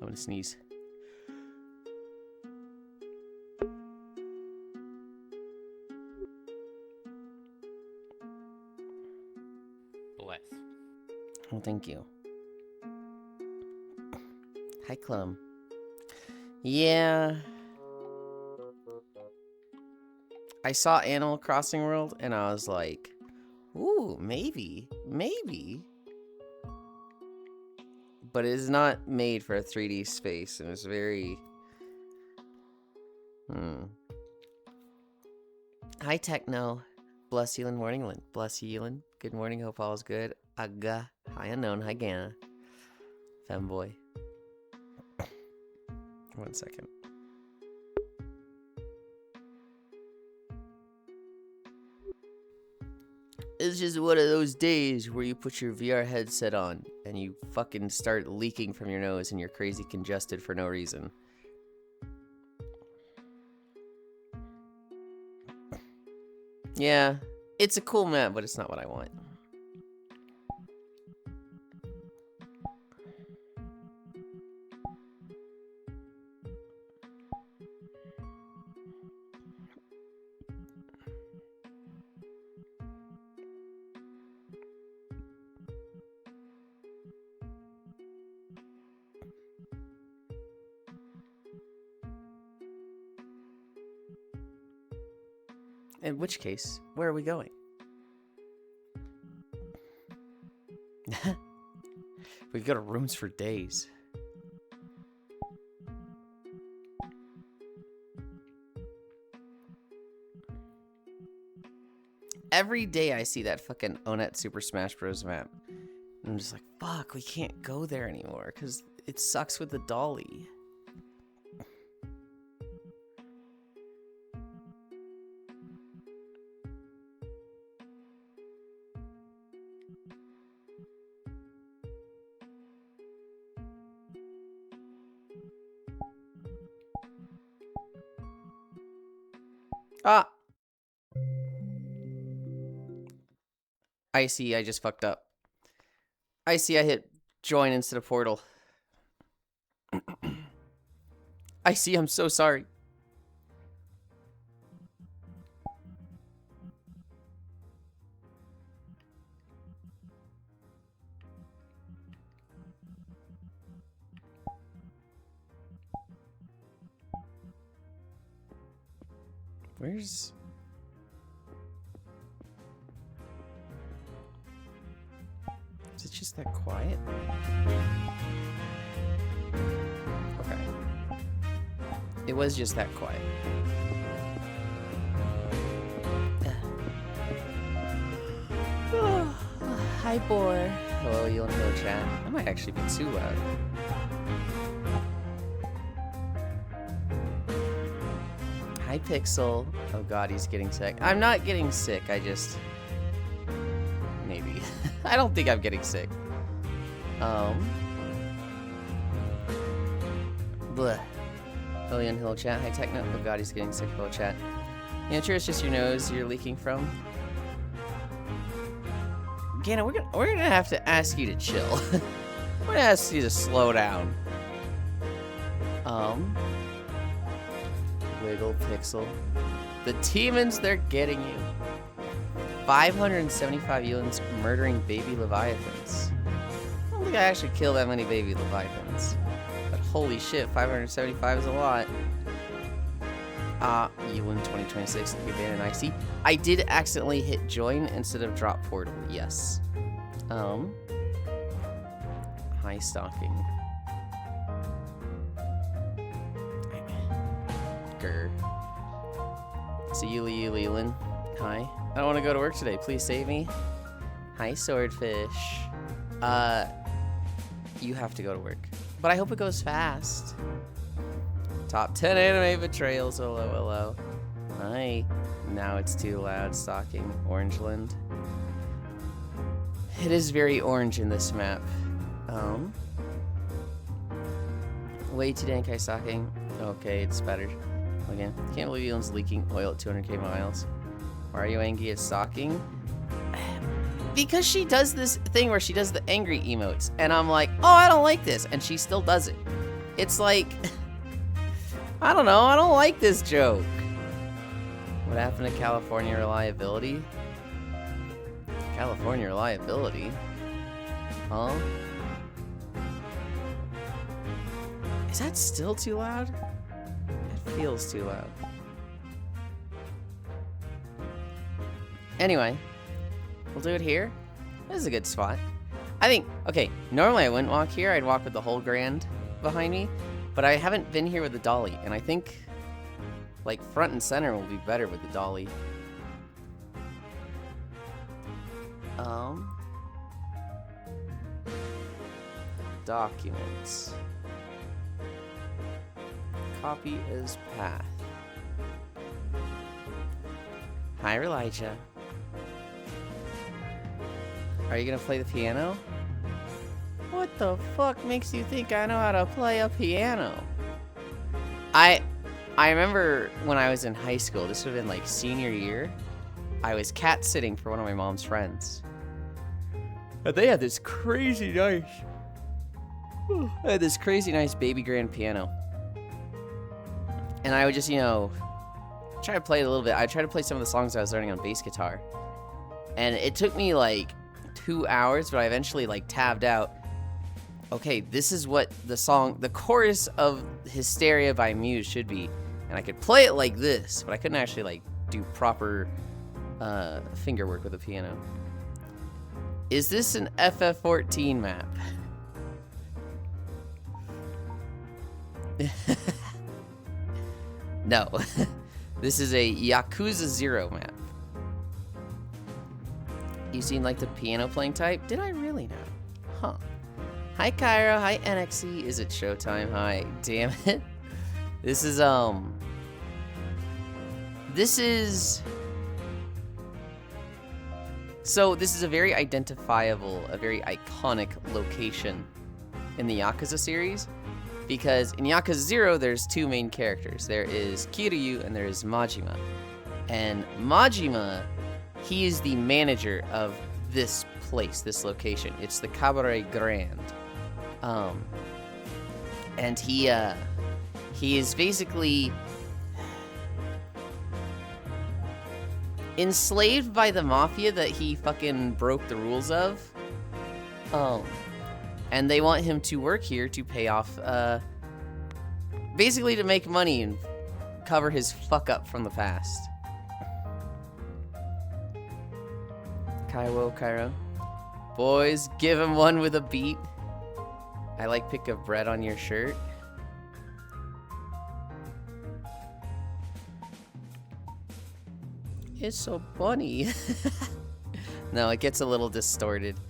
I'm gonna sneeze. Bless. Oh, thank you. Hi, Clum. Yeah. I saw Animal Crossing World and I was like, ooh, maybe. But it is not made for a 3D space, and it's very... Hi, Techno. Bless you, morning, Lynn. Bless you, Yulind. Good morning, hope all is good. Aga. Hi, Unknown. Hi, Gana. Femboy. 1 second. It's just one of those days where you put your VR headset on and you fucking start leaking from your nose and you're crazy congested for no reason. Yeah, it's a cool map, but it's not what I want. In which case, where are we going? We go to rooms for days. Every day I see that fucking Onet Super Smash Bros. Map. And I'm just like, fuck, we can't go there anymore because it sucks with the dolly. Ah! I see, I just fucked up. I see, I hit join instead of portal. I see, I'm so sorry. Where's... Is it just that quiet? Okay. It was just that quiet. Hi, Boar. Hello, you want to go chat? That might actually be too loud. Hi, Pixel. Oh god, he's getting sick. I'm not getting sick, I just... Maybe. I don't think I'm getting sick. Bleh. Lillian, hello chat. Hi, Techno. Oh god, he's getting sick. Hello chat. You know, sure it's just your nose you're leaking from? Gana, we're gonna have to ask you to chill. We're gonna ask you to slow down. Wiggle, Pixel. The demons, they're getting you. 575 Yulinds murdering baby leviathans. I don't think I actually killed that many baby leviathans. But holy shit, 575 is a lot. Yulind 2026, the abandoned IC. I did accidentally hit join instead of drop portal, yes. High stalking. Grr. So Yulind. Hi. I don't want to go to work today. Please save me. Hi, Swordfish. You have to go to work. But I hope it goes fast. Top 10 anime betrayals. Hello. Hi. Now it's too loud. Stalking. Orangeland. It is very orange in this map. Way too dank high stalking. Okay, it's better. Again. Can't believe Yulin's leaking oil at 200k miles. Why are you angry at stalking? Because she does this thing where she does the angry emotes. And I'm like, oh, I don't like this. And she still does it. It's like, I don't know, I don't like this joke. What happened to California reliability? California reliability? Huh? Is that still too loud? It feels too loud. Anyway, we'll do it here. This is a good spot. I think, okay, normally I wouldn't walk here. I'd walk with the whole grand behind me. But I haven't been here with the dolly. And I think, like, front and center will be better with the dolly. Documents. Copy as path. Hi, Elijah. Are you gonna play the piano? What the fuck makes you think I know how to play a piano? I remember when I was in high school, this would have been like senior year, I was cat sitting for one of my mom's friends. And they had this crazy nice baby grand piano. And I would just, you know, try to play it a little bit. I tried to play some of the songs I was learning on bass guitar. And it took me like 2 hours, but I eventually like tabbed out. Okay, this is what the chorus of Hysteria by Muse should be. And I could play it like this, but I couldn't actually like do proper finger work with a piano. Is this an FF14 map? No. This is a Yakuza 0 map. You seem like the piano playing type? Did I really know? Huh. Hi Cairo, hi NXE. Is it showtime? Hi. Damn it. This is so this is a very identifiable, a very iconic location in the Yakuza series. Because in Yakuza 0, there's two main characters. There is Kiryu and there is Majima. And Majima, he is the manager of this place, this location. It's the Cabaret Grand. And he is basically enslaved by the mafia that he fucking broke the rules of. And they want him to work here to pay off, basically to make money and cover his fuck up from the past. Cairo. Boys, give him one with a beat. I like pick of bread on your shirt. It's so funny. No, it gets a little distorted,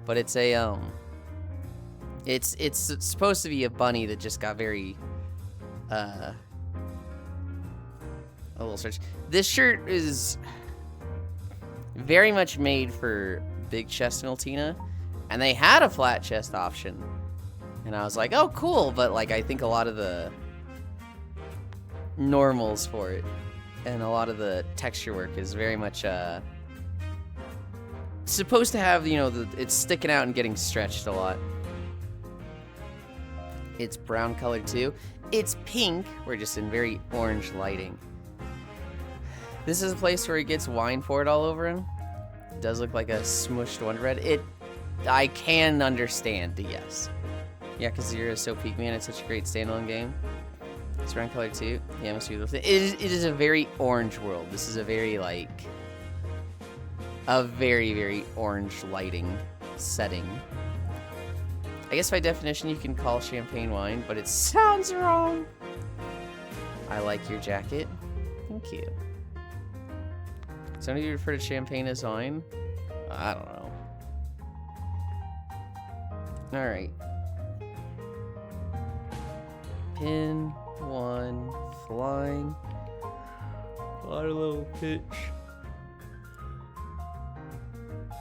but it's a it's supposed to be a bunny that just got very a little stretch. This shirt is very much made for big chest Miltina, and they had a flat chest option, and I was like, oh cool, but like I think a lot of the normals for it and a lot of the texture work is very much supposed to have, you know, it's sticking out and getting stretched a lot. It's brown colored too. It's pink. We're just in very orange lighting. This is a place where he gets wine poured all over him. It does look like a smushed Wonder Bread. I can understand the yes. Yakuza 0 is so peak, man. It's such a great standalone game. It's brown colored too. Yeah, must be the thing. It is a very orange world. This is a very like a very, very orange lighting setting. I guess by definition you can call champagne wine, but it sounds wrong. I like your jacket. Thank you. Some of you refer to champagne as wine? I don't know. Alright. Pin 1 flying. Water level pitch.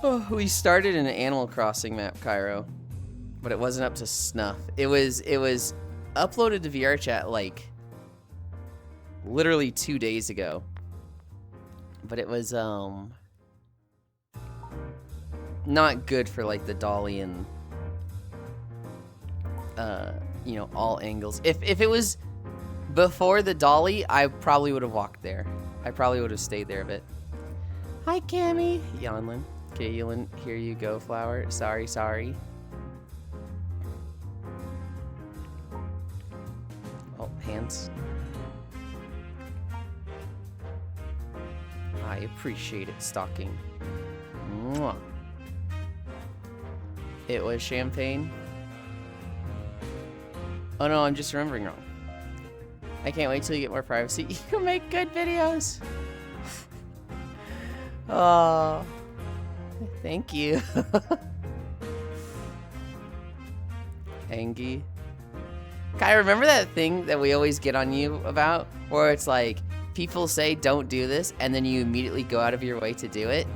Oh, we started in an Animal Crossing map, Cairo, but it wasn't up to snuff. It was uploaded to VRChat like literally 2 days ago, but it was not good for like the dolly and you know, all angles. If it was before the dolly, I probably would have walked there. I probably would have stayed there a bit. Hi, Cammy. Yulind. Okay, Yulind, here you go, flower. Sorry. Oh, hands. I appreciate it, stocking. Mwah. It was champagne. Oh no, I'm just remembering wrong. I can't wait till you get more privacy. You can make good videos. Oh, thank you. Angie. Kai, remember that thing that we always get on you about? Where it's like, people say don't do this, and then you immediately go out of your way to do it?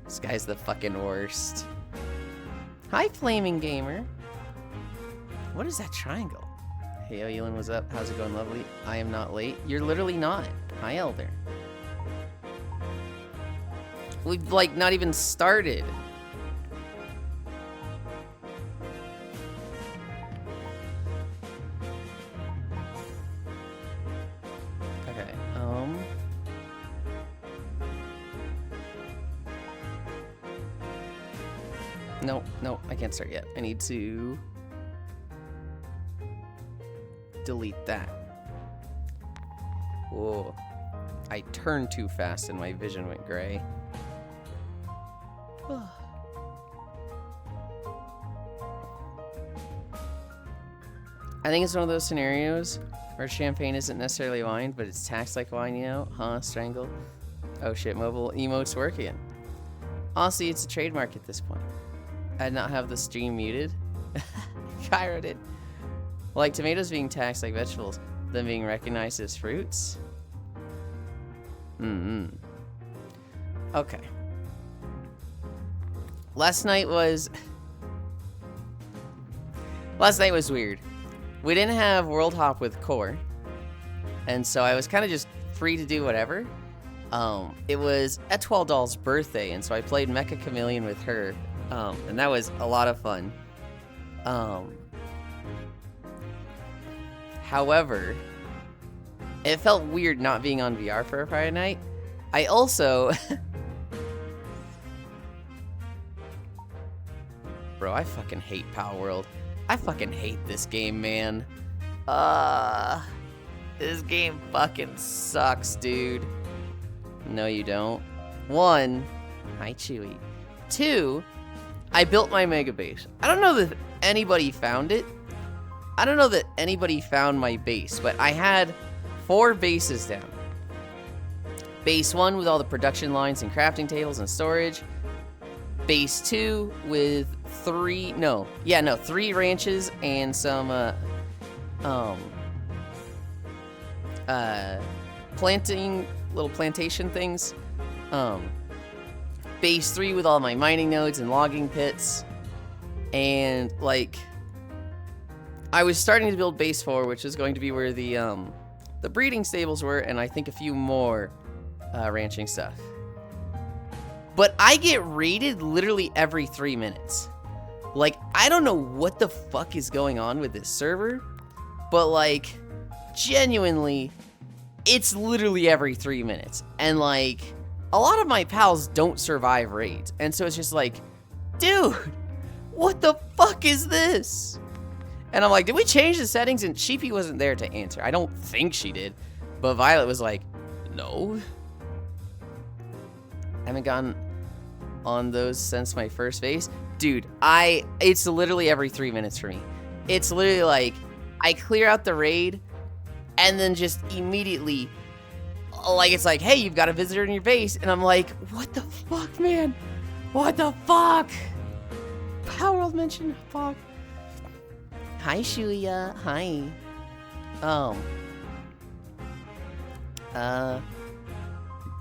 This guy's the fucking worst. Hi, Flaming Gamer. What is that triangle? Hey, Yulind, what's up? How's it going, lovely? I am not late. You're literally not. Hi, Elder. We've, like, not even started. Okay, No, I can't start yet. I need to delete that. Whoa. I turned too fast and my vision went gray. I think it's one of those scenarios where champagne isn't necessarily wine, but it's taxed like wine, you know? Huh? Strangle? Oh shit, mobile emotes work again. Honestly, it's a trademark at this point. I'd not have the stream muted. Kyra did. Like tomatoes being taxed like vegetables, them being recognized as fruits. Okay. Last night was weird. We didn't have World Hop with Core, and so I was kind of just free to do whatever. It was Etwaldal's birthday, and so I played Mecha Chameleon with her, and that was a lot of fun. However, it felt weird not being on VR for a Friday night. I also... Bro, I fucking hate Power World. I fucking hate this game, man. This game fucking sucks, dude. No, you don't. 1, hi, Chewy. 2, I built my mega base. I don't know that anybody found it. I don't know that anybody found my base, but I had 4 bases down. Base 1 with all the production lines and crafting tables and storage. Base 2 with 3 ranches and some little plantation things. Base 3 with all my mining nodes and logging pits. And like I was starting to build base 4, which is going to be where the breeding stables were, and I think a few more ranching stuff. But I get raided literally every 3 minutes. Like, I don't know what the fuck is going on with this server, but like, genuinely, it's literally every 3 minutes. And like, a lot of my pals don't survive raids. And so it's just like, dude, what the fuck is this? And I'm like, did we change the settings? And Sheepy wasn't there to answer. I don't think she did. But Violet was like, no. I haven't gone on those since my first base. Dude, it's literally every 3 minutes for me. It's literally like, I clear out the raid, and then just immediately, like, it's like, hey, you've got a visitor in your base. And I'm like, what the fuck, man? What the fuck? Power World mentioned, fuck. Hi, Shuya. Hi.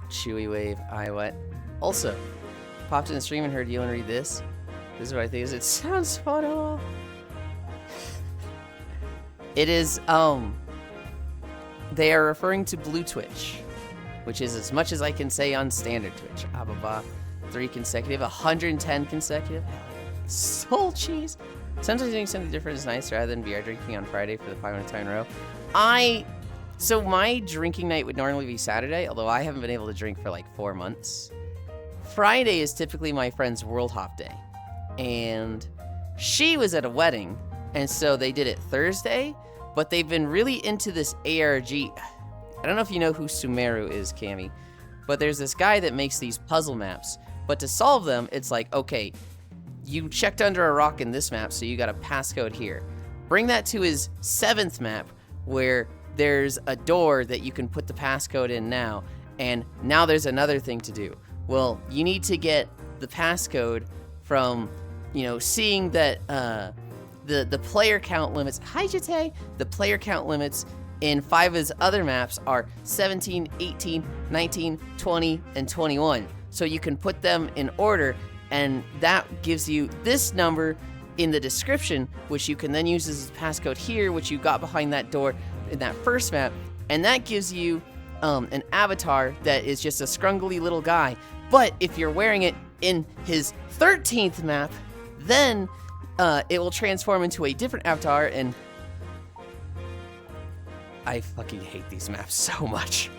Chewy wave. I what? Also, popped in the stream and heard Yulind read this. This is what I think is. It sounds fun at all. It is, they are referring to Blue Twitch, which is as much as I can say on standard Twitch. Ababa, 3 consecutive, 110 consecutive. Soul cheese. Sometimes doing something different is nice rather than beer drinking on Friday for the 500th time in a row. So my drinking night would normally be Saturday, although I haven't been able to drink for like 4 months. Friday is typically my friend's World Hop day. And she was at a wedding, and so they did it Thursday, but they've been really into this ARG. I don't know if you know who Sumeru is, Cammy, but there's this guy that makes these puzzle maps. But to solve them, it's like, okay, you checked under a rock in this map, so you got a passcode here. Bring that to his 7th map, where there's a door that you can put the passcode in now, and now there's another thing to do. Well, you need to get the passcode from, seeing that the player count limits. Hi, Jite. The player count limits in 5 of his other maps are 17, 18, 19, 20, and 21. So you can put them in order, and that gives you this number in the description, which you can then use as a passcode here, which you got behind that door in that first map, and that gives you an avatar that is just a scrungly little guy. But if you're wearing it in his 13th map, then it will transform into a different avatar, and I fucking hate these maps so much.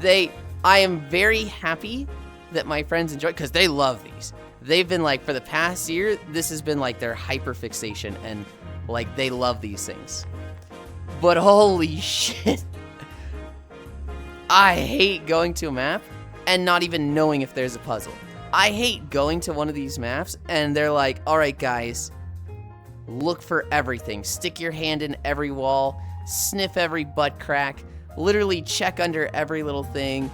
I am very happy that my friends enjoy, because they love these. They've been like, for the past year, this has been like their hyper fixation, and like they love these things. But holy shit, I hate going to a map and not even knowing if there's a puzzle. I hate going to one of these maps and they're like, all right, guys, look for everything. Stick your hand in every wall, sniff every butt crack, literally check under every little thing,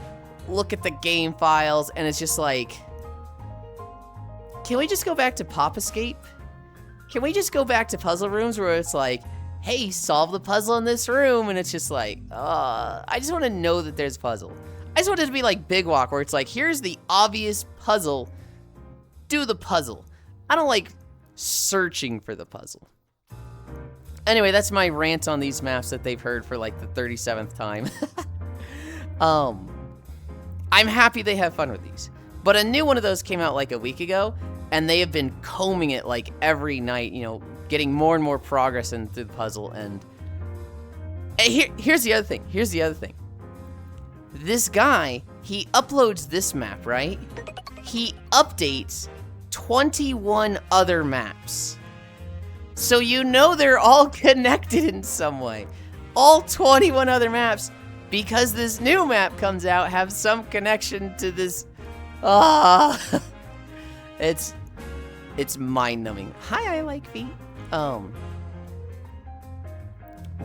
look at the game files, and it's just like, can we just go back to Pop Escape? Can we just go back to puzzle rooms where it's like, hey, solve the puzzle in this room, and it's just like, I just want to know that there's a puzzle. I just want it to be like Big Walk, where it's like, here's the obvious puzzle, do the puzzle. I don't like searching for the puzzle. Anyway, that's my rant on these maps that they've heard for like the 37th time. I'm happy they have fun with these. But a new one of those came out like a week ago, and they have been combing it like every night, getting more and more progress in through the puzzle. And here's the other thing. This guy, he uploads this map, right? He updates 21 other maps. So they're all connected in some way. All 21 other maps, because this new map comes out, have some connection to this. It's mind-numbing. Hi, I like feet.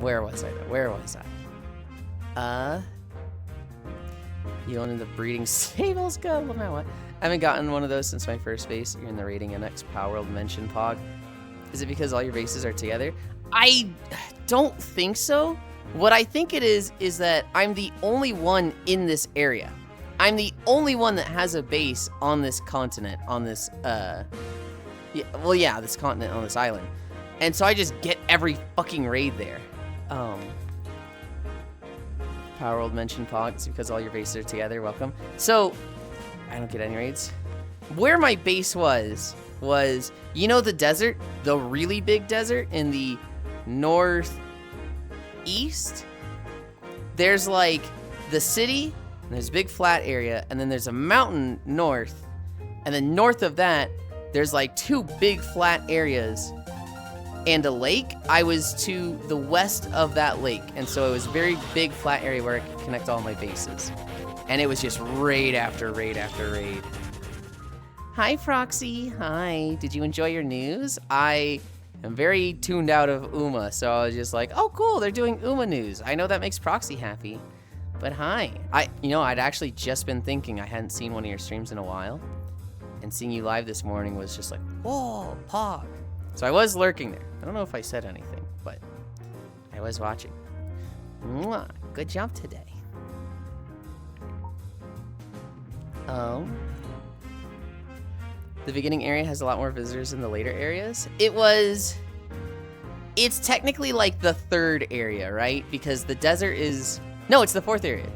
Where was I? You wanted the breeding stables? God, look at what? I haven't gotten one of those since my first base. You're in the rating NX Power World Mention Pog. Is it because all your bases are together? I don't think so. What I think it is that I'm the only one in this area. I'm the only one that has a base on this continent, on this, this continent, on this island. And so I just get every fucking raid there. Power World Mention Pogs, because all your bases are together. Welcome. So, I don't get any raids. Where my base was, the desert? The really big desert in the northeast? There's like the city, and there's a big flat area, and then there's a mountain north, and then north of that, there's like 2 big flat areas and a lake. I was to the west of that lake, and so it was a very big flat area where I could connect all my bases. And it was just raid after raid after raid. Hi, Froxy. Hi. Did you enjoy your news? I am very tuned out of Uma, so I was just like, oh, cool, they're doing Uma news. I know that makes Proxy happy. But hi. I'd actually just been thinking I hadn't seen one of your streams in a while. And seeing you live this morning was just like, whoa, Pog. So I was lurking there. I don't know if I said anything, but I was watching. Mwah, good job today. The beginning area has a lot more visitors than the later areas. It's technically like the 3rd area, right? Because the desert is... No, it's the 4th area.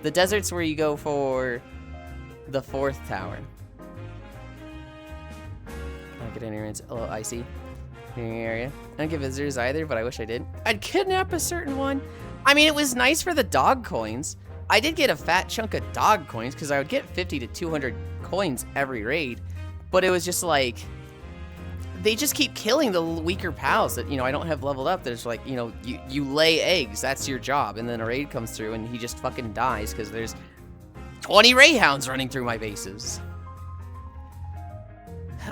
The desert's where you go for the 4th tower. get any raids. A little icy in your area. I don't get visitors either, but I wish I did. I'd kidnap a certain one. I mean, it was nice for the dog coins. I did get a fat chunk of dog coins because I would get 50 to 200 coins every raid, but it was just like, they just keep killing the weaker pals that, you know, I don't have leveled up. There's like, you know, you lay eggs, that's your job, and then a raid comes through and he just fucking dies because there's 20 Rayhounds running through my bases.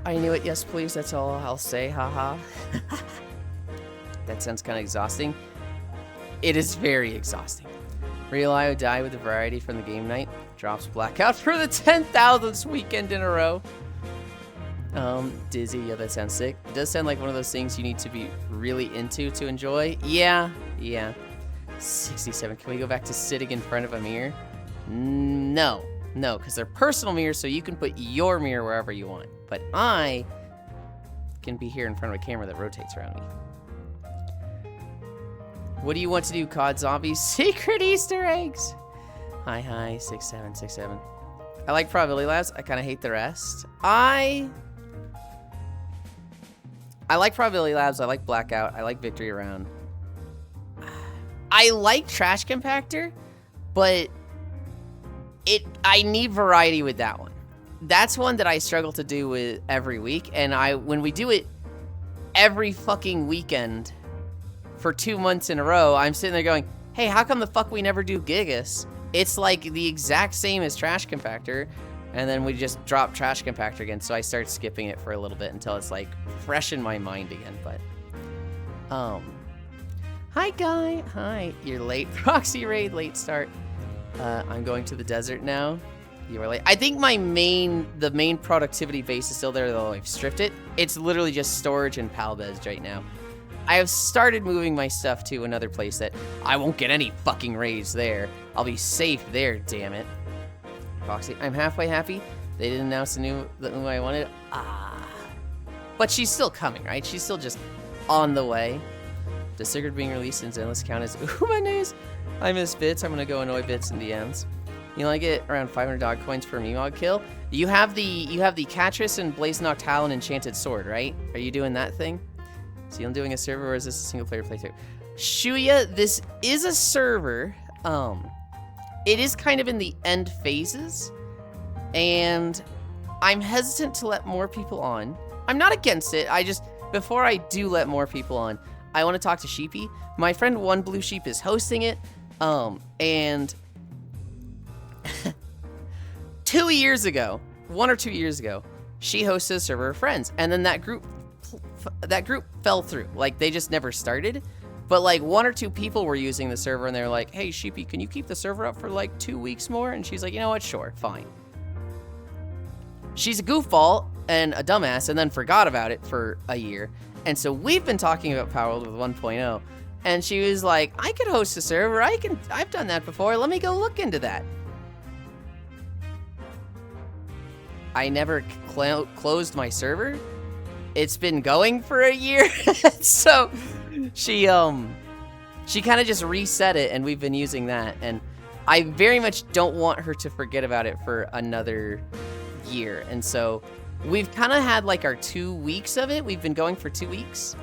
I knew it, yes please, that's all I'll say, haha. That sounds kind of exhausting. It is very exhausting. Real I would die with the variety from the game night. Drops blackout for the 10,000th weekend in a row. Dizzy, yeah, that sounds sick. It does sound like one of those things you need to be really into to enjoy. Yeah. 67, can we go back to sitting in front of a mirror? No, because they're personal mirrors, so you can put your mirror wherever you want. But I can be here in front of a camera that rotates around me. What do you want to do, COD Zombies? Secret Easter eggs! Hi, 6767. I like Probability Labs. I kind of hate the rest. I like Probability Labs. I like Blackout. I like Victory Round. I like Trash Compactor, but I need variety with that one. That's one that I struggle to do with every week, and when we do it every fucking weekend for 2 months in a row, I'm sitting there going, hey, how come the fuck we never do Gigas? It's like the exact same as Trash Compactor, and then we just drop Trash Compactor again, so I start skipping it for a little bit until it's like fresh in my mind again. But hi Guy, hi, you're late. Proxy raid, late start. I'm going to the desert now. You were late. I think the main productivity base is still there, though I've stripped it. It's literally just storage and palbez right now. I have started moving my stuff to another place that I won't get any fucking raids there. I'll be safe there, damn it. Foxy, I'm halfway happy. They didn't announce the new I wanted. But she's still coming, right? She's still just on the way. The Sigurd being released in Endless count as Uma news. I miss Bits. I'm gonna go annoy Bits in DMs. You only get around 500 dog coins per Meemog kill. You have the Catrice and Blaze Noctile and Enchanted Sword, right? Are you doing that thing? So you're doing a server, or is this a single player playthrough? Shuya, this is a server. It is kind of in the end phases, and I'm hesitant to let more people on. I'm not against it. Before I do let more people on, I want to talk to Sheepy. My friend One Blue Sheep is hosting it, and 2 years ago, 1 or 2 years ago, she hosted a server of friends, and then that group fell through. Like, they just never started. But like 1 or 2 people were using the server, and they were like, hey Sheepy, can you keep the server up for like 2 weeks more? And she's like, you know what, sure, fine. She's a goofball and a dumbass, and then forgot about it for a year. And so we've been talking about Power with 1.0, and she was like, I could host a server, I've done that before, let me go look into that. I never closed my server. It's been going for a year. So she kind of just reset it, and we've been using that, and I very much don't want her to forget about it for another year. And so we've kind of had like our 2 weeks of it. We've been going for 2 weeks,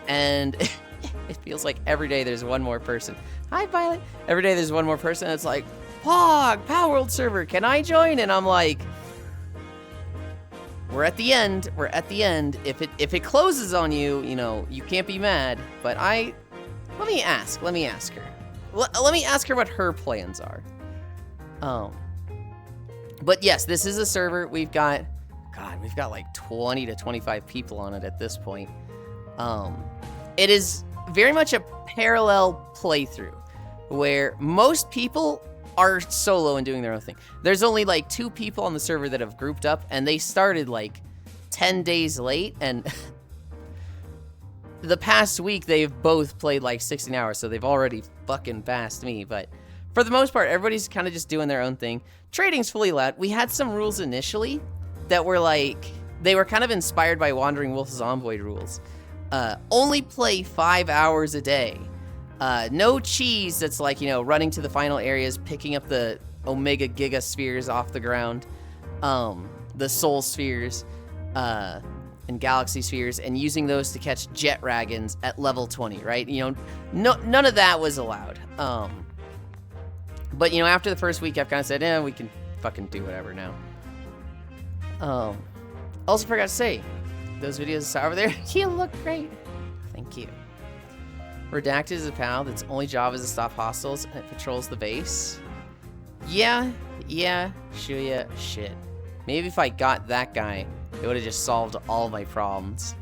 and it feels like every day there's one more person. Hi Violet. Every day there's one more person. It's like, Pog, Power World server, can I join? And I'm like, we're at the end. We're at the end. If it closes on you, you know, you can't be mad. But let me ask her. Let me ask her what her plans are. But yes, this is a server. We've got like 20 to 25 people on it at this point. It is very much a parallel playthrough where most people are solo and doing their own thing. There's only like 2 people on the server that have grouped up, and they started like 10 days late, and the past week they've both played like 16 hours, so they've already fucking passed me. But for the most part, everybody's kind of just doing their own thing. Trading's fully allowed. We had some rules initially that were like, they were kind of inspired by Wandering Wolf Zomboid rules. Only play 5 hours a day. No cheese that's like, you know, running to the final areas, picking up the Omega Giga spheres off the ground, the soul spheres. and galaxy spheres and using those to catch jet dragons at level 20, right? You know, none of that was allowed. But, you know, after the first week, I've kind of said, we can fucking do whatever now. Also forgot to say, those videos I saw over there, you look great. Thank you. Redacted is a pal that's only job is to stop hostiles and it patrols the base. Yeah, Shuya, shit. Maybe if I got that guy, it would have just solved all my problems.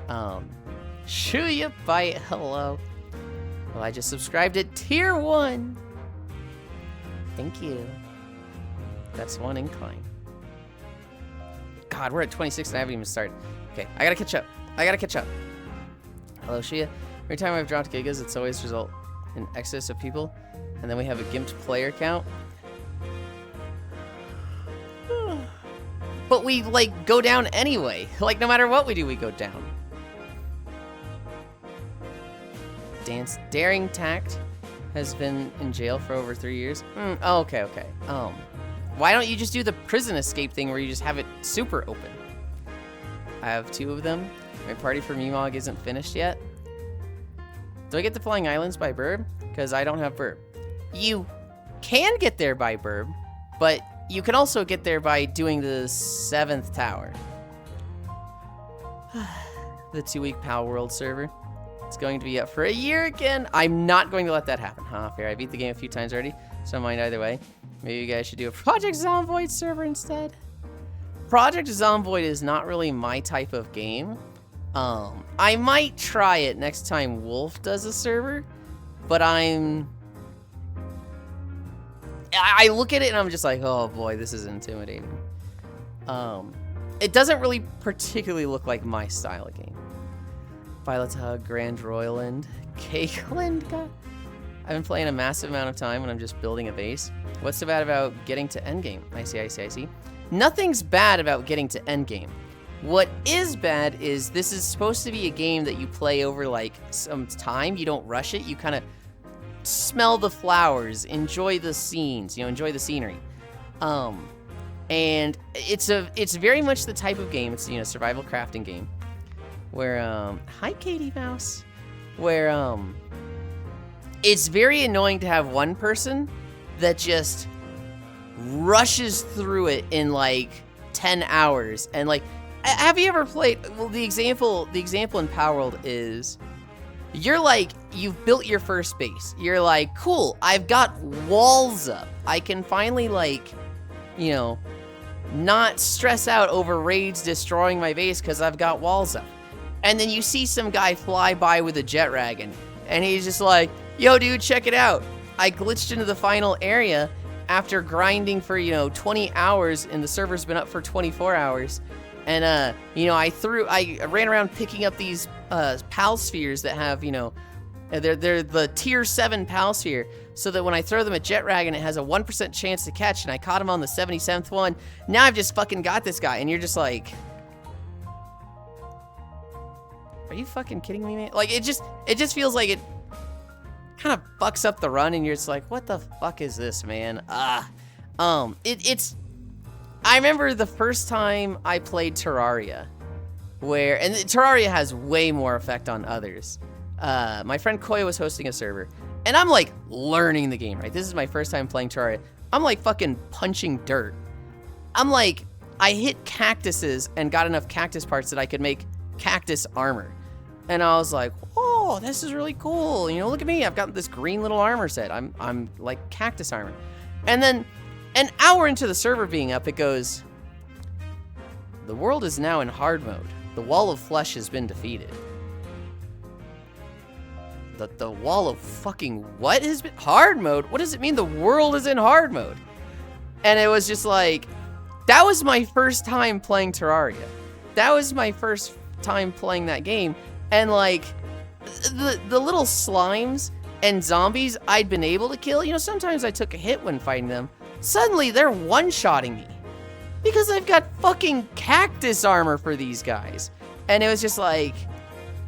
Shuya, bye, hello. Well, I just subscribed to Tier 1. Thank you. That's one incline. God, we're at 26 and I haven't even started. Okay, I gotta catch up. Hello, Shia. Every time I've dropped gigas, it's always result in excess of people. And then we have a gimped player count. But we, like, go down anyway. Like, no matter what we do, we go down. Daring Tact has been in jail for over 3 years. Oh, okay. Why don't you just do the prison escape thing where you just have it super open? I have 2 of them. My party for Memog isn't finished yet. Do I get to Flying Islands by Burb? Because I don't have Burb. You can get there by Burb, but you can also get there by doing the 7th tower. The 2-week Pal World server. It's going to be up for a year again. I'm not going to let that happen. Fair. I beat the game a few times already, so I mind either way. Maybe you guys should do a Project Zomboid server instead. Project Zomboid is not really my type of game. I might try it next time Wolf does a server, but I look at it and I'm just like, oh boy, this is intimidating. It doesn't really particularly look like my style of game. Violet's Hug, Grand Royland, Cakeland. God. I've been playing a massive amount of time when I'm just building a base. What's so bad about getting to endgame? I see. Nothing's bad about getting to endgame. What is bad is this is supposed to be a game that you play over like some time. You don't rush it. You kind of smell the flowers, enjoy the scenes, enjoy the scenery. And it's very much the type of game. It's survival crafting game where hi Katie Mouse, where it's very annoying to have one person that just rushes through it in like 10 hours and like. Have you ever played, well, the example in Power World is, you're like, you've built your first base. You're like, cool, I've got walls up. I can finally like, not stress out over raids destroying my base because I've got walls up. And then you see some guy fly by with a jet dragon, and he's just like, yo dude, check it out. I glitched into the final area after grinding for, 20 hours and the server's been up for 24 hours. And, I ran around picking up these PAL spheres that have, they're the tier 7 PAL sphere, so that when I throw them at Jet Dragon, it has a 1% chance to catch, and I caught him on the 77th one. Now I've just fucking got this guy, and you're just like, are you fucking kidding me, man? Like, it just feels like it kind of fucks up the run, and you're just like, what the fuck is this, man? I remember the first time I played Terraria, and Terraria has way more effect on others. My friend Koya was hosting a server, and I'm like learning the game, right? This is my first time playing Terraria. I'm like fucking punching dirt. I'm like, I hit cactuses and got enough cactus parts that I could make cactus armor. And I was like, oh, this is really cool. Look at me, I've got this green little armor set. I'm like cactus armor. And then an hour into the server being up, it goes, the world is now in hard mode. The wall of flesh has been defeated. The wall of fucking what has been hard mode? What does it mean the world is in hard mode? And it was just like, that was my first time playing Terraria. That was my first time playing that game. And like, the little slimes and zombies I'd been able to kill, sometimes I took a hit when fighting them. Suddenly, they're one-shotting me because I've got fucking cactus armor for these guys. And it was just like,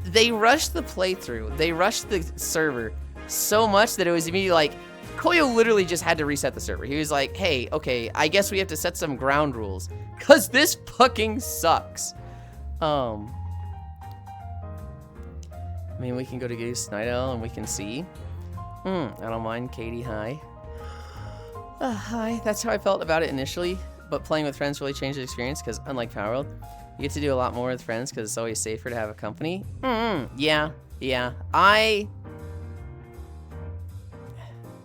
they rushed the playthrough. They rushed the server so much that it was immediately like, Koyo literally just had to reset the server. He was like, hey, okay, I guess we have to set some ground rules because this fucking sucks. I mean, we can go to Goose Night Owl and we can see. I don't mind. Katie, hi. Hi. That's how I felt about it initially, but playing with friends really changed the experience because unlike Power World, you get to do a lot more with friends because it's always safer to have a company. Yeah.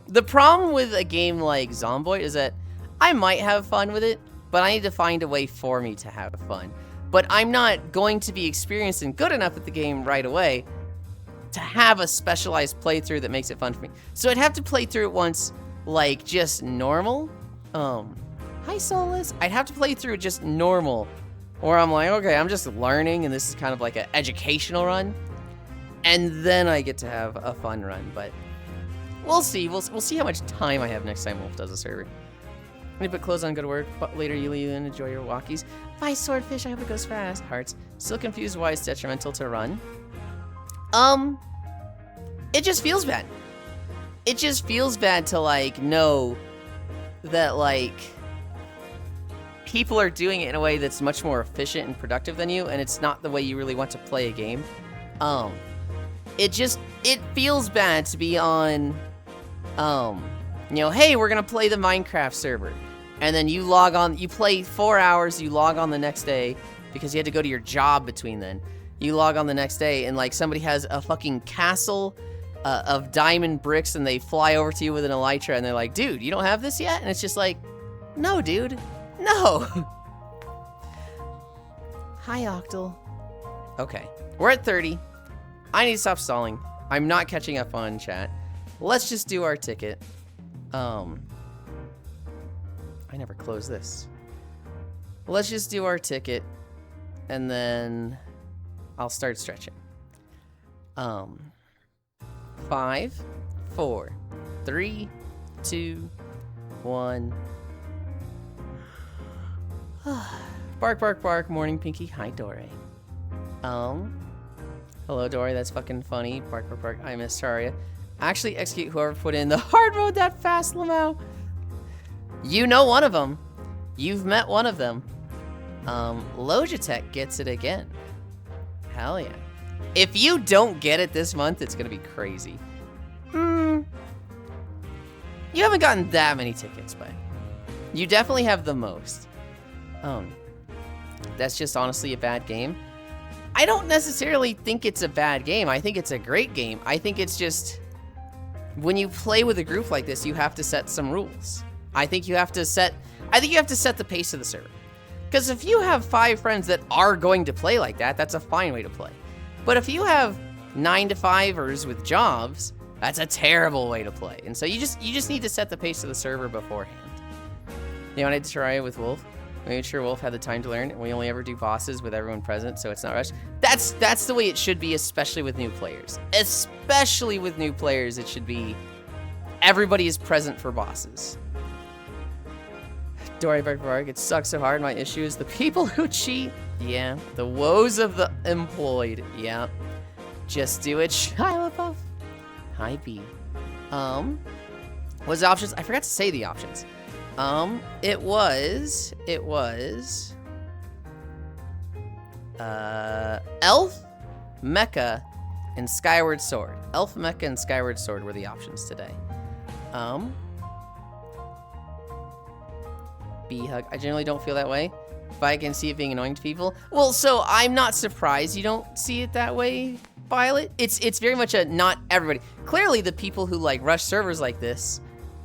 The problem with a game like Zomboid is that I might have fun with it, but I need to find a way for me to have fun. But I'm not going to be experienced and good enough at the game right away to have a specialized playthrough that makes it fun for me. So I'd have to play through it once, like, just normal. Hi, Solus. I'd have to play through it just normal, or I'm like, okay, I'm just learning, and this is kind of like an educational run. And then I get to have a fun run, but we'll see. We'll see how much time I have next time Wolf does a server. I'm gonna put clothes on, go to work. But later, Yulind, enjoy your walkies. Bye, Swordfish. I hope it goes fast. Hearts. Still confused why it's detrimental to run. It just feels bad. It just feels bad to, like, know that, like, people are doing it in a way that's much more efficient and productive than you, and it's not the way you really want to play a game. It feels bad to be on, you know, hey, we're gonna play the Minecraft server. And then you log on, you play 4 hours, you log on the next day because you had to go to your job between then. You log on the next day and, like, somebody has a fucking castle of diamond bricks and they fly over to you with an elytra and they're like, dude, you don't have this yet? And it's just like, no, dude, no. Hi, Octal. Okay, we're at 30. I need to stop stalling. I'm not catching up on chat. Let's just do our ticket. I never closed this. Let's just do our ticket, and then I'll start stretching. 5, 4, 3, 2, 1. Bark, bark, bark. Morning, Pinky. Hi, Dore. Hello, Dory. That's fucking funny. Bark, bark, bark. I miss Taria. Actually, execute whoever put in the hard mode that fast, Lamau. You know one of them. You've met one of them. Logitech gets it again. Hell yeah. If you don't get it this month, it's gonna be crazy. You haven't gotten that many tickets, but you definitely have the most. That's just honestly a bad game. I don't necessarily think it's a bad game. I think it's a great game. I think it's just, when you play with a group like this, you have to set some rules. I think you have to set the pace of the server. Because if you have 5 friends that are going to play like that, that's a fine way to play. But if you have 9-to-5ers with jobs, that's a terrible way to play. And so you just need to set the pace of the server beforehand. You wanted to try it with Wolf? We made sure Wolf had the time to learn, and we only ever do bosses with everyone present, so it's not rushed. That's the way it should be, especially with new players. Especially with new players, it should be everybody is present for bosses. Dory Bark, it sucks so hard. My issue is the people who cheat. Yeah, the woes of the employed. Yeah, just do it, Shia LaBeouf. Hi, B. What's the options? I forgot to say the options. It was Elf, Mecha, and Skyward Sword. Elf, Mecha, and Skyward Sword were the options today. B-Hug. I generally don't feel that way, but I can see it being annoying to people. Well, so I'm not surprised you don't see it that way, Violet. It's very much a not everybody. Clearly, the people who, like, rush servers like this,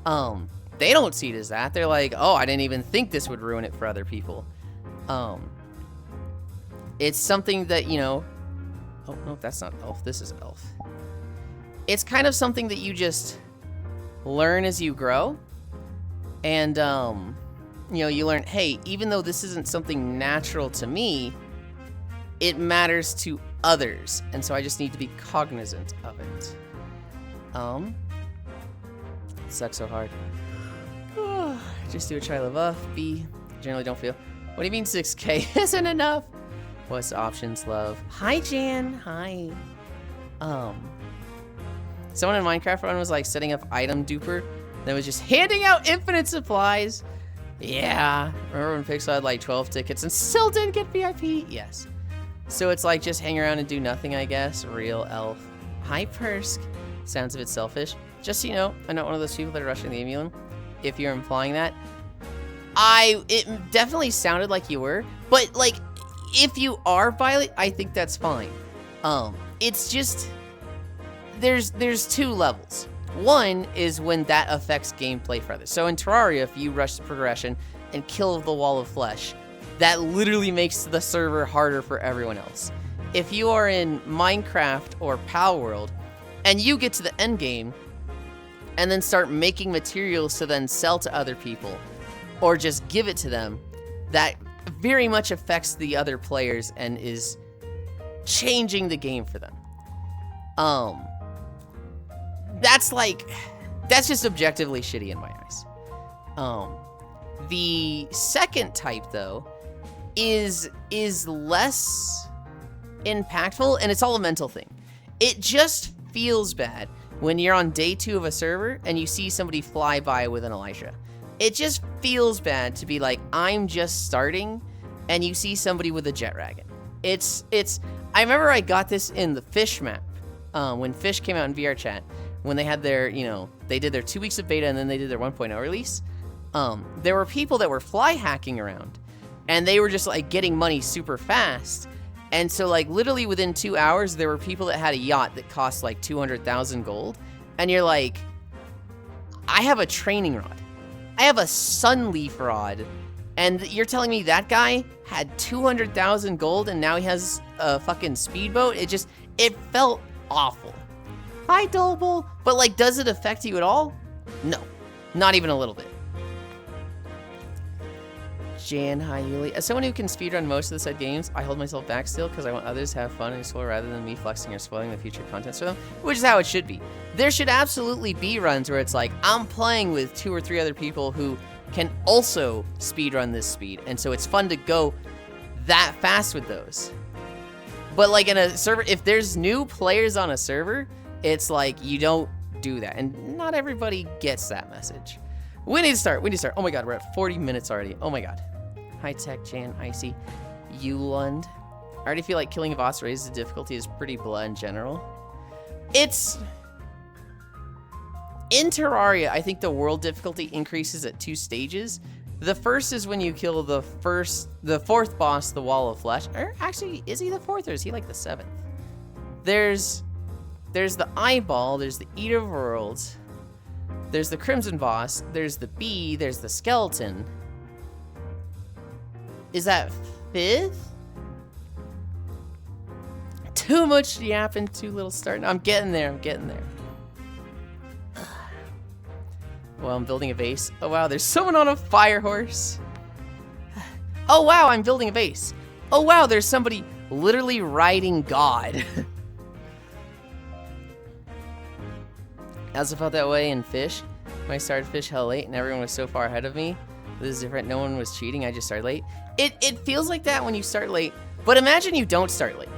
they don't see it as that. They're like, oh, I didn't even think this would ruin it for other people. It's something that, you know... Oh, no, that's not Elf. This is Elf. It's kind of something that you just learn as you grow. And, you know, you learn, hey, even though this isn't something natural to me, it matters to others. And so I just need to be cognizant of it. It sucks so hard. Just do a try LaBeouf. B, generally don't feel. What do you mean 6K isn't enough? What's the options, love? Hi, Jan. Hi. Someone in Minecraft run was like setting up item duper, then was just handing out infinite supplies. Yeah. Remember when Pixel had like 12 tickets and still didn't get VIP? Yes. So it's like just hang around and do nothing, I guess. Real elf. Hi, Persk. Sounds a bit selfish. Just so you know, I'm not one of those people that are rushing the Yulind. If you're implying that. It definitely sounded like you were. But, like, if you are Violet, I think that's fine. It's just... There's two levels. One is when that affects gameplay for others. So in Terraria, if you rush the progression and kill the wall of flesh, that literally makes the server harder for everyone else. If you are in Minecraft or Pal World, and you get to the end game, and then start making materials to then sell to other people, or just give it to them, that very much affects the other players and is changing the game for them. That's just objectively shitty in my eyes. The second type, though, is less impactful, and it's all a mental thing. It just feels bad when you're on day 2 of a server and you see somebody fly by with an Elijah. It just feels bad to be like, I'm just starting, and you see somebody with a jet dragon. I remember I got this in the Fish map, when Fish came out in VR chat, when they had their, they did their 2 weeks of beta and then they did their 1.0 release. There were people that were fly hacking around, and they were just like getting money super fast. And so like literally within 2 hours, there were people that had a yacht that cost like 200,000 gold. And you're like, I have a training rod. I have a sunleaf rod. And you're telling me that guy had 200,000 gold and now he has a fucking speedboat? It felt awful. Hi, Dolble. But like, does it affect you at all? No, not even a little bit. Jan, hi, Yuli. As someone who can speedrun most of the said games, I hold myself back still because I want others to have fun and explore rather than me flexing or spoiling the future content for them, which is how it should be. There should absolutely be runs where it's like, I'm playing with 2 or 3 other people who can also speedrun this speed, and so it's fun to go that fast with those. But like in a server, if there's new players on a server, it's like you don't do that, and not everybody gets that message. We need to start. Oh my god, we're at 40 minutes already. Oh my god. High Tech, Jan, Icy, Yulind. I already feel like killing a boss raises the difficulty is pretty blah in general. It's... In Terraria, I think the world difficulty increases at 2 stages. The first is when you kill the 4th boss, the Wall of Flesh. Or actually, is he the 4th or is he like the 7th? There's the Eyeball, there's the Eater of Worlds, there's the Crimson boss, there's the Bee, there's the Skeleton. Is that 5th? Too much yapping, too little starting. I'm getting there. Well, I'm building a base. Oh wow, there's someone on a fire horse. Oh wow, I'm building a base. Oh wow, there's somebody literally riding God. I also felt that way in Fish. When I started Fish hell late and everyone was so far ahead of me. This is different. No one was cheating. I just started late. It feels like that when you start late. But imagine you don't start late.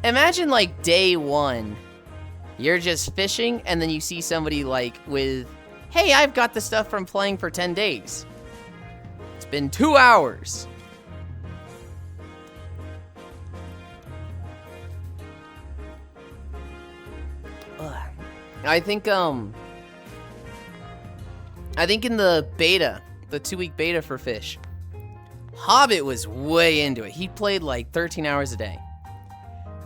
Imagine like day 1. You're just fishing and then you see somebody like with, hey, I've got the stuff from playing for 10 days. It's been 2 hours. I think in the beta, the 2-week beta for Fish, Hobbit was way into it. He played like 13 hours a day.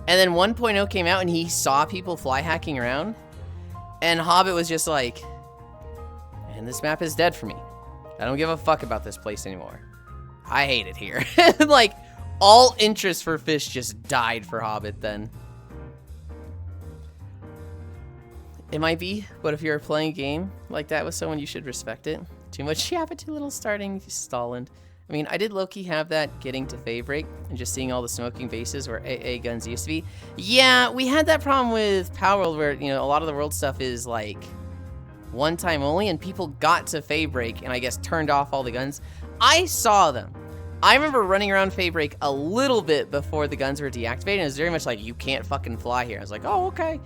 And then 1.0 came out and he saw people fly hacking around. And Hobbit was just like, and this map is dead for me. I don't give a fuck about this place anymore. I hate it here. Like, all interest for Fish just died for Hobbit then. It might be, but if you're playing a game like that with someone, you should respect it. Too much yapping, too little starting, stalling. I mean, I did low-key have that getting to Fave Break and just seeing all the smoking bases where AA guns used to be. Yeah, we had that problem with Power World where, a lot of the world stuff is like one time only and people got to Fave Break and I guess turned off all the guns. I saw them. I remember running around Fave Break a little bit before the guns were deactivated and it was very much like, you can't fucking fly here. I was like, oh, okay.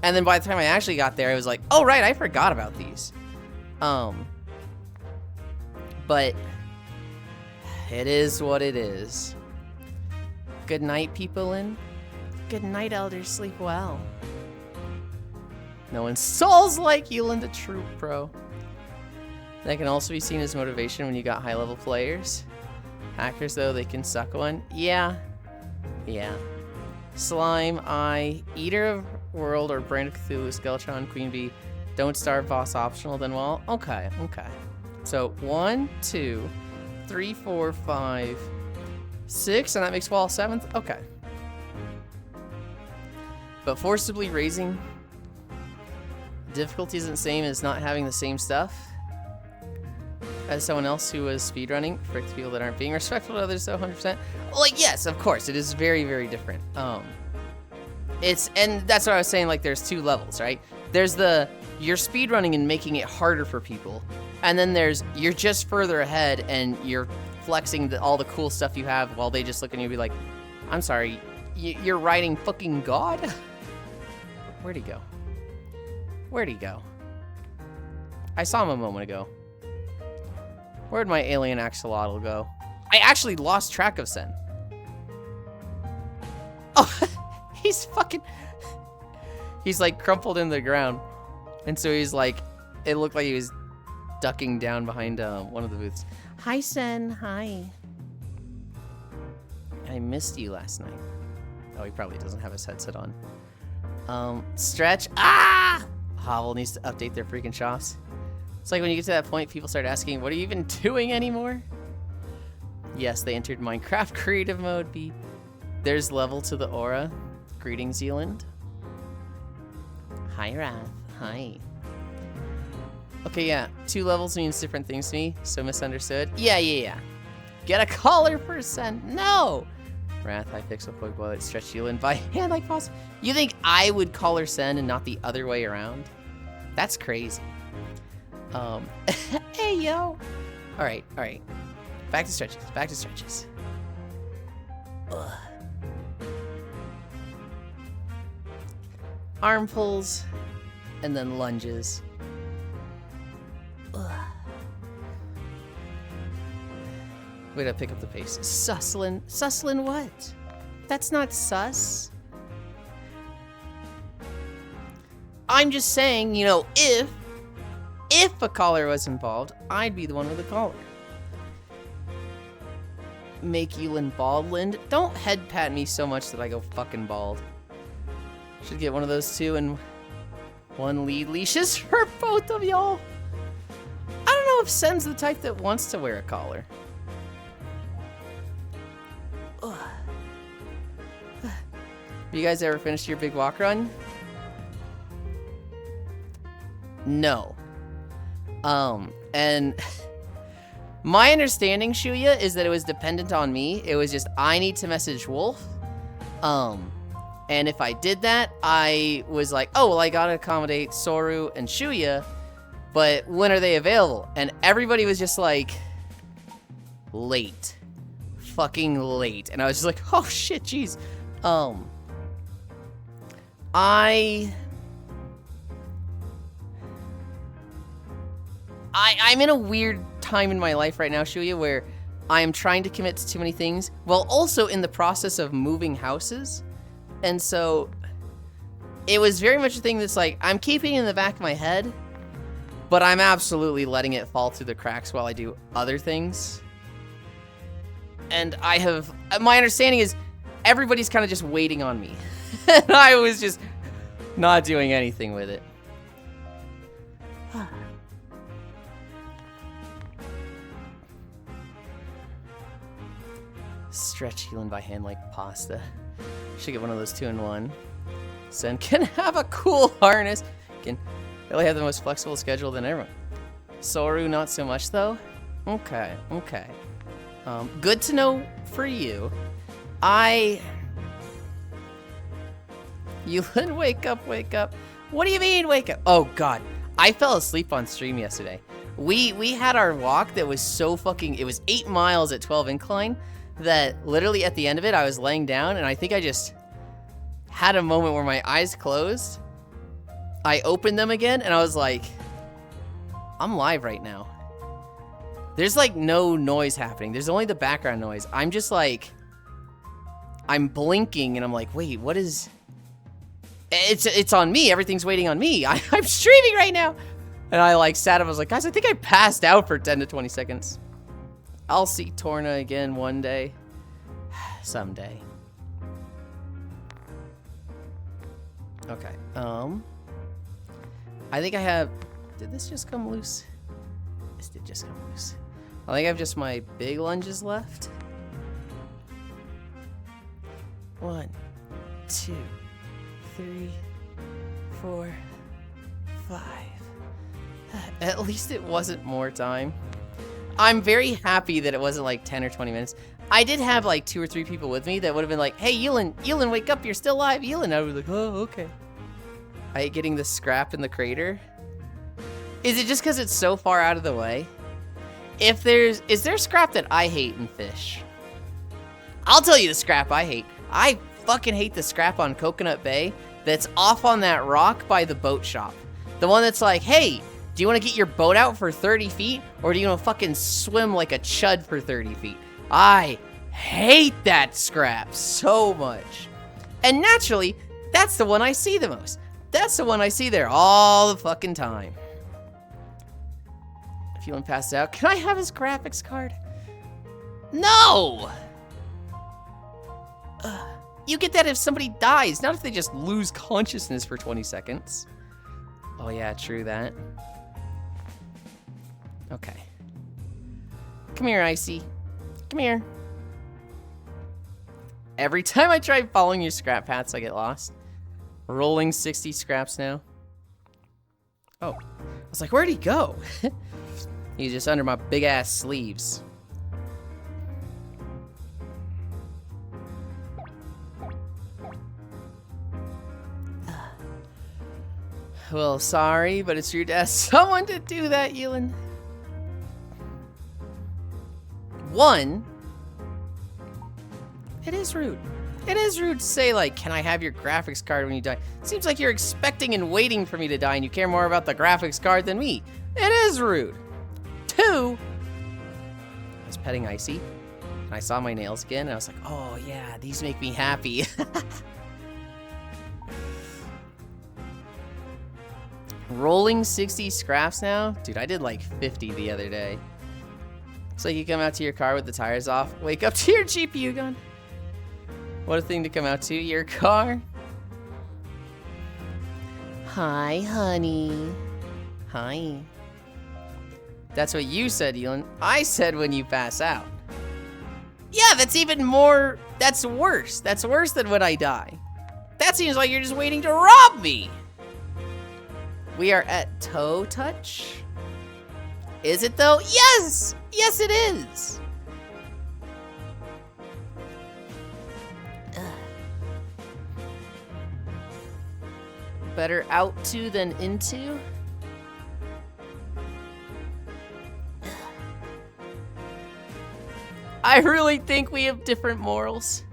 And then by the time I actually got there, I was like, oh, right, I forgot about these. But it is what it is. Good night, people in. Good night, elders. Sleep well. No installs like Yulind, a true pro. That can also be seen as motivation when you got high-level players. Hackers, though, they can suck one. Yeah. Yeah. Slime, Eye, Eater of World, or Brand of Cthulhu, Skeletron, Queen Bee. Don't starve, boss optional, then well. Okay, okay. So 1, 2, 3, 4, 5, 6, and that makes Wall 7th? Okay. But forcibly raising difficulty isn't the same as not having the same stuff as someone else who was speedrunning. For people that aren't being respectful to others, though, 100%. Like, yes, of course, it is very, very different. And that's what I was saying, like, there's 2 levels, right? There's the, you're speedrunning and making it harder for people. And then there's, you're just further ahead and you're flexing all the cool stuff you have while they just look at you and be like, I'm sorry, you're riding fucking God? Where'd he go? Where'd he go? I saw him a moment ago. Where'd my alien axolotl go? I actually lost track of Sen. Oh, he's fucking... He's like crumpled in the ground. And so he's like, it looked like he was ducking down behind one of the booths. Hi, Sen. Hi. I missed you last night. Oh, he probably doesn't have his headset on. Stretch. Ah! Hovel needs to update their freaking shops. It's like when you get to that point, people start asking, what are you even doing anymore? Yes, they entered Minecraft creative mode. B. There's level to the aura. Greetings, Yulind. Hi, Wrath. Hi. Okay, yeah. 2 levels means different things to me, so misunderstood. Yeah. Get a collar for Sen. No! Wrath, High Pixel, Pokeball, Stretch Yulind by hand like possible. You think I would collar Sen and not the other way around? That's crazy. Hey, yo. All right. Back to stretches. Ugh. Arm pulls, and then lunges. Ugh. Way to pick up the pace. Susslin what? That's not sus. I'm just saying, you know, if a collar was involved, I'd be the one with the collar. Make Yulind baldland. Don't head pat me so much that I go fucking bald. Should get one of those 2 and 1 lead leashes for both of y'all. I don't know if Sen's the type that wants to wear a collar. Ugh. You guys ever finished your big walk run? No. And my understanding, Shuya, is that it was dependent on me. It was just, I need to message Wolf. And if I did that, I was like, oh, well, I gotta accommodate Soru and Shuya, but when are they available? And everybody was just like, late. Fucking late. And I was just like, oh shit, jeez. I'm in a weird time in my life right now, Shuya, where I am trying to commit to too many things, while also in the process of moving houses. And so it was very much a thing that's like, I'm keeping it in the back of my head, but I'm absolutely letting it fall through the cracks while I do other things. And my understanding is everybody's kind of just waiting on me. And I was just not doing anything with it. Stretch Yulind by hand like pasta. Should get one of those 2-in-1. Sen can have a cool harness. They have the most flexible schedule than everyone. Soru, not so much though. Okay. Good to know for you. Yulind, wake up. What do you mean, wake up? Oh God, I fell asleep on stream yesterday. We had our walk that was so fucking, it was 8 miles at 12 incline that literally at the end of it, I was laying down and I think I just had a moment where my eyes closed. I opened them again and I was like, I'm live right now. There's like no noise happening. There's only the background noise. I'm just like I'm blinking and I'm like, wait, what is... It's on me. Everything's waiting on me. I'm streaming right now. And I like sat up. I was like, guys, I think I passed out for 10 to 20 seconds. I'll see Torna again one day. Someday. Okay. I think I have... Did this just come loose? This did just come loose. I think I have just my big lunges left. 1, 2, 3, 4, 5. At least it wasn't more time. I'm very happy that it wasn't like 10 or 20 minutes. I did have like 2 or 3 people with me that would have been like, hey, Yulind, wake up, you're still alive, Yulind. I was like, oh, okay. I hate getting the scrap in the crater. Is it just because it's so far out of the way? Is there scrap that I hate in fish? I'll tell you the scrap I hate. I fucking hate the scrap on Coconut Bay that's off on that rock by the boat shop. The one that's like, hey, do you want to get your boat out for 30 feet? Or do you want to fucking swim like a chud for 30 feet? I hate that scrap so much. And naturally, that's the one I see the most. That's the one I see there all the fucking time. If you want to pass out, can I have his graphics card? No! You get that if somebody dies, not if they just lose consciousness for 20 seconds. Oh yeah, true that. Okay. Come here, Icy. Come here. Every time I try following your scrap paths, I get lost. Rolling 60 scraps now. Oh. I was like, where'd he go? He's just under my big ass sleeves. Well, sorry, but it's rude to ask someone to do that, Yulind. 1, it is rude. It is rude to say, like, can I have your graphics card when you die? Seems like you're expecting and waiting for me to die and you care more about the graphics card than me. It is rude. 2, I was petting Icy and I saw my nails again and I was like, oh yeah, these make me happy. Rolling 60 scraps now? Dude, I did like 50 the other day. It's like you come out to your car with the tires off, wake up to your GPU gone. What a thing to come out to, your car. Hi, honey. Hi. That's what you said, Yulind. I said when you pass out. Yeah, that's even more, that's worse. That's worse than when I die. That seems like you're just waiting to rob me. We are at toe touch. Is it though? Yes! Yes, it is. Better out to than into. I really think we have different morals.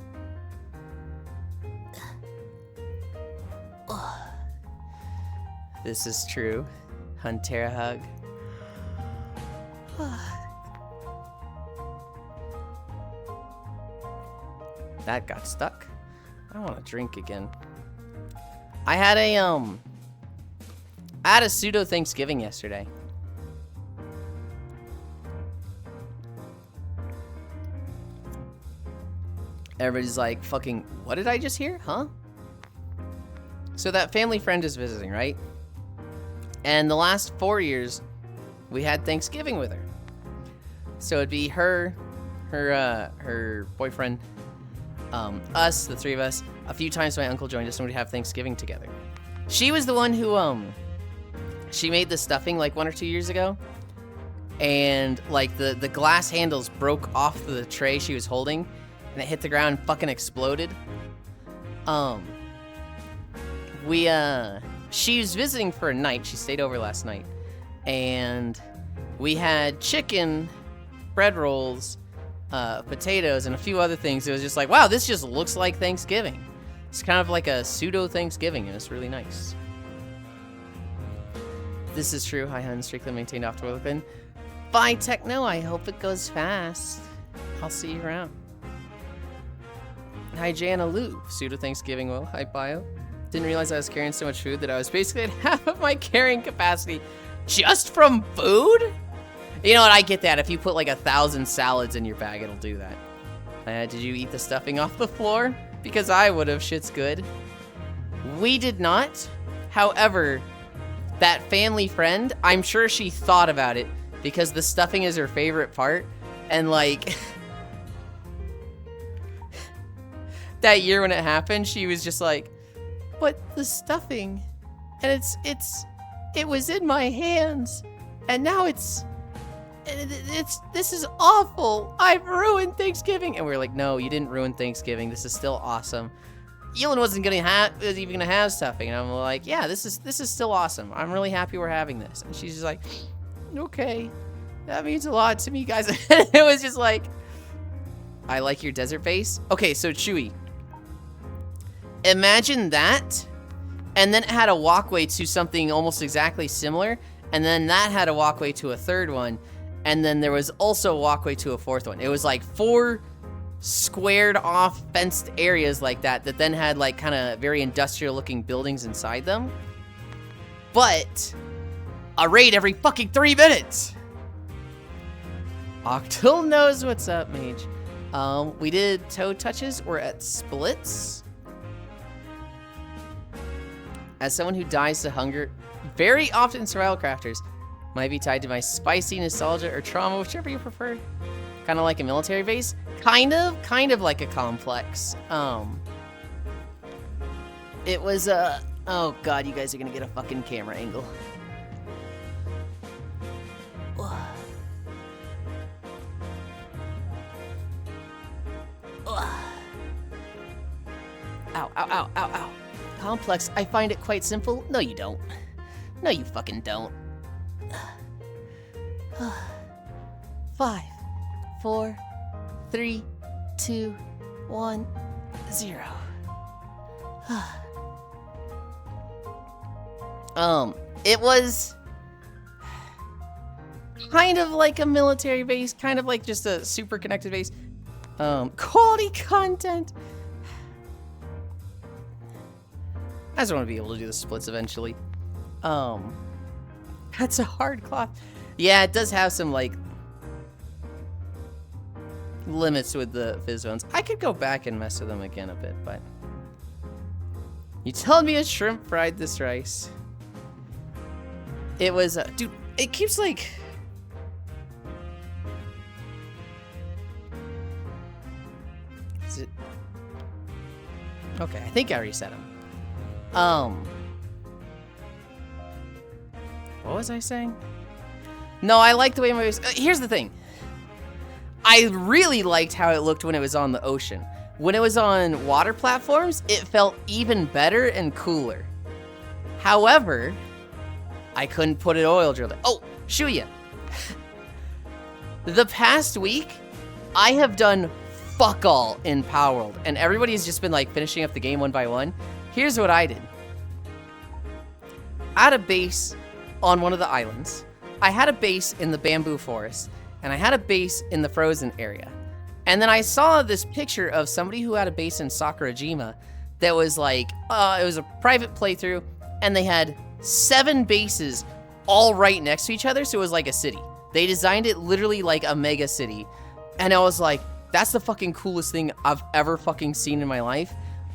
This is true. Huntera hug. That got stuck. I want to drink again. I had a pseudo Thanksgiving yesterday. Everybody's like, fucking, what did I just hear? Huh? So that family friend is visiting, right? And the last 4 years, we had Thanksgiving with her. So it'd be her boyfriend, us, the 3 of us. A few times my uncle joined us and we'd have Thanksgiving together. She was the one who, she made the stuffing like 1 or 2 years ago. And like the glass handles broke off the tray she was holding and it hit the ground and fucking exploded. She was visiting for a night. She stayed over last night. And we had chicken, bread rolls, potatoes, and a few other things. It was just like, wow, this just looks like Thanksgiving. It's kind of like a pseudo Thanksgiving, and it's really nice. This is true. Hi, hun. Strictly maintained optimal weapon. Bye, Techno. I hope it goes fast. I'll see you around. Hi, Jana Lou. Pseudo Thanksgiving oil. Hi, Bio. Didn't realize I was carrying so much food that I was basically at half of my carrying capacity just from food? You know what? I get that. If you put like 1,000 salads in your bag, it'll do that. Did you eat the stuffing off the floor? Because I would have. Shit's good. We did not. However, that family friend, I'm sure she thought about it because the stuffing is her favorite part. And like, that year when it happened, she was just like, but the stuffing, and it was in my hands, and now this is awful. I've ruined Thanksgiving. And we were like, no, you didn't ruin Thanksgiving. This is still awesome. Yulind wasn't even gonna have stuffing, and I'm like, yeah, this is still awesome. I'm really happy we're having this. And she's just like, okay, that means a lot to me, guys. It was just like, I like your desert base. Okay, so Chewy, imagine that, and then it had a walkway to something almost exactly similar, and then that had a walkway to a third one, and then there was also a walkway to a fourth one. It was like 4 squared off fenced areas like that then had like kind of very industrial looking buildings inside them, but a raid every fucking 3 minutes. Octal knows what's up, mage. We did toe touches. We're at splits. As someone who dies to hunger very often in survival crafters, might be tied to my spicy nostalgia or trauma, whichever you prefer. Kind of like a military base. Kind of like a complex. It was oh god, you guys are gonna get a fucking camera angle. Ow, ow, ow, ow, ow. Complex, I find it quite simple. No, you don't. No, you fucking don't. 5, 4, 3, 2, 1, 0. It was kind of like a military base, kind of like just a super connected base. Quality content. I just want to be able to do the splits eventually. That's a hard cloth. Yeah, it does have some like limits with the fizz zones. I could go back and mess with them again a bit, but you told me a shrimp fried this rice. It was, dude, it keeps like, is it? Okay, I think I reset him. What was I saying? No, I like the way my voice, here's the thing. I really liked how it looked when it was on the ocean. When it was on water platforms, it felt even better and cooler. However, I couldn't put an oil drill there. Oh, Shuya. The past week, I have done fuck all in Power World, and everybody's just been like finishing up the game one by one. Here's what I did. I had a base on one of the islands. I had a base in the bamboo forest, and I had a base in the frozen area. And then I saw this picture of somebody who had a base in Sakurajima that was like, it was a private playthrough, and they had 7 bases all right next to each other, so it was like a city. They designed it literally like a mega city. And I was like, that's the fucking coolest thing I've ever fucking seen in my life.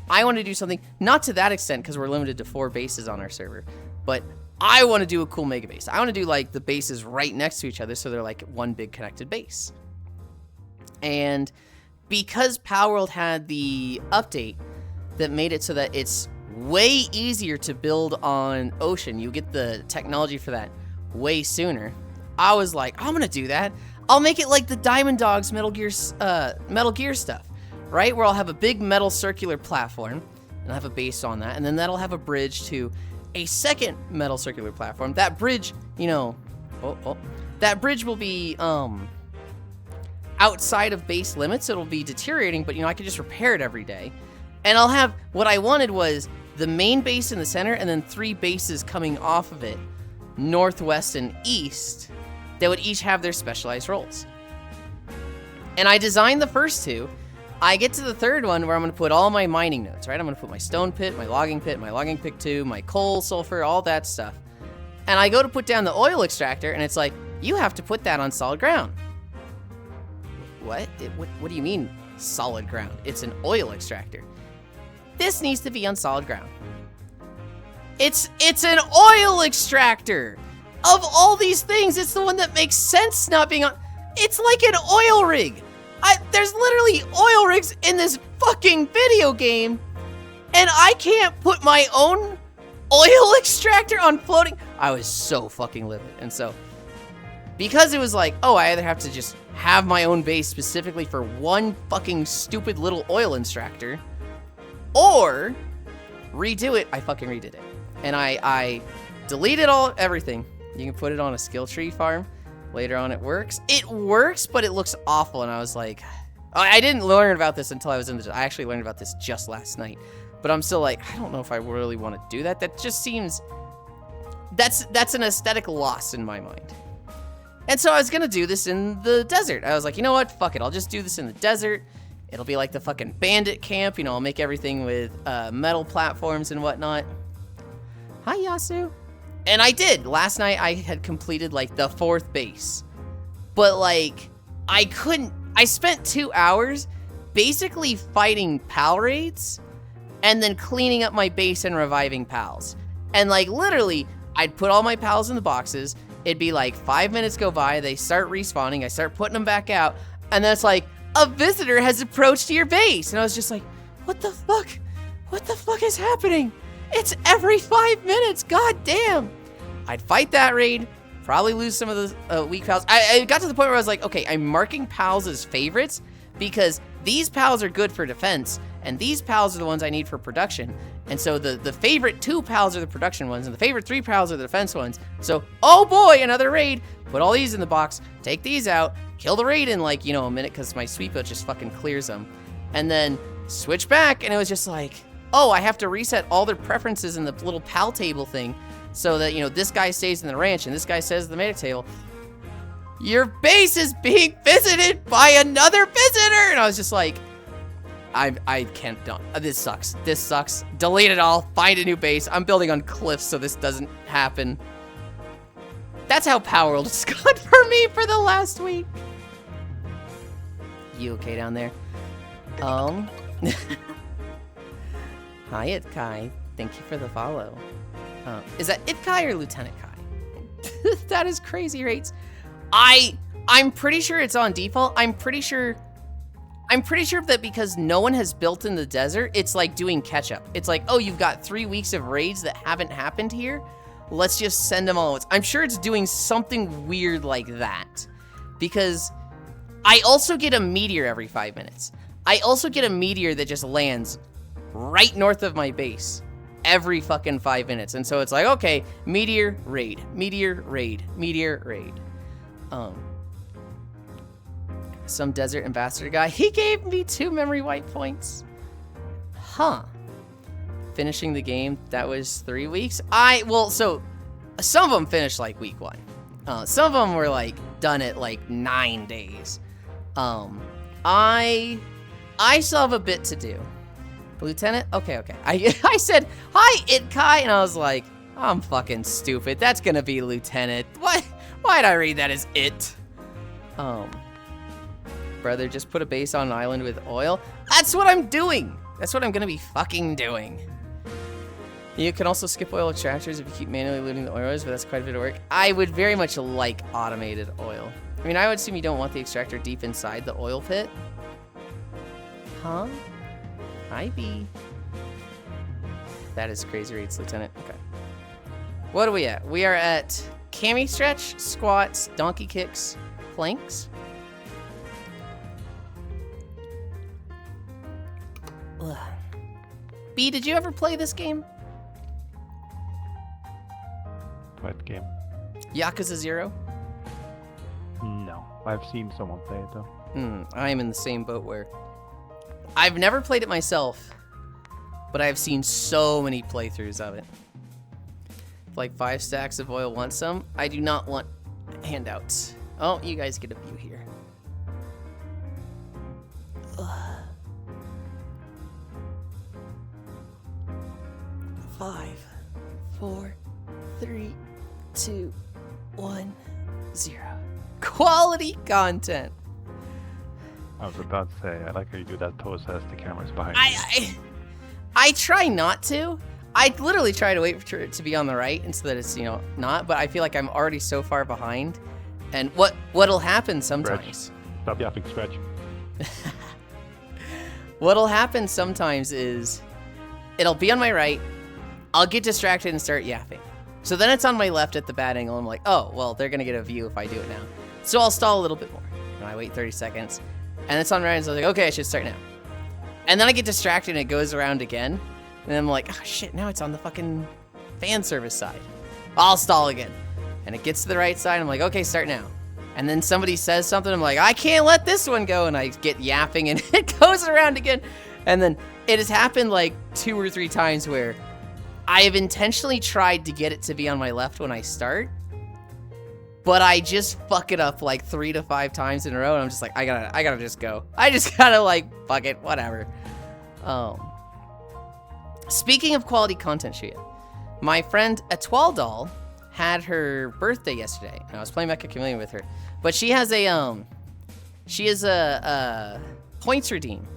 I want to do something, not to that extent, because we're limited to 4 bases on our server, but I want to do a cool mega base. I want to do like the bases right next to each other, so they're like one big connected base. And because Power World had the update that made it so that it's way easier to build on Ocean, you get the technology for that way sooner, I was like, I'm gonna do that. I'll make it like the Diamond Dogs Metal Gear stuff, right? Where I'll have a big metal circular platform, and I'll have a base on that, and then that'll have a bridge to a second metal circular platform. That bridge, you know, that bridge will be outside of base limits. It'll be deteriorating, but you know, I could just repair it every day. And I'll have, what I wanted was the main base in the center, and then 3 bases coming off of it, northwest and east, that would each have their specialized roles. And I designed the first 2 I get to the third one where I'm going to put all my mining nodes, right? I'm going to put my stone pit, my logging pick 2, my coal, sulfur, all that stuff. And I go to put down the oil extractor, and it's like, you have to put that on solid ground. What? What do you mean, solid ground? It's an oil extractor. This needs to be on solid ground. It's an oil extractor! Of all these things, it's the one that makes sense not being on... It's like an oil rig! There's literally oil rigs in this fucking video game, and I can't put my own oil extractor on floating... I was so fucking livid. And so, because it was like, oh, I either have to just have my own base specifically for one fucking stupid little oil extractor, or redo it, I fucking redid it. And I deleted everything. You can put it on a skill tree farm. Later on, it works. It works, but it looks awful. And I was like, I didn't learn about this until I was in the... I actually learned about this just last night. But I'm still like, I don't know if I really want to do that. That just seems... That's an aesthetic loss in my mind. And so I was going to do this in the desert. I was like, you know what? Fuck it. I'll just do this in the desert. It'll be like the fucking bandit camp. You know, I'll make everything with metal platforms and whatnot. Hi, Yasu. And I did. Last night, I had completed, like, the 4th base. But, like, I couldn't... I spent 2 hours basically fighting pal raids and then cleaning up my base and reviving pals. And, like, literally, I'd put all my pals in the boxes. It'd be, like, 5 minutes go by. They start respawning. I start putting them back out. And then it's like, a visitor has approached your base. And I was just like, what the fuck? What the fuck is happening? It's every 5 minutes, god damn. I'd fight that raid, probably lose some of the weak pals. I got to the point where I was like, okay, I'm marking pals as favorites because these pals are good for defense, and these pals are the ones I need for production. And so the favorite 2 pals are the production ones, and the favorite 3 pals are the defense ones. So, oh boy, another raid. Put all these in the box, take these out, kill the raid in like, you know, a minute because my sweep boat just fucking clears them. And then switch back, and it was just like, oh, I have to reset all their preferences in the little pal table thing so that, you know, this guy stays in the ranch and this guy stays in the medic table. Your base is being visited by another visitor! And I was just like, I can't, this sucks. This sucks. Delete it all, find a new base. I'm building on cliffs so this doesn't happen. That's how Power World has gone for me for the last week. You okay down there? Hi, Itkai. Thank you for the follow. Is that Itkai or Lieutenant Kai? That is crazy rates. I'm pretty sure it's on default. I'm pretty sure that because no one has built in the desert, it's like doing catch up. It's like, oh, you've got 3 weeks of raids that haven't happened here. Let's just send them all at once. I'm sure it's doing something weird like that. Because I also get a meteor every 5 minutes. I also get a meteor that just lands right north of my base every fucking 5 minutes. And so it's like, okay, meteor, raid, meteor, raid, meteor, raid. Some desert ambassador guy, he gave me 2 memory wipe points. Huh. Finishing the game, that was 3 weeks. So some of them finished like week 1. Some of them were like done at like 9 days. I still have a bit to do. Lieutenant? Okay. I said, hi, Itkai, and I was like, I'm fucking stupid. That's gonna be Lieutenant. Why'd I read that as it? Brother, just put a base on an island with oil. That's what I'm doing. That's what I'm gonna be fucking doing. You can also skip oil extractors if you keep manually looting the oils, but that's quite a bit of work. I would very much like automated oil. I mean, I would assume you don't want the extractor deep inside the oil pit. Huh? Hi, B. That is crazy rates, Lieutenant. Okay. What are we at? We are at cami stretch, squats, donkey kicks, planks. Ugh. B, did you ever play this game? What game? Yakuza 0? No. I've seen someone play it though. I am in the same boat where I've never played it myself, but I've seen so many playthroughs of it. Like 5 stacks of oil, want some? I do not want handouts. Oh, you guys get a view here. Ugh. 5, 4, 3, 2, 1, 0. Quality content. I was about to say, I like how you do that pose as the camera's behind you. I try not to. I literally try to wait for it to be on the right and so that it's, not, but I feel like I'm already so far behind. And what'll happen sometimes... Stretch. Stop yapping, stretch. What'll happen sometimes is it'll be on my right, I'll get distracted and start yapping. So then it's on my left at the bad angle. I'm like, oh, well, they're going to get a view if I do it now. So I'll stall a little bit more. And I wait 30 seconds. And it's on right, so I was like, okay, I should start now. And then I get distracted and it goes around again. And I'm like, oh shit, now it's on the fucking fan service side. I'll stall again. And it gets to the right side, I'm like, okay, start now. And then somebody says something, I'm like, I can't let this one go. And I get yapping and it goes around again. And then it has happened like 2 or 3 times where I have intentionally tried to get it to be on my left when I start. But I just fuck it up like 3 to 5 times in a row. And I'm just like, I gotta just go. I just gotta like, fuck it, whatever. Speaking of quality content, Shia, my friend Atwaldal had her birthday yesterday, and I was playing Mecha Chameleon with her. But she has a points redeem,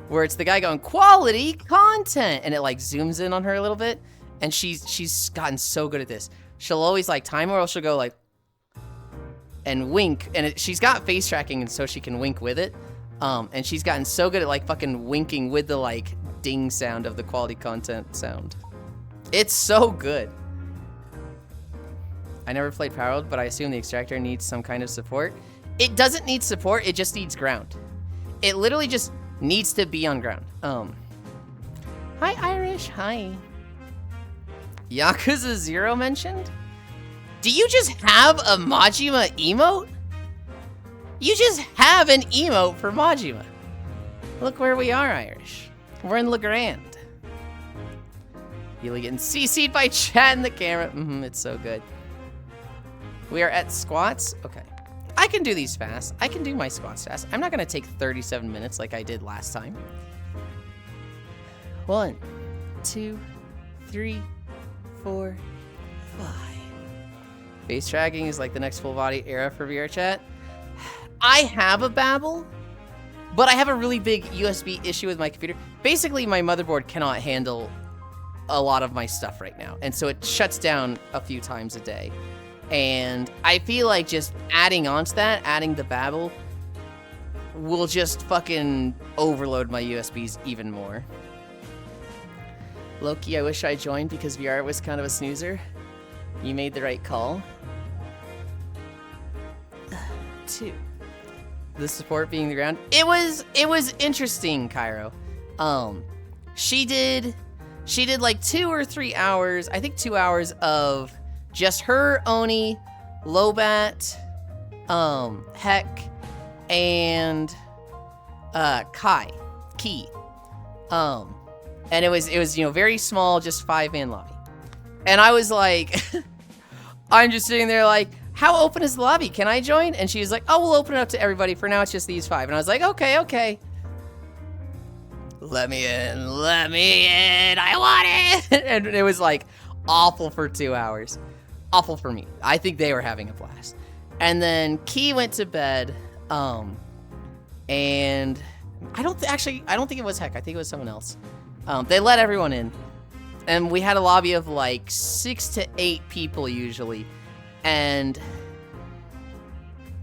where it's the guy going quality content, and it like zooms in on her a little bit, and she's gotten so good at this. She'll always like timer, or she'll go like and wink, and she's got face tracking, and so she can wink with it. And she's gotten so good at like fucking winking with the like ding sound of the quality content sound. It's so good. I never played Power World, but I assume the extractor needs some kind of support. It doesn't need support, it just needs ground. It literally just needs to be on ground. Hi Irish, hi. Yakuza 0 mentioned? Do you just have a Majima emote? You just have an emote for Majima. Look where we are, Irish. We're in LeGrand. You're getting CC'd by chat in the camera. It's so good. We are at squats. Okay. I can do these fast. I can do my squats fast. I'm not going to take 37 minutes like I did last time. 1, 2, 3, 4, 5. Face tracking is like the next full body era for VR chat. I have a Babel, but I have a really big USB issue with my computer. Basically, my motherboard cannot handle a lot of my stuff right now, and so it shuts down a few times a day. And I feel like just adding on to that, adding the Babel, will just fucking overload my USBs even more. Loki, I wish I joined because VR was kind of a snoozer. You made the right call. 2. The support being the ground. It was interesting, Cairo. She did like 2 or 3 hours, I think 2 hours of just her, Oni, Lobat, Heck, and Key. And it was very small, just 5-man lobby. And I was like, I'm just sitting there like, how open is the lobby? Can I join? And she was like, oh, we'll open it up to everybody. For now, it's just these 5. And I was like, okay. Let me in. I want it. And it was like awful for 2 hours. Awful for me. I think they were having a blast. And then Key went to bed. And I don't think it was Heck. I think it was someone else. They let everyone in. And we had a lobby of like 6 to 8 people usually. And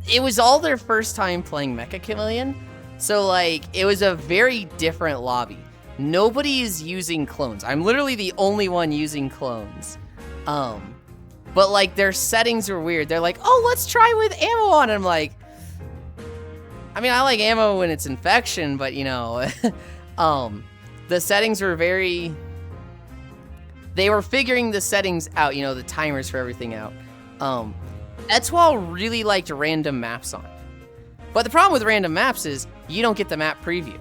it was all their first time playing Mecha Chameleon. So like, it was a very different lobby. Nobody is using clones. I'm literally the only one using clones. But like, their settings were weird. They're like, oh, let's try with ammo on. And I'm like, I mean, I like ammo when it's infection, but the settings were very... They were figuring the settings out, the timers for everything out. Etwal really liked random maps on. But the problem with random maps is you don't get the map preview.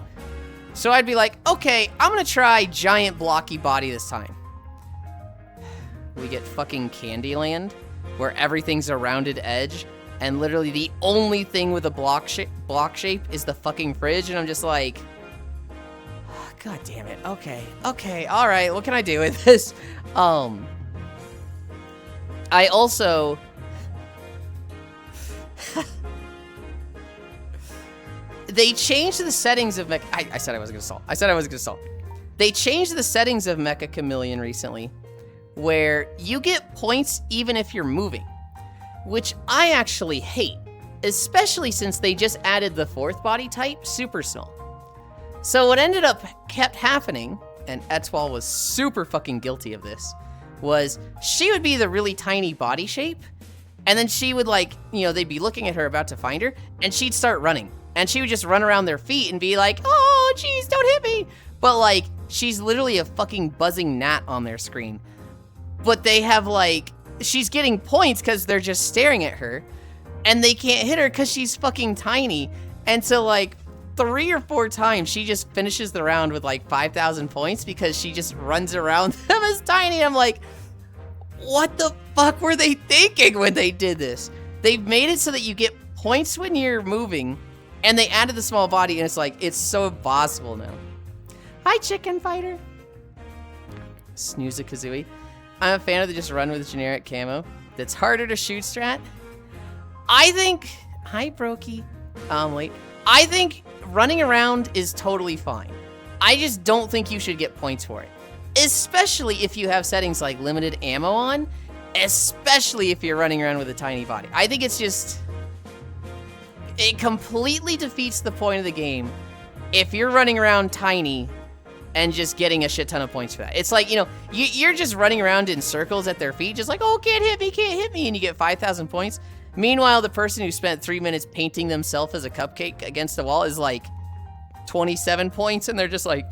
So I'd be like, okay, I'm gonna try giant blocky body this time. We get fucking Candyland, where everything's a rounded edge, and literally the only thing with a block shape is the fucking fridge, and I'm just like, God damn it. Okay. Okay. All right. What can I do with this? I also... They changed the settings of Mecha... I said I wasn't going to stall. They changed the settings of Mecha Chameleon recently, where you get points even if you're moving, which I actually hate, especially since they just added the 4th body type, Super Small. So what kept happening, and Etoile was super fucking guilty of this, was she would be the really tiny body shape, and then she would like, they'd be looking at her about to find her, and she'd start running. And she would just run around their feet and be like, oh, jeez, don't hit me. But like, she's literally a fucking buzzing gnat on their screen. But they have like, she's getting points because they're just staring at her. And they can't hit her because she's fucking tiny. And so like 3 or 4 times, she just finishes the round with like 5,000 points because she just runs around them as tiny. I'm like, what the fuck were they thinking when they did this? They've made it so that you get points when you're moving. And they added the small body, and it's like, it's so impossible now. Hi, Chicken Fighter. Snooze-a-kazooie. I'm a fan of the just run with generic camo. That's harder to shoot strat. I think... Hi, Brokey. Wait. I think running around is totally fine. I just don't think you should get points for it. Especially if you have settings like limited ammo on. Especially if you're running around with a tiny body. I think it's just... It completely defeats the point of the game if you're running around tiny and just getting a shit ton of points for that. It's like, you're just running around in circles at their feet, just like, oh, can't hit me, and you get 5,000 points. Meanwhile, the person who spent 3 minutes painting themselves as a cupcake against the wall is like 27 points, and they're just like,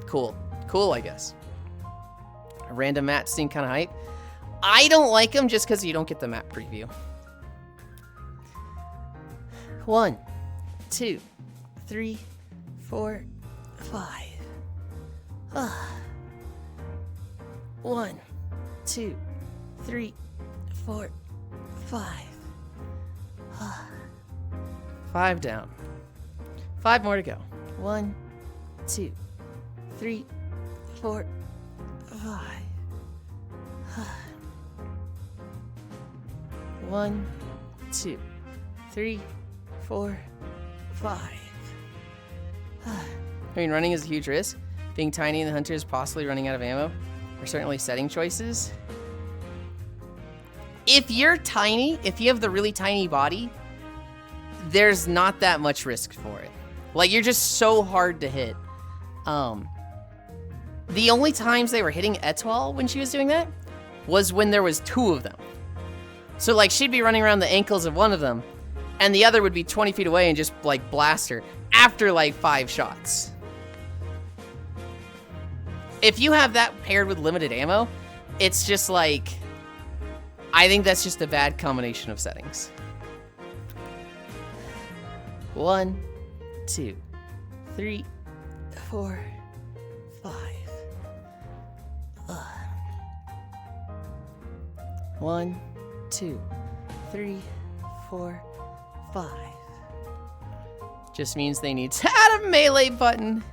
cool, I guess. Random maps seem kind of hype. I don't like them just because you don't get the map preview. 1, 2, 3, 4, 5. 1, 2, 3, 4, 5. 5 down. 5 more to go. 1, 2, 3, 4, 5. 1, 2, 3, 4, 5. I mean, running is a huge risk. Being tiny and the hunters possibly running out of ammo are certainly setting choices. If you're tiny, if you have the really tiny body, there's not that much risk for it. Like, you're just so hard to hit. The only times they were hitting Etoile when she was doing that was when there was 2 of them. So, like, she'd be running around the ankles of one of them, and the other would be 20 feet away and just, like, blast her after, like, 5 shots. If you have that paired with limited ammo, it's just, like... I think that's just a bad combination of settings. 1, 2, 3, 4, 5. 1, 2, 3, 4, 5. Just means they need to add a melee button.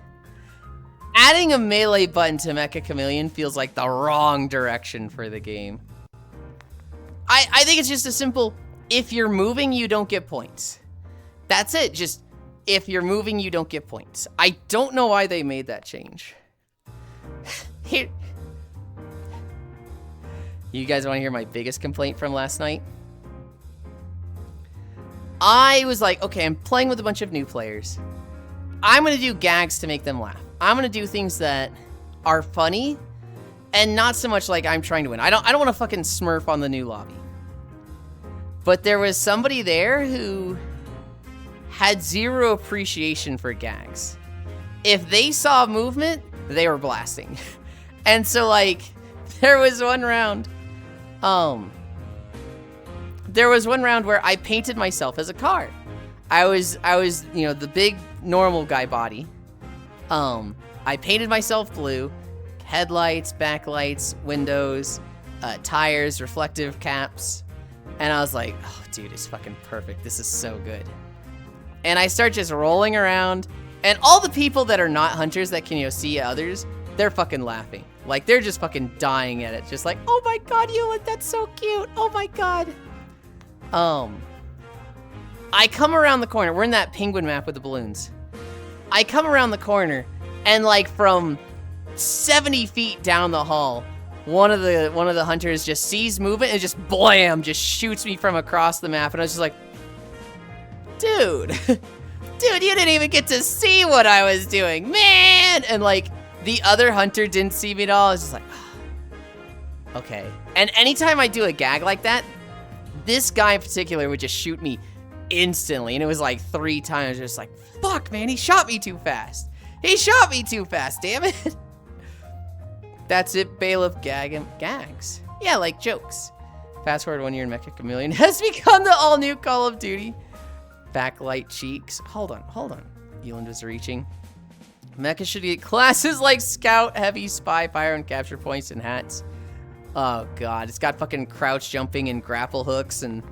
Adding a melee button to Mecha Chameleon feels like the wrong direction for the game. I think it's just a simple, if you're moving, you don't get points. That's it, just, if you're moving, you don't get points. I don't know why they made that change. Here. You guys want to hear my biggest complaint from last night? I was like, okay, I'm playing with a bunch of new players. I'm going to do gags to make them laugh. I'm going to do things that are funny and not so much like I'm trying to win. I don't want to fucking smurf on the new lobby. But there was somebody there who had zero appreciation for gags. If they saw movement, they were blasting. And so, like, there was one round where I painted myself as a car. I was, the big normal guy body. I painted myself blue, headlights, backlights, windows, tires, reflective caps. And I was like, oh, dude, it's fucking perfect. This is so good. And I start just rolling around, And all the people that are not hunters that can, you know, see others, they're fucking laughing. Like, they're just fucking dying at it. Just like, oh my god, Yulind, that's so cute. Oh my god. I come around the corner. We're in that penguin map with the balloons. I come around the corner, and like from 70 feet down the hall, one of the hunters just sees movement and just blam, just shoots me from across the map. And I was just like, dude, dude, you didn't even get to see what I was doing, man. And like the other hunter didn't see me at all. I was just like, okay. And anytime I do a gag like that, this guy in particular would just shoot me instantly. And it was like 3 times, just like, fuck, man, he shot me too fast. He shot me too fast, damn it. That's it, Bailiff gags. Yeah, like jokes. Fast forward 1 year in Mecha Chameleon has become the all-new Call of Duty. Backlight cheeks. Hold on. Yulind was reaching. Mecha should get classes like Scout, Heavy, Spy, Fire, and Capture Points and hats. Oh god, it's got fucking crouch jumping and grapple hooks and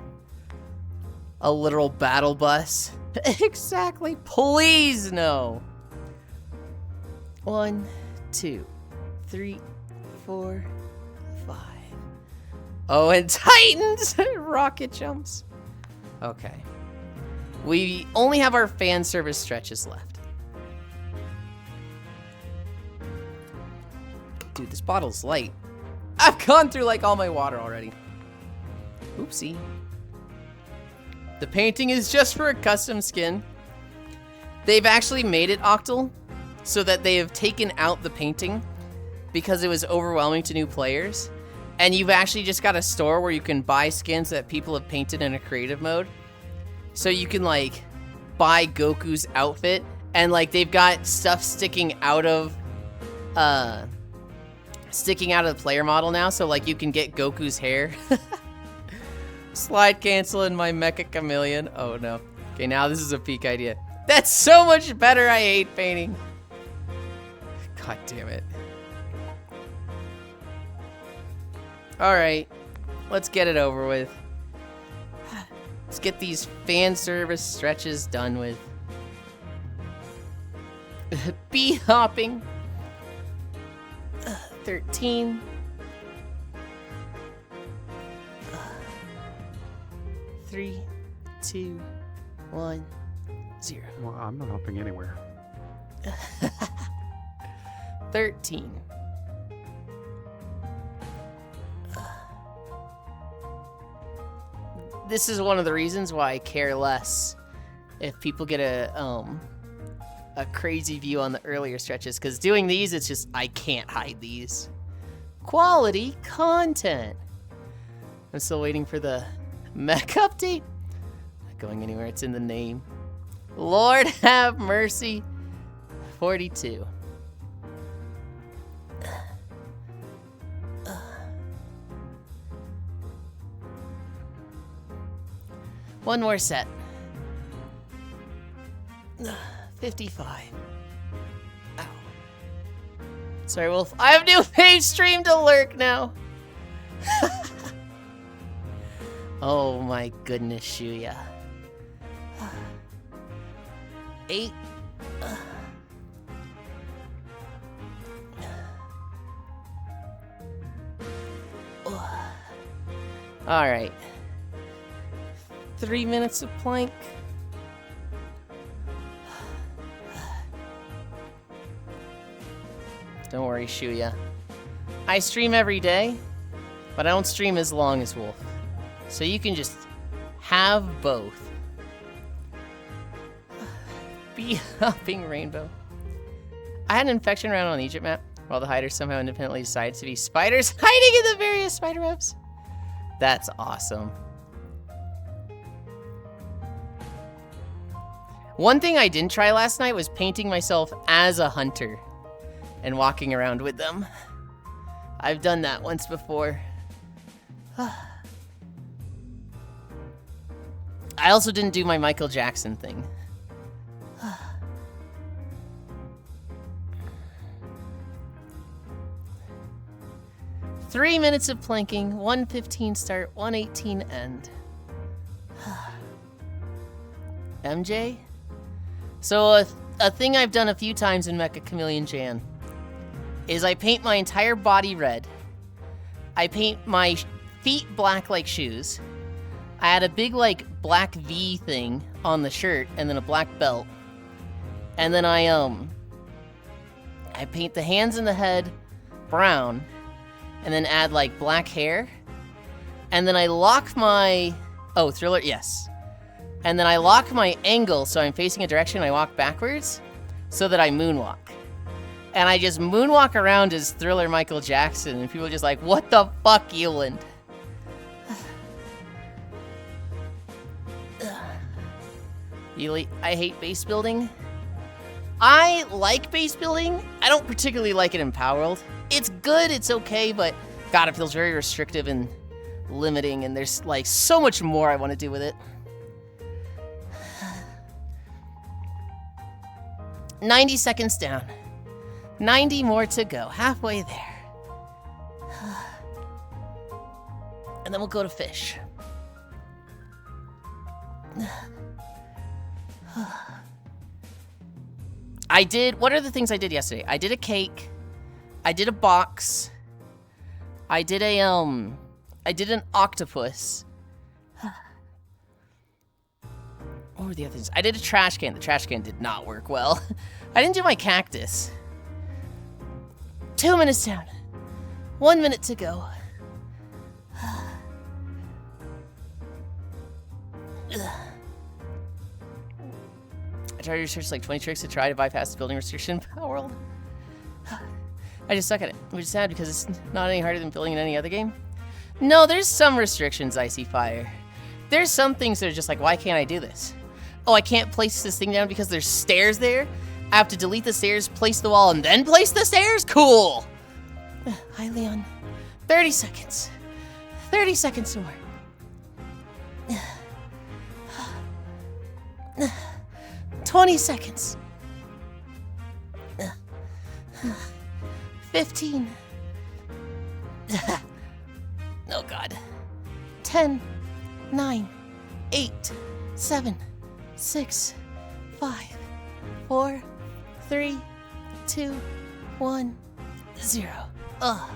a literal battle bus. Exactly. Please no. 1, 2, 3, 4, 5. Oh, and Titans! Rocket jumps. Okay. We only have our fan service stretches left. Dude, this bottle's light. I've gone through like all my water already. Oopsie. The painting is just for a custom skin. They've actually made it Octal so that they have taken out the painting because it was overwhelming to new players. And you've actually just got a store where you can buy skins that people have painted in a creative mode. So you can like buy Goku's outfit and like they've got stuff sticking out of the player model now. So like you can get Goku's hair. Slide cancel in my Mecha Chameleon. Oh no. Okay, now this is a peak idea. That's so much better. I hate painting. God damn it. Alright. Let's get it over with. Let's get these fan service stretches done with. Bee hopping. 13. 3, 2, 1, 0. Well, I'm not hopping anywhere. 13. This is one of the reasons why I care less if people get a crazy view on the earlier stretches, because doing these, it's just, I can't hide these. Quality content. I'm still waiting for the mech update. Not going anywhere, it's in the name. Lord have mercy. 42. One more set. 55. Ow. Sorry, Wolf. I have new page stream to lurk now. Oh my goodness, Shuya. 8. All right. 3 minutes of plank. Don't worry, Shuya. I stream every day, but I don't stream as long as Wolf. So you can just have both. Be hopping rainbow. I had an infection round on the Egypt map, while the hiders somehow independently decided to be spiders hiding in the various spider webs. That's awesome. One thing I didn't try last night was painting myself as a hunter and walking around with them. I've done that once before. I also didn't do my Michael Jackson thing. 3 minutes of planking, 1:15 start, 1:18 end. MJ? So a thing I've done a few times in Mecha Chameleon Jan is I paint my entire body red. I paint my feet black like shoes. I add a big like black V thing on the shirt and then a black belt. And then I paint the hands and the head brown and then add like black hair. And then I lock my Thriller, yes. And then I lock my angle so I'm facing a direction, I walk backwards so that I moonwalk. And I just moonwalk around as Thriller Michael Jackson, and people are just like, what the fuck, Yulind? Really, I hate base building. I like base building. I don't particularly like it in Power World. It's good, it's okay, but God, it feels very restrictive and limiting, and there's like so much more I want to do with it. 90 seconds down. 90 more to go. Halfway there. And then we'll go to fish. What are the things I did yesterday? I did a cake. I did a box. I did an octopus. What were the other things? I did a trash can. The trash can did not work well. I didn't do my cactus. 2 minutes down. 1 minute to go. I tried to research like 20 tricks to try to bypass the building restriction in Power World. I just suck at it, which is sad because it's not any harder than building in any other game. No, there's some restrictions, Icy Fire. There's some things that are just like, why can't I do this? Oh, I can't place this thing down because there's stairs there? I have to delete the stairs, place the wall, and then place the stairs? Cool! Hi, Leon. 30 seconds. 30 seconds more. 20 seconds. 15. Oh, God. 10, 9, 8, 7, 6, 5, 4, 3, 2, 1, 0. Oh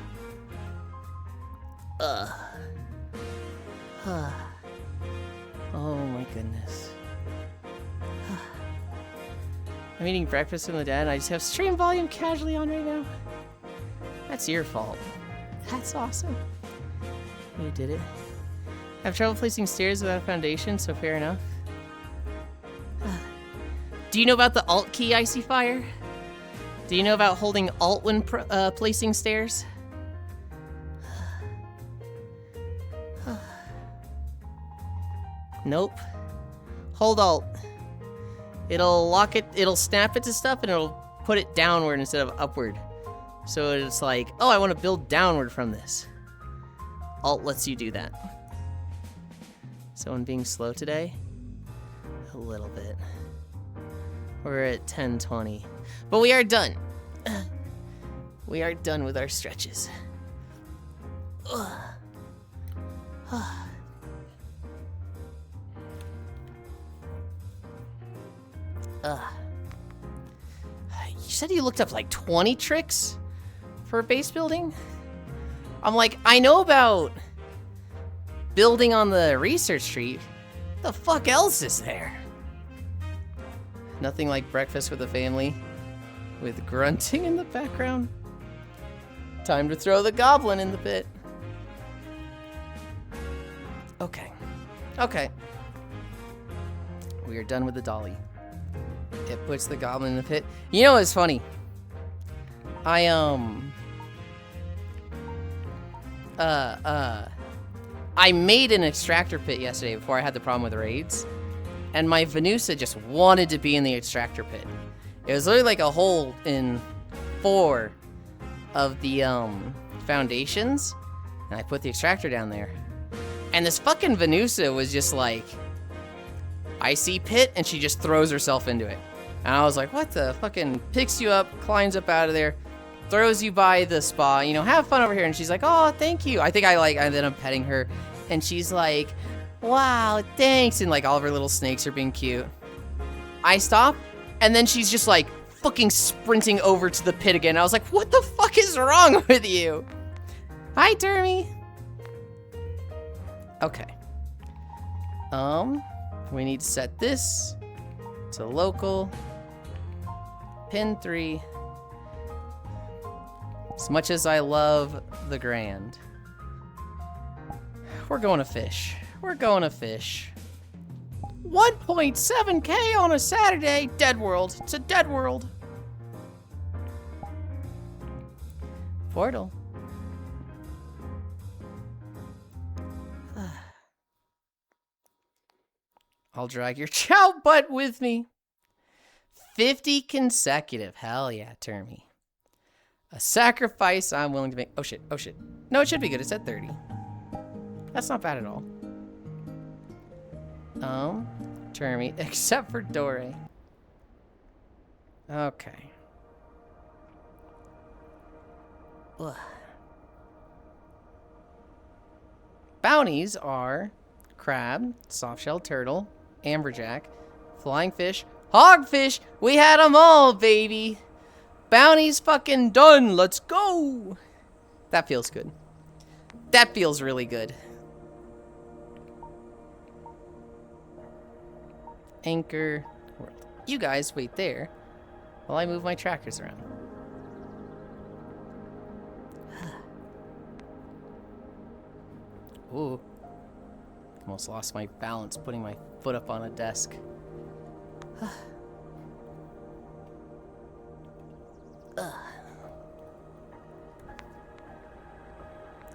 my goodness. I'm eating breakfast with my dad and I just have stream volume casually on right now. That's your fault. That's awesome. You did it. I have trouble placing stairs without a foundation, so fair enough. Do you know about the Alt key, Icy Fire? Do you know about holding Alt when placing stairs? Nope. Hold Alt. It'll lock it, it'll snap it to stuff, and it'll put it downward instead of upward. So it's like, oh, I want to build downward from this. Alt lets you do that. Someone being slow today? A little bit. We're at 10:20. But we are done. We are done with our stretches. You said you looked up like 20 tricks for base building? I'm like, I know about building on the research tree. What the fuck else is there? Nothing like breakfast with the family with grunting in the background. Time to throw the goblin in the pit. Okay. Okay. We are done with the dolly. It puts the goblin in the pit. You know what's funny? I made an extractor pit yesterday before I had the problem with raids. And my Venusa just wanted to be in the extractor pit. It was literally like a hole in 4 of the foundations. And I put the extractor down there. And this fucking Venusa was just like, I see pit, and she just throws herself into it. And I was like, what the fucking, picks you up, climbs up out of there, throws you by the spa, you know, have fun over here. And she's like, oh, thank you. I think I ended up petting her. And she's like, wow, thanks. And like all of her little snakes are being cute. I stop, And then she's just like fucking sprinting over to the pit again. I was like, what the fuck is wrong with you? Hi, Termy. Okay. We need to set this to local. Pin 3. As much as I love the Grand, we're going to fish. We're going to fish. 1.7K on a Saturday. Dead world. It's a dead world. Portal. I'll drag your chow butt with me. 50 consecutive. Hell yeah, Termy. A sacrifice I'm willing to make. Oh shit, oh shit. No, it should be good. It's at 30. That's not bad at all. Termy, except for Dore. Okay. Ugh. Bounties are crab, soft-shelled turtle, amberjack, flying fish, hogfish. We had them all, baby. Bounty's fucking done. Let's go. That feels good. That feels really good. Anchor world. You guys wait there while I move my trackers around. Ooh. Almost lost my balance putting my foot up on a desk.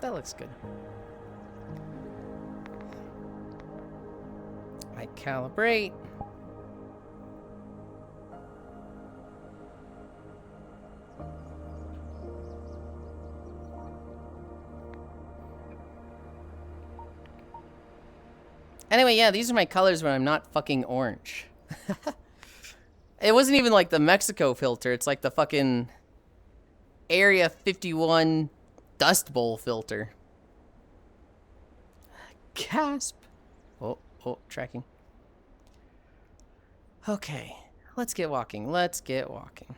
That looks good. I calibrate. Anyway, yeah, these are my colors when I'm not fucking orange. It wasn't even like the Mexico filter. It's like the fucking Area 51 Dust Bowl filter. Gasp. Oh, tracking. Okay, let's get walking. Let's get walking.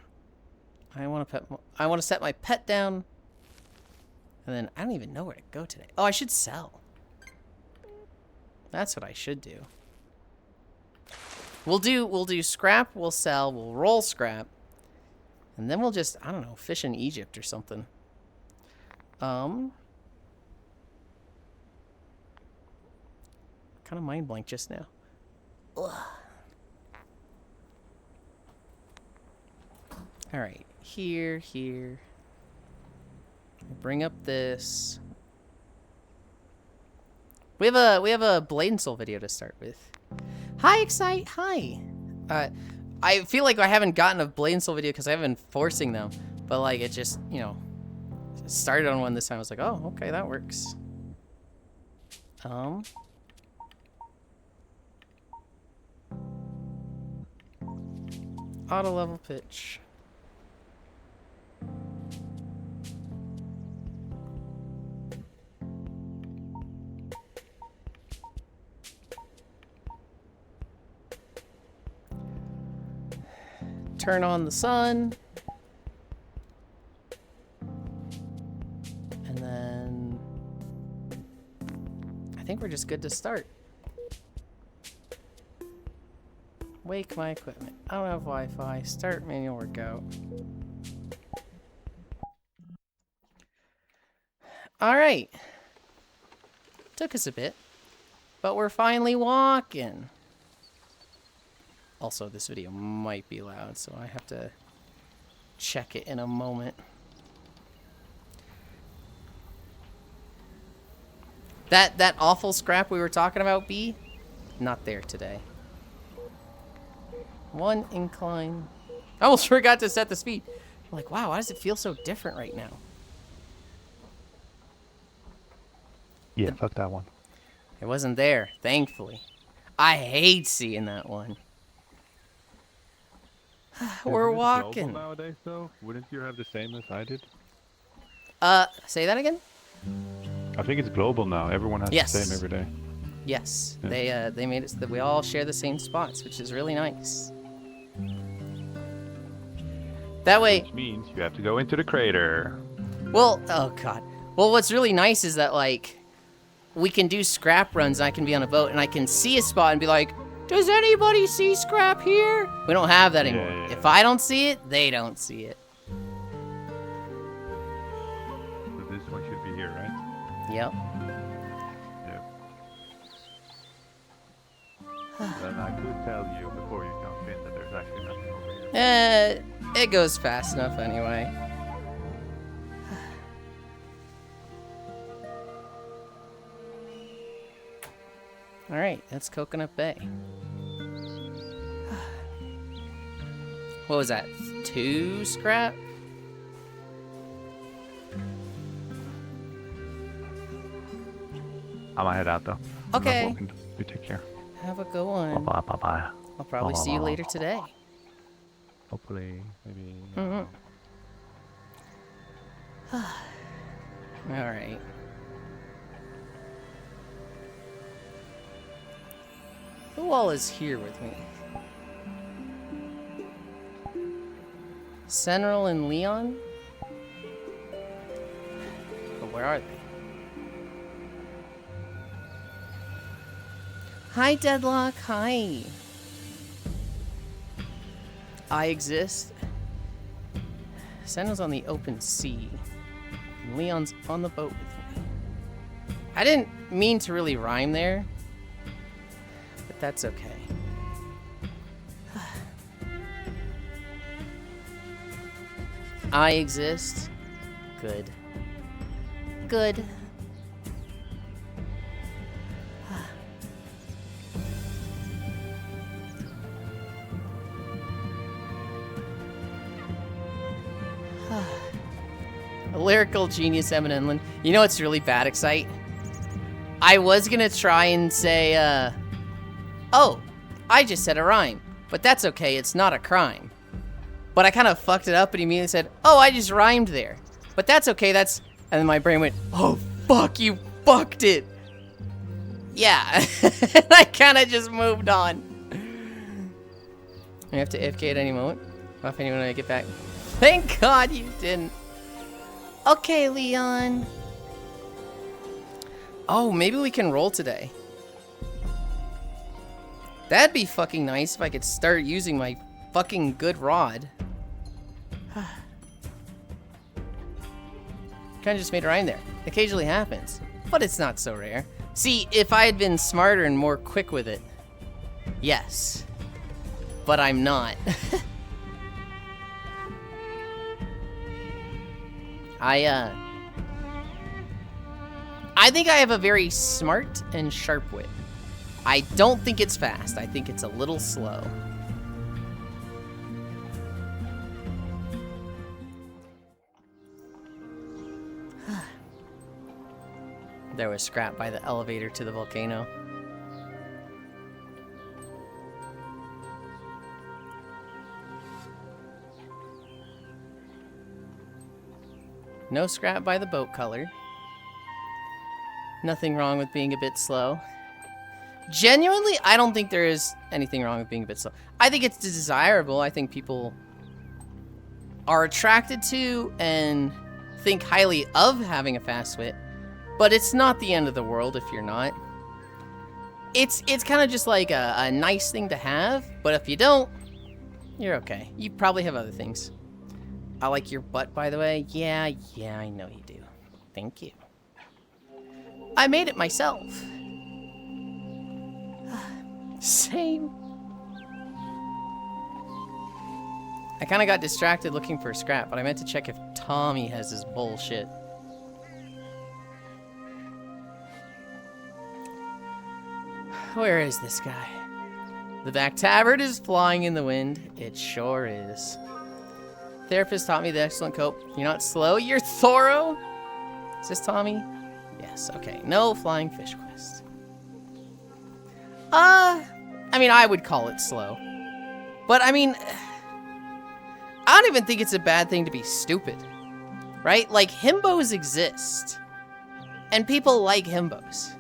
I want to set my pet down. And then I don't even know where to go today. Oh, I should sell. That's what I should do. We'll do scrap, we'll sell, we'll roll scrap. And then we'll just, I don't know, fish in Egypt or something. Kind of mind blank just now. Ugh. All right, here. Bring up this. We have a Blade and Soul video to start with. Hi, Excite. Hi. I feel like I haven't gotten a Blade and Soul video because I haven't been forcing them, but like it just, you know, started on one this time. I was like, oh, okay, that works. Auto level pitch. Turn on the sun. And then I think we're just good to start. Wake my equipment. I don't have Wi-Fi. Start manual workout. All right. Took us a bit, but we're finally walking. Also, this video might be loud, so I have to check it in a moment. That awful scrap we were talking about, B, not there today. One incline. I almost forgot to set the speed. I'm like, wow, why does it feel so different right now? Yeah, fuck that one. It wasn't there, thankfully. I hate seeing that one. We're walking. Nowadays, though, wouldn't you have the same as I did? Say that again? I think it's global now. Everyone has Yes. the same every day. Yes, they made it so that we all share the same spots, which is really nice. That way... Which means you have to go into the crater. Well, oh god. Well, what's really nice is that, like, we can do scrap runs and I can be on a boat and I can see a spot and be like, does anybody see scrap here? We don't have that anymore. Yeah. If I don't see it, they don't see it. So this one should be here, right? Yep. Yep. Then I could tell you before you jump in that there's actually nothing over here. It goes fast enough anyway. Alright, that's Coconut Bay. What was that? 2 scrap? I'm gonna head out though. Okay. You take care. Have a good one. Bye bye bye. I'll probably see you later today. Hopefully, maybe. Alright. Who all is here with me? Sentinel and Leon? But where are they? Hi, Deadlock. Hi. I exist. Sentinel's on the open sea. And Leon's on the boat with me. I didn't mean to really rhyme there. But that's okay. I exist. Good. Good. A lyrical genius, Eminentland. You know what's really bad, Excite? I was gonna try and say, oh, I just said a rhyme. But that's okay, it's not a crime. But I kind of fucked it up and immediately said, oh, I just rhymed there. But that's okay, that's... And then my brain went, oh, fuck, you fucked it. Yeah. I kind of just moved on. I have to AFK at any moment. Off anyone when I get back. Thank God you didn't. Okay, Leon. Oh, maybe we can roll today. That'd be fucking nice if I could start using my fucking good rod. Kinda just made a rhyme there. Occasionally happens, but it's not so rare. See, if I had been smarter and more quick with it, yes. But I'm not. I think I have a very smart and sharp wit. I don't think it's fast. I think it's a little slow. There was scrap by the elevator to the volcano. No scrap by the boat color. Nothing wrong with being a bit slow. Genuinely, I don't think there is anything wrong with being a bit slow. I think it's desirable. I think people are attracted to and think highly of having a fast wit. But it's not the end of the world if you're not. It's kind of just like a nice thing to have, but if you don't, you're okay. You probably have other things. I like your butt, by the way. Yeah, I know you do. Thank you. I made it myself. Same. I kind of got distracted looking for scrap, but I meant to check if Tommy has his bullshit. Where is this guy? The back tavern is flying in the wind. It sure is. Therapist taught me the excellent cope. You're not slow, you're thorough. Is this Tommy? Yes, okay. No flying fish quest. I mean, I would call it slow. But, I mean, I don't even think it's a bad thing to be stupid. Right? Like, himbos exist. And people like himbos.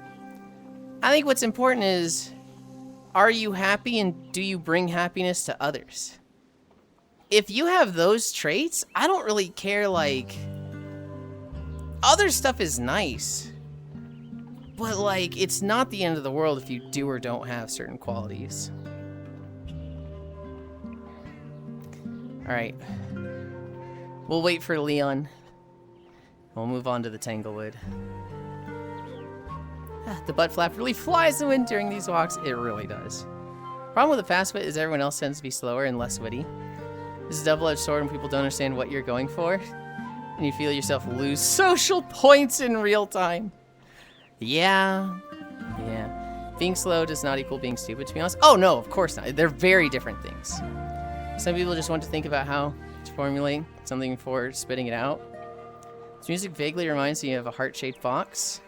I think what's important is, are you happy and do you bring happiness to others? if you have those traits, I don't really care, like... Other stuff is nice. But, like, it's not the end of the world if you do or don't have certain qualities. Alright. We'll wait for Leon. We'll move on to the Tanglewood. The butt flap really flies in the wind during these walks. It really does. Problem with the fast wit is everyone else tends to be slower and less witty. This is a double-edged sword when people don't understand what you're going for. And you feel yourself lose social points in real time. Yeah. Yeah. Being slow does not equal being stupid, to be honest. Oh, no, of course not. They're very different things. Some people just want to think about how to formulate something before spitting it out. This music vaguely reminds me of a heart-shaped box.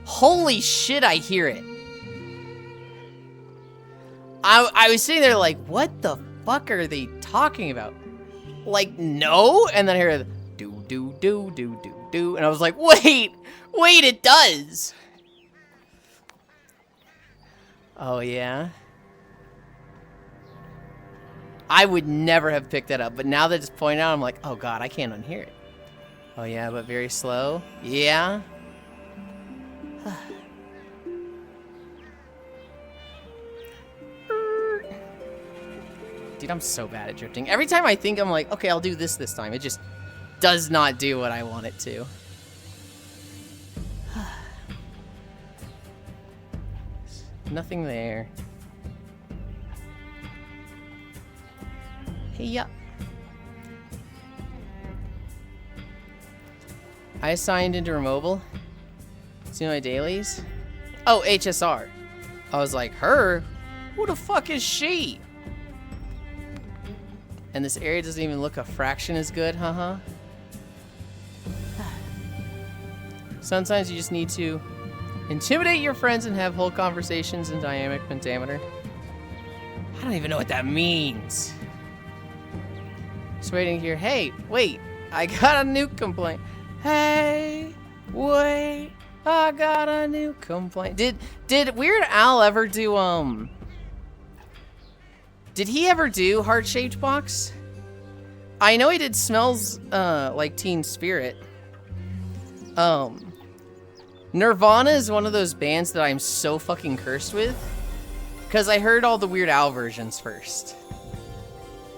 Holy shit, I hear it. I was sitting there like, what the fuck are they talking about? Like, no? And then I hear the do, do, do, do, do, do. And I was like, wait, it does. Oh, yeah? I would never have picked that up, but now that it's pointed out, I'm like, oh god, I can't unhear it. Oh yeah, but very slow. Yeah? Dude, I'm so bad at drifting. Every time I think I'm like, okay, I'll do this time, it just does not do what I want it to. Nothing there. Hey, yeah. I assigned into Remobile. See my dailies? Oh, HSR. I was like, her? Who the fuck is she? And this area doesn't even look a fraction as good, haha. Sometimes you just need to intimidate your friends and have whole conversations in dynamic pentameter. I don't even know what that means. Just waiting here. Hey, wait. I got a new complaint. Hey, wait. I got a new complaint. Did Weird Al ever do, did he ever do Heart-Shaped Box? I know he did Smells, like Teen Spirit. Nirvana is one of those bands that I'm so fucking cursed with. Because I heard all the Weird Al versions first.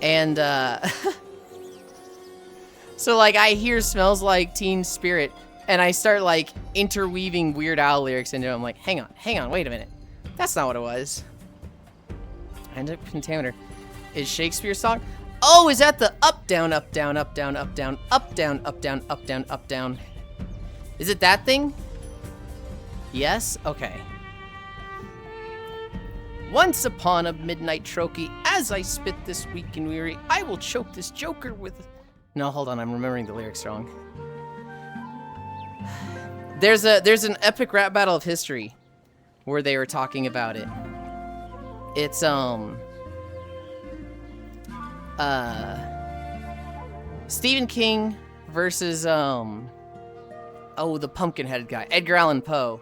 And, so, like, I hear Smells Like Teen Spirit, and I start, like, interweaving Weird Al lyrics into it. I'm like, hang on, wait a minute. That's not what it was. And pentameter. Is Shakespeare's song? Oh, is that the up, down, up, down, up, down, up, down, up, down, up, down, up, down, up, down? Is it that thing? Yes? Okay. Once upon a midnight trochee, as I spit this weak and weary, I will choke this joker with... No, hold on, I'm remembering the lyrics wrong. There's an epic rap battle of history where they were talking about it. It's, Stephen King versus, oh, the pumpkin-headed guy, Edgar Allan Poe.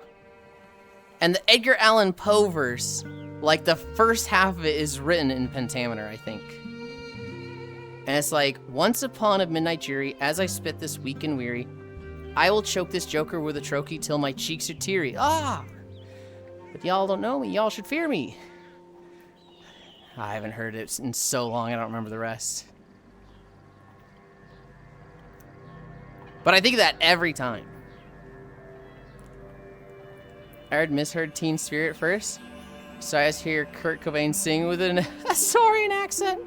And the Edgar Allan Poe verse, like, the first half of it is written in pentameter, I think. And it's like, once upon a midnight jury, as I spit this weak and weary, I will choke this joker with a trochee till my cheeks are teary. Ah! But y'all don't know me, y'all should fear me. I haven't heard it in so long, I don't remember the rest. But I think of that every time. I misheard Teen Spirit first, so I just hear Kurt Cobain sing with an Saurian accent.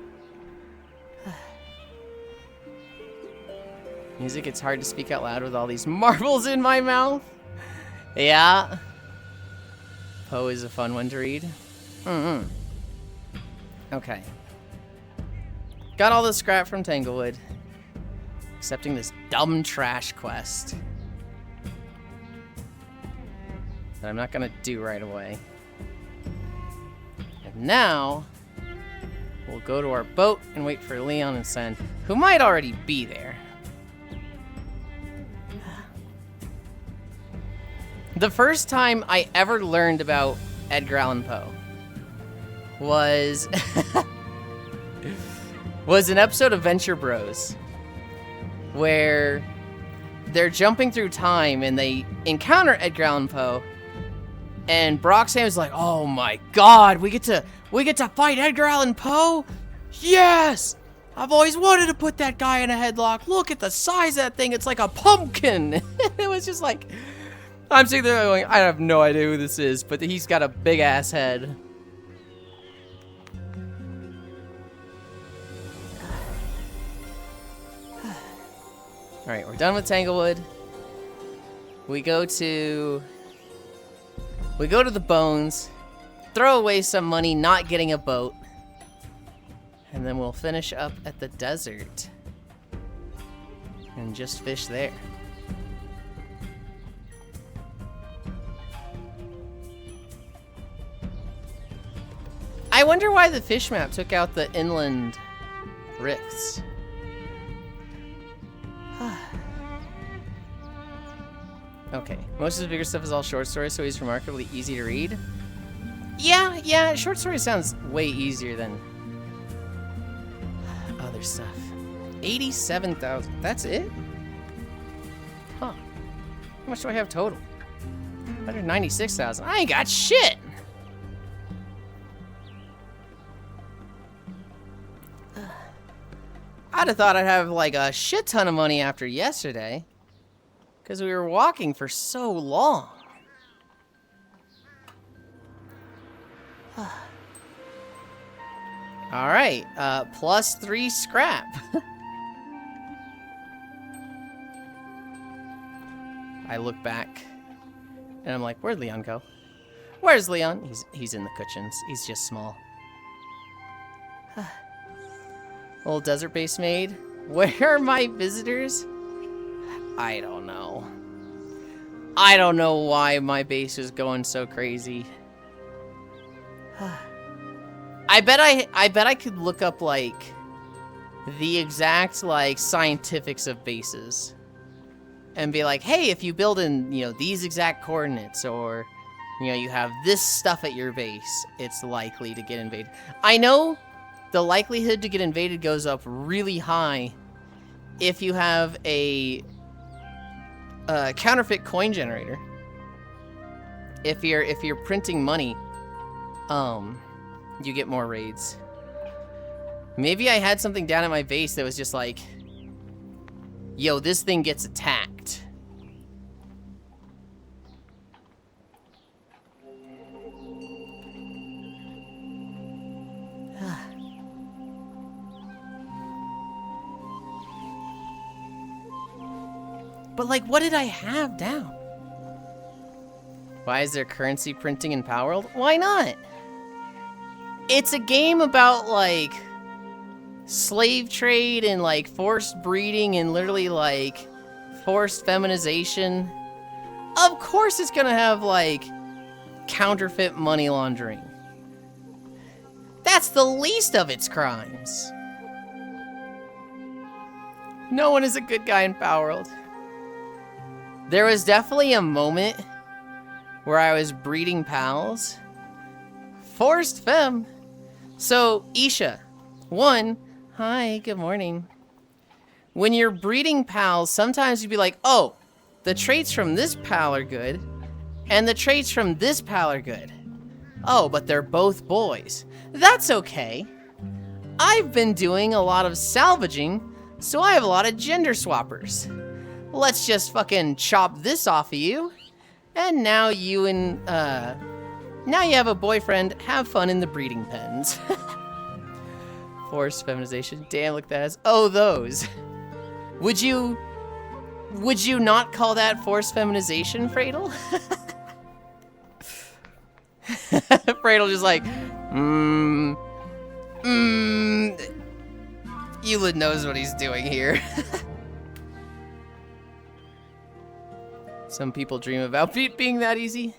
Music, it's hard to speak out loud with all these marbles in my mouth. Yeah. Poe is a fun one to read. Okay. Got all the scrap from Tanglewood. Accepting this dumb trash quest. That I'm not gonna do right away. And now, we'll go to our boat and wait for Leon and Sen, who might already be there. The first time I ever learned about Edgar Allan Poe was was an episode of Venture Bros where they're jumping through time and they encounter Edgar Allan Poe, and Broxham's like, "Oh my God, we get to fight Edgar Allan Poe? Yes! I've always wanted to put that guy in a headlock. Look at the size of that thing. It's like a pumpkin." It was just like, I'm sitting there going, I have no idea who this is, but he's got a big ass head. All right, we're done with Tanglewood. We go to the Bones, throw away some money not getting a boat, and then we'll finish up at the desert and just fish there. I wonder why the fish map took out the inland rifts. Okay, most of the bigger stuff is all short stories, so he's remarkably easy to read. Yeah, short story sounds way easier than other stuff. 87,000, that's it? Huh. How much do I have total? 196,000, I ain't got shit! I'd have thought I'd have like a shit ton of money after yesterday, because we were walking for so long. All right, +3 scrap. I look back, and I'm like, where'd Leon go? Where's Leon? He's in the cushions. He's just small. Little desert base made. Where are my visitors? I don't know. I don't know why my base is going so crazy. I bet I could look up like the exact like scientifics of bases and be like, hey, if you build in, you know, these exact coordinates, or you know, you have this stuff at your base, it's likely to get invaded. I know the likelihood to get invaded goes up really high if you have a counterfeit coin generator. If you're printing money, you get more raids. Maybe I had something down at my base that was just like, yo, this thing gets attacked. But like, what did I have down? Why is there currency printing in Power World? Why not? It's a game about like slave trade and like forced breeding and literally like forced feminization. Of course it's gonna have like counterfeit money laundering. That's the least of its crimes. No one is a good guy in Power World. There was definitely a moment where I was breeding pals. Forced femme. So, Isha, one, hi, good morning. When you're breeding pals, sometimes you'd be like, oh, the traits from this pal are good, and the traits from this pal are good. Oh, but they're both boys. That's okay. I've been doing a lot of salvaging, so I have a lot of gender swappers. Let's just fucking chop this off of you, and now you and, now you have a boyfriend. Have fun in the breeding pens. Forced feminization. Damn, look at that. Oh, those. Would you not call that forced feminization, Fradel? Fradel just like, Yulind knows what he's doing here. Some people dream about being that easy.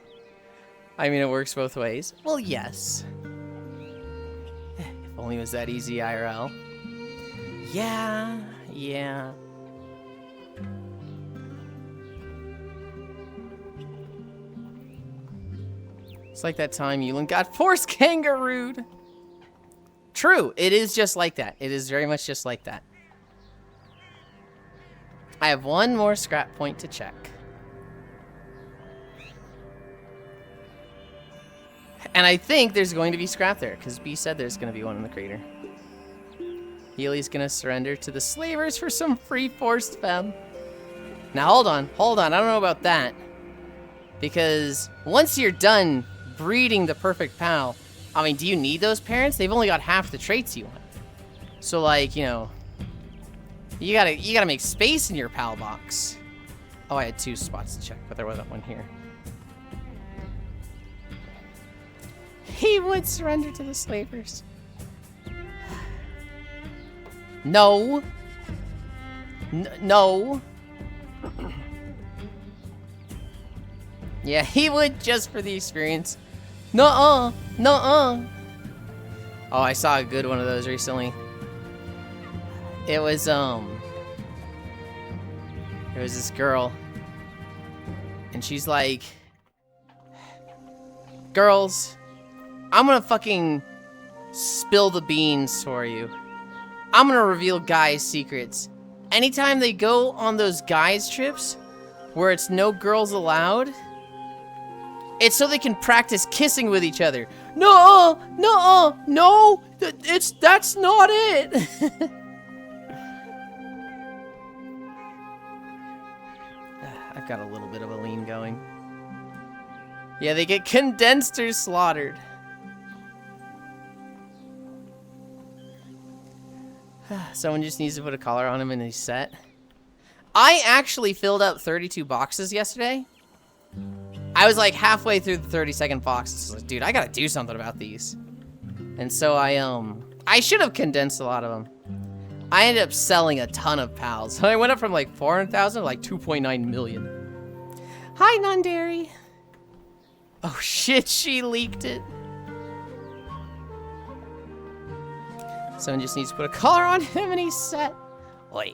I mean, it works both ways. Well, yes. If only it was that easy IRL. Yeah. It's like that time Yulind got forced kangarooed. True, it is just like that. It is very much just like that. I have one more scrap point to check. And I think there's going to be scrap there, because B said there's going to be one in the crater. Healy's going to surrender to the slavers for some free forced femme. Now, hold on. I don't know about that. Because once you're done breeding the perfect pal, I mean, do you need those parents? They've only got half the traits you want. So, like, you know, you gotta make space in your pal box. Oh, I had 2 spots to check, but there wasn't one here. He would surrender to the slavers. No. No. Yeah, he would just for the experience. Nuh-uh. Nuh-uh. Oh, I saw a good one of those recently. It was this girl. And she's like, girls, I'm gonna fucking spill the beans for you. I'm gonna reveal guys' secrets. Anytime they go on those guys' trips where it's no girls allowed, it's so they can practice kissing with each other. No, that's not it. I've got a little bit of a lean going. Yeah, they get condensed or slaughtered. Someone just needs to put a collar on him and he's set. I actually filled up 32 boxes yesterday. I was like halfway through the 32nd box. Like, dude, I gotta do something about these. And so I should have condensed a lot of them. I ended up selling a ton of pals. I went up from like 400,000 to like 2.9 million. Hi, non-dairy. Oh shit, she leaked it. Someone just needs to put a collar on him and he's set. Oi.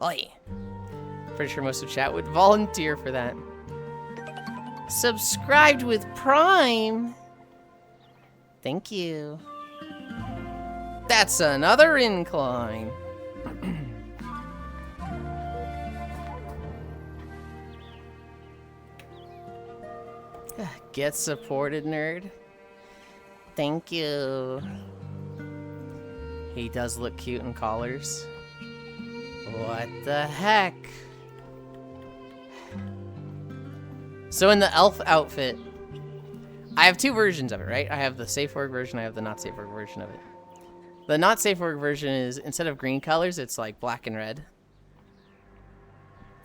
Oi. Pretty sure most of chat would volunteer for that. Subscribed with Prime. Thank you. That's another incline. Get supported, nerd. Thank you. He does look cute in collars. What the heck? So in the elf outfit, I have 2 versions of it, right? I have the safe work version, I have the not safe work version of it. The not safe work version is, instead of green colors, it's like black and red.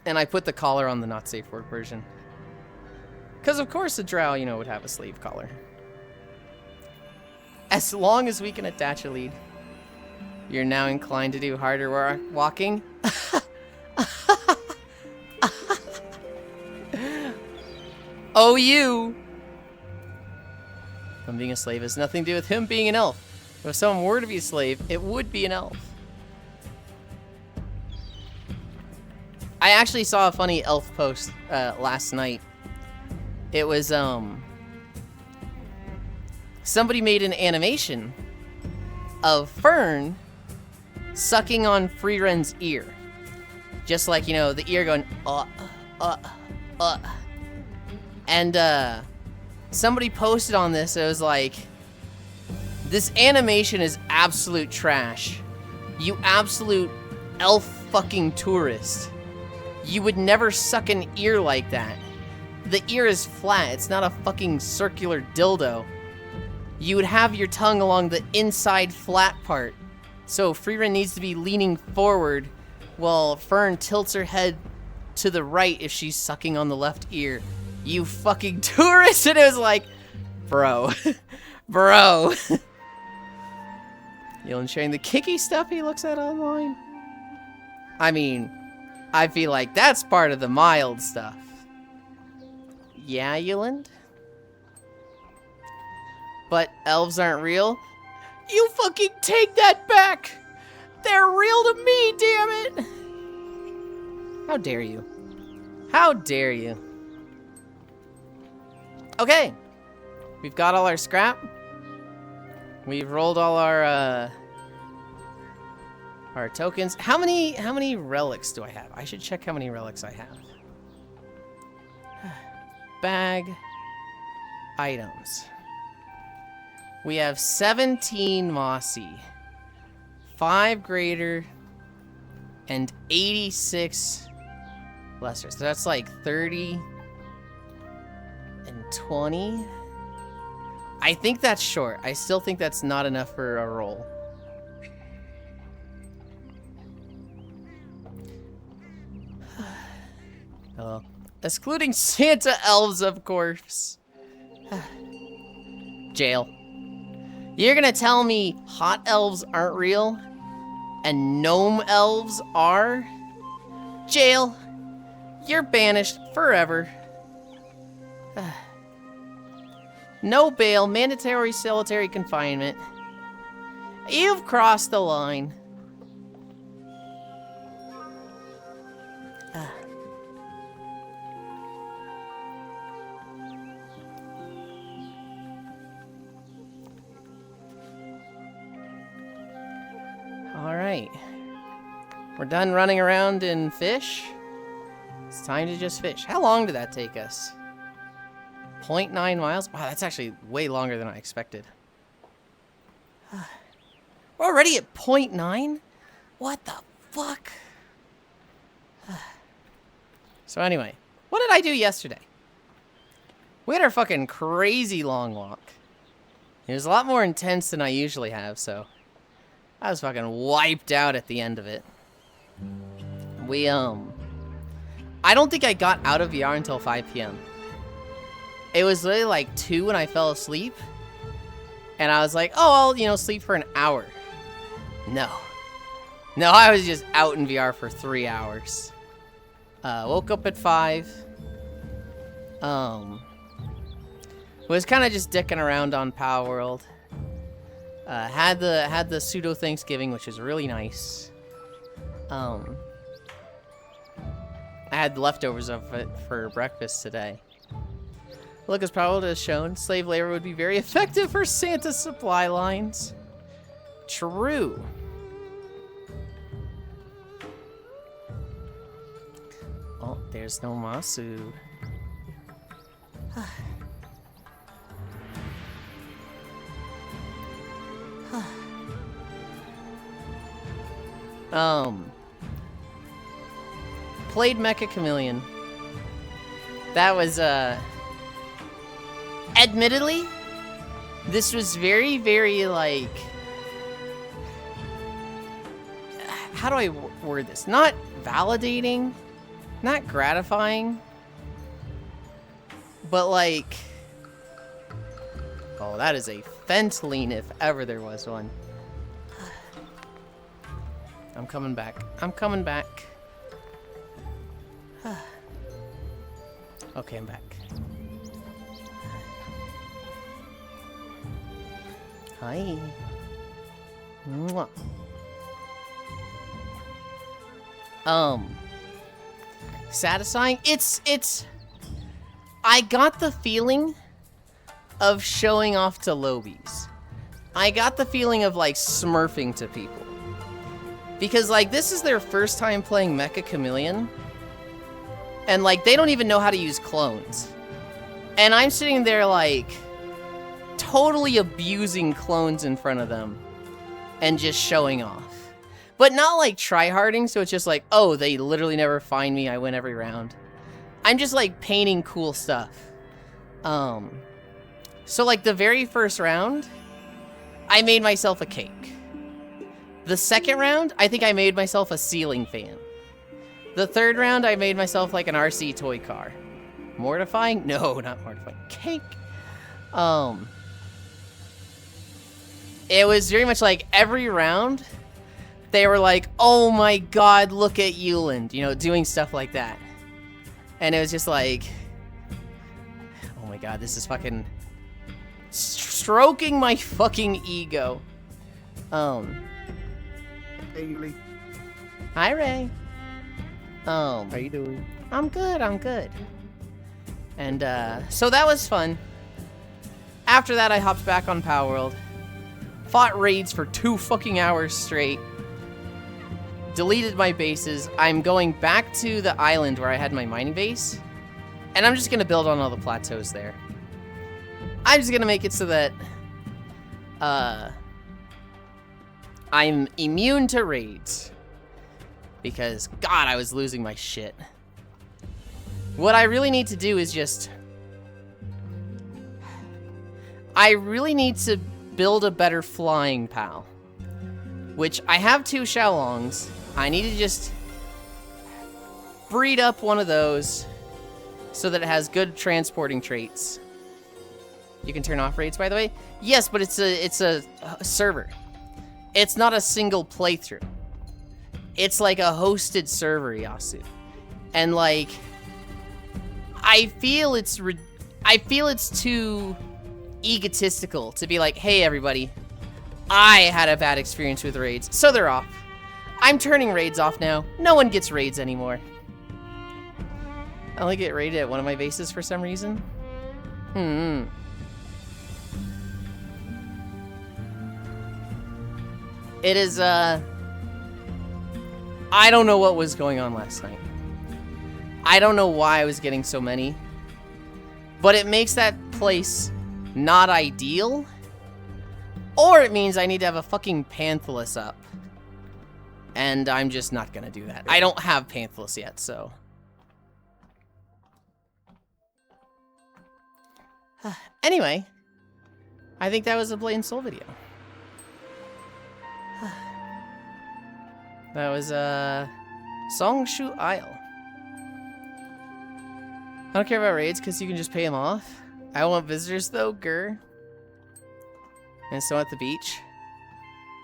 And I put the collar on the not safe work version. Because of course the drow, you know, would have a sleeve collar. As long as we can attach a lead. You're now inclined to do harder walking? Oh, you! Him being a slave has nothing to do with him being an elf. If someone were to be a slave, it would be an elf. I actually saw a funny elf post last night. It was, somebody made an animation of Fern sucking on Freeren's ear. Just like, you know, the ear going, And, somebody posted on this, it was like, this animation is absolute trash. You absolute elf fucking tourist. You would never suck an ear like that. The ear is flat, it's not a fucking circular dildo. You would have your tongue along the inside flat part. So Freeren needs to be leaning forward while Fern tilts her head to the right if she's sucking on the left ear. You fucking tourist! And it was like, bro. Bro. Yulind sharing the kicky stuff he looks at online. I mean, I feel like that's part of the mild stuff. Yeah, Yulind? But elves aren't real? You fucking take that back! They're real to me, damn it! How dare you? How dare you? Okay. We've got all our scrap. We've rolled all our tokens. How many relics do I have? I should check how many relics I have. Bag. Items. We have 17 mossy, 5 greater, and 86 lesser. So that's like 30 and 20. I think that's short. I still think that's not enough for a roll. Hello. Excluding Santa elves, of course. Jail. You're gonna tell me hot elves aren't real and gnome elves are? Jail. You're banished forever. No bail, mandatory solitary confinement. You've crossed the line. Alright. We're done running around and fish. It's time to just fish. How long did that take us? 0.9 miles? Wow, that's actually way longer than I expected. We're already at 0.9? What the fuck? So anyway, what did I do yesterday? We had our fucking crazy long walk. It was a lot more intense than I usually have, so I was fucking wiped out at the end of it. I don't think I got out of VR until 5 p.m. It was literally like 2 when I fell asleep. And I was like, oh, I'll, sleep for an hour. No, I was just out in VR for 3 hours. Woke up at 5. Was kind of just dicking around on Power World. Had the pseudo Thanksgiving, which was really nice. I had leftovers of it for breakfast today. Look, as Power World has shown, slave labor would be very effective for Santa's supply lines. True. Oh, there's no Masu. Played Mecha Chameleon. That was, admittedly, this was very, very, like, how do I word this? Not validating, not gratifying, but like, oh, that is a Fentline if ever there was one. I'm coming back. I'm coming back. Okay, I'm back. Hi. Mwah. Satisfying? It's I got the feeling of showing off to lobies. I got the feeling of like smurfing to people. Because like this is their first time playing Mecha Chameleon. And like they don't even know how to use clones. And I'm sitting there like totally abusing clones in front of them and just showing off. But not like tryharding, so it's just like, oh, they literally never find me, I win every round. I'm just like painting cool stuff. So like the very first round, I made myself a cake. The second round, I think I made myself a ceiling fan. The third round, I made myself like an RC toy car. Mortifying? No, not mortifying. Cake. It was very much like every round, they were like, oh my god, look at Yulind, doing stuff like that. And it was just like, oh my god, this is fucking stroking my fucking ego. Hey, Yulind. Hi, Ray. How you doing? I'm good, I'm good. And, so that was fun. After that, I hopped back on Power World. fought raids for 2 fucking hours straight, deleted my bases. I'm going back to the island where I had my mining base, and I'm just gonna build on all the plateaus there. I'm just gonna make it so that I'm immune to raids, because God, I was losing my shit. What I really need to do is just, I really need to build a better flying PAL, which I have 2 Xiaolongs. I need to just breed up one of those so that it has good transporting traits. You can turn off raids, by the way. Yes, but it's a server. It's not a single playthrough. It's like a hosted server, Yasu. And like, I feel it's too egotistical to be like, hey everybody, I had a bad experience with raids, so they're off. I'm turning raids off now. No one gets raids anymore. I only get raided at one of my bases for some reason. It is, I don't know what was going on last night. I don't know why I was getting so many. But it makes that place not ideal. Or it means I need to have a fucking Panthalus up. And I'm just not gonna do that. I don't have Panthalus yet, so. Anyway, I think that was a Blade and Soul video. That was, Songshu Isle. I don't care about raids because you can just pay them off. I want visitors though, grr. And so at the beach.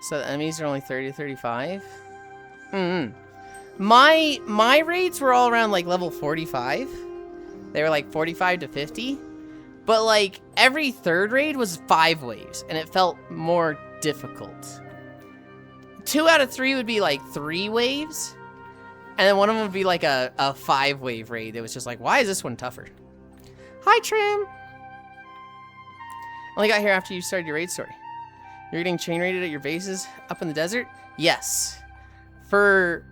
So the enemies are only 30 to 35. My raids were all around like level 45. They were like 45 to 50. But like every 3rd raid was 5 waves and it felt more difficult. 2 out of 3 would be like 3 waves. And then one of them would be like a 5-wave raid. It was just like, why is this one tougher? Hi, Trim. Only got here after you started your raid story. You're getting chain raided at your bases up in the desert? Yes. For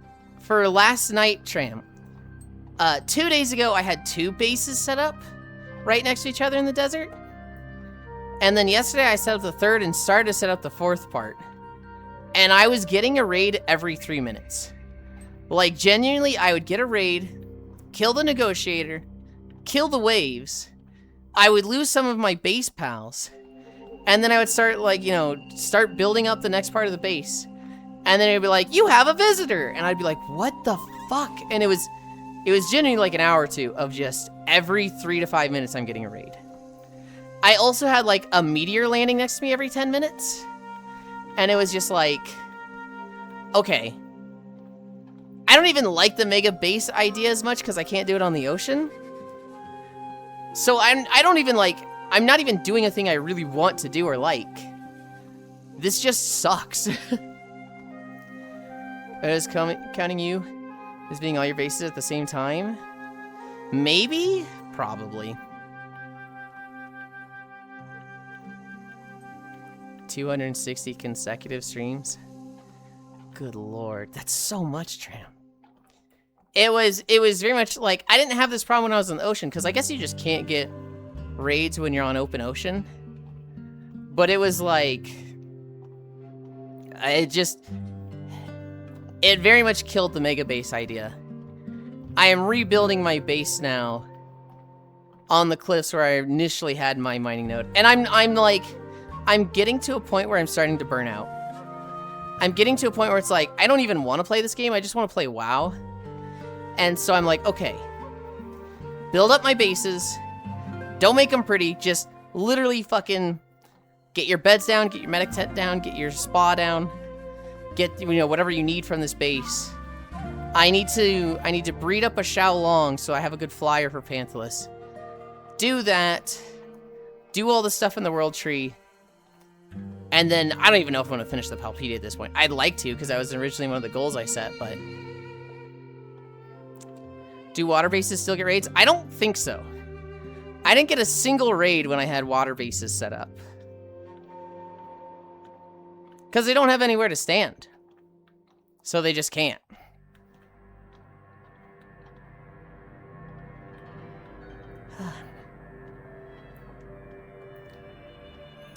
last night, Tram. 2 days ago, I had 2 bases set up right next to each other in the desert. And then yesterday, I set up the 3rd and started to set up the 4th part. And I was getting a raid every 3 minutes. Like, genuinely, I would get a raid, kill the negotiator, kill the waves. I would lose some of my base pals. And then I would start, like, you know, start building up the next part of the base. And then it would be like, you have a visitor! And I'd be like, what the fuck? And it was genuinely like an hour or 2 of just every 3 to 5 minutes I'm getting a raid. I also had, like, a meteor landing next to me every 10 minutes. And it was just like, okay. I don't even like the mega base idea as much because I can't do it on the ocean. So I don't even like, I'm not even doing a thing I really want to do or like. This just sucks. Is counting you as being all your bases at the same time? Maybe? Probably. 260 consecutive streams? Good lord, that's so much, Tram. It was very much like, I didn't have this problem when I was in the ocean, because I guess you just can't get raids when you're on open ocean. But it was like, it very much killed the mega base idea. I am rebuilding my base now on the cliffs where I initially had my mining node. And I'm getting to a point where I'm starting to burn out. I'm getting to a point where it's like, I don't even want to play this game, I just want to play WoW. And so I'm like, okay, build up my bases, don't make them pretty, just literally fucking get your beds down, get your medic tent down, get your spa down, get, you know, whatever you need from this base. I need to breed up a Xiaolong so I have a good flyer for Panthalus. Do that, do all the stuff in the world tree, and then I don't even know if I'm going to finish the Palpite at this point. I'd like to, because that was originally one of the goals I set, but... Do water bases still get raids? I don't think so. I didn't get a single raid when I had water bases set up. Because they don't have anywhere to stand. So they just can't.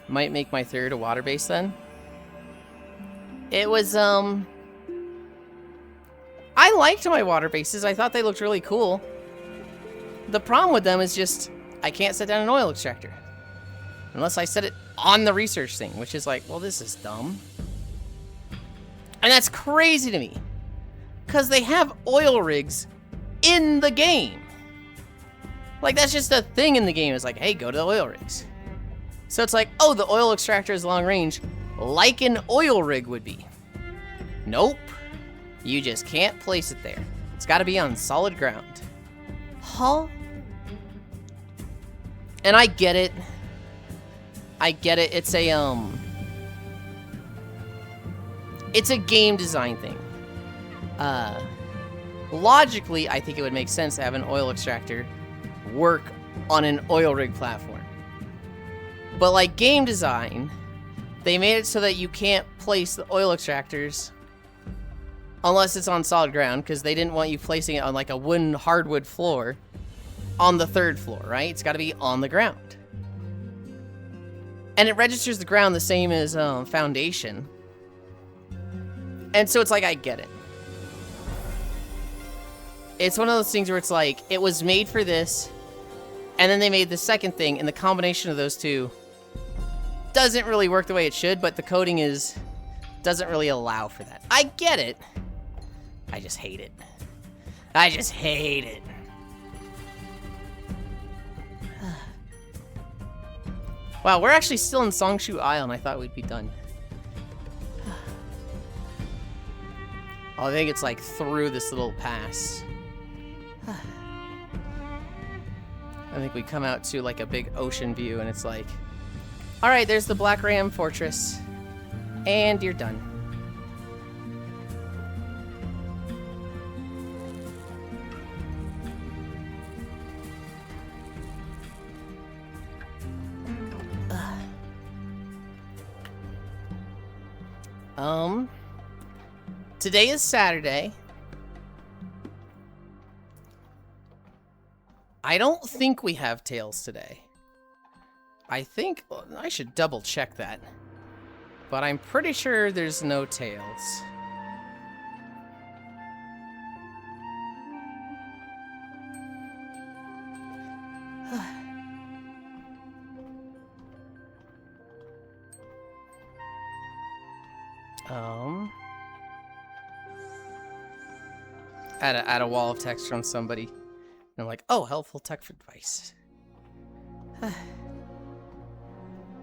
Might make my third a water base then. It was, I liked my water bases. I thought they looked really cool. The problem with them is just, I can't set down an oil extractor. Unless I set it on the research thing, which is like, well, this is dumb. And that's crazy to me. Because they have oil rigs in the game. Like, that's just a thing in the game. It's like, hey, go to the oil rigs. So it's like, oh, the oil extractor is long range, like an oil rig would be. Nope. You just can't place it there. It's got to be on solid ground. Huh? And I get it. I get it. It's a game design thing. Logically, I think it would make sense to have an oil extractor work on an oil rig platform. But like game design, they made it so that you can't place the oil extractors unless it's on solid ground, because they didn't want you placing it on like a wooden hardwood floor on the 3rd floor, right? It's got to be on the ground. And it registers the ground the same as foundation. And so it's like, I get it. It's one of those things where it's like, it was made for this, and then they made the second thing, and the combination of those two doesn't really work the way it should, but the coding doesn't really allow for that. I get it. I just hate it. I just hate it. Wow, we're actually still in Songshu Isle, and I thought we'd be done. Oh, I think it's like through this little pass. I think we come out to like a big ocean view, and it's like, all right, there's the Black Ram Fortress, and you're done. Today is Saturday. I don't think we have tails today. I think, well, I should double check that. But I'm pretty sure there's no tails. Add a wall of text from somebody. And I'm like, oh, helpful tech advice.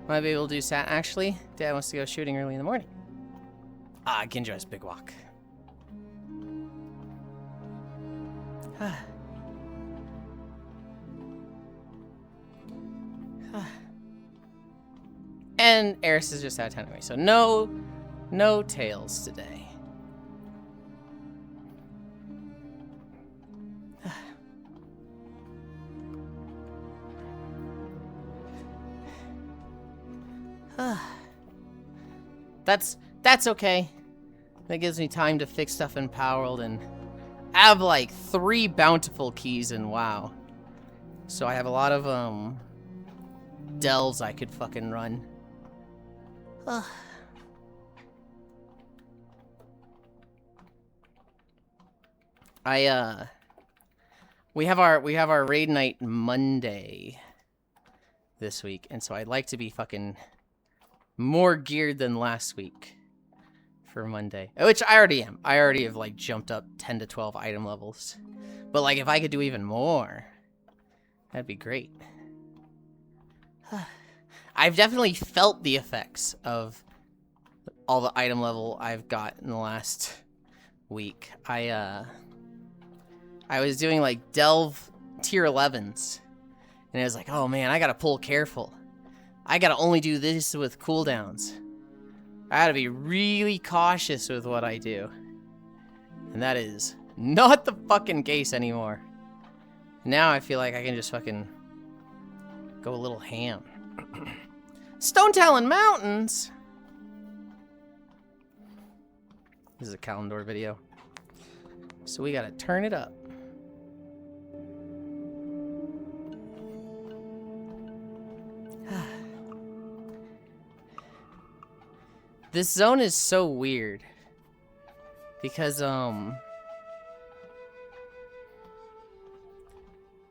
Might be able to do sat actually. Dad wants to go shooting early in the morning. Ginjo's big walk. And Eris is just out of town anyway, so no tails today. That's okay. That gives me time to fix stuff in Powerworld, and I have like 3 bountiful keys in WoW. So I have a lot of delves I could fucking run. We have our raid night Monday this week, and so I'd like to be fucking more geared than last week for Monday, which I already am. I already have like jumped up 10 to 12 item levels, but like if I could do even more, that'd be great. I've definitely felt the effects of all the item level I've got in the last week. I was doing like delve tier 11s, and I was like, oh man, I gotta pull careful. I gotta only do this with cooldowns. I gotta be really cautious with what I do. And that is not the fucking case anymore. Now I feel like I can just fucking go a little ham. Stone Talon Mountains? This is a calendar video. So we gotta turn it up. This zone is so weird. Because,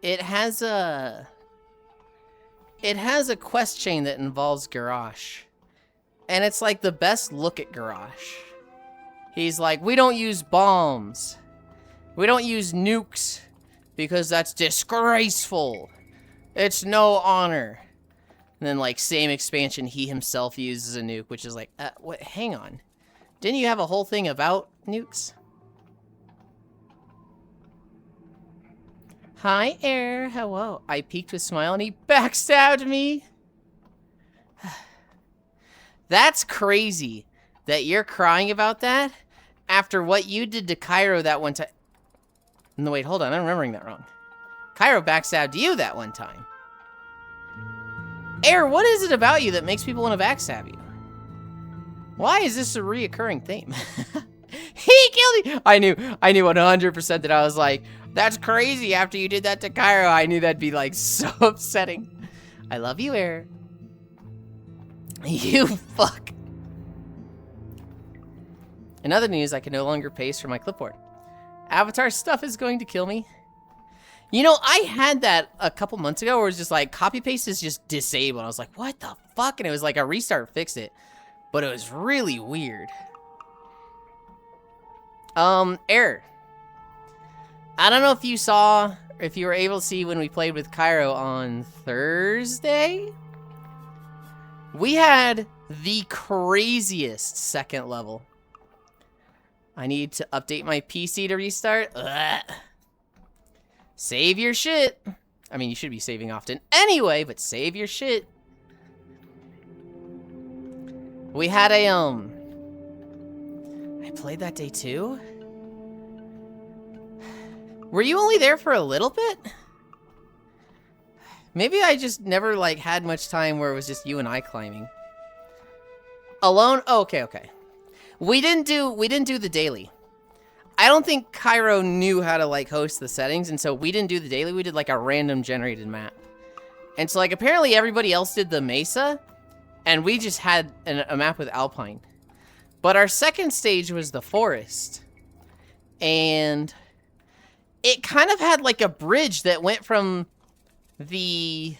it has a quest chain that involves Garrosh. And it's like the best look at Garrosh. He's like, we don't use bombs. We don't use nukes because that's disgraceful. It's no honor. And then, like, same expansion, he himself uses a nuke, which is like, what? Hang on. Didn't you have a whole thing about nukes? Hi, Air. Hello. I peeked with a smile and he backstabbed me. That's crazy that you're crying about that after what you did to Cairo that one time. No, wait, hold on. I'm remembering that wrong. Cairo backstabbed you that one time. Air, what is it about you that makes people want to backstab you? Why is this a reoccurring theme? He killed me. I knew 100% that I was like, that's crazy after you did that to Cairo. I knew that'd be like so upsetting. I love you, Air. You fuck. In other news, I can no longer paste from my clipboard. Avatar stuff is going to kill me. You know, I had that a couple months ago where it was just like, copy paste is just disabled. I was like, what the fuck? And it was like a restart fixed it. But it was really weird. Error. I don't know if you saw, if you were able to see when we played with Cairo on Thursday. We had the craziest second level. I need to update my PC to restart. Ugh. Save your shit. I mean, you should be saving often anyway, but save your shit. We had a, I played that day too? Were you only there for a little bit? Maybe I just never, like, had much time where it was just you and I climbing. Alone? Oh, okay. We didn't do the daily. I don't think Cairo knew how to, like, host the settings, and so we didn't do the daily. We did, like, a random generated map. And so, like, apparently everybody else did the mesa, and we just had a map with Alpine. But our second stage was the forest. And it kind of had, like, a bridge that went from the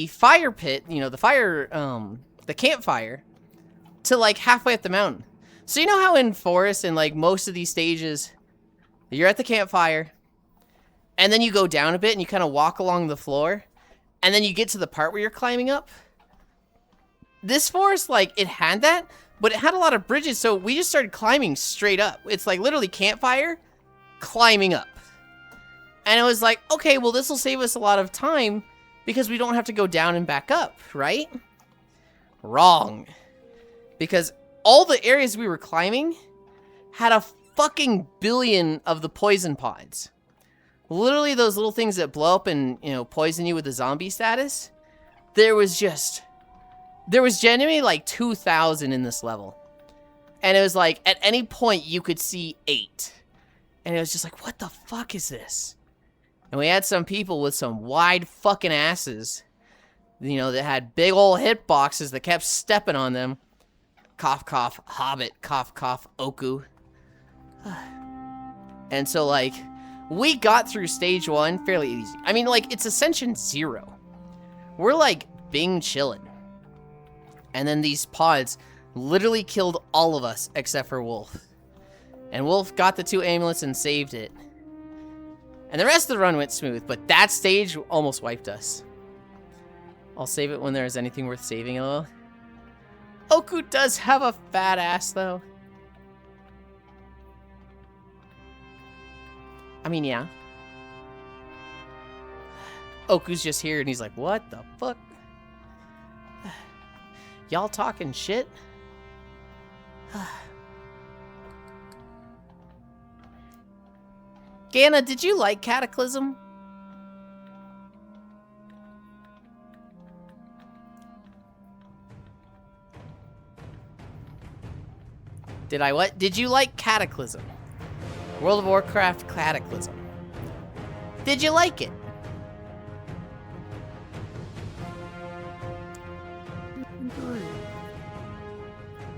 fire pit, you know, the campfire, to, like, halfway up the mountain. So you know how in forest and, like, most of these stages, you're at the campfire, and then you go down a bit and you kind of walk along the floor, and then you get to the part where you're climbing up? This forest, like, it had that, but it had a lot of bridges, so we just started climbing straight up. It's, like, literally campfire, climbing up. And it was like, okay, well, this will save us a lot of time because we don't have to go down and back up, right? Wrong. Because all the areas we were climbing had a fucking billion of the poison pods. Literally those little things that blow up and, you know, poison you with the zombie status. There was genuinely like 2,000 in this level. And it was like, at any point you could see 8. And it was just like, what the fuck is this? And we had some people with some wide fucking asses, you know, that had big old hitboxes that kept stepping on them. Cough, cough, Hobbit, cough, cough, Oku. And so, like, we got through stage 1 fairly easy. I mean, like, it's Ascension 0. We're, like, Bing chillin'. And then these pods literally killed all of us except for Wolf. And Wolf got the 2 amulets and saved it. And the rest of the run went smooth, but that stage almost wiped us. I'll save it when there is anything worth saving, lol. Oku does have a fat ass, though. I mean, yeah. Oku's just here, and he's like, what the fuck? Y'all talking shit? Ganna, did you like Cataclysm? Did I what? Did you like Cataclysm? World of Warcraft Cataclysm. Did you like it?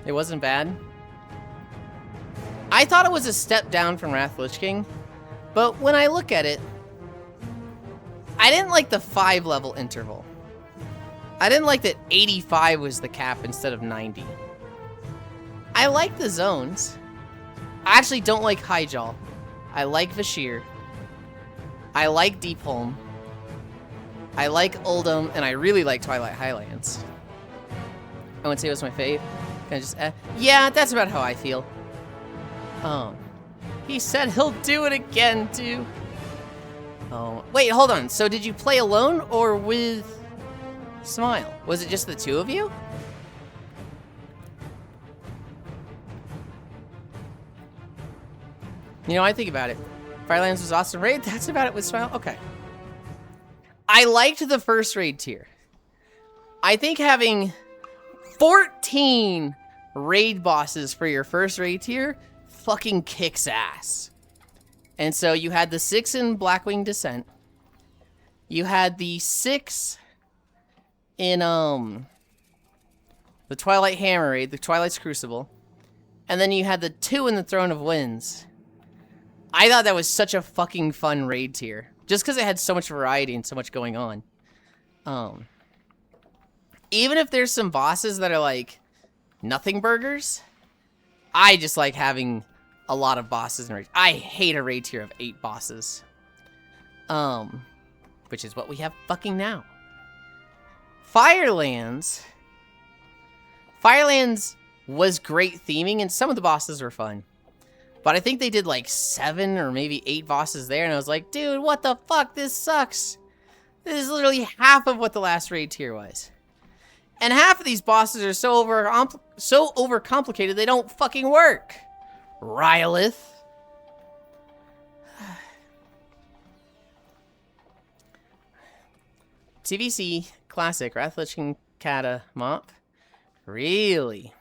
It wasn't bad? I thought it was a step down from Wrath of the Lich King, but when I look at it, I didn't like the 5-level interval. I didn't like that 85 was the cap instead of 90. I like the zones. I actually don't like Hyjal. I like Vashir. I like Deepholm. I like Uldum, and I really like Twilight Highlands. I wouldn't say it was my fave. Can I just, yeah, that's about how I feel. He said he'll do it again, too. Oh, wait, hold on. So did you play alone or with Smile? Was it just the two of you? You know, I think about it. Firelands was awesome raid. That's about it with Smile. Okay. I liked the first raid tier. I think having 14 raid bosses for your first raid tier fucking kicks ass. And so you had the 6 in Blackwing Descent. You had the 6 in the Twilight Hammer raid, the Twilight's Crucible. And then you had the 2 in the Throne of Winds. I thought that was such a fucking fun raid tier. Just because it had so much variety and so much going on. Even if there's some bosses that are like nothing burgers, I just like having a lot of bosses in raid. I hate a raid tier of 8 bosses. Which is what we have fucking now. Firelands was great theming and some of the bosses were fun. But I think they did like 7 or maybe 8 bosses there, and I was like, dude, what the fuck? This sucks. This is literally half of what the last raid tier was. And half of these bosses are so overcomplicated they don't fucking work. Rylith. TVC Classic, Wrath of the Lich King Kata Mop. Really?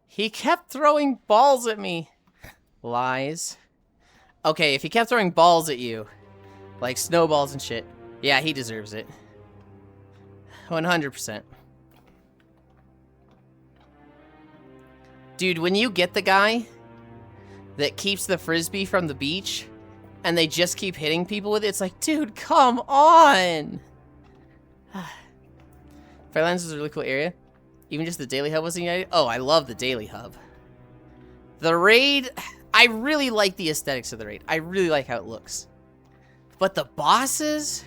He kept throwing balls at me. Lies. Okay, if he kept throwing balls at you, like snowballs and shit, yeah, he deserves it. 100%. Dude, when you get the guy that keeps the frisbee from the beach and they just keep hitting people with it, it's like, dude, come on! Fairlands is a really cool area. Even just the Daily Hub wasn't united. Oh, I love the Daily Hub. The raid, I really like the aesthetics of the raid. I really like how it looks. But the bosses?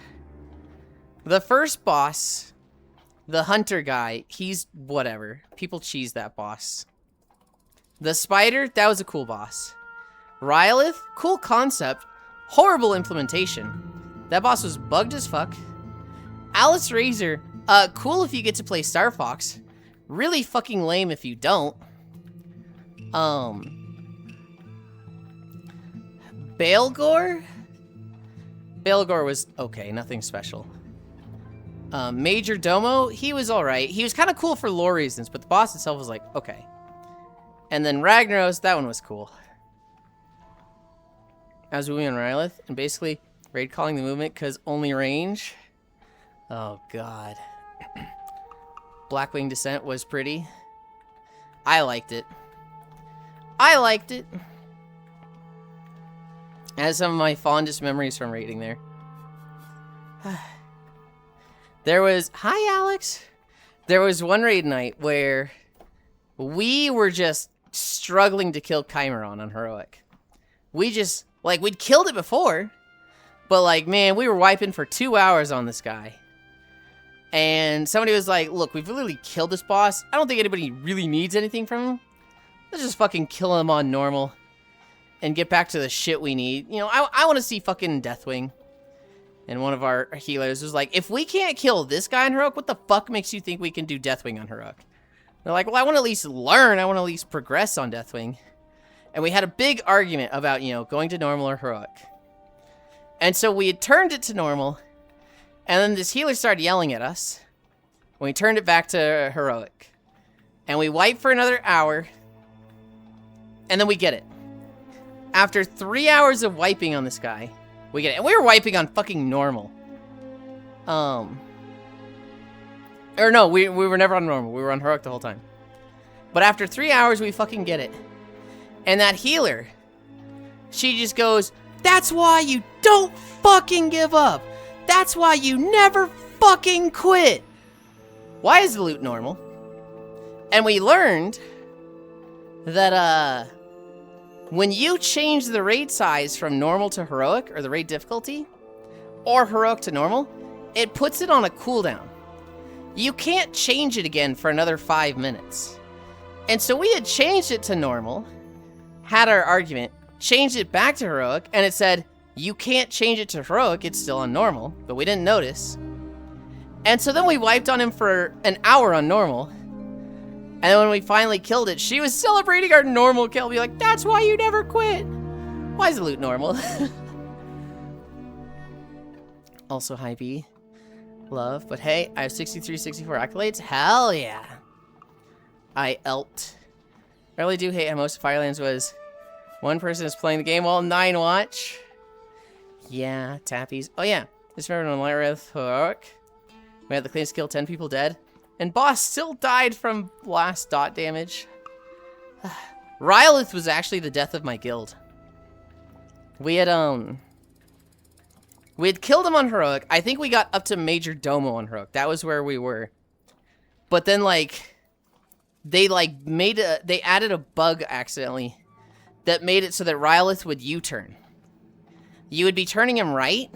The first boss, the hunter guy, he's whatever. People cheese that boss. The spider, that was a cool boss. Rylith, cool concept. Horrible implementation. That boss was bugged as fuck. Alice Razor, cool if you get to play Star Fox. Really fucking lame if you don't. Baelgor? Baelgor was okay, nothing special. Major Domo, he was alright. He was kind of cool for lore reasons, but the boss itself was like, okay. And then Ragnaros, that one was cool. I was moving on Rylith, and basically raid calling the movement because only range. Oh god. Blackwing Descent was pretty. I liked it. I liked it. I had some of my fondest memories from raiding there. There was... Hi, Alex! There was one raid night where we were just struggling to kill Chimeron on Heroic. We just... Like, we'd killed it before, but, like, man, we were wiping for 2 hours on this guy. And somebody was like, look, we've literally killed this boss. I don't think anybody really needs anything from him. Let's just fucking kill him on normal and get back to the shit we need. You know, I want to see fucking Deathwing. And one of our healers was like, if we can't kill this guy on Heroic, what the fuck makes you think we can do Deathwing on Heroic? They're like, well, I want to at least learn. I want to at least progress on Deathwing. And we had a big argument about, you know, going to normal or Heroic. And so we had turned it to normal. And then this healer started yelling at us. We turned it back to Heroic. And we wiped for another hour. And then we get it. After 3 hours of wiping on this guy, we get it. And we were wiping on fucking normal. Or no, we were never on normal. We were on heroic the whole time. But after 3 hours, we fucking get it. And that healer, she just goes, that's why you don't fucking give up. That's why you never fucking quit. Why is the loot normal? And we learned that, when you change the raid size from normal to heroic, or the raid difficulty, or heroic to normal, it puts it on a cooldown. You can't change it again for another 5 minutes. And so we had changed it to normal, had our argument, changed it back to heroic, and it said, you can't change it to heroic, it's still on normal, but we didn't notice. And so then we wiped on him for an hour on normal, and then when we finally killed it, she was celebrating our normal kill, be like, that's why you never quit. Why is the loot normal? Also, hi B. Love, but hey, I have 63, 64 accolades. Hell yeah. I elped. I really do hate how most of Firelands was one person is playing the game while 9 watch. Yeah, tappies. Oh yeah, just remember when Lyrith heroic, we had the cleanest kill, 10 people dead, and boss still died from last dot damage. Rylith was actually the death of my guild. We had killed him on heroic. I think we got up to Major Domo on heroic. That was where we were. But then like they added a bug accidentally that made it so that Rylith would U-turn. You would be turning him right,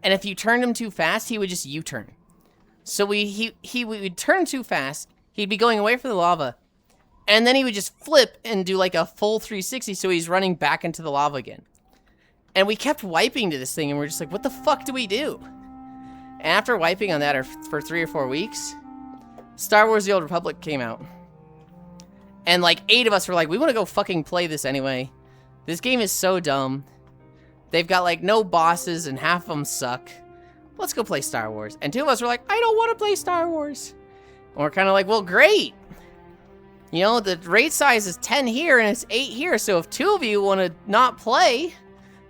and if you turned him too fast, he would just U-turn. So he would turn too fast, he'd be going away from the lava, and then he would just flip and do like a full 360, so he's running back into the lava again. And we kept wiping to this thing, and we're just like, what the fuck do we do? And after wiping on that for 3 or 4 weeks, Star Wars The Old Republic came out. And like 8 of us were like, we want to go fucking play this anyway. This game is so dumb. They've got like no bosses and half of them suck. Let's go play Star Wars. And 2 of us were like, I don't want to play Star Wars. And we're kind of like, well, great. You know, the raid size is 10 here and it's 8 here. So if 2 of you want to not play,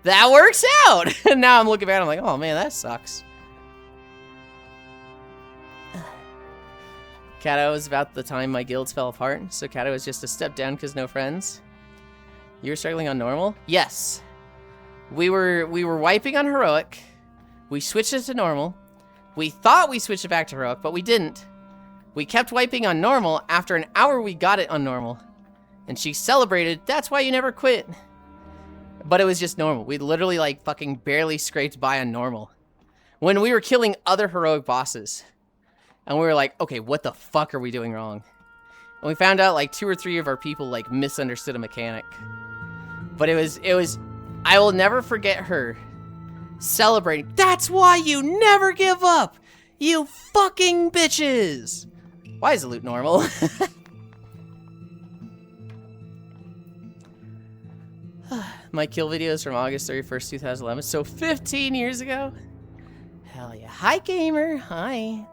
that works out. And now I'm looking back and I'm like, oh man, that sucks. Kato was about the time my guilds fell apart, so Kato was just a step down because no friends. You were struggling on normal? Yes. We were wiping on heroic. We switched it to normal. We thought we switched it back to heroic, but we didn't. We kept wiping on normal. After an hour, we got it on normal. And she celebrated, that's why you never quit. But it was just normal. We literally like fucking barely scraped by on normal. When we were killing other heroic bosses. And we were like, okay, what the fuck are we doing wrong? And we found out like 2 or 3 of our people like misunderstood a mechanic. But it was, I will never forget her celebrating. That's why you never give up, you fucking bitches. Why is the loot normal? My kill videos from August 31st, 2011. So 15 years ago. Hell yeah. Hi, gamer. Hi.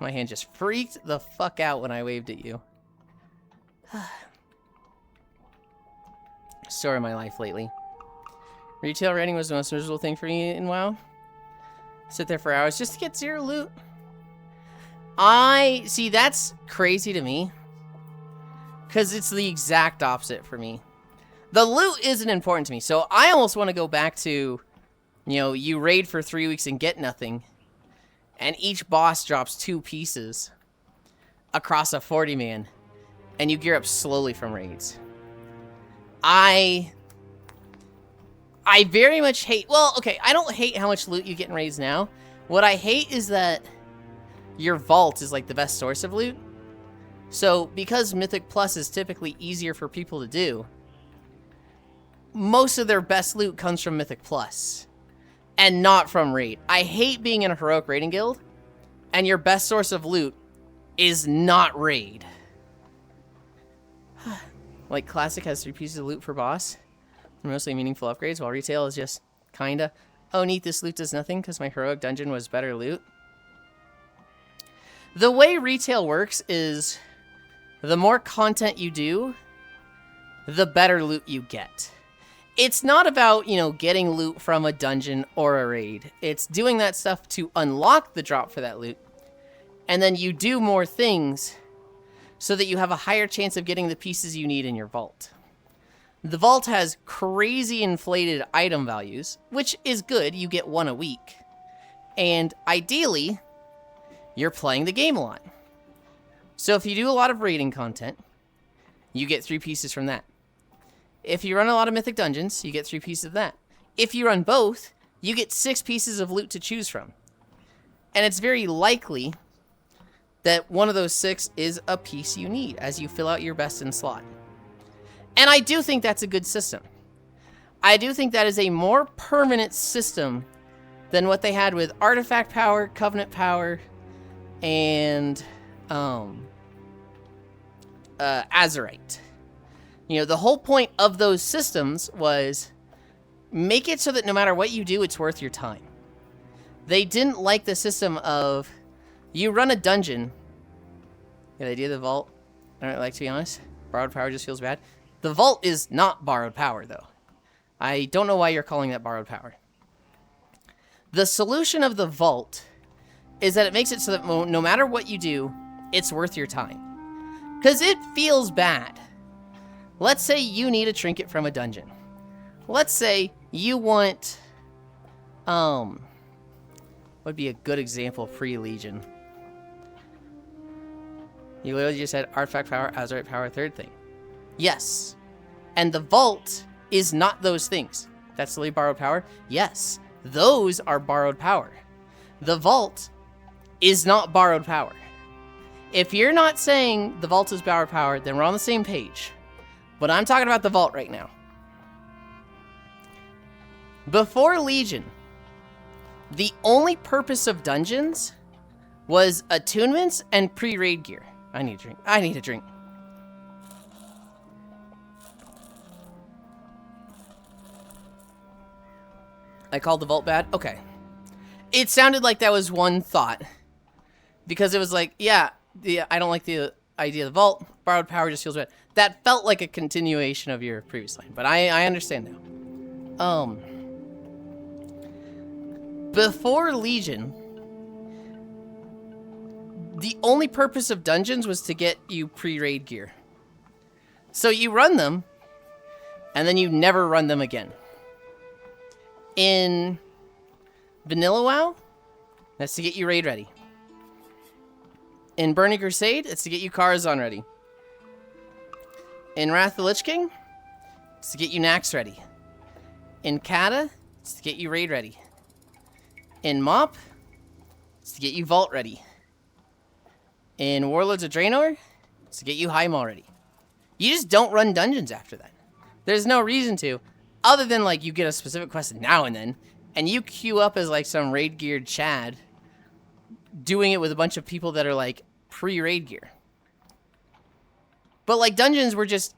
My hand just freaked the fuck out when I waved at you. Story of my life lately. Retail raiding was the most miserable thing for me in WoW. Sit there for hours just to get 0 loot. See, that's crazy to me. Because it's the exact opposite for me. The loot isn't important to me. So I almost want to go back to, you know, you raid for 3 weeks and get nothing. And each boss drops 2 pieces across a 40-man. And you gear up slowly from raids. I very much hate... Well, okay, I don't hate how much loot you get in raids now. What I hate is that your vault is like the best source of loot. So, because Mythic Plus is typically easier for people to do, most of their best loot comes from Mythic Plus. And not from raid. I hate being in a heroic raiding guild, and your best source of loot is not raid. Like, Classic has 3 pieces of loot for boss. Mostly meaningful upgrades, while retail is just kinda, oh neat, this loot does nothing because my heroic dungeon was better loot. The way retail works is the more content you do, the better loot you get. It's not about, you know, getting loot from a dungeon or a raid. It's doing that stuff to unlock the drop for that loot. And then you do more things so that you have a higher chance of getting the pieces you need in your vault. The vault has crazy inflated item values, which is good. You get 1 a week. And ideally, you're playing the game a lot. So if you do a lot of raiding content, you get 3 pieces from that. If you run a lot of mythic dungeons, you get 3 pieces of that. If you run both, you get 6 pieces of loot to choose from. And it's very likely that one of those 6 is a piece you need as you fill out your best in slot. And I do think that's a good system. I do think that is a more permanent system than what they had with artifact power, covenant power, and Azurite. You know, the whole point of those systems was make it so that no matter what you do, it's worth your time. They didn't like the system of you run a dungeon. Yeah, the idea of the vault, I don't like, to be honest. Borrowed power just feels bad. The vault is not borrowed power, though. I don't know why you're calling that borrowed power. The solution of the vault is that it makes it so that no matter what you do, it's worth your time. Because it feels bad. Let's say you need a trinket from a dungeon. Let's say you want, would be a good example pre-Legion. You literally just said artifact power, Azurite power, third thing. Yes. And the vault is not those things. That's really borrowed power? Yes. Those are borrowed power. The vault is not borrowed power. If you're not saying the vault is borrowed power, then we're on the same page. But I'm talking about the vault right now. Before Legion, the only purpose of dungeons was attunements and pre-raid gear. I need a drink. I need a drink. I called the vault bad? Okay. It sounded like that was one thought. Because it was like, yeah, I don't like the idea of the vault. Borrowed power just feels bad. That felt like a continuation of your previous line. But I understand now. Before Legion, the only purpose of dungeons was to get you pre-raid gear. So you run them, and then you never run them again. In Vanilla WoW, that's to get you raid ready. In Burning Crusade, it's to get you Karazhan ready. In Wrath of the Lich King, it's to get you Nax ready. In Kata, it's to get you raid ready. In Mop, it's to get you Vault ready. In Warlords of Draenor, it's to get you Highmaul ready. You just don't run dungeons after that. There's no reason to, other than like you get a specific quest now and then, and you queue up as like some raid geared Chad, doing it with a bunch of people that are like pre-raid gear. But like dungeons were just,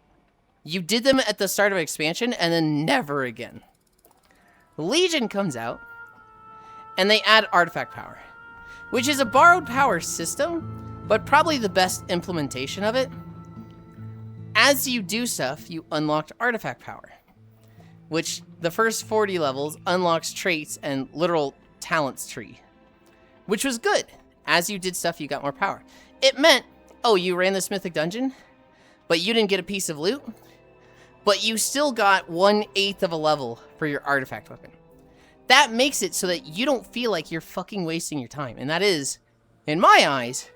you did them at the start of expansion and then never again. Legion comes out and they add artifact power, which is a borrowed power system, but probably the best implementation of it. As you do stuff, you unlocked artifact power, which the first 40 levels unlocks traits and literal talents tree, which was good. As you did stuff, you got more power. It meant, oh, you ran this mythic dungeon, but you didn't get a piece of loot, but you still got 1/8 of a level for your artifact weapon. That makes it so that you don't feel like you're fucking wasting your time. And that is, in my eyes,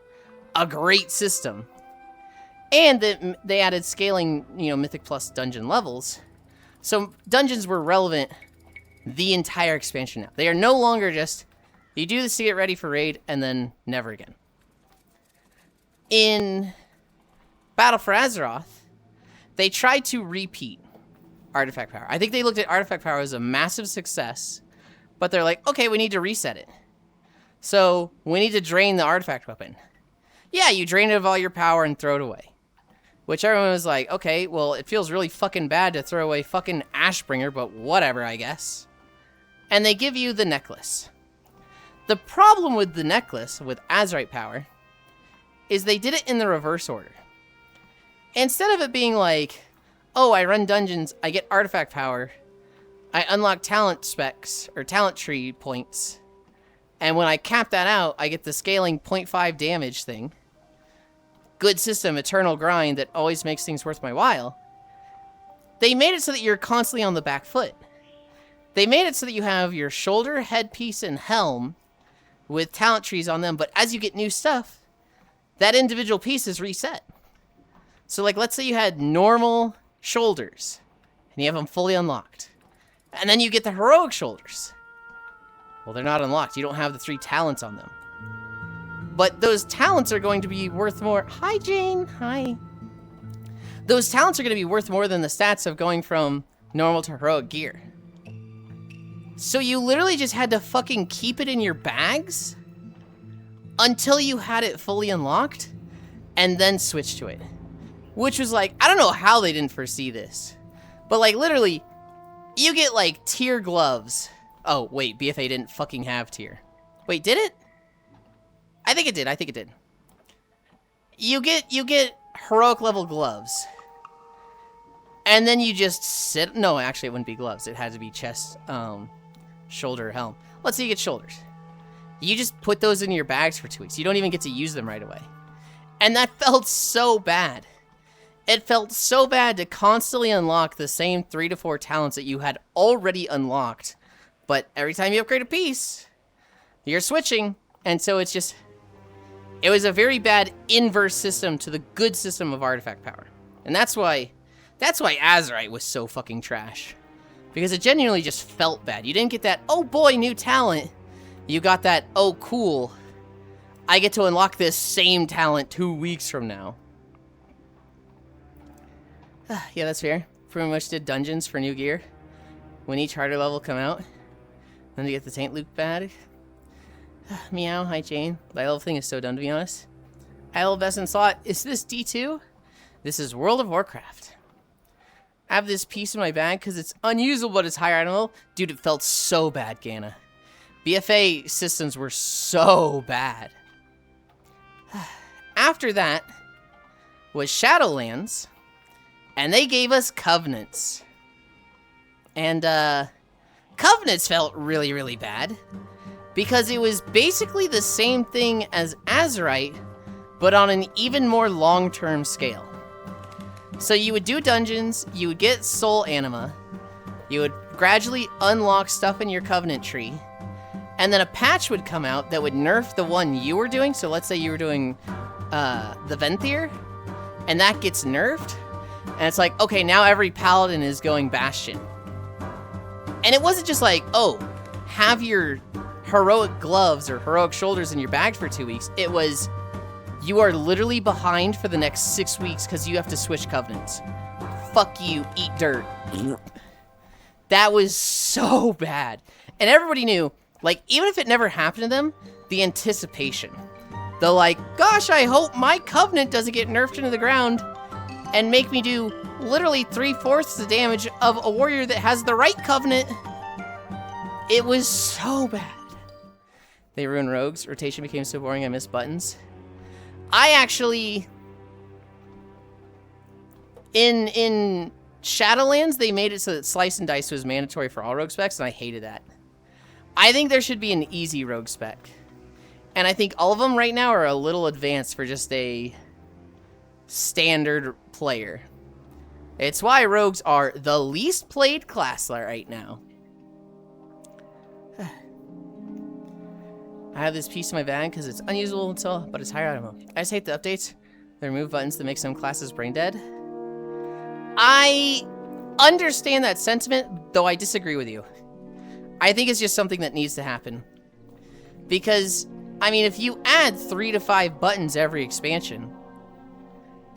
a great system. And that they added scaling, you know, Mythic Plus dungeon levels. So dungeons were relevant the entire expansion now. They are no longer just, you do this to get ready for raid, and then never again. In Battle for Azeroth, they tried to repeat artifact power. I think they looked at artifact power as a massive success, but they're like, okay, we need to reset it. So we need to drain the artifact weapon. Yeah, you drain it of all your power and throw it away. Which everyone was like, okay, well, it feels really fucking bad to throw away fucking Ashbringer, but whatever, I guess. And they give you the necklace. The problem with the necklace, with Azurite power, is they did it in the reverse order. instead of it being like, oh, I run dungeons, I get artifact power, I unlock talent specs, or talent tree points, and when I cap that out, I get the scaling 0.5 damage thing. Good system, eternal grind that always makes things worth my while. They made it so that you're constantly on the back foot. They made it so that you have your shoulder, headpiece, and helm with talent trees on them, but as you get new stuff, that individual piece is reset. So, like, let's say you had normal shoulders, and you have them fully unlocked. And then you get the heroic shoulders. Well, they're not unlocked. You don't have the 3 talents on them. But those talents are going to be worth more. Hi, Jane. Hi. Those talents are going to be worth more than the stats of going from normal to heroic gear. So you literally just had to fucking keep it in your bags until you had it fully unlocked and then switch to it. Which was like, I don't know how they didn't foresee this. But like literally, you get like tier gloves. Oh, wait, BFA didn't fucking have tier. Wait, did it? I think it did. I think it did. You get heroic level gloves. And then you just sit. No, actually, it wouldn't be gloves. It had to be chest, shoulder, helm. Let's say you get shoulders. You just put those in your bags for 2 weeks. You don't even get to use them right away. And that felt so bad. It felt so bad to constantly unlock the same 3 to 4 talents that you had already unlocked. But every time you upgrade a piece, you're switching. And so it's just... It was a very bad inverse system to the good system of artifact power. And that's why Azerite was so fucking trash. Because it genuinely just felt bad. You didn't get that, oh boy, new talent. You got that, oh cool, I get to unlock this same talent 2 weeks from now. Yeah, that's fair. Pretty much did dungeons for new gear. When each harder level come out. Then you get the Taint Loop bad. Meow, hi Jane. My level thing is so dumb, to be honest. I love best in slot. Is this D2? This is World of Warcraft. I have this piece in my bag because it's unusable, but it's higher item level. Dude, it felt so bad, Gana. BFA systems were so bad. After that was Shadowlands, and they gave us Covenants. And, Covenants felt really, really bad. Because it was basically the same thing as Azerite, but on an even more long-term scale. So you would do dungeons, you would get soul anima, you would gradually unlock stuff in your Covenant tree, and then a patch would come out that would nerf the one you were doing. So let's say you were doing the Venthyr, and that gets nerfed, and it's like, okay, now every paladin is going Bastion. And it wasn't just like, oh, have your heroic gloves or heroic shoulders in your bag for 2 weeks. It was, you are literally behind for the next 6 weeks because you have to switch Covenants. Fuck you, eat dirt. That was so bad. And everybody knew, like, even if it never happened to them, the anticipation. The like, gosh, I hope my Covenant doesn't get nerfed into the ground and make me do literally 3/4 the damage of a warrior that has the right Covenant. It was so bad. They ruined rogues. Rotation became so boring I missed buttons. I actually... In Shadowlands, they made it so that Slice and Dice was mandatory for all rogue specs, and I hated that. I think there should be an easy rogue spec. And I think all of them right now are a little advanced for just a standard player. It's why rogues are the least played class right now. I have this piece in my bag because it's unusable until, but it's higher item. I just hate the updates. They remove buttons that make some classes brain dead. I understand that sentiment, though I disagree with you. I think it's just something that needs to happen. Because, I mean, if you add 3 to 5 buttons every expansion,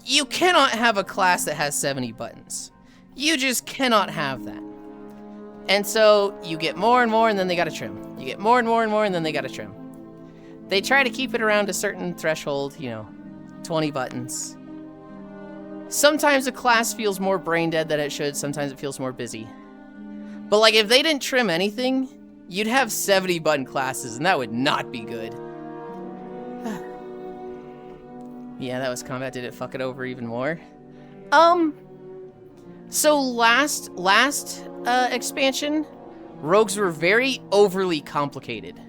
you cannot have a class that has 70 buttons. You just cannot have that. And so, you get more and more, and then they gotta trim. You get more and more and more, and then they gotta trim. They try to keep it around a certain threshold, you know, 20 buttons. Sometimes a class feels more brain dead than it should, sometimes it feels more busy. But like, if they didn't trim anything, you'd have 70 button classes, and that would not be good. Yeah, that was combat. Did it fuck it over even more? So last expansion, rogues were very overly complicated.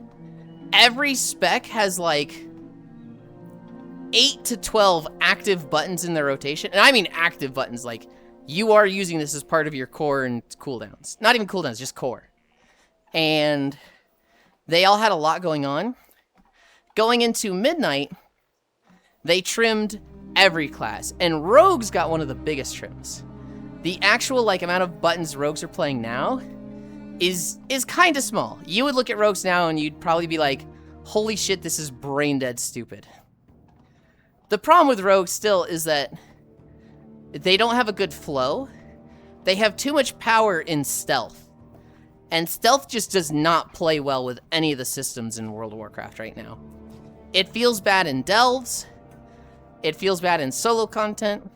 Every spec has like 8 to 12 active buttons in their rotation. And I mean active buttons, like you are using this as part of your core and cooldowns. Not even cooldowns, just core. And they all had a lot going on. Going into Midnight, they trimmed every class. And rogues got one of the biggest trims. The actual like amount of buttons rogues are playing now is kind of small. You would look at rogues now and you'd probably be like, holy shit, this is brain dead stupid. The problem with rogues still is that they don't have a good flow. They have too much power in stealth. And stealth just does not play well with any of the systems in World of Warcraft right now. It feels bad in delves. It feels bad in solo content.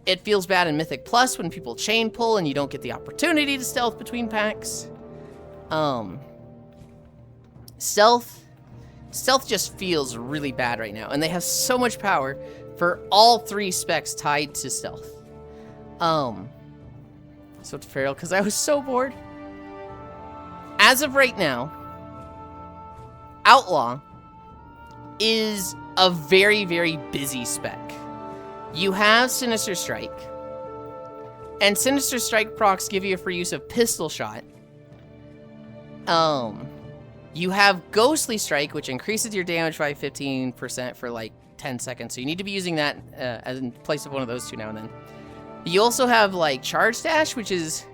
It feels bad in Mythic Plus when people chain pull and you don't get the opportunity to stealth between packs. Stealth just feels really bad right now, and they have so much power for all 3 specs tied to stealth. So to Feral, because I was so bored. As of right now, Outlaw is a very, very busy spec. You have Sinister Strike, and Sinister Strike procs give you a free use of Pistol Shot. You have Ghostly Strike, which increases your damage by 15% for like 10 seconds, so you need to be using that as in place of one of those 2 now and then. You also have like Charge Dash, which is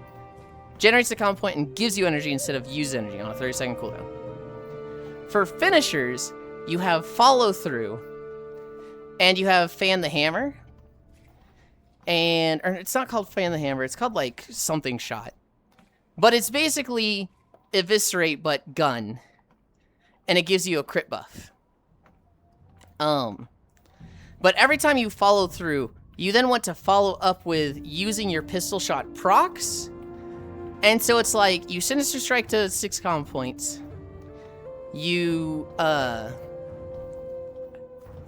generates a combo point and gives you energy instead of use energy on a 30-second cooldown. For finishers, you have Follow Through, and you have Fan the Hammer. Or it's not called Fan the Hammer, it's called like something shot. But it's basically Eviscerate but gun. And it gives you a crit buff. But every time you follow through, you then want to follow up with using your pistol shot procs. And so it's like you Sinister Strike to 6 combo points. You I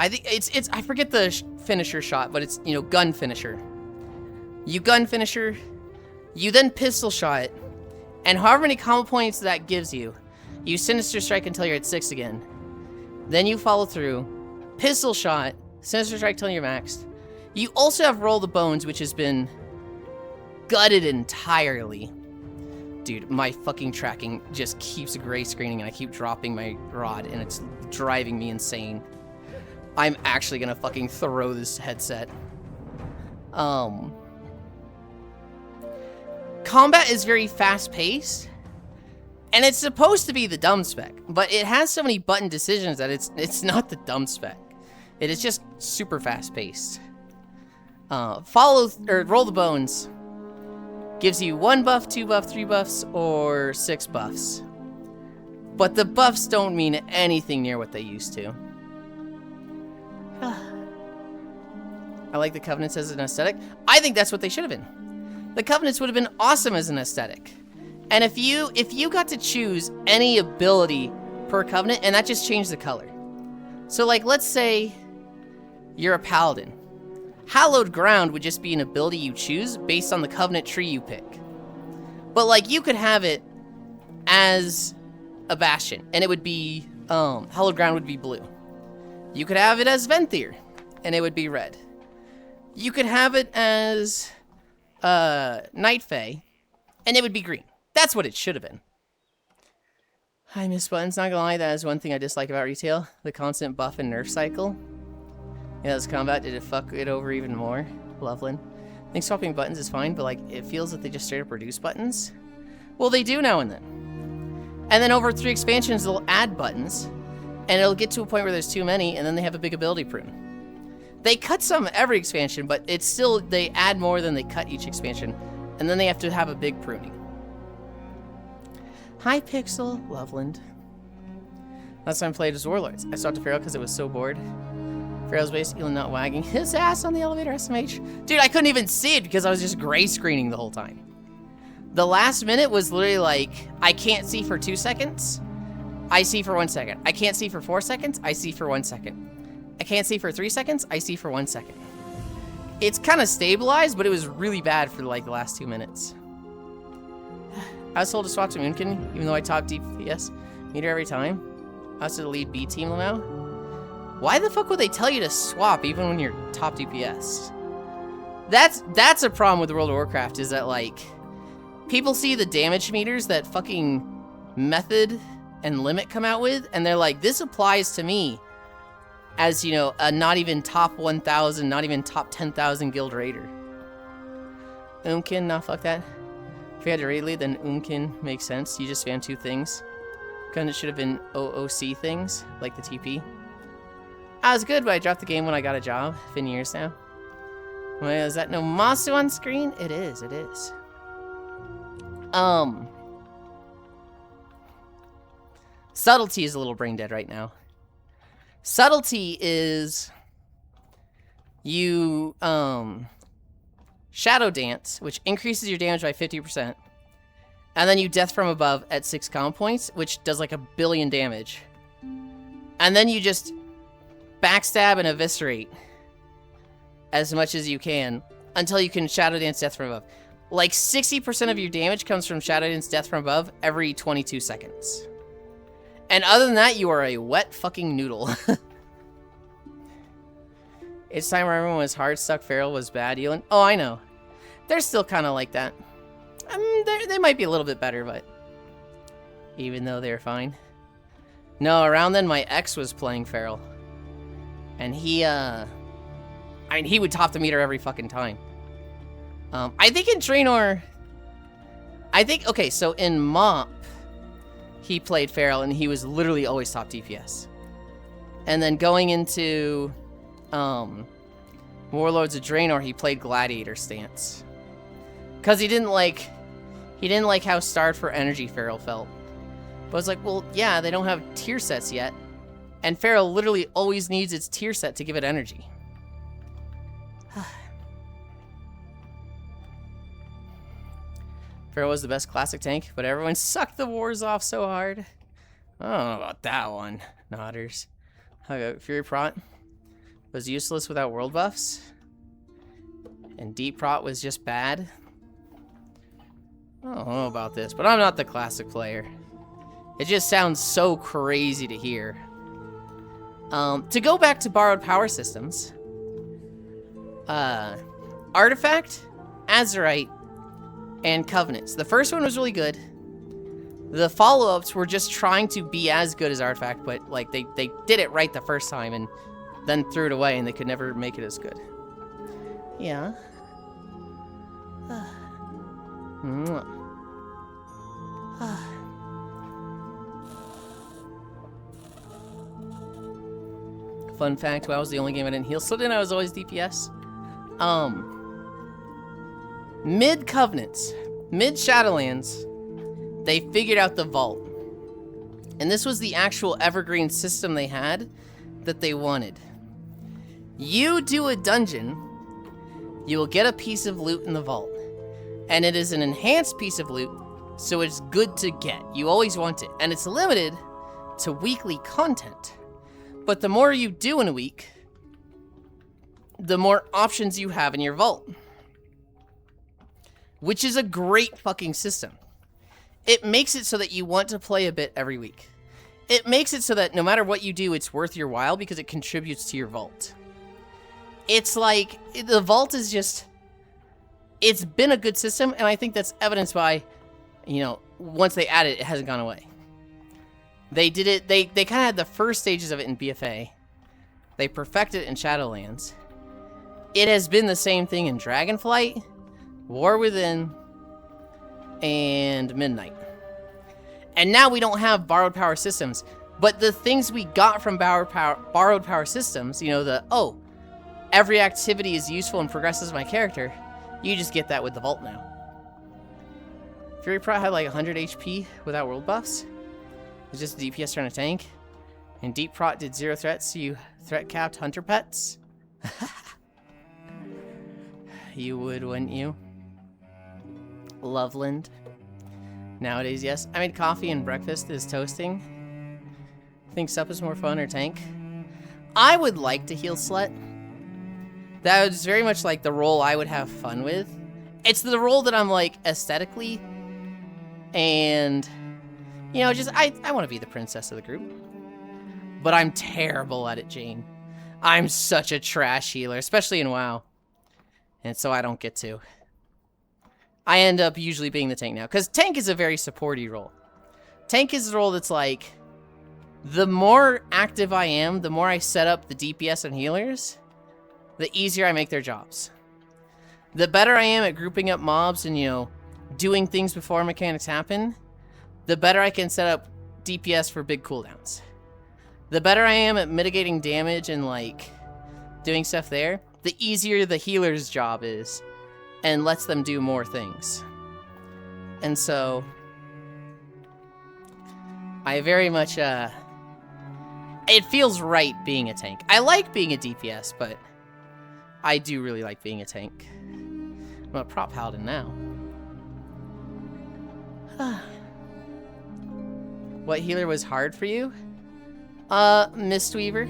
think it's I forget the finisher shot, but it's, you know, gun finisher. You gun finisher, you then pistol shot, and however many combo points that gives you, you Sinister Strike until you're at 6 again. Then you follow through, pistol shot, Sinister Strike till you're maxed. You also have Roll the Bones, which has been gutted entirely. Dude, my fucking tracking just keeps gray screening and I keep dropping my rod and it's driving me insane. I'm actually gonna fucking throw this headset. Combat is very fast-paced, and it's supposed to be the dumb spec, but it has so many button decisions that it's not the dumb spec. It is just super fast-paced. Roll the Bones gives you 1 buff, 2 buff, 3 buffs, or 6 buffs. But the buffs don't mean anything near what they used to. I like the Covenants as an aesthetic. I think that's what they should have been. The Covenants would have been awesome as an aesthetic. And if you got to choose any ability per Covenant, and that just changed the color. So like, let's say you're a Paladin. Hallowed Ground would just be an ability you choose based on the Covenant tree you pick. But like, you could have it as a Bastion, and it would be, Hallowed Ground would be blue. You could have it as Venthyr, and it would be red. You could have it as Night Fae, and it would be green. That's what it should have been. I miss buttons, not gonna lie, that is one thing I dislike about retail. The constant buff and nerf cycle. Yeah, this combat, did it fuck it over even more? Loveland. I think swapping buttons is fine, but like, it feels that they just straight up reduce buttons. Well, they do now and then. And then over 3 expansions, they'll add buttons, and it'll get to a point where there's too many, and then they have a big ability prune. They cut some every expansion, but it's still, they add more than they cut each expansion, and then they have to have a big pruning. Hi, Pixel. Loveland. Last time I played as Warlords, I stopped to Pharaoh because it was so bored. Pharaoh's basically not wagging his ass on the elevator, SMH. Dude, I couldn't even see it because I was just gray screening the whole time. The last minute was literally like, I can't see for 2 seconds. I see for 1 second. I can't see for 4 seconds. I see for 1 second. I can't see for 3 seconds. I see for 1 second. It's kind of stabilized, but it was really bad for like the last 2 minutes. I was told to swap to Moonkin, even though I talk DPS meter every time. I was to the lead B team now. Why the fuck would they tell you to swap even when you're top DPS? That's a problem with World of Warcraft, is that like people see the damage meters that fucking Method and Limit come out with, and they're like, this applies to me as, you know, a not even top 1,000, not even top 10,000 guild raider. Nah, fuck that. If you had to raid lead, then Umkin makes sense. You just spam 2 things. Because it should have been OOC things, like the TP. I was good, but I dropped the game when I got a job. It's been years now. Well, is that no Masu on screen? It is, it is. Subtlety is a little brain dead right now. Subtlety is you Shadow Dance, which increases your damage by 50%. And then you Death from Above at 6 comp points, which does like 1 billion damage. And then you just backstab and eviscerate as much as you can until you can Shadow Dance Death from Above. Like 60% of your damage comes from Shadow Dance Death from Above every 22 seconds. And other than that, you are a wet fucking noodle. It's time where everyone was hard stuck. Feral was bad. Yulind. Oh, I know. They're still kind of like that. I mean, they might be a little bit better, but even though they're fine. No, around then my ex was playing Feral, and he, I mean, he would top the meter every fucking time. I think in Draenor, okay, so in Mop, he played Feral, and he was literally always top DPS. And then going into Warlords of Draenor, he played Gladiator stance. Because he didn't like how starved for energy Feral felt. But it's like, well, yeah, they don't have tier sets yet. And Feral literally always needs its tier set to give it energy. Feral was the best classic tank, but everyone sucked the wars off so hard. I don't know about that one, Nodders. Okay, Fury Prot was useless without world buffs. And Deep Prot was just bad. I don't know about this, but I'm not the classic player. It just sounds so crazy to hear. To go back to borrowed power systems, Artifact, Azerite, and Covenants. The first one was really good. The follow-ups were just trying to be as good as Artifact, but like they did it right the first time and then threw it away, and they could never make it as good. Yeah. Fun fact, WoW was the only game I didn't heal, so then I was always DPS. Mid-Covenants, mid-Shadowlands, they figured out the Vault. And this was the actual evergreen system they had that they wanted. You do a dungeon, you will get a piece of loot in the Vault. And it is an enhanced piece of loot, so it's good to get. You always want it. And it's limited to weekly content. But the more you do in a week, the more options you have in your Vault. Which is a great fucking system. It makes it so that you want to play a bit every week. It makes it so that no matter what you do, it's worth your while because it contributes to your Vault. It's like, the Vault is just, it's been a good system, and I think that's evidenced by, you know, once they add it, it hasn't gone away. They did it, they kind of had the first stages of it in BFA. They perfected it in Shadowlands. It has been the same thing in Dragonflight, War Within, and Midnight. And now we don't have borrowed power systems, but the things we got from borrowed power systems, you know, every activity is useful and progresses my character, you just get that with the Vault now. Fury Prot had like 100 HP without world buffs. It's just a DPS trying to tank. And Deep Prot did 0 threats, so you threat capped hunter pets. You would, wouldn't you? Loveland. Nowadays, yes. I made coffee and breakfast is toasting. Think sup is more fun or tank? I would like to heal Slut. That was very much like the role I would have fun with. It's the role that I'm like aesthetically and, you know, just I want to be the princess of the group. But I'm terrible at it, Jane. I'm such a trash healer, especially in WoW. And so I don't get to. I end up usually being the tank now. Because tank is a very supporty role. Tank is a role that's like, the more active I am, the more I set up the DPS and healers, the easier I make their jobs. The better I am at grouping up mobs and, you know, doing things before mechanics happen, the better I can set up DPS for big cooldowns. The better I am at mitigating damage and, like, doing stuff there, the easier the healer's job is and lets them do more things. And so, I very much, it feels right being a tank. I like being a DPS, but I do really like being a tank. I'm a prop paladin now. What healer was hard for you? Mistweaver.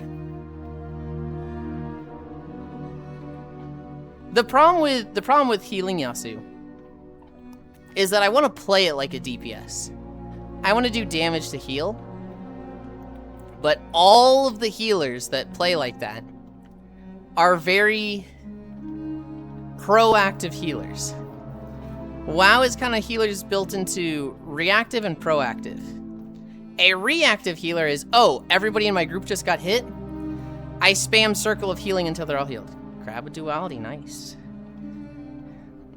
The problem with healing Yasuo is that I want to play it like a DPS. I want to do damage to heal. But all of the healers that play like that are very proactive healers. WoW is kind of healers built into reactive and proactive. A reactive healer is, oh, everybody in my group just got hit. I spam circle of healing until they're all healed. Grab a duality, nice.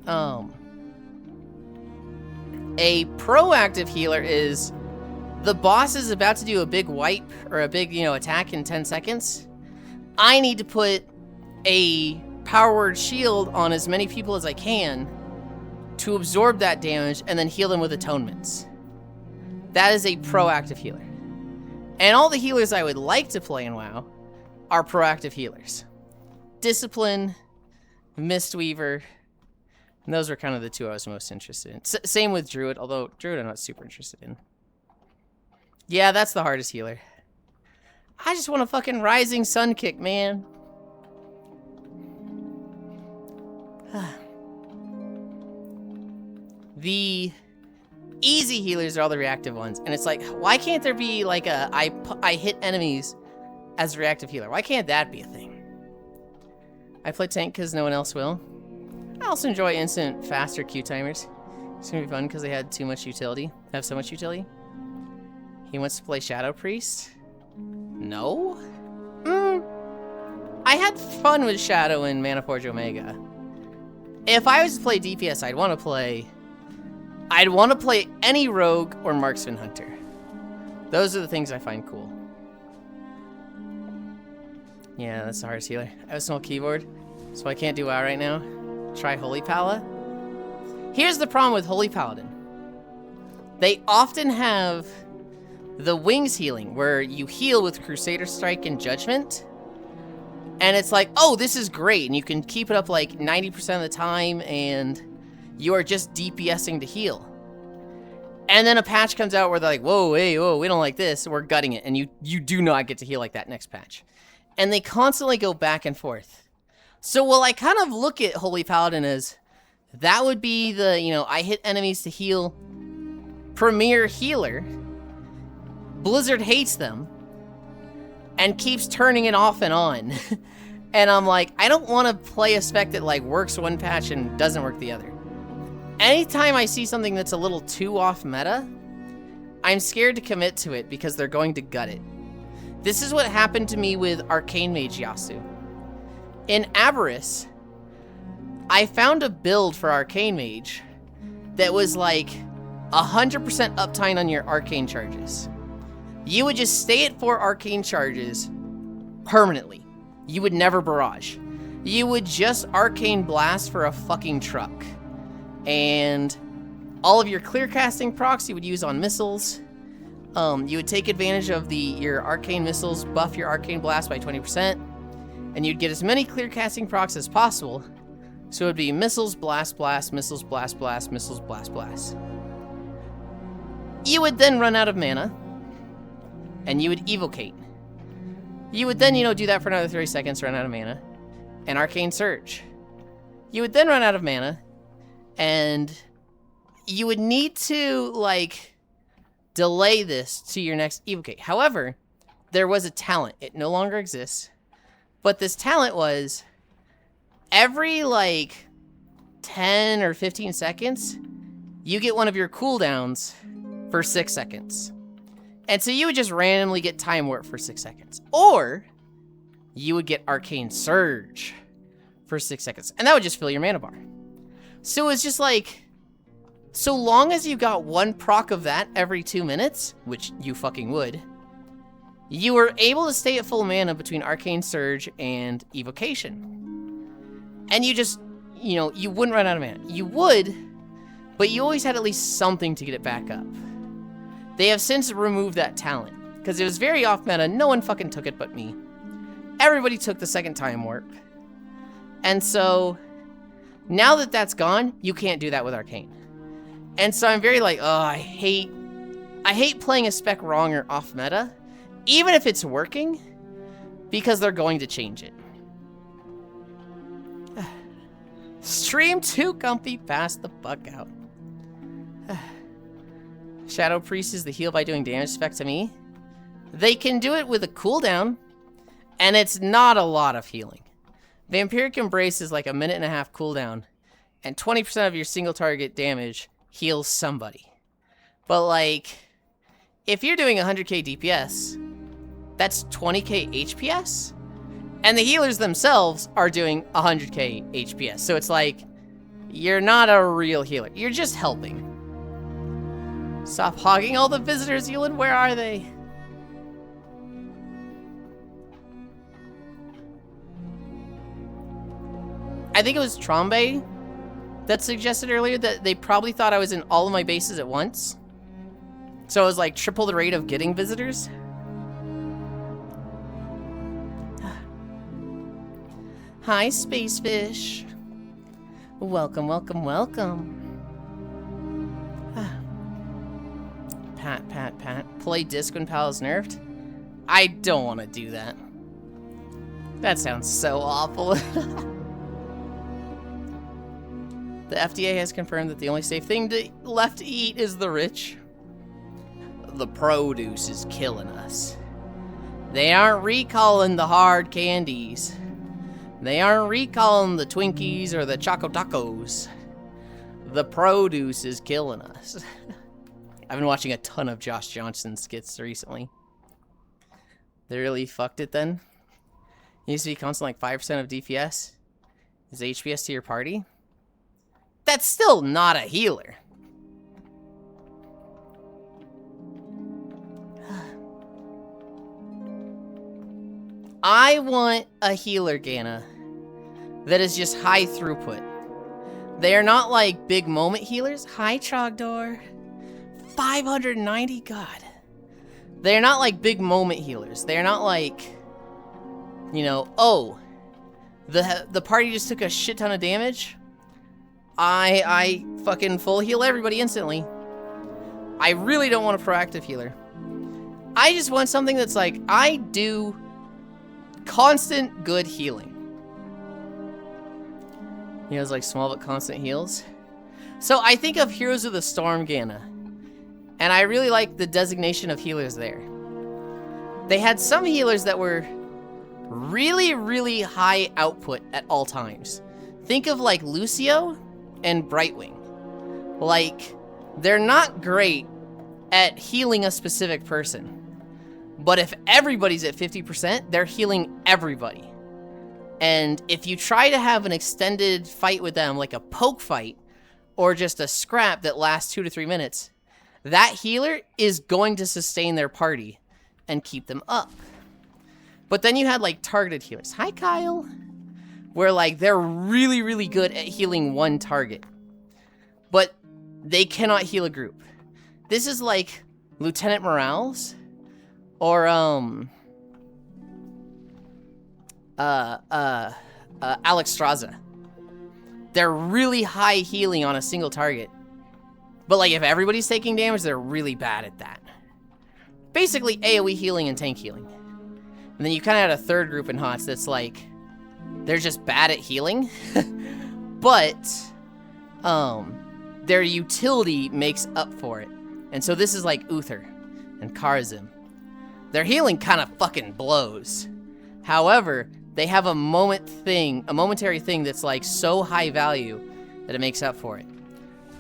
A proactive healer is, the boss is about to do a big wipe or a big, you know, attack in 10 seconds. I need to put a power word shield on as many people as I can to absorb that damage and then heal them with atonements. That is a proactive healer. And all the healers I would like to play in WoW are proactive healers. Discipline, Mistweaver, and those were kind of the two I was most interested in. Same with Druid, although Druid I'm not super interested in. Yeah, that's the hardest healer. I just want a fucking rising sun kick, man. The easy healers are all the reactive ones, and it's like, why can't there be like a I hit enemies as a reactive healer? Why can't that be a thing? I play tank because no one else will. I also enjoy instant faster Q timers. It's gonna be fun because they had too much utility. Have so much utility. He wants to play Shadow Priest? No? I had fun with Shadow in Mana Forge Omega. If I was to play DPS, I'd want to play any rogue or marksman hunter. Those are the things I find cool. Yeah, that's the hardest healer. I have a small keyboard, so I can't do WoW right now. Try Holy Pala. Here's the problem with Holy Paladin. They often have the wings healing, where you heal with Crusader Strike and Judgment. And it's like, oh, this is great, and you can keep it up like 90% of the time, and you are just DPSing to heal. And then a patch comes out where they're like, whoa, hey, whoa, we don't like this, we're gutting it, and you do not get to heal like that next patch. And they constantly go back and forth. So while I kind of look at Holy Paladin as, that would be the, you know, I hit enemies to heal premier healer, Blizzard hates them and keeps turning it off and on. And I'm like, I don't want to play a spec that like works one patch and doesn't work the other. Anytime I see something that's a little too off meta, I'm scared to commit to it because they're going to gut it. This is what happened to me with Arcane Mage Yasuo. In Aberrus, I found a build for Arcane Mage that was like 100% uptime on your arcane charges. You would just stay at 4 arcane charges permanently. You would never barrage. You would just arcane blast for a fucking truck. And all of your clear casting procs you would use on missiles. You would take advantage of your arcane missiles, buff your arcane blast by 20%, and you'd get as many clear casting procs as possible. So it would be missiles, blast, blast, missiles, blast, blast, missiles, blast, blast. You would then run out of mana, and you would evocate. You would then, do that for another 30 seconds, run out of mana, and Arcane Surge. You would then run out of mana, and you would need to, like, delay this to your next evocate. However, there was a talent. It no longer exists. But this talent was every, like, 10 or 15 seconds, you get one of your cooldowns for 6 seconds. And so you would just randomly get Time Warp for 6 seconds. Or you would get Arcane Surge for 6 seconds. And that would just fill your mana bar. So it's just like, so long as you got one proc of that every 2 minutes, which you fucking would, you were able to stay at full mana between Arcane Surge and Evocation. And you just, you know, you wouldn't run out of mana. You would, but you always had at least something to get it back up. They have since removed that talent, because it was very off meta. No one fucking took it but me. Everybody took the second Time Warp. And so, now that that's gone, you can't do that with Arcane. And so I'm very like, oh, I hate playing a spec wrong or off meta, even if it's working, because they're going to change it. Stream too comfy, pass the fuck out. Shadow Priest is the heal by doing damage spec to me. They can do it with a cooldown, and it's not a lot of healing. Vampiric Embrace is like a 1.5 minute cooldown, and 20% of your single target damage heals somebody. But like, if you're doing 100k DPS, that's 20k HPS, and the healers themselves are doing 100k HPS. So it's like, you're not a real healer. You're just helping. Stop hogging all the visitors, Yulind. Where are they? I think it was Trombe that suggested earlier that they probably thought I was in all of my bases at once. So it was like triple the rate of getting visitors. Hi, Space Fish. Welcome, welcome, welcome. Pat. Play disc when PAL is nerfed? I don't want to do that. That sounds so awful. The FDA has confirmed that the only safe thing left to eat is the rich. The produce is killing us. They aren't recalling the hard candies. They aren't recalling the Twinkies or the Choco Tacos. The produce is killing us. I've been watching a ton of Josh Johnson skits recently. They really fucked it then? It used to be constant like 5% of DPS. Is HPS to your party? That's still not a healer. I want a healer, Gana, that is just high throughput. They are not like big moment healers. Hi, Trogdor. 590, God. They're not like big moment healers. They're not like, you know, oh, the party just took a shit ton of damage. I fucking full heal everybody instantly. I really don't want a proactive healer. I just want something that's like, I do constant good healing. You know, it's like small but constant heals. So I think of Heroes of the Storm, Gana. And I really like the designation of healers there. They had some healers that were really, really high output at all times. Think of like Lucio and Brightwing. Like, they're not great at healing a specific person. But if everybody's at 50%, they're healing everybody. And if you try to have an extended fight with them, like a poke fight, or just a scrap that lasts 2 to 3 minutes, that healer is going to sustain their party and keep them up. But then you had like targeted healers. Hi, Kyle. Where like they're really, really good at healing one target. But they cannot heal a group. This is like Lieutenant Morales or Alex Straza. They're really high healing on a single target. But like if everybody's taking damage, they're really bad at that. Basically AoE healing and tank healing. And then you kind of had a third group in HOTS that's like They're just bad at healing. But their utility makes up for it. And so this is like Uther and Karzim. Their healing kind of fucking blows. However, they have a momentary thing that's like so high value that it makes up for it.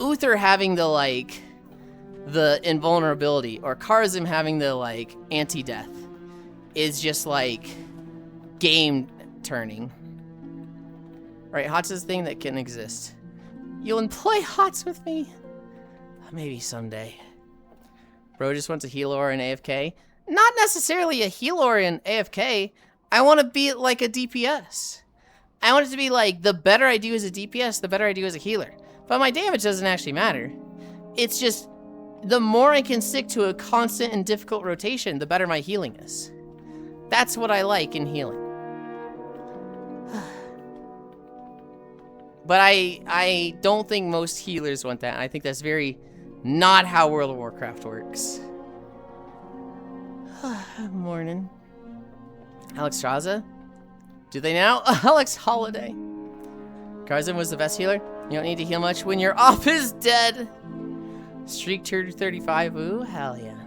Uther having the invulnerability, or Karzim having the anti-death, is just like game turning. Right, Hots is a thing that can exist. You'll play Hots with me? Maybe someday. Bro just wants a heal or an AFK. Not necessarily a heal or an AFK. I want to be like a DPS. I want it to be like, the better I do as a DPS, the better I do as a healer. But my damage doesn't actually matter. It's just, the more I can stick to a constant and difficult rotation, the better my healing is. That's what I like in healing. But I don't think most healers want that. I think that's very not how World of Warcraft works. Morning. Alex Straza? Do they now? Alex Holiday. Karzim was the best healer. You don't need to heal much when your op is dead. Streak tier 35. Ooh, hell yeah.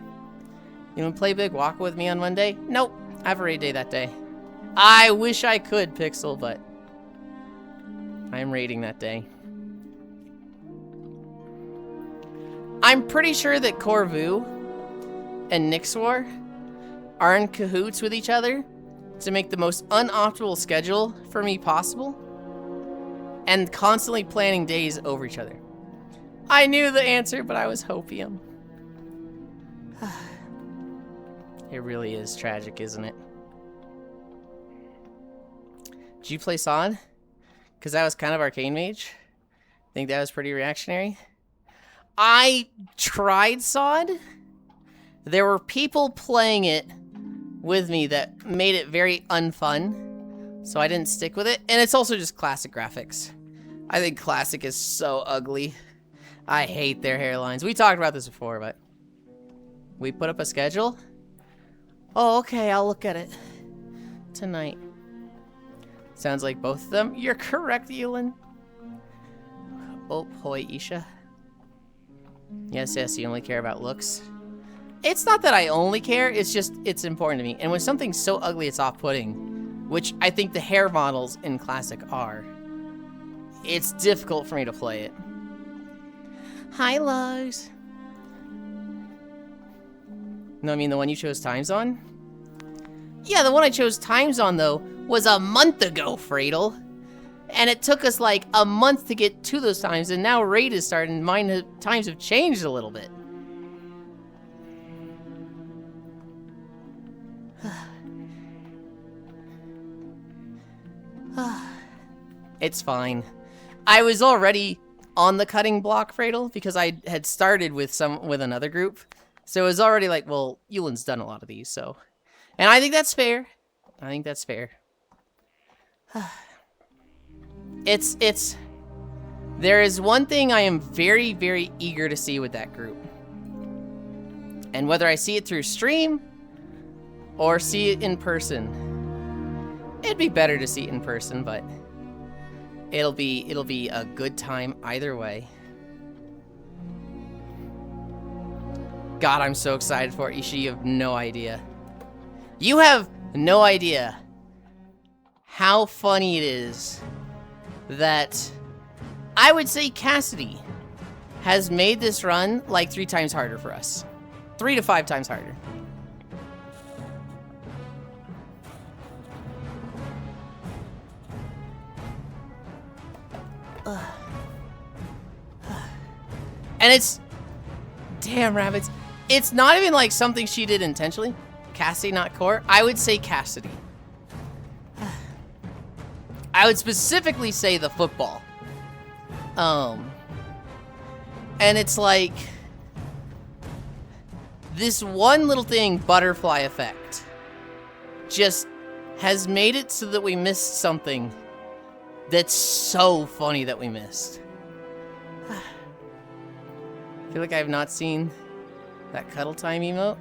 You want to play Big Walk with me on Monday? Nope. I have a raid day that day. I wish I could, Pixel, but I'm raiding that day. I'm pretty sure that Corvu and Nixwar are in cahoots with each other to make the most unoptimal schedule for me possible, and constantly planning days over each other. I knew the answer, but I was hopium. It really is tragic, isn't it? Did you play Sod? Because that was kind of Arcane Mage. Think that was pretty reactionary. I tried Sod. There were people playing it with me that made it very unfun, so I didn't stick with it. And it's also just classic graphics. I think classic is so ugly. I hate their hairlines. We talked about this before, but we put up a schedule. Oh, okay, I'll look at it tonight. Sounds like both of them. You're correct, Yulind. Oh, hoi, Isha. Yes, you only care about looks. It's not that I only care, it's just, it's important to me. And when something's so ugly it's off-putting, which I think the hair models in Classic are, it's difficult for me to play it. Hi, Lars. No, I mean the one you chose times on? Yeah, the one I chose times on, though, was a month ago, Fradel. And it took us like a month to get to those times, and now raid is starting, mine times have changed a little bit. It's fine. I was already on the cutting block, Fradel, because I had started with another group. So it was already like, well, Yulind's done a lot of these, so. And I think that's fair. I think that's fair. There is one thing I am very, very eager to see with that group. And whether I see it through stream or see it in person, it'd be better to see it in person, but it'll be a good time either way. God, I'm so excited for it. Isha, you have no idea. You have no idea how funny it is that I would say Cassidy has made this run like 3 times harder for us. 3 to 5 times harder. And it's, damn rabbits, it's not even like something she did intentionally. Cassidy, not Core. I would say Cassidy. I would specifically say the football. And it's like this one little thing, butterfly effect, just has made it so that we missed something that's so funny that we missed. I feel like I have not seen that cuddle time emote.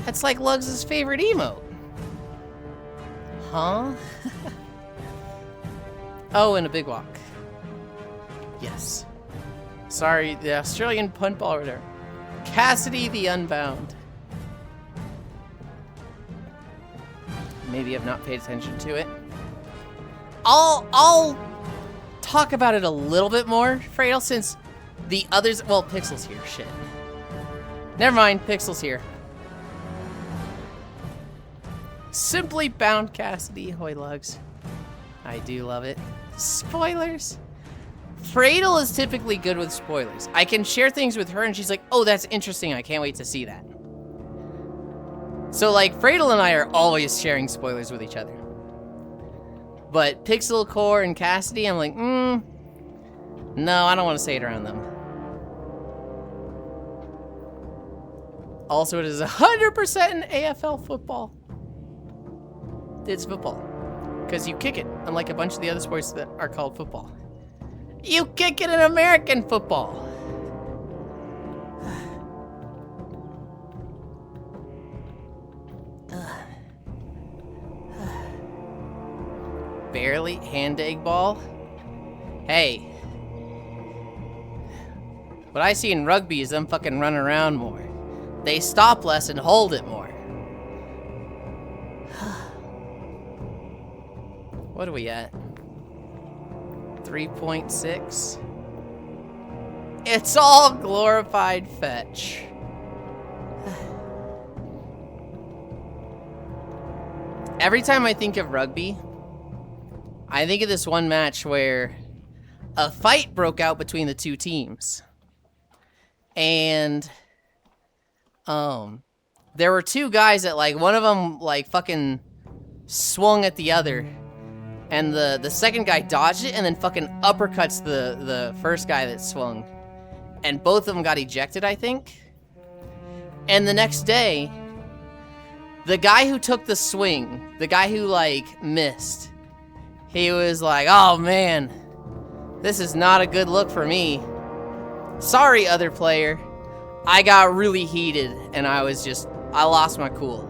That's like Lugs' favorite emote. Huh? Oh, and a big walk. Yes. Sorry, the Australian punt ball return. Cassidy the Unbound. Maybe I've not paid attention to it. I'll talk about it a little bit more, Fredo, since the others... Well, Pixel's here. Shit. Never mind. Pixel's here. Simply bound Cassidy. Hoy Lugs. I do love it. Spoilers. Fredo is typically good with spoilers. I can share things with her and she's like, oh, that's interesting. I can't wait to see that. So, like, Fredo and I are always sharing spoilers with each other. But Pixel, Core, and Cassidy, I'm like, no, I don't want to say it around them. Also, it is 100% in AFL football. It's football. Because you kick it, unlike a bunch of the other sports that are called football. You kick it in American football. Barely hand egg ball. Hey. What I see in rugby is them fucking run around more. They stop less and hold it more. What are we at? 3.6. It's all glorified fetch. Every time I think of rugby, I think of this one match where a fight broke out between the two teams. And there were two guys that, like, one of them like fucking swung at the other. And the second guy dodged it and then fucking uppercuts the first guy that swung. And both of them got ejected, I think. And the next day, the guy who took the swing, the guy who, like, missed, he was like, oh man, this is not a good look for me. Sorry, other player. I got really heated and I lost my cool.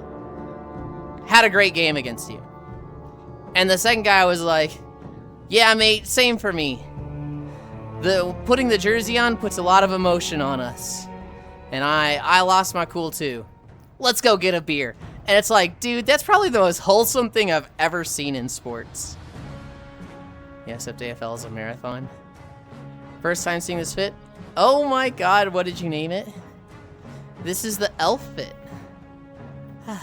Had a great game against you. And the second guy was like, yeah, mate, same for me. Putting the jersey on puts a lot of emotion on us. And I lost my cool too. Let's go get a beer. And it's like, dude, that's probably the most wholesome thing I've ever seen in sports. Yeah, except AFL is a marathon. First time seeing this fit. Oh my god, what did you name it? This is the elf fit. I'll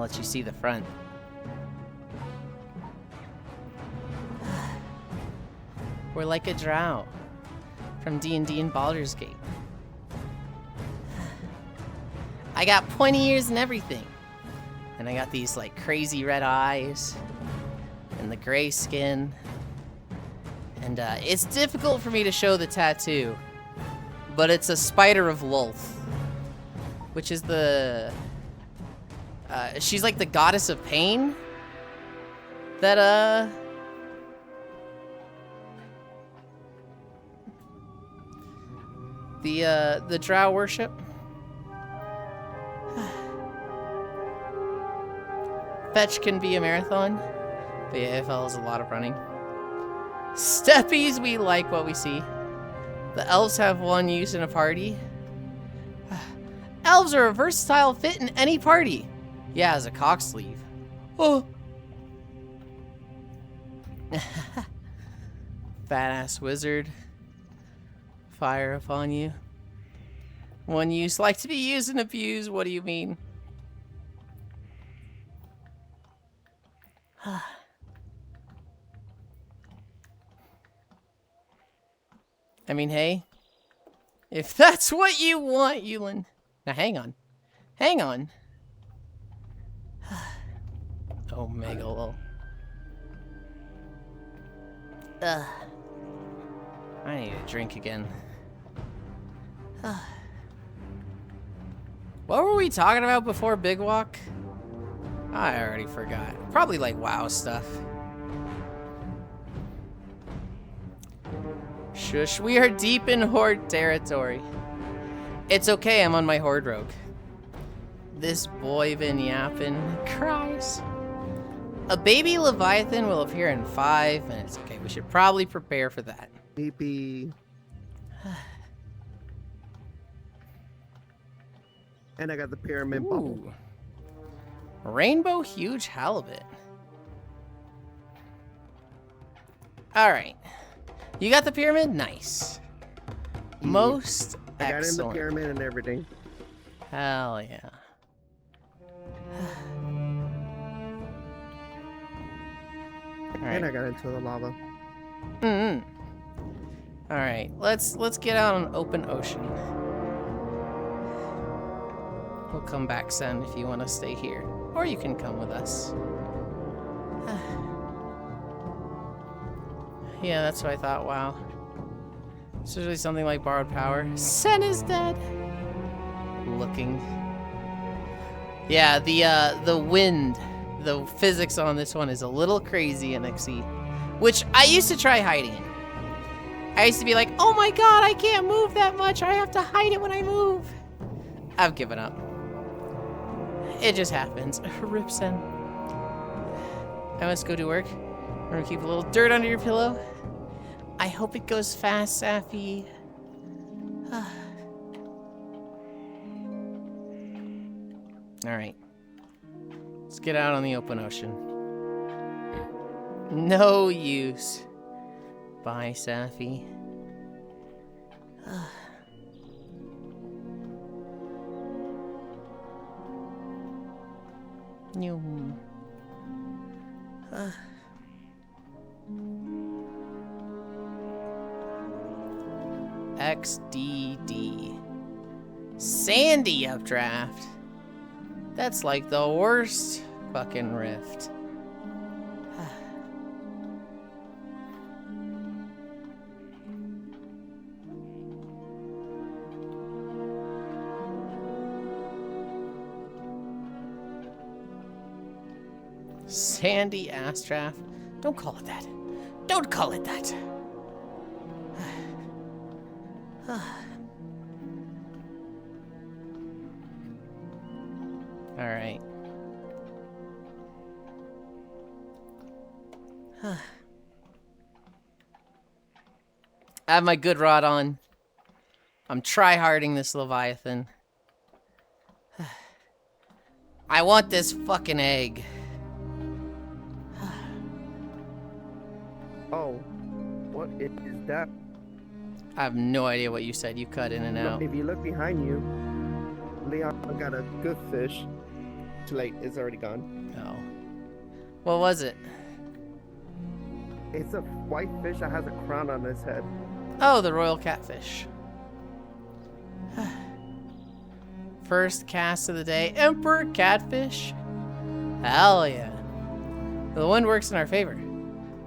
let you see the front. We're like a drow from D&D and Baldur's Gate. I got pointy ears and everything. And I got these like crazy red eyes and the gray skin. And it's difficult for me to show the tattoo, but it's a spider of Lolth, which is the she's like the goddess of pain that the drow worship. Fetch can be a marathon, but yeah, AFL is a lot of running. Steppies, we like what we see. The elves have one use in a party. Elves are a versatile fit in any party. Yeah, as a cock sleeve. Oh. Fat-ass wizard. Fire upon you. One use, like to be used and abused. What do you mean? I mean, hey, if that's what you want, Yulind. Now, hang on. Hang on. Oh, mega lol. I need a drink again. What were we talking about before Big Walk? I already forgot. Probably like WoW stuff. Shush, we are deep in Horde territory. It's okay, I'm on my Horde rogue. This boy been yapping. Cries. A baby Leviathan will appear in 5 minutes. Okay, we should probably prepare for that. Maybe. And I got the pyramid bubble. Ooh. Rainbow huge halibut. Alright. You got the pyramid? Nice. Most I got in the excellent. pyramid and everything. Hell yeah. And I got into the lava. Alright, let's get out on open ocean. We'll come back, Sen, if you want to stay here. Or you can come with us. Yeah, that's what I thought. Wow. It's usually something like borrowed power. Sen is dead. Looking. Yeah, the wind, the physics on this one is a little crazy in XE, which I used to try hiding it. I used to be like, oh my god, I can't move that much. I have to hide it when I move. I've given up. It just happens. Rip Sen. I must go to work. I'm gonna keep a little dirt under your pillow. I hope it goes fast, Safi. Alright. Let's get out on the open ocean. No use. Bye, Safi. XDD. Sandy updraft. That's like the worst fucking rift. Sandy ass draft. Don't call it that. Don't call it that. All right. I have my good rod on. I'm try-harding this Leviathan. I want this fucking egg. Oh, what is that? I have no idea what you said. You cut in and out. If you look behind you, Leon got a good fish. Too late, it's already gone. No. What was it? It's a white fish that has a crown on his head. Oh, the royal catfish. First cast of the day, Emperor Catfish. Hell yeah. The wind works in our favor.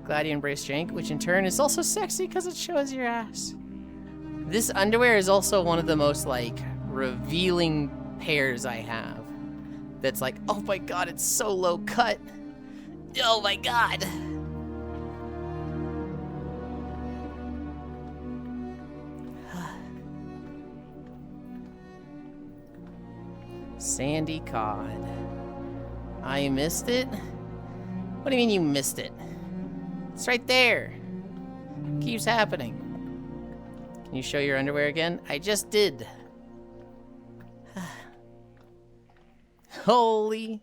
Glad you embrace jank, which in turn is also sexy because it shows your ass. This underwear is also one of the most, like, revealing pairs I have. That's like, oh my god, it's so low cut. Oh my god. Sandy cod. I missed it? What do you mean you missed it? It's right there. Keeps happening. Can you show your underwear again? I just did. Holy.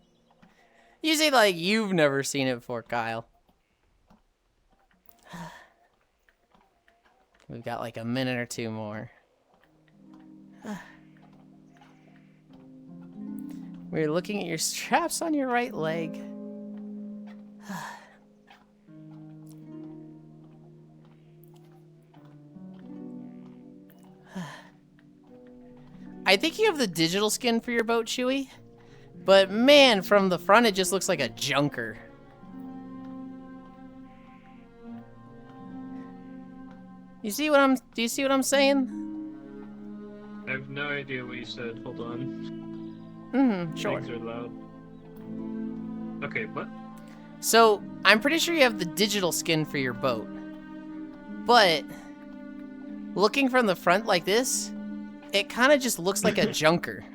You say like you've never seen it before, Kyle. We've got like a minute or two more. We're looking at your straps on your right leg. I think you have the digital skin for your boat, Chewy. But man, from the front it just looks like a junker. Do you see what I'm saying? I have no idea what you said. Hold on. Sure. Things are loud. Okay, what? So, I'm pretty sure you have the digital skin for your boat. But, looking from the front like this, it kind of just looks like a junker.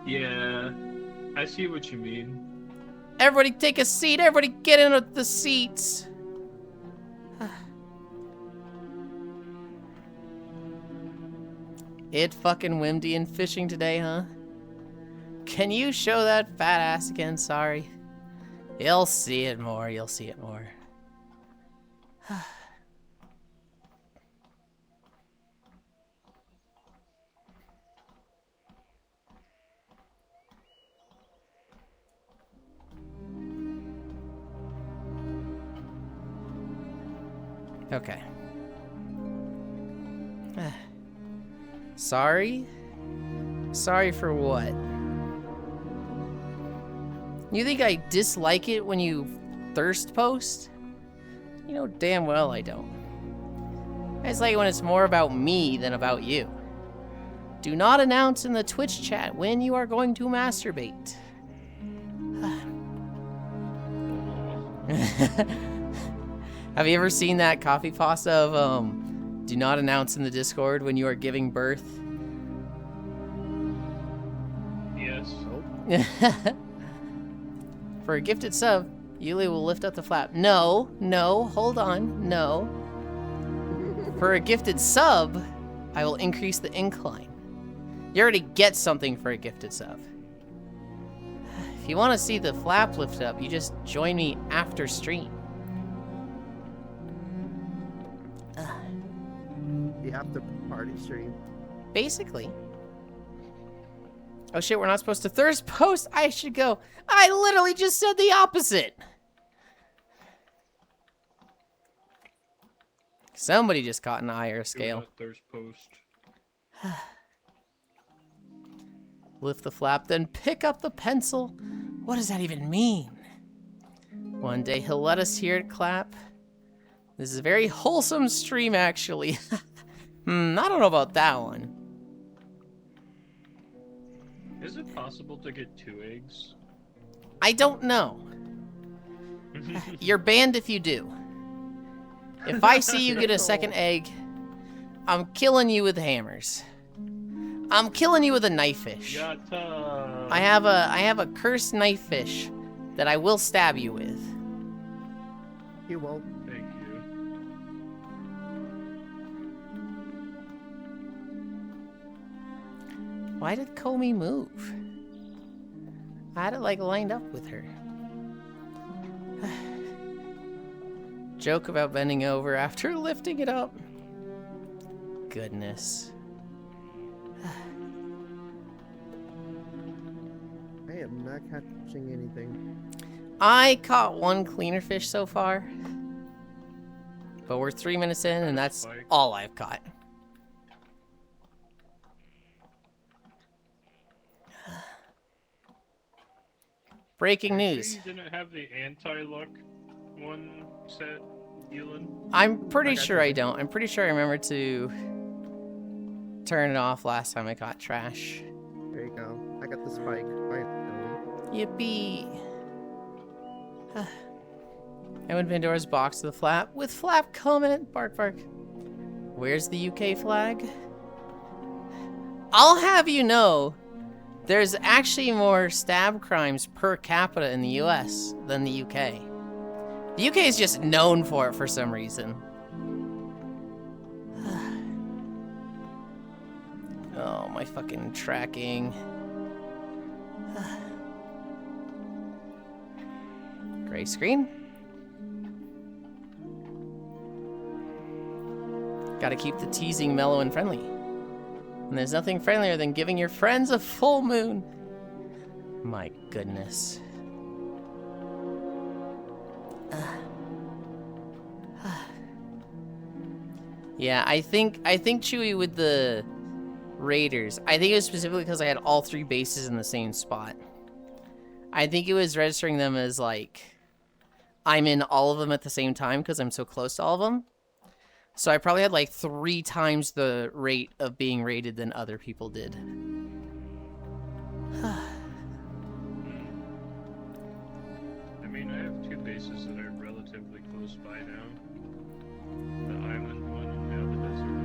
Yeah, I see what you mean. Everybody take a seat. Everybody get in the seats. It fucking windy and fishing today, huh? Can you show that fat ass again? Sorry. You'll see it more. You'll see it more. Okay. Sorry? Sorry for what? You think I dislike it when you thirst post? You know damn well I don't. I just like it when it's more about me than about you. Do not announce in the Twitch chat when you are going to masturbate. Have you ever seen that copy pasta of, do not announce in the Discord when you are giving birth? Yes. For a gifted sub, Yuli will lift up the flap. No, no, hold on, no. For a gifted sub, I will increase the incline. You already get something for a gifted sub. If you want to see the flap lift up, you just join me after stream. The after party stream. Basically. Oh shit, we're not supposed to thirst post? I should go. I literally just said the opposite. Somebody just caught an eye or a scale. Thirst post. Lift the flap, then pick up the pencil. What does that even mean? One day he'll let us hear it clap. This is a very wholesome stream, actually. I don't know about that one. Is it possible to get 2 eggs? I don't know. You're banned if you do. If I see you get a second egg, I'm killing you with hammers. I'm killing you with a knife fish. Yatta. I have a cursed knife fish that I will stab you with. You won't. Thank you. Why did Comey move? I had it like lined up with her. Joke about bending over after lifting it up. Goodness. I am not catching anything. I caught one cleaner fish so far. But we're 3 minutes in and that's all I've caught. Breaking news. You didn't have the anti-luck one set, Yulind? I'm pretty sure I don't. I'm pretty sure I remember to turn it off last time I caught trash. There you go. I got the spike. Finally. Yippee. I went Pandora's box to the flap with flap comment. Bark bark. Where's the UK flag? I'll have you know, there's actually more stab crimes per capita in the US than the UK. The UK is just known for it for some reason. Oh, my fucking tracking. Gray screen. Gotta keep the teasing mellow and friendly. And there's nothing friendlier than giving your friends a full moon. My goodness. Yeah, I think Chewy with the Raiders. I think it was specifically because I had all 3 bases in the same spot. I think it was registering them as like I'm in all of them at the same time because I'm so close to all of them. So I probably had like 3 times the rate of being raided than other people did. I mean, I have 2 bases that are relatively close by now. The island one and now the desert one.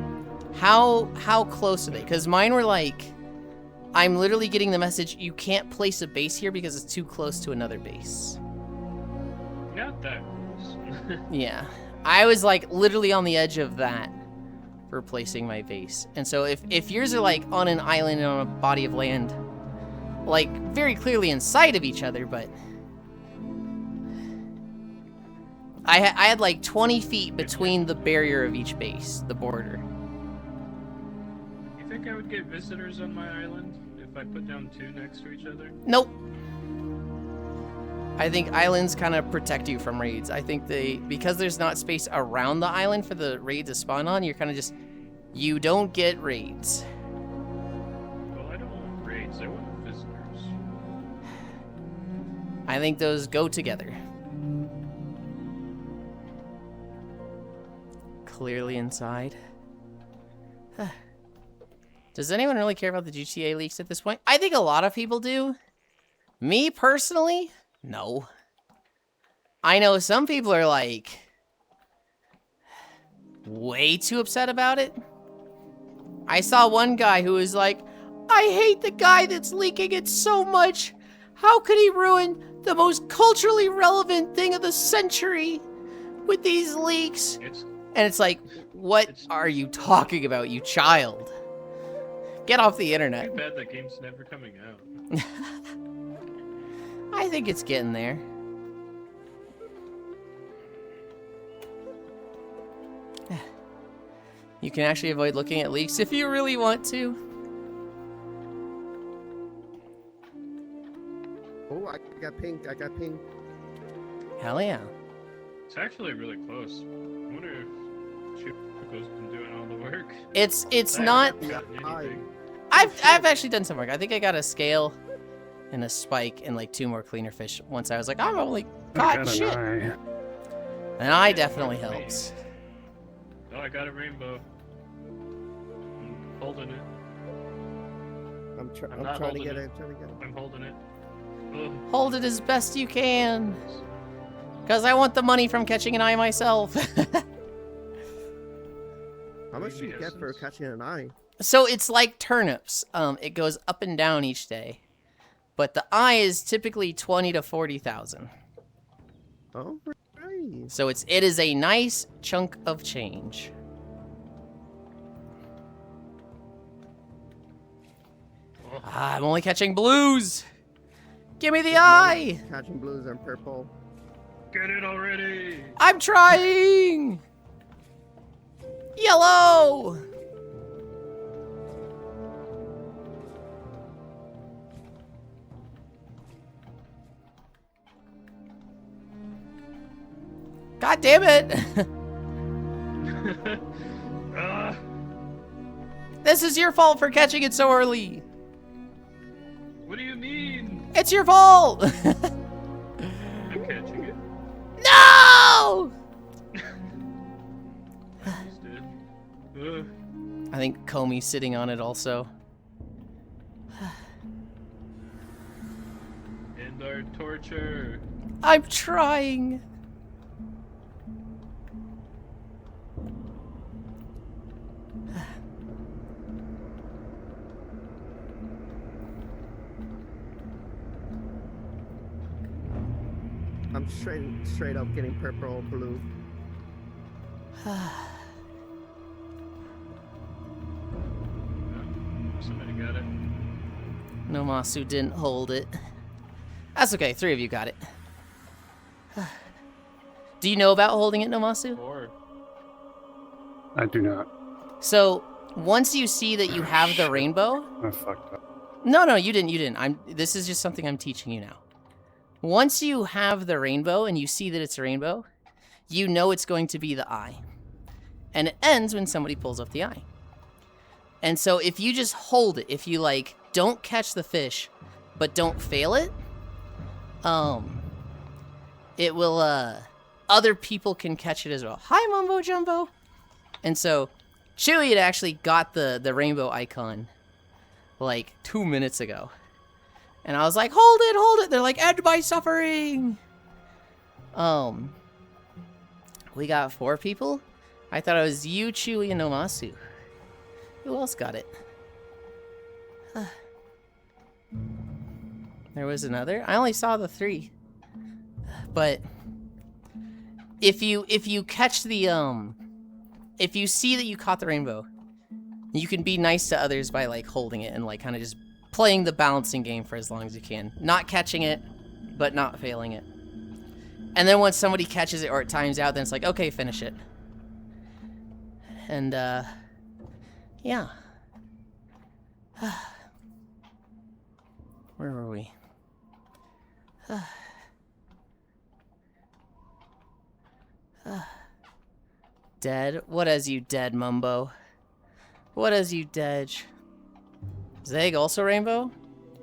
How close are they? Because mine were like I'm literally getting the message, you can't place a base here because it's too close to another base. Not that close. Yeah. I was like literally on the edge of that for placing my base. And so if yours are like on an island and on a body of land, like very clearly in sight of each other, but I had like 20 feet between the barrier of each base, the border. You think I would get visitors on my island if I put down 2 next to each other? Nope. I think islands kind of protect you from raids. I think because there's not space around the island for the raid to spawn on, you're kind of just, you don't get raids. Well, I don't want raids, I want visitors. I think those go together. Clearly inside. Does anyone really care about the GTA leaks at this point? I think a lot of people do. Me personally, no. I know some people are like way too upset about it. I saw one guy who was like, I hate the guy that's leaking it so much. How could he ruin the most culturally relevant thing of the century with these leaks? And it's like, what are you talking about, you child? Get off the internet. Too bad that game's never coming out. I think it's getting there. You can actually avoid looking at leaks if you really want to. Oh, I got pinged. I got pinged. Hell yeah. It's actually really close. I wonder if Chico's been doing all the work. It's I not. haven't gotten anything. I've actually done some work. I think I got a scale and a spike and like 2 more cleaner fish once I was like, I'm only caught shit. An eye definitely helps. Oh, I got a rainbow. I'm holding it. I'm not trying to holding get it. it. I'm trying to get it. I'm holding it. Oh. Hold it as best you can. Because I want the money from catching an eye myself. How much do you get for catching an eye? So it's like turnips. It goes up and down each day. But the eye is typically 20 to 40,000. Oh, right. So it is a nice chunk of change. Oh. I'm only catching blues. Give me the eye. Catching blues and purple. Get it already! I'm trying. Yellow. God damn it. This is your fault for catching it so early. What do you mean? It's your fault. I'm catching it. No! He's dead. I think Comey's sitting on it also. End our torture. I'm trying. I'm straight up getting purple or blue. Somebody got it. Nomasu didn't hold it. That's okay, 3 of you got it. Do you know about holding it, Nomasu? 4. I do not. So, once you see that you have the rainbow... I fucked up. No, you didn't. This is just something I'm teaching you now. Once you have the rainbow and you see that it's a rainbow, you know it's going to be the eye. And it ends when somebody pulls up the eye. And so if you just hold it, if you like don't catch the fish, but don't fail it, it will other people can catch it as well. Hi Mumbo Jumbo. And so Chewy had actually got the rainbow icon like 2 minutes ago. And I was like, hold it. They're like, end my suffering. We got 4 people. I thought it was you, Chewy, and Nomasu. Who else got it? There was another? I only saw the 3. But if you catch the if you see that you caught the rainbow, you can be nice to others by like holding it and like kind of just playing the balancing game for as long as you can. Not catching it, but not failing it. And then once somebody catches it or it times out, then it's like, okay, finish it. And yeah. Where were we? Dead? What has you dead, Mumbo? What has you dead? Is the egg also rainbow?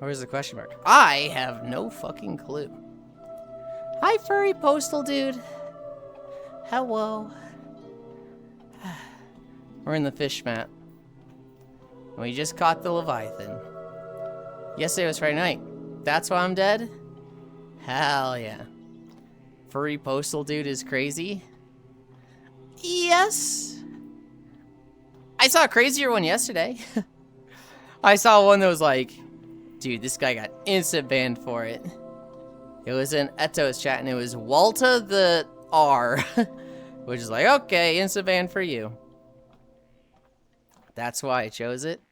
Or is the question mark? I have no fucking clue. Hi, furry postal dude. Hello. We're in the fish mat. We just caught the Leviathan. Yesterday was Friday night. That's why I'm dead? Hell yeah. Furry postal dude is crazy? Yes. I saw a crazier one yesterday. I saw one that was like, dude, this guy got instant banned for it. It was in Eto's chat and it was Walta the R. Which is like, okay, instant ban for you. That's why I chose it.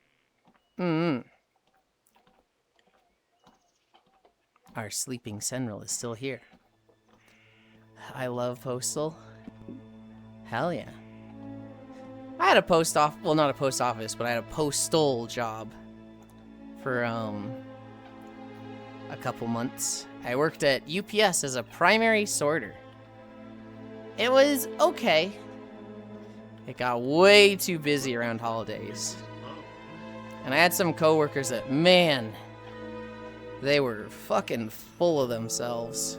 Our sleeping Senril is still here. I love Postal. Hell yeah. I had a post off, well, not a post office, but I had a postal job for a couple months. I worked at UPS as a primary sorter. It was okay. It got way too busy around holidays. And I had some coworkers that, man, they were fucking full of themselves.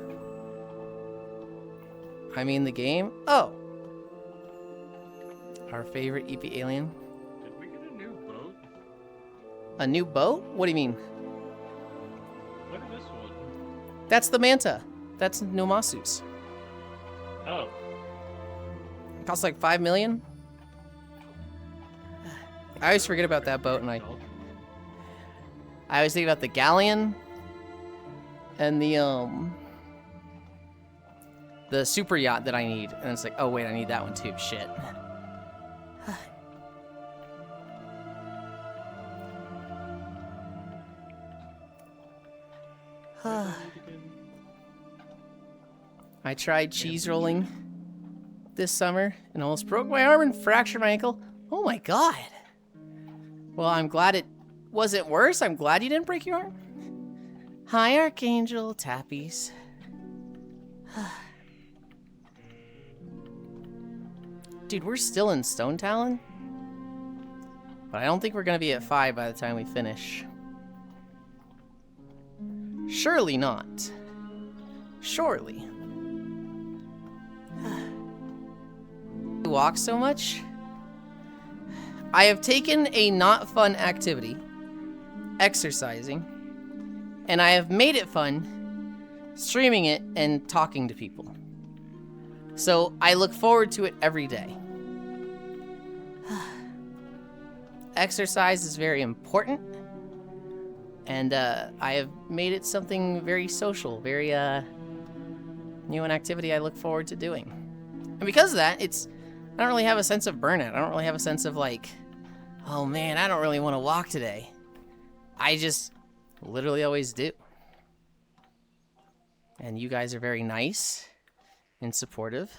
I mean, the game? Oh. Our favorite EP alien. Did we get a new boat? A new boat? What do you mean? Look at this one. That's the Manta. That's Nomasu's. Oh. It costs like 5 million. I always forget about that boat, and I always think about the galleon and the super yacht that I need, and it's like, oh wait, I need that one too. Shit. I tried cheese rolling this summer and almost broke my arm and fractured my ankle. Oh my god. Well, I'm glad it wasn't worse. I'm glad you didn't break your arm. Hi, Archangel Tappies. Dude, we're still in Stone Talon. But I don't think we're going to be at 5 by the time we finish. Surely not. Surely. You walk so much? I have taken a not fun activity, exercising, and I have made it fun, streaming it and talking to people. So I look forward to it every day. Exercise is very important, and I have made it something very social, very new an activity I look forward to doing. And because of that, I don't really have a sense of burnout. I don't really have a sense of like, oh man, I don't really want to walk today. I just literally always do. And you guys are very nice and supportive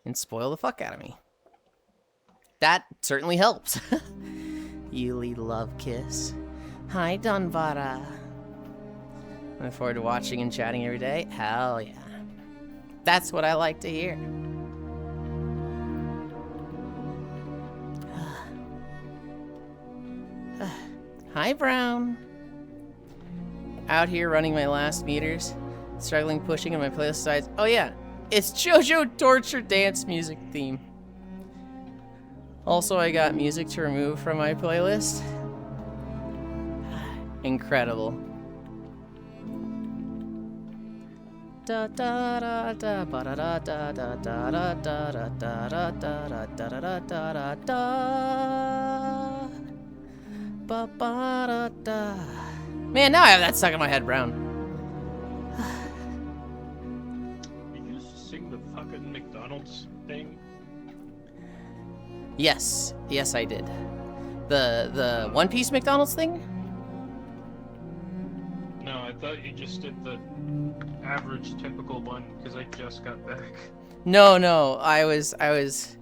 and spoil the fuck out of me. That certainly helps. Yuli love kiss. Hi, Dunvara. Looking forward to watching and chatting every day. Hell yeah. That's what I like to hear. Hi, Brown. Out here running my last meters. Struggling pushing in my playlist sides. Oh yeah, it's JoJo Torture Dance music theme. Also, I got music to remove from my playlist. Incredible. Da da da da ba da da da da da da da da da da da da da da. Ba ba da da. Man, now I have that stuck in my head, Brown. the fucking McDonald's thing? Yes. Yes, I did. The One Piece McDonald's thing? No, I thought you just did the average typical one because I just got back. No. I was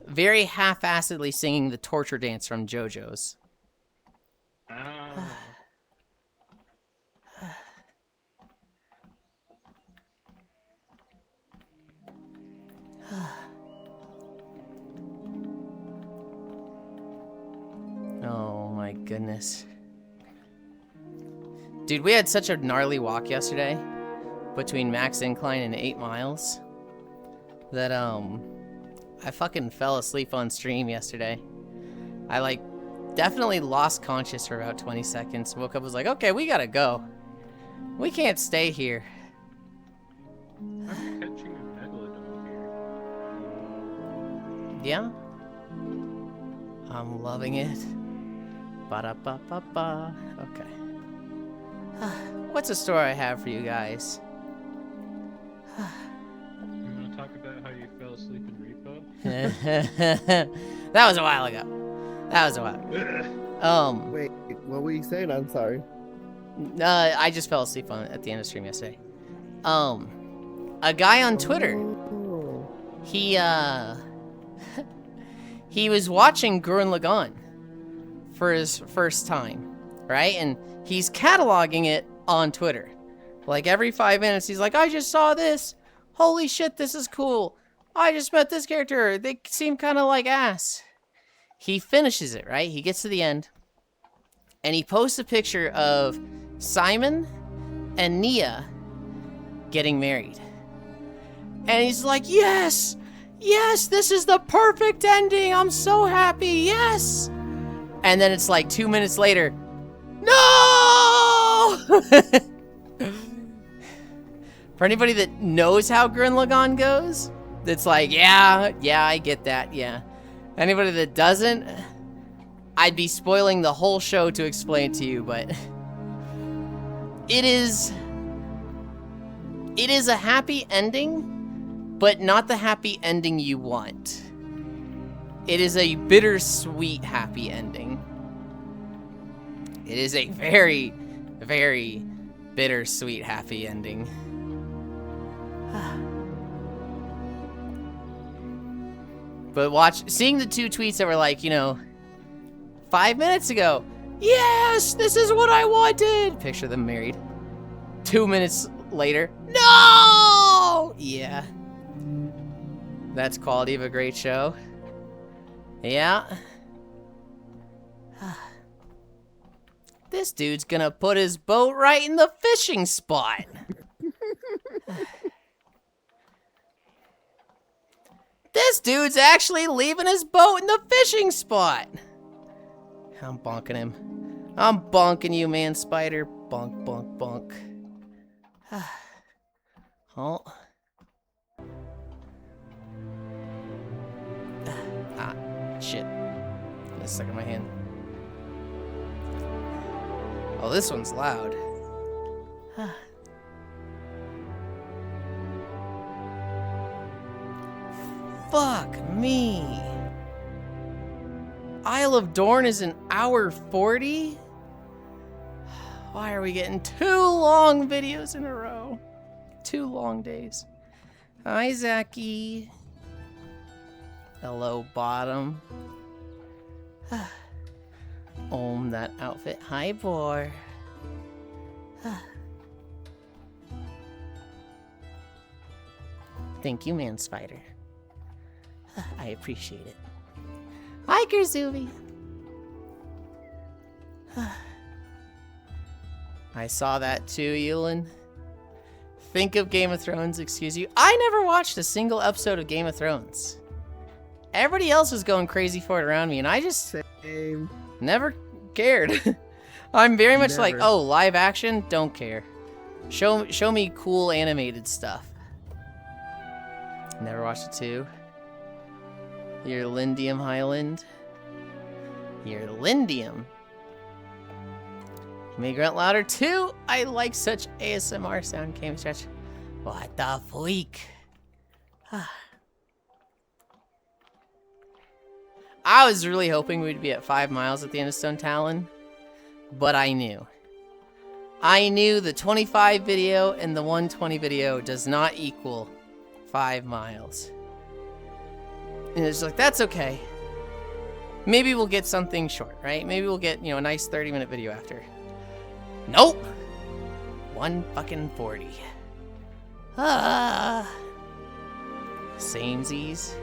very half-assedly singing the torture dance from JoJo's. Ah. Oh my goodness. Dude, we had such a gnarly walk yesterday between Max Incline and 8 miles that I fucking fell asleep on stream yesterday. I like definitely lost conscious for about 20 seconds. Woke up, was like, okay, we gotta go. We can't stay here. I'm catching a megalodon here. Yeah? I'm loving it. Ba-da-ba-ba-ba. Okay. What's a story I have for you guys? You want to talk about how you fell asleep in Repo? That was a while ago. Wait, what were you saying? I'm sorry. I just fell asleep at the end of stream yesterday. A guy on Twitter, Oh. he was watching Gurren Lagann for his first time, right? And he's cataloging it on Twitter. Like every 5 minutes, he's like, I just saw this. Holy shit, this is cool. I just met this character. They seem kind of like ass. He finishes it, right? He gets to the end. And he posts a picture of Simon and Nia getting married. And he's like, yes! Yes, this is the perfect ending. I'm so happy. Yes! And then it's like 2 minutes later, no! For anybody that knows how Gurren Lagann goes, it's like, yeah, I get that, yeah. Anybody that doesn't, I'd be spoiling the whole show to explain to you, but it is a happy ending, but not the happy ending you want. It is a bittersweet happy ending. It is a very, very bittersweet happy ending. But seeing the 2 tweets that were like, 5 minutes ago, yes, this is what I wanted. Picture them married. 2 minutes later, no! Yeah. That's quality of a great show. Yeah. This dude's gonna put his boat right in the fishing spot. This dude's actually leaving his boat in the fishing spot. I'm bonking him. I'm bonking you, man, spider. Bonk, bonk, bonk. Oh. Shit. It's stuck in my hand. Oh, this one's loud. Fuck me. Isle of Dorn is an hour 40? Why are we getting 2 long videos in a row? 2 long days. Hi, Zachy. Hello, Bottom. That outfit. Hi, Boar. Thank you, Man Spider. I appreciate it. Hi, Gerzuvi. I saw that too, Yulind. Think of Game of Thrones, excuse you. I never watched a single episode of Game of Thrones. Everybody else was going crazy for it around me, and I just Same. never cared. I'm very much like, Never. oh, live action? Don't care. Show me cool animated stuff. Never watched it too. Your Lindium Highland. Your Lindium. You may grunt louder too. I like such ASMR sound. Game stretch. What the freak? I was really hoping we'd be at 5 miles at the end of Stone Talon, but I knew. I knew the 25 video and the 120 video does not equal 5 miles. And it's like, that's okay. Maybe we'll get something short, right? Maybe we'll get, a nice 30-minute video after. Nope! 140. Samesies.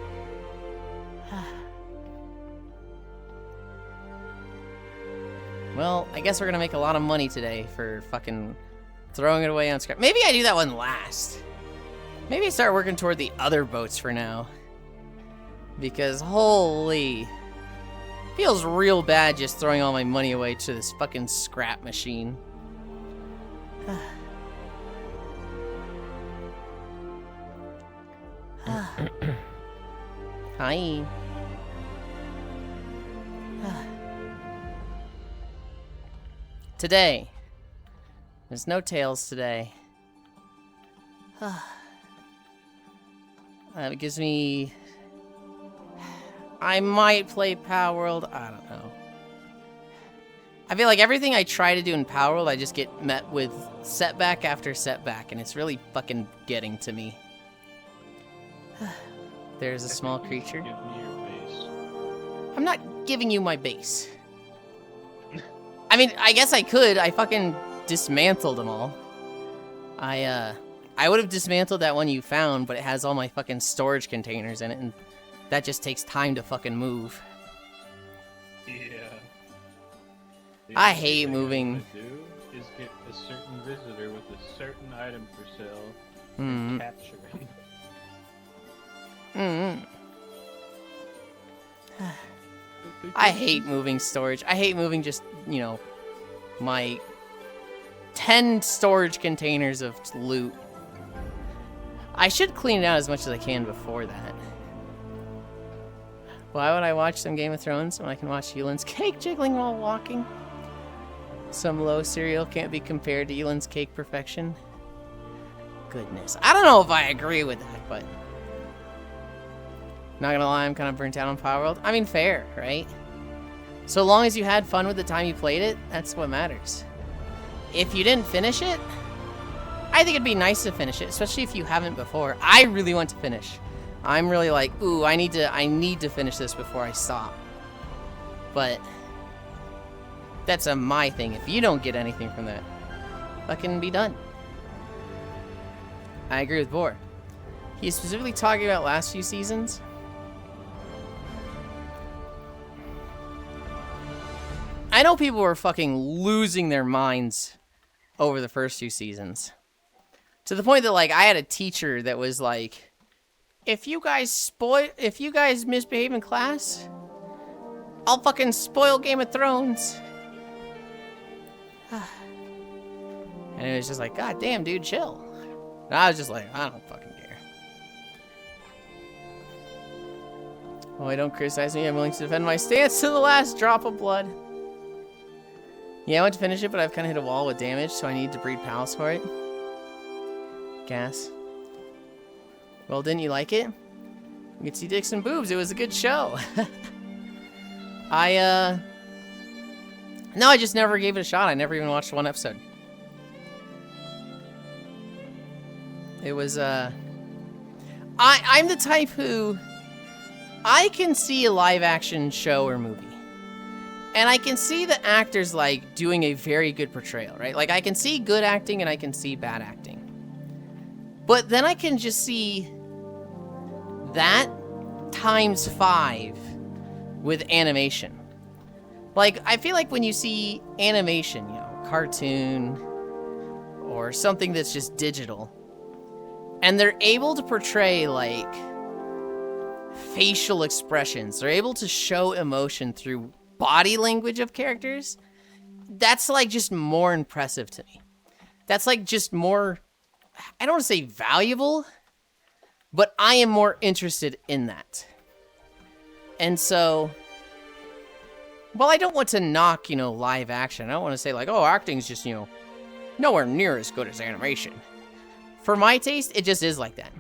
Well, I guess we're gonna make a lot of money today for fucking throwing it away on scrap. Maybe I do that one last. Maybe I start working toward the other boats for now. Because holy, feels real bad just throwing all my money away to this fucking scrap machine. Hi. Today. There's no tails today. It gives me... I might play Power World. I don't know. I feel like everything I try to do in Power World, I just get met with setback after setback, and it's really fucking getting to me. There's a small creature. Give me your base. I'm not giving you my base. I mean, I guess I could. I fucking dismantled them all. I would have dismantled that one you found, but it has all my fucking storage containers in it, and that just takes time to fucking move. Yeah. I hate moving. What you do is get a certain visitor with a certain item for sale Hmm. and capture it. I hate moving storage. I hate moving just, my 10 storage containers of loot. I should clean it out as much as I can before that. Why would I watch some Game of Thrones when I can watch Yulind's cake jiggling while walking? Some low cereal can't be compared to Yulind's cake perfection. Goodness. I don't know if I agree with that, but... Not gonna lie, I'm kind of burnt out on Power World. I mean, fair, right? So long as you had fun with the time you played it, that's what matters. If you didn't finish it, I think it'd be nice to finish it, especially if you haven't before. I really want to finish. I'm really like, ooh, I need to finish this before I stop. But that's a my thing. If you don't get anything from that, fucking be done. I agree with Vor. He's specifically talking about last few seasons. I know people were fucking losing their minds over the first few seasons. To the point that, like, I had a teacher that was like, if you guys misbehave in class, I'll fucking spoil Game of Thrones. And it was just like, God damn, dude, chill. And I was just like, I don't fucking care. Oh, I don't criticize me. I'm willing to defend my stance to the last drop of blood. Yeah, I went to finish it, but I've kind of hit a wall with damage, so I need to breed pals for it. Gas. Well, didn't you like it? You could see dicks and boobs. It was a good show. No, I just never gave it a shot. I never even watched one episode. It was, I'm the type who... I can see a live-action show or movie. And I can see the actors, like, doing a very good portrayal, right? Like, I can see good acting and I can see bad acting. But then I can just see that times 5 with animation. Like, I feel like when you see animation, cartoon, or something that's just digital, and they're able to portray, like, facial expressions, they're able to show emotion through body language of characters, that's, like, just more impressive to me. That's, like, just more... I don't want to say valuable, but I am more interested in that. And so, well, I don't want to knock, live action. I don't want to say like, oh, acting's just, nowhere near as good as animation. For my taste, it just is like that.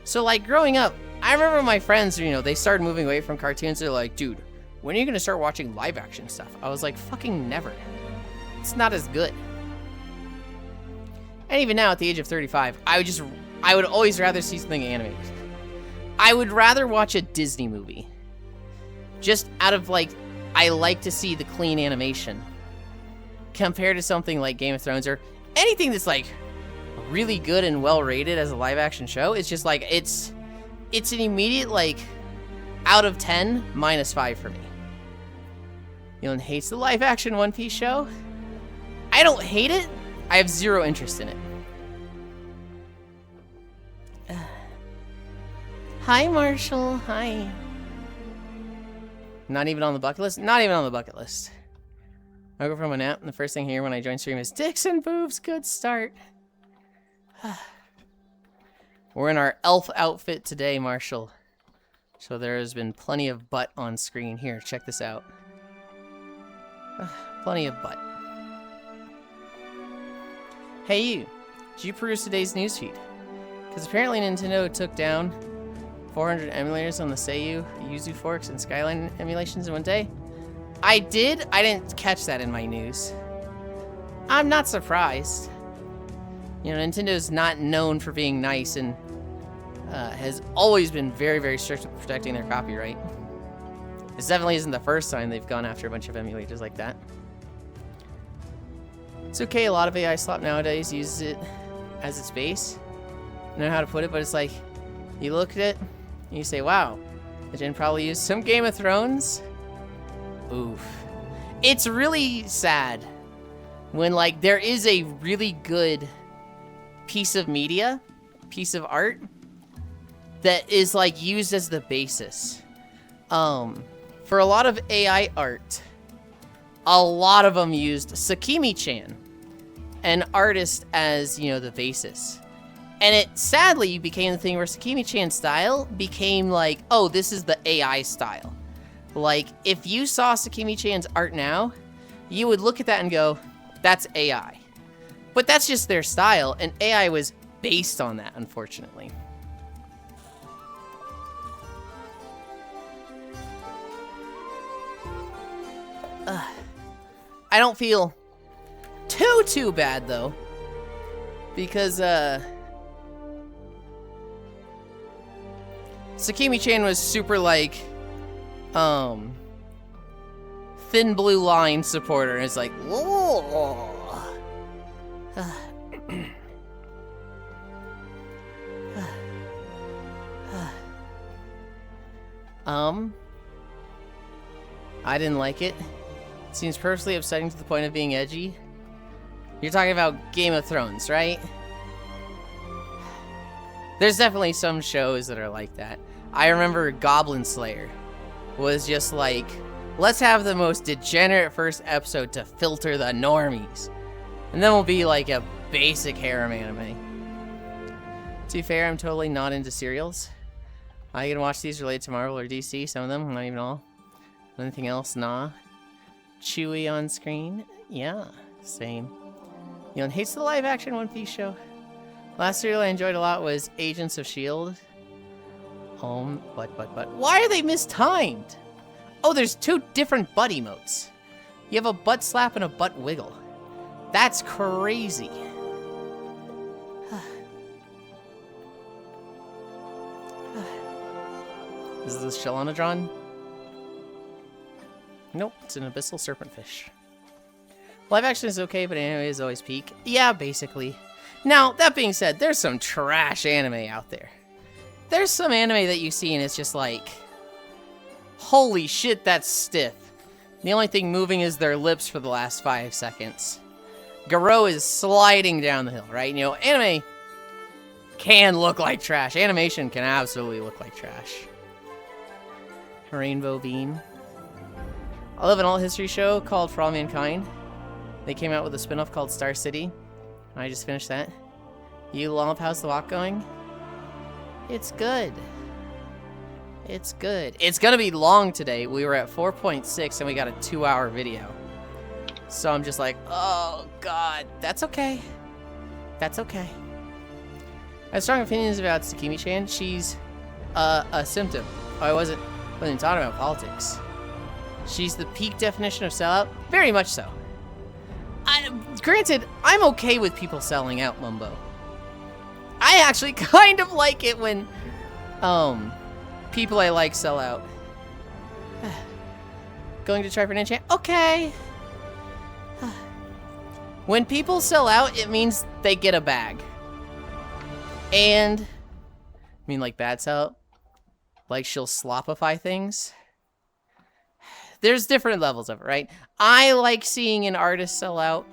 So, like, growing up, I remember my friends, you know, they started moving away from cartoons. They're like, dude, when are you going to start watching live action stuff? I was like, fucking never. It's not as good. And even now, at the age of 35, I would always rather see something animated. I would rather watch a Disney movie. Just out of, like, I like to see the clean animation. Compared to something like Game of Thrones or anything that's, like, really good and well rated as a live action show. It's just, like, it's an immediate, like, out of 10, -5 for me. Yulind hates the live action One Piece show. I don't hate it. I have zero interest in it. Hi, Marshall. Hi. Not even on the bucket list? Not even on the bucket list. I go from a nap, and the first thing here when I join stream is dicks and boobs. Good start. We're in our elf outfit today, Marshall. So there has been plenty of butt on screen. Here, check this out. Plenty of butt. Hey you, did you peruse today's newsfeed? Because apparently Nintendo took down 400 emulators on the Seiyu, Yuzu Forks, and Skyline emulations in one day. I did. I didn't catch that in my news. I'm not surprised. You know, Nintendo's not known for being nice and has always been very, very strict with protecting their copyright. This definitely isn't the first time they've gone after a bunch of emulators like that. It's okay, a lot of AI slop nowadays uses it as its base. I don't know how to put it, but it's like, you look at it, and you say, wow, the gen probably used some Game of Thrones. Oof. It's really sad when, like, there is a really good piece of media, piece of art, that is, like, used as the basis. For a lot of AI art, a lot of them used Sakimi-chan, an artist, as, you know, the basis. And it sadly became the thing where Sakimi-chan's style became like, oh, this is the AI style. Like, if you saw Sakimi-chan's art now, you would look at that and go, that's AI. But that's just their style, and AI was based on that, unfortunately. I don't feel too bad, though. Because, Sakimi-chan was super, like, thin blue line supporter, and it's like, whoa. I didn't like it. It seems personally upsetting to the point of being edgy. You're talking about Game of Thrones, right? There's definitely some shows that are like that. I remember Goblin Slayer was just like, let's have the most degenerate first episode to filter the normies. And then we'll be like a basic harem anime. To be fair, I'm totally not into serials. I can watch these related to Marvel or DC, some of them, not even all. Anything else? Nah. Chewie on screen? Yeah, same. Yulind hates the live action One Piece show. Last serial I enjoyed a lot was Agents of S.H.I.E.L.D. But why are they mistimed? Oh, there's two different butt emotes. You have a butt slap and a butt wiggle. That's crazy. Is this Shalonodron? Nope, it's an abyssal serpentfish. Live action is okay, but anime is always peak. Yeah, basically. Now, that being said, there's some trash anime out there. There's some anime that you see and it's just like, holy shit, that's stiff. The only thing moving is their lips for the last 5 seconds. Garo is sliding down the hill, right? You know, anime can look like trash. Animation can absolutely look like trash. Rainbow Beam. I love an alt history show called For All Mankind. They came out with a spin-off called Star City. I just finished that. You love how's the walk going? It's good. It's good. It's gonna be long today. We were at 4.6 and we got a 2-hour video. So I'm just like, oh god, that's okay. That's okay. I have strong opinions about Sakimi-chan. She's a symptom. Oh, I wasn't talking about politics. She's the peak definition of sellout. Very much so. Granted, I'm okay with people selling out, Mumbo. I actually kind of like it when people I like sell out. Going to try for an enchant? Okay. When people sell out, it means they get a bag. And, I mean like bad sell? Like she'll slopify things? There's different levels of it, right? I like seeing an artist sell out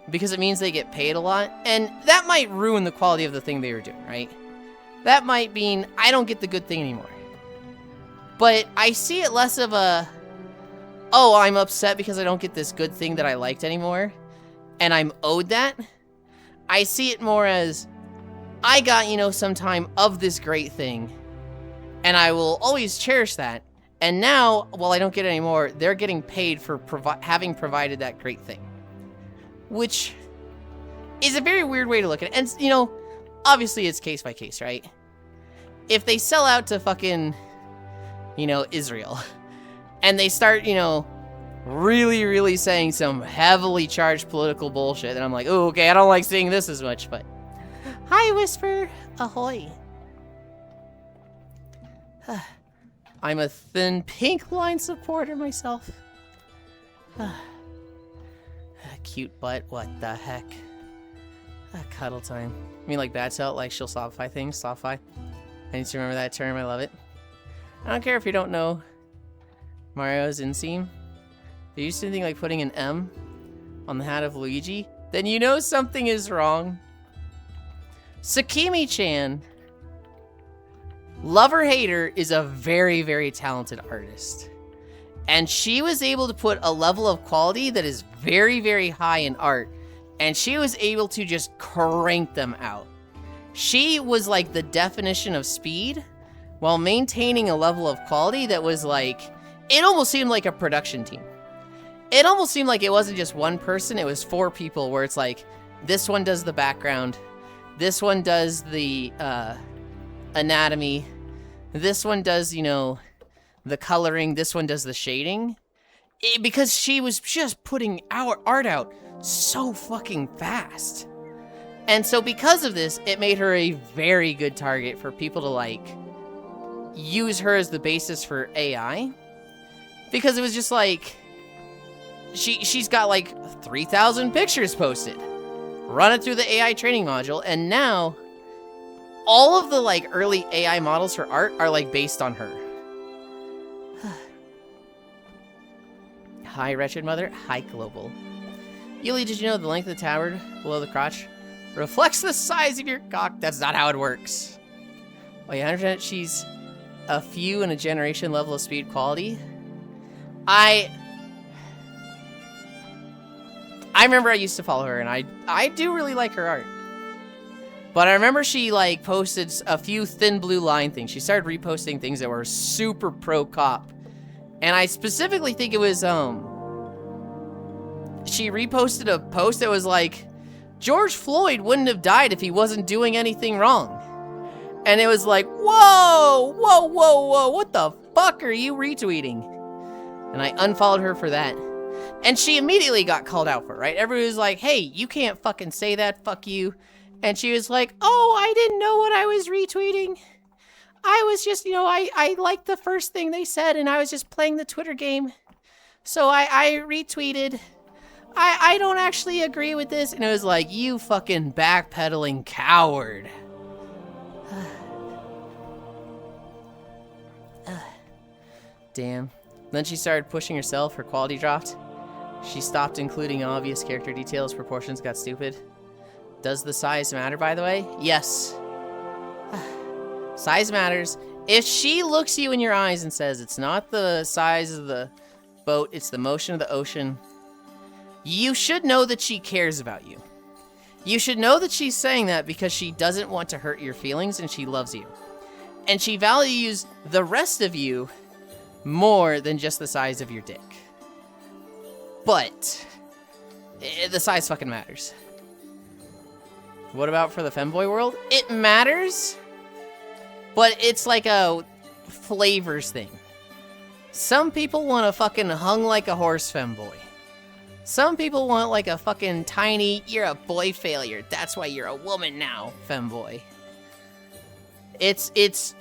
because it means they get paid a lot. And that might ruin the quality of the thing they were doing, right? That might mean I don't get the good thing anymore. But I see it less of a, oh, I'm upset because I don't get this good thing that I liked anymore, and I'm owed that. I see it more as, I got, you know, some time of this great thing, and I will always cherish that. And now, while I don't get it anymore, they're getting paid for having provided that great thing. Which is a very weird way to look at it. And, you know, obviously it's case by case, right? If they sell out to fucking, you know, Israel, and they start, you know, really saying some heavily charged political bullshit, and I'm like, oh, okay, I don't like seeing this as much, but... Hi, Whisper! Ahoy! I'm a thin pink line supporter myself. Cute butt, what the heck? Cuddle time. I mean like bad sell, like she'll softify things, softify. I need to remember that term, I love it. I don't care if you don't know Mario's inseam. If you used to think like putting an M on the hat of Luigi, then you know something is wrong. Sakimi-chan, love or hater, is a very talented artist. And she was able to put a level of quality that is very high in art. And she was able to just crank them out. She was like the definition of speed while maintaining a level of quality that was like, it almost seemed like a production team. It almost seemed like it wasn't just one person, it was 4 people where it's like, this one does the background, this one does the anatomy, this one does, you know, the coloring, this one does the shading. Because she was just putting our art out so fucking fast. And so because of this, it made her a very good target for people to like use her as the basis for AI. Because it was just like, she's got like 3,000 pictures posted. Run it through the AI training module, and now all of the like early AI models for art are like based on her. Hi, Wretched Mother. Hi, Global. Yulind, did you know the length of the tabard below the crotch reflects the size of your cock? That's not how it works. Oh yeah, I understand she's a few in a generation level of speed quality. I remember I used to follow her, and I do really like her art. But I remember she like posted a few thin blue line things. She started reposting things that were super pro-cop. And I specifically think it was, she reposted a post that was like, George Floyd wouldn't have died if he wasn't doing anything wrong. And it was like, whoa, what the fuck are you retweeting? And I unfollowed her for that. And she immediately got called out for it, right? Everybody was like, hey, you can't fucking say that, fuck you. And she was like, oh, I didn't know what I was retweeting. I was just, you know, I liked the first thing they said, and I was just playing the Twitter game. So I retweeted. I don't actually agree with this. And it was like, you fucking backpedaling coward. Damn. Then she started pushing herself, her quality dropped. She stopped including obvious character details, proportions got stupid. Does the size matter, by the way? Yes. Size matters. If she looks you in your eyes and says it's not the size of the boat, it's the motion of the ocean, you should know that she cares about you. You should know that she's saying that because she doesn't want to hurt your feelings and she loves you. And she values the rest of you more than just the size of your dick. But the size fucking matters. What about for the femboy world? It matters, but it's like a flavors thing. Some people want a fucking hung like a horse femboy. Some people want like a fucking tiny, you're a boy failure, that's why you're a woman now, femboy. It's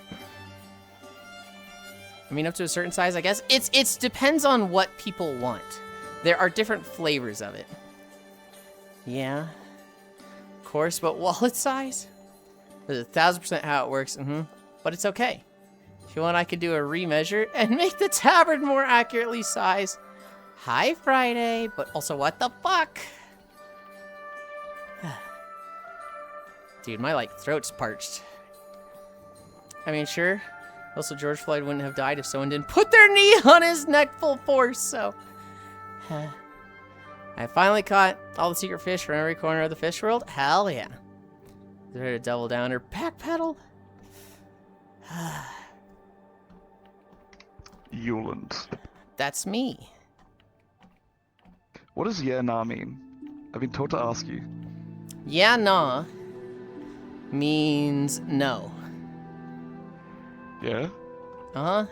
I mean, up to a certain size, I guess. It's depends on what people want. There are different flavors of it. Yeah. Of course, but wallet size? That's 1000% how it works, But it's okay. If you want, I could do a remeasure and make the tabard more accurately sized. Hi, Friday, but also what the fuck? Dude, my, like, throat's parched. I mean, sure. Also, George Floyd wouldn't have died if someone didn't put their knee on his neck full force, so... I finally caught all the secret fish from every corner of the fish world. Hell yeah. Is there a double down or backpedal? Yulind. That's me. What does yeah, nah mean? I've been told to ask you. Yeah, nah means no. Yeah? Uh-huh.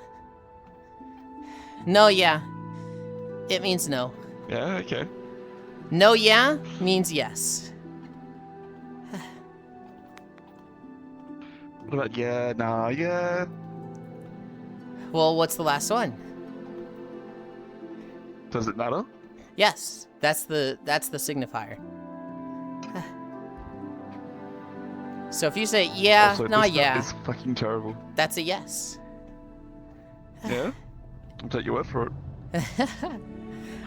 No, yeah. It means no. Yeah, okay. No, yeah means yes. What about yeah, nah, yeah? Well, what's the last one? Does it matter? Yes, that's the signifier. So if you say yeah, Also, nah, this map yeah, is fucking terrible. that's a yes. Yeah? I'll take your word for it.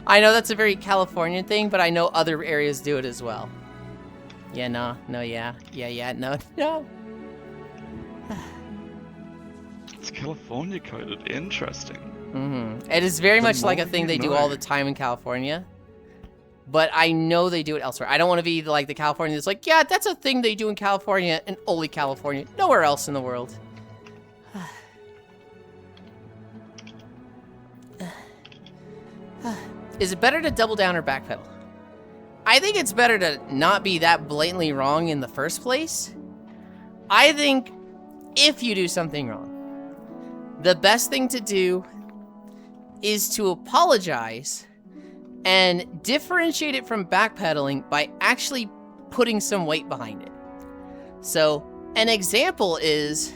I know that's a very Californian thing, but I know other areas do it as well. Yeah, nah, no, yeah, yeah, yeah, no, no. It's California coded. Interesting. It is very The much like a more thing you they do know. all the time in California. But I know they do it elsewhere. I don't want to be like the Californian that's like, yeah, that's a thing they do in California and only California. Nowhere else in the world. Is it better to double down or backpedal? I think it's better to not be that blatantly wrong in the first place. I think if you do something wrong, the best thing to do is to apologize and differentiate it from backpedaling by actually putting some weight behind it. So, an example is,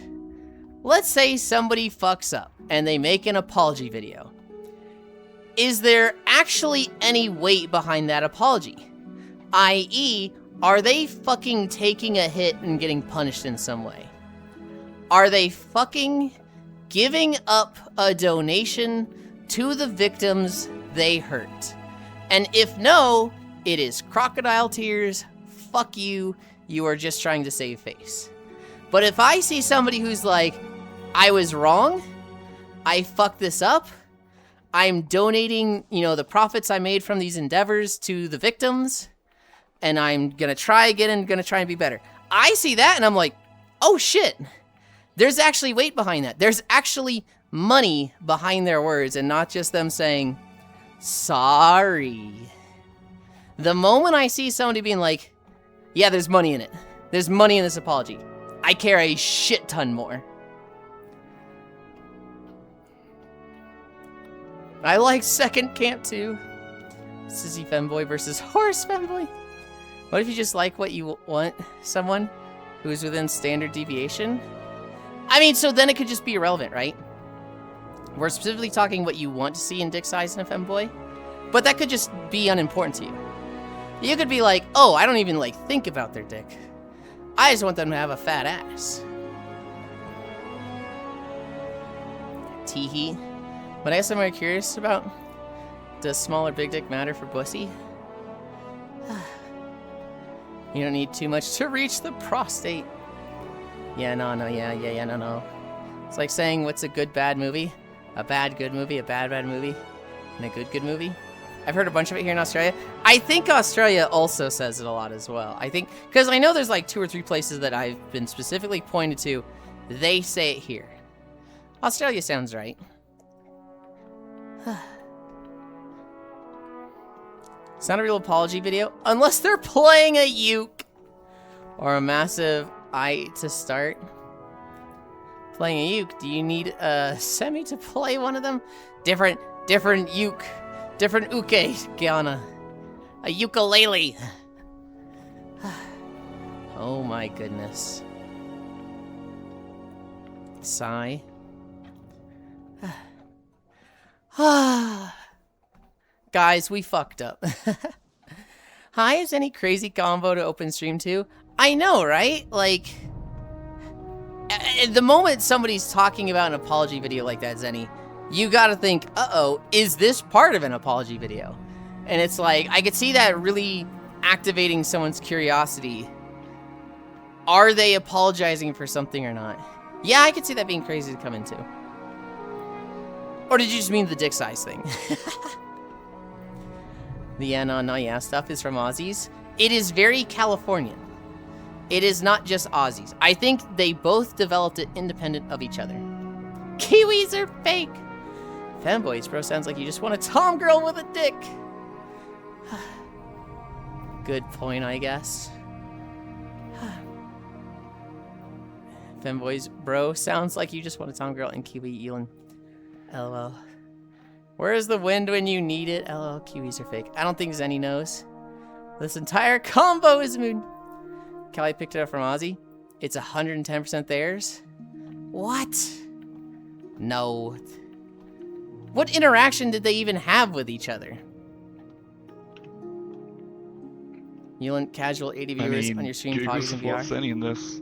let's say somebody fucks up and they make an apology video. Is there actually any weight behind that apology? i.e., are they fucking taking a hit and getting punished in some way? Are they fucking giving up a donation to the victims they hurt? And if no, it is crocodile tears, fuck you, you are just trying to save face. But if I see somebody who's like, I was wrong, I fucked this up, I'm donating, the profits I made from these endeavors to the victims, and I'm gonna try again and gonna try and be better. I see that and I'm like, oh shit, there's actually weight behind that. There's actually money behind their words and not just them saying, sorry. The moment I see somebody being like, yeah, there's money in it. There's money in this apology. I care a shit ton more. I like second camp too. Sissy femboy versus horse femboy. What if you just like what you want someone who's within standard deviation? I mean, so then it could just be irrelevant, right? We're specifically talking what you want to see in dick size in a femboy, but that could just be unimportant to you. You could be like, oh, I don't even think about their dick. I just want them to have a fat ass. Teehee. But I guess I'm very curious about, does small or big dick matter for pussy? You don't need too much to reach the prostate. Yeah, no, yeah, no. It's like saying, what's a good bad movie? A bad good movie, a bad bad movie, and a good movie. I've heard a bunch of it here in Australia. I think Australia also says it a lot as well. I think, because I know there's 2 or 3 places that I've been specifically pointed to, they say it here. Australia sounds right. It's not a real apology video, unless they're playing a uke. or a massive eye to start playing a uke? Do you need a semi to play one of them? Different uke. Different uke, Gianna. A ukulele. Oh my goodness. Sigh. Guys, we fucked up. Hi, is any crazy combo to open stream to? I know, right? Like, at the moment somebody's talking about an apology video like that, Zenny, you gotta think, uh-oh, is this part of an apology video? And it's like, I could see that really activating someone's curiosity. Are they apologizing for something or not? Yeah, I could see that being crazy to come into. Or did you just mean the dick size thing? The yeah stuff is from Aussies. It is very Californian. It is not just Aussies. I think they both developed it independent of each other. Kiwis are fake. Fanboys, bro, sounds like you just want a tom girl with a dick. Good point, I guess. Femboys, bro, sounds like you just want a tom girl and Kiwi Yulind. LOL. Where's the wind when you need it? LOL, Kiwis are fake. I don't think Zenny knows. This entire combo is moon. Callie picked it up from Aussie. It's 110% theirs. What? No. What interaction did they even have with each other? Yulind, casual 80 viewers on your stream, Foggies and VR. Any in this?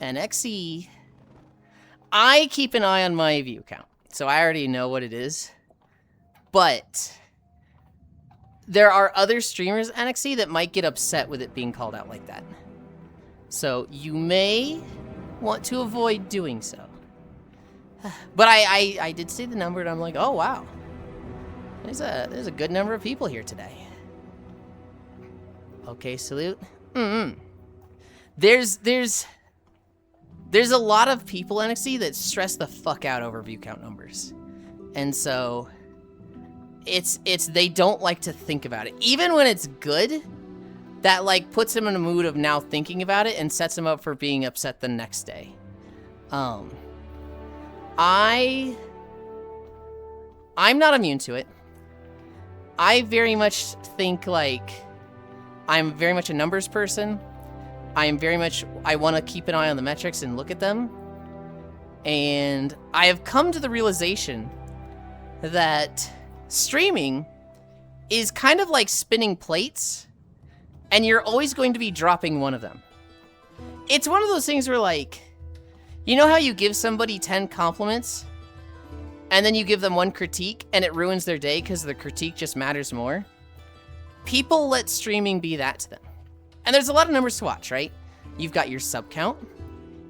NXE. I keep an eye on my view count, so I already know what it is. But there are other streamers NXE that might get upset with it being called out like that. So you may want to avoid doing so. But I did see the number and I'm like, oh wow. There's a good number of people here today. Okay, salute. There's a lot of people NXT that stress the fuck out over view count numbers. And so it's they don't like to think about it. Even when it's good, that like puts them in a mood of now thinking about it and sets them up for being upset the next day. I'm not immune to it. I very much think like I'm very much a numbers person. I want to keep an eye on the metrics and look at them. And I have come to the realization that streaming is kind of like spinning plates, and you're always going to be dropping one of them. It's one of those things where like, you know how you give somebody 10 compliments and then you give them one critique and it ruins their day because the critique just matters more? People let streaming be that to them. And there's a lot of numbers to watch, right? You've got your sub count,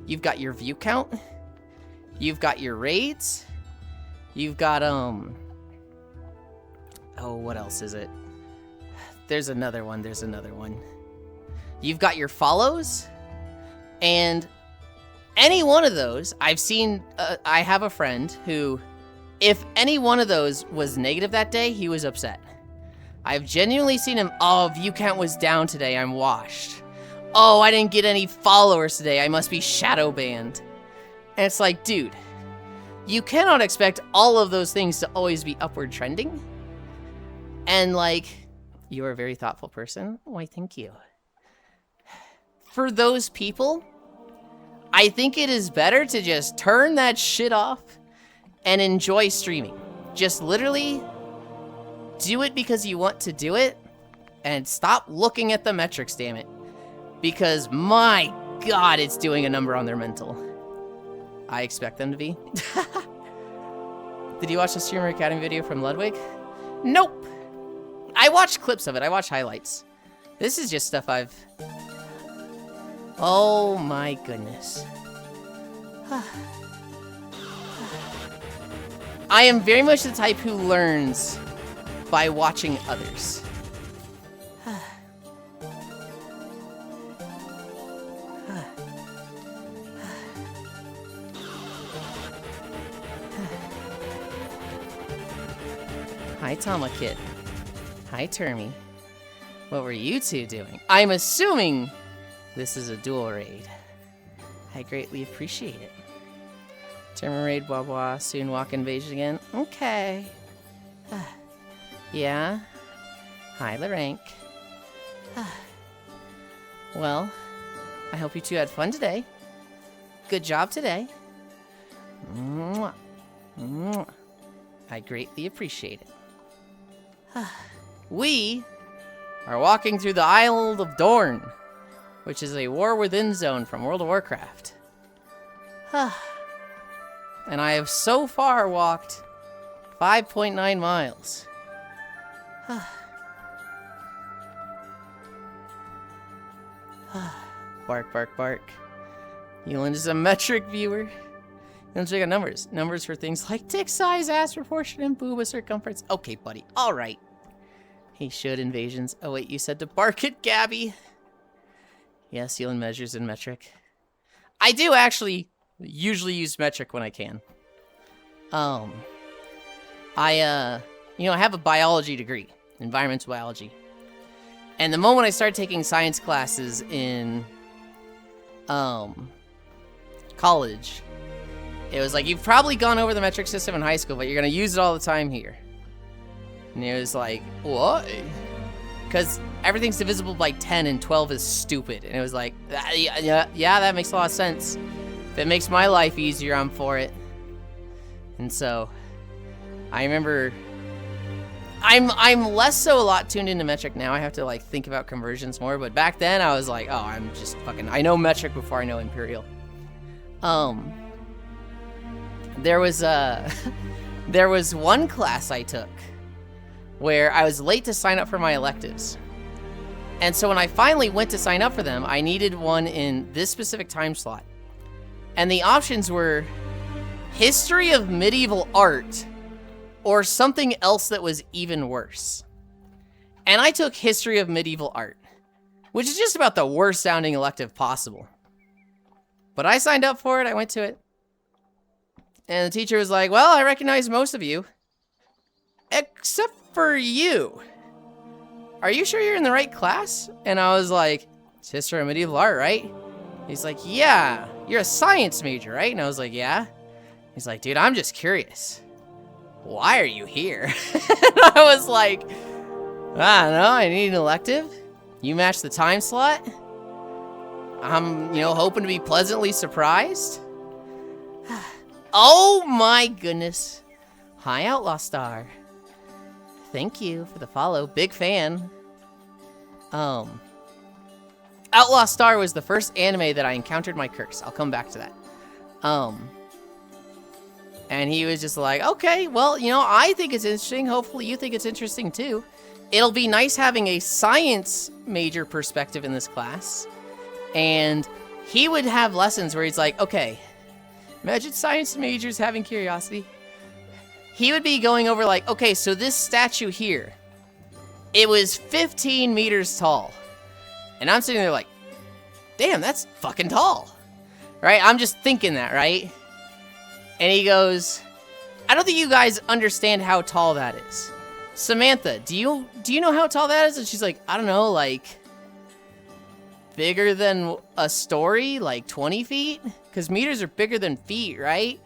you've got your view count, you've got your raids, you've got, oh, what else is it? There's another one. You've got your follows, and any one of those, I've seen, I have a friend who, if any one of those was negative that day, he was upset. I've genuinely seen him, oh, view count was down today, I'm washed. Oh, I didn't get any followers today, I must be shadow banned. And it's like, dude, you cannot expect all of those things to always be upward trending. And like, you're a very thoughtful person. Why, thank you. For those people, I think it is better to just turn that shit off and enjoy streaming. Just literally do it because you want to do it and stop looking at the metrics, damn it. Because my God, it's doing a number on their mental. I expect them to be. Did you watch the Streamer Academy video from Ludwig? Nope. I watched clips of it. I watched highlights. This is just stuff I've... Oh my goodness. I am very much the type who learns by watching others. Hi, Tama Kid. Hi, Termy. What were you two doing? I'm assuming this is a dual raid. I greatly appreciate it. Termin raid, blah blah, soon walk invasion again. Okay. Yeah? Hi, Larank. Well, I hope you two had fun today. Good job today. Mwah. Mwah. I greatly appreciate it. We are walking through the Isle of Dorn, which is a war within zone from World of Warcraft. And I have so far walked 5.9 miles. Bark, bark, bark. Yulind is a metric viewer. Don't check out numbers. Numbers for things like dick size, ass proportion, and booba circumference. Okay, buddy. All right. He should invasions. Oh, wait. You said to bark at Gabby. Yes, Yulind measures in metric. I do actually usually use metric when I can. I have a biology degree. Environmental biology. And the moment I started taking science classes in, college, it was like, you've probably gone over the metric system in high school, but you're going to use it all the time here. And it was like, what? Because everything's divisible by 10 and 12 is stupid. And it was like, yeah, that makes a lot of sense. If it makes my life easier, I'm for it. And so, I remember, I'm less so a lot tuned into metric now. I have to like think about conversions more. But back then, I was like, oh, I'm just fucking, I know metric before I know imperial. There was one class I took where I was late to sign up for my electives. And so when I finally went to sign up for them, I needed one in this specific time slot. And the options were history of medieval art or something else that was even worse. And I took history of medieval art, which is just about the worst sounding elective possible. But I signed up for it, I went to it. And the teacher was like, well, I recognize most of you. Except for you. Are you sure you're in the right class? And I was like, it's history of medieval art, right? He's like, yeah, you're a science major, right? And I was like, yeah. He's like, dude, I'm just curious. Why are you here? And I was like, I don't know, I need an elective. You match the time slot. I'm, hoping to be pleasantly surprised. Oh my goodness. Hi, Outlaw Star. Thank you for the follow. Big fan. Outlaw Star was the first anime that I encountered my curse. I'll come back to that. And he was just like, okay, well, I think it's interesting. Hopefully you think it's interesting too. It'll be nice having a science major perspective in this class. And he would have lessons where he's like, okay, imagine science majors having curiosity. He would be going over like, okay, so this statue here, it was 15 meters tall. And I'm sitting there like, damn, that's fucking tall. Right? I'm just thinking that, right? And he goes, I don't think you guys understand how tall that is. Samantha, do you know how tall that is? And she's like, I don't know, like, bigger than a story, like 20 feet? Because meters are bigger than feet, right?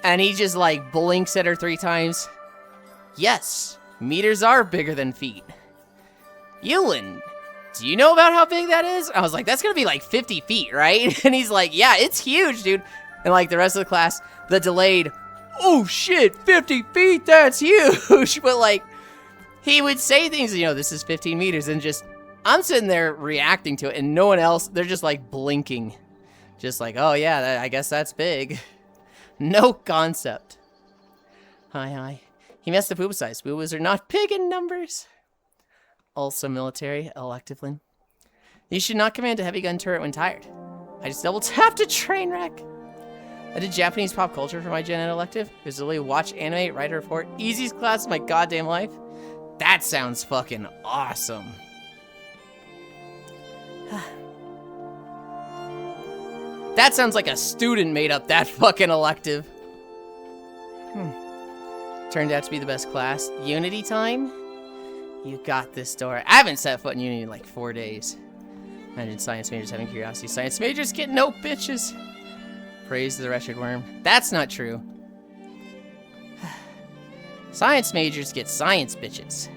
And he just like blinks at her 3 times. Yes, meters are bigger than feet. Yulind, do you know about how big that is? I was like, that's gonna be like 50 feet, right? And he's like, yeah, it's huge, dude. And like the rest of the class, the delayed, oh shit, 50 feet, that's huge. But like, he would say things, this is 15 meters, and just, I'm sitting there reacting to it, and no one else, they're just like blinking. Just like, oh yeah, I guess that's big. No concept. Hi. He messed the poop size. Boobas are not big in numbers. Also military, electively. You should not command a heavy gun turret when tired. I just double tapped a train wreck. I did Japanese pop culture for my Gen Ed elective. It was literally watch, anime, write a report. Easiest class of my goddamn life. That sounds fucking awesome. That sounds like a student made up that fucking elective. Turned out to be the best class. Unity time? You got this, Dora. I haven't set foot in uni in like 4 days. Imagine science majors having curiosity. Science majors get no bitches. Praise the wretched worm. That's not true. Science majors get science bitches.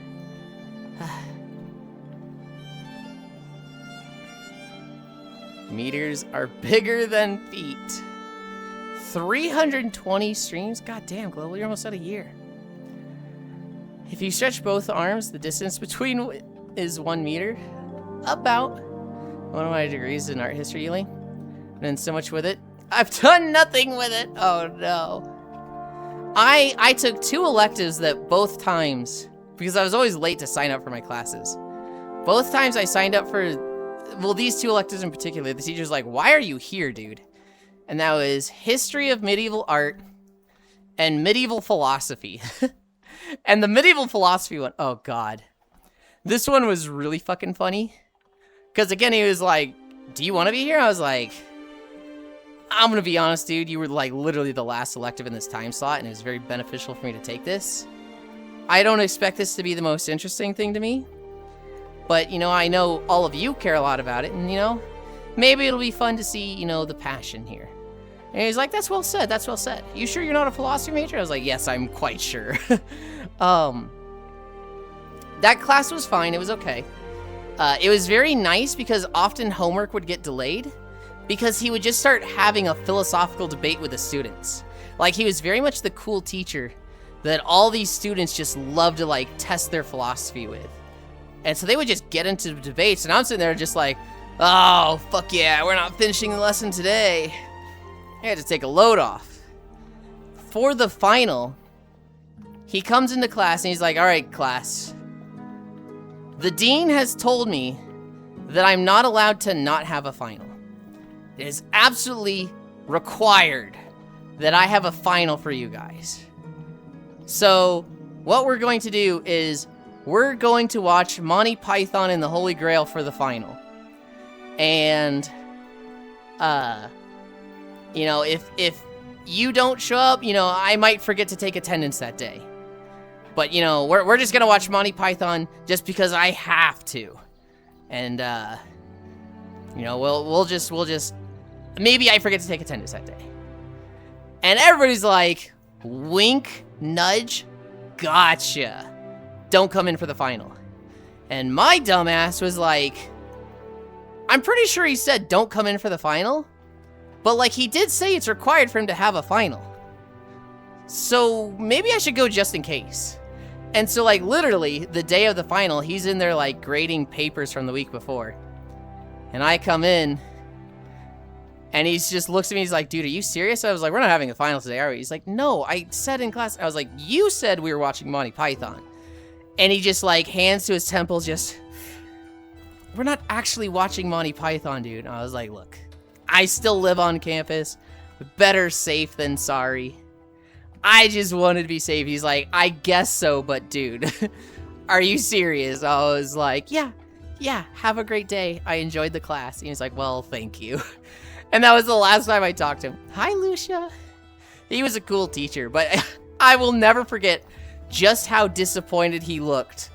Meters are bigger than feet. 320 streams? God damn, Global, you're almost at a year. If you stretch both arms, the distance between is 1 meter. About. One of my degrees in art history, Yulind. Done so much with it. I've done nothing with it. Oh no. I took 2 electives that both times, because I was always late to sign up for my classes. Both times I signed up for, well, these 2 electives in particular, the teacher's like, why are you here, dude? And that was history of medieval art and medieval philosophy. And the medieval philosophy one, oh god. This one was really fucking funny. Because again, he was like, do you want to be here? I was like, I'm going to be honest, dude. You were like literally the last elective in this time slot, and it was very beneficial for me to take this. I don't expect this to be the most interesting thing to me. But, you know, I know all of you care a lot about it, and, you know, maybe it'll be fun to see, you know, the passion here. And he's like, that's well said, that's well said. You sure you're not a philosophy major? I was like, yes, I'm quite sure. That class was fine, it was okay. It was very nice because often homework would get delayed because he would just start having a philosophical debate with the students. Like, he was very much the cool teacher that all these students just love to, like, test their philosophy with. And so they would just get into debates, and I'm sitting there just like, oh, fuck yeah, we're not finishing the lesson today. I had to take a load off. For the final, he comes into class and he's like, all right, class. The dean has told me that I'm not allowed to not have a final. It is absolutely required that I have a final for you guys. So what we're going to do is we're going to watch Monty Python and the Holy Grail for the final. And, you know, if you don't show up, you know, I might forget to take attendance that day. But, you know, we're just gonna watch Monty Python just because I have to. And, you know, we'll just, maybe I forget to take attendance that day. And everybody's like, wink, nudge, gotcha. Don't come in for the final. And my dumbass was like, I'm pretty sure he said don't come in for the final. But, like, he did say it's required for him to have a final. So maybe I should go just in case. And so, like, literally, the day of the final, he's in there, like, grading papers from the week before. And I come in, and he just looks at me, he's like, dude, are you serious? I was like, we're not having a final today, are we? He's like, no, I said in class, I was like, you said we were watching Monty Python. And he just, like, hands to his temples, just, we're not actually watching Monty Python, dude. And I was like, look, I still live on campus. Better safe than sorry. I just wanted to be safe. He's like, I guess so, but dude, are you serious? I was like, yeah, have a great day. I enjoyed the class. And he's like, well, thank you. And that was the last time I talked to him. Hi, Lucia. He was a cool teacher, but I will never forget just how disappointed he looked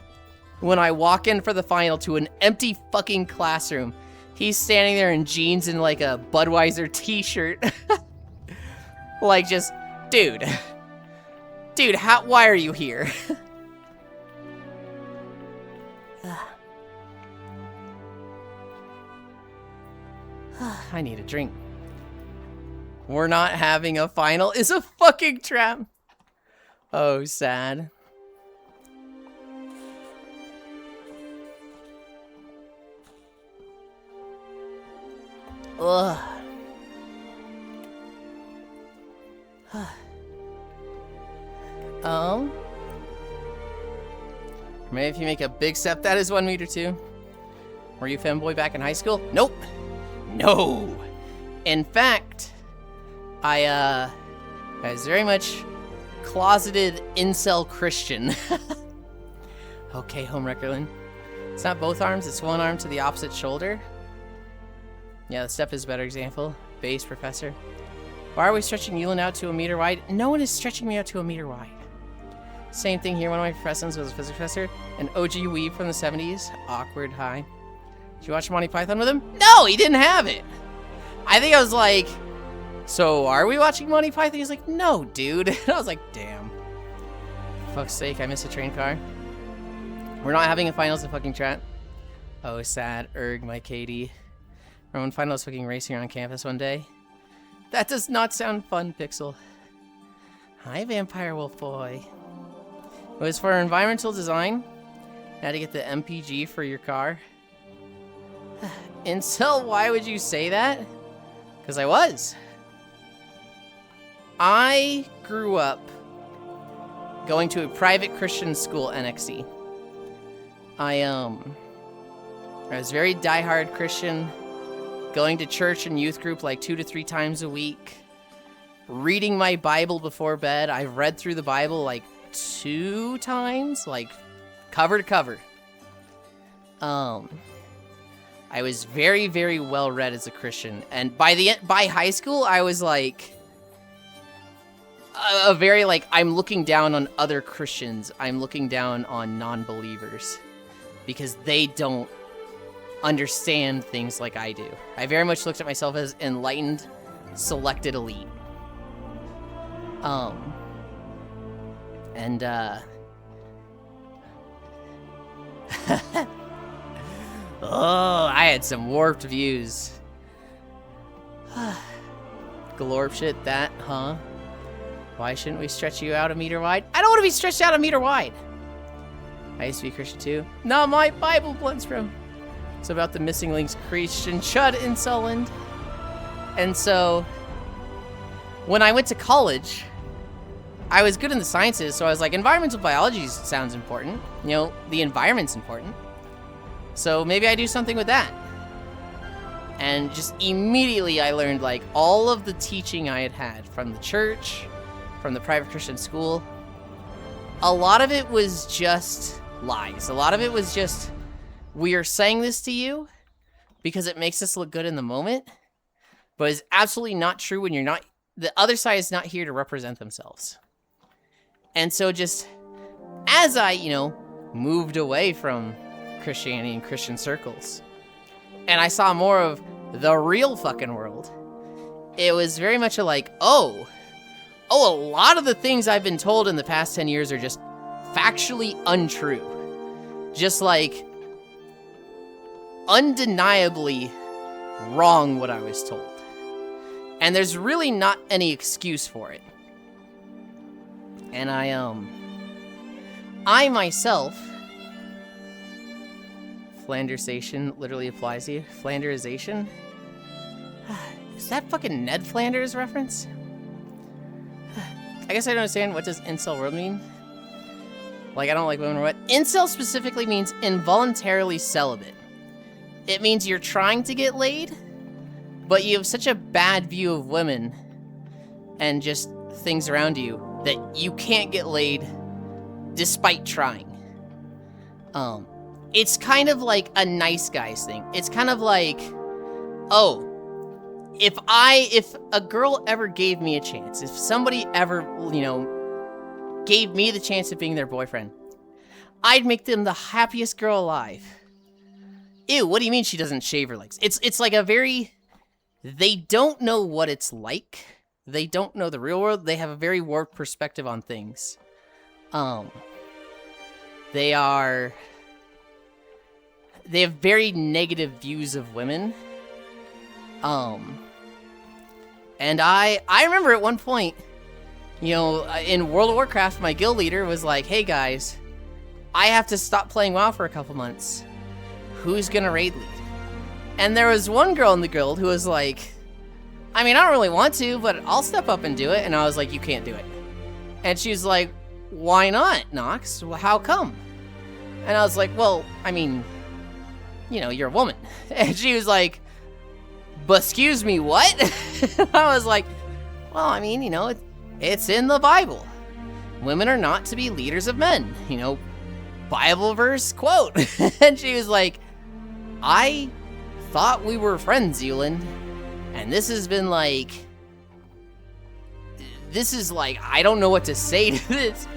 when I walk in for the final to an empty fucking classroom. He's standing there in jeans and like a Budweiser t-shirt. Like, just, dude, why are you here? I need a drink. We're not having a final is a fucking trap. Oh, sad. Ugh. Maybe if you make a big step, that is 1 meter too. Were you femboy back in high school? Nope. No. In fact, I was very much closeted incel Christian. Okay, Homewreckerlin. It's not both arms, it's one arm to the opposite shoulder. Yeah, the step is a better example. Base, professor. Why are we stretching Yulind out to 1 meter wide? No one is stretching me out to 1 meter wide. Same thing here. One of my professors was a physics professor. An OG weeb from the 70s. Awkward. Hi. Did you watch Monty Python with him? No, he didn't have it. I think I was like, so are we watching Monty Python? He's like, no, dude. And I was like, damn. For fuck's sake, I missed a train car. We're not having a finals of fucking chat. Oh, sad. Erg, my Katie. Remember when finals fucking racing around campus one day? That does not sound fun, Pixel. Hi, Vampire Wolf Boy. It was for environmental design. Had to get the MPG for your car. Incel, why would you say that? Because I was. I grew up going to a private Christian school, NXC. I was very diehard Christian, going to church and youth group like 2 to 3 times a week, reading my Bible before bed. I've read through the Bible like 2 times, like cover to cover. I was very, very well read as a Christian, and by high school, I was like a very like I'm looking down on other Christians. I'm looking down on non-believers because they don't understand things like I do. I very much looked at myself as enlightened, selected elite. Oh, I had some warped views. Glorp shit, that, huh? Why shouldn't we stretch you out a meter wide? I don't want to be stretched out a meter wide. I used to be Christian too. Not my Bible, Bloodstrom. It's about the missing links, Christian Chud in Yulind. And so, when I went to college, I was good in the sciences, so I was like, environmental biology sounds important. You know, the environment's important. So maybe I do something with that. And just immediately I learned like all of the teaching I had from the church, from the private Christian school. A lot of it was just lies. A lot of it was just, we are saying this to you because it makes us look good in the moment, but it's absolutely not true when you're not, the other side is not here to represent themselves. And so just as I, moved away from Christianity and Christian circles, and I saw more of the real fucking world, it was very much a like, a lot of the things I've been told in the past 10 years are just factually untrue. Just like undeniably wrong what I was told. And there's really not any excuse for it. And I myself, Flandersation literally applies to you. Flanderization? Is that fucking Ned Flanders reference? I guess I don't understand. What does incel world mean? Like, I don't like women or what? Incel specifically means involuntarily celibate. It means you're trying to get laid, but you have such a bad view of women and just things around you that you can't get laid despite trying. It's kind of like a nice guys thing. It's kind of like, if a girl ever gave me a chance, if somebody ever, gave me the chance of being their boyfriend, I'd make them the happiest girl alive. Ew, what do you mean she doesn't shave her legs? It's like a very, they don't know what it's like. They don't know the real world. They have a very warped perspective on things. They have very negative views of women. And I remember at one point, in World of Warcraft, my guild leader was like, hey guys, I have to stop playing WoW for a couple months. Who's gonna raid lead? And there was one girl in the guild who was like, I mean, I don't really want to, but I'll step up and do it. And I was like, you can't do it. And she was like, why not, Nox? Well, how come? And I was like, well, I mean, you're a woman. And she was like, but excuse me, what? I was like, well, I mean, it's in the Bible. Women are not to be leaders of men. Bible verse quote. And she was like, I thought we were friends, Yulind. And this has been like, I don't know what to say to this.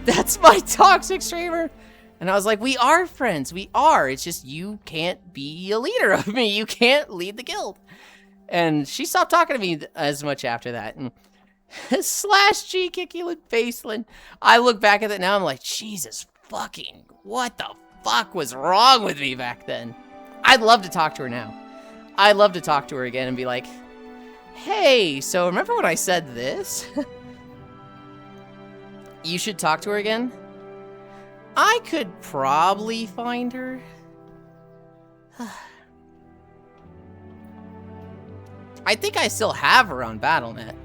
That's my toxic streamer. And I was like, we are friends. We are. It's just you can't be a leader of me. You can't lead the guild. And she stopped talking to me as much after that. And slash G kick you in Baseline. I look back at it now. I'm like, Jesus fucking, what the fuck was wrong with me back then? I'd love to talk to her now. I'd love to talk to her again and be like, hey, so remember when I said this? You should talk to her again. I could probably find her. I think I still have her on BattleNet.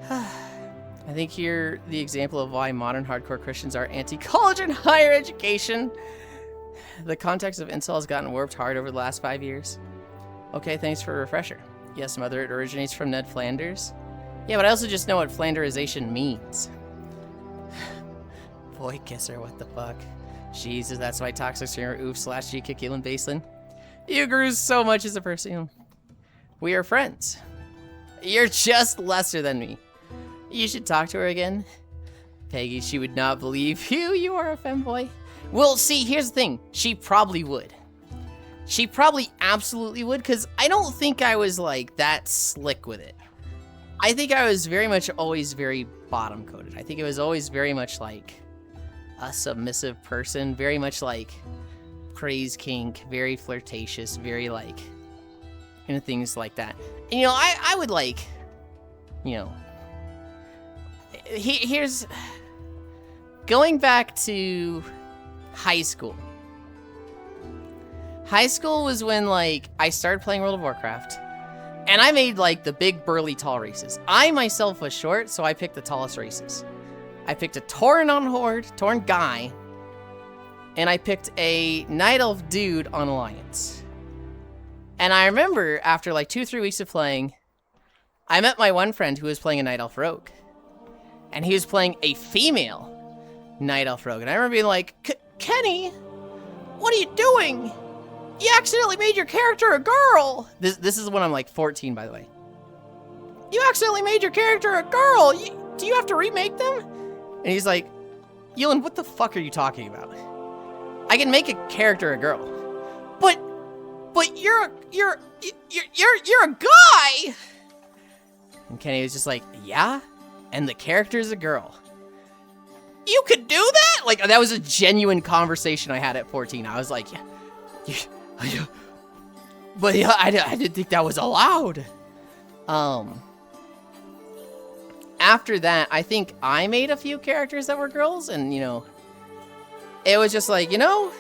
I think here the example of why modern hardcore Christians are anti-college and higher education. The context of incel has gotten warped hard over the last 5 years. Okay, thanks for a refresher. Yes, mother, it originates from Ned Flanders. Yeah, but I also just know what Flanderization means. Boy kisser, what the fuck? Jesus, that's why toxic streamer oof slash G kick Yulind Baseline. You grew so much as a person. We are friends. You're just lesser than me. You should talk to her again. Peggy, she would not believe you. You are a femboy. Well, see, here's the thing. She probably would. She probably absolutely would, because I don't think I was, like, that slick with it. I think I was very much always very bottom-coded. I think it was always very much, like, a submissive person. Very much, like, praise kink. Very flirtatious. Very, like, you know, things like that. And, you know, I would, like, you know... Here's... Going back to high school. High school was when, like, I started playing World of Warcraft. And I made, like, the big, burly, tall races. I myself was short, so I picked the tallest races. I picked a Tauren on Horde, Tauren guy. And I picked a Night Elf dude on Alliance. And I remember, after, like, 2-3 weeks of playing, I met my one friend who was playing a Night Elf Rogue. And he was playing a female Night Elf Rogue. And I remember being like, Kenny, what are you doing? You accidentally made your character a girl. This is when I'm like 14, by the way. You accidentally made your character a girl. Do you have to remake them? And he's like, Yulind, what the fuck are you talking about? I can make a character a girl. But you're a guy. And Kenny was just like, yeah? And the character is a girl. You could do that? Like, that was a genuine conversation I had at 14. I was like, yeah. But yeah, I didn't think that was allowed. After that, I think I made a few characters that were girls, and, you know, it was just like, you know,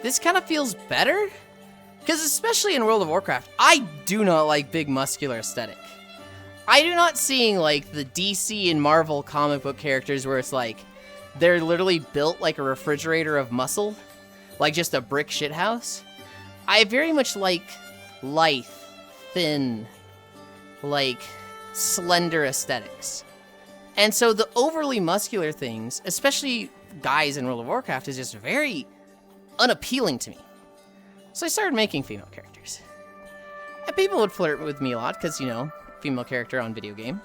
this kind of feels better. Because especially in World of Warcraft, I do not like big muscular aesthetic. I do not seeing, like, the DC and Marvel comic book characters where it's like, they're literally built like a refrigerator of muscle. Like just a brick shithouse. I very much like lithe, thin, like slender aesthetics. And so the overly muscular things, especially guys in World of Warcraft, is just very unappealing to me. So I started making female characters. And people would flirt with me a lot because, you know, female character on video game.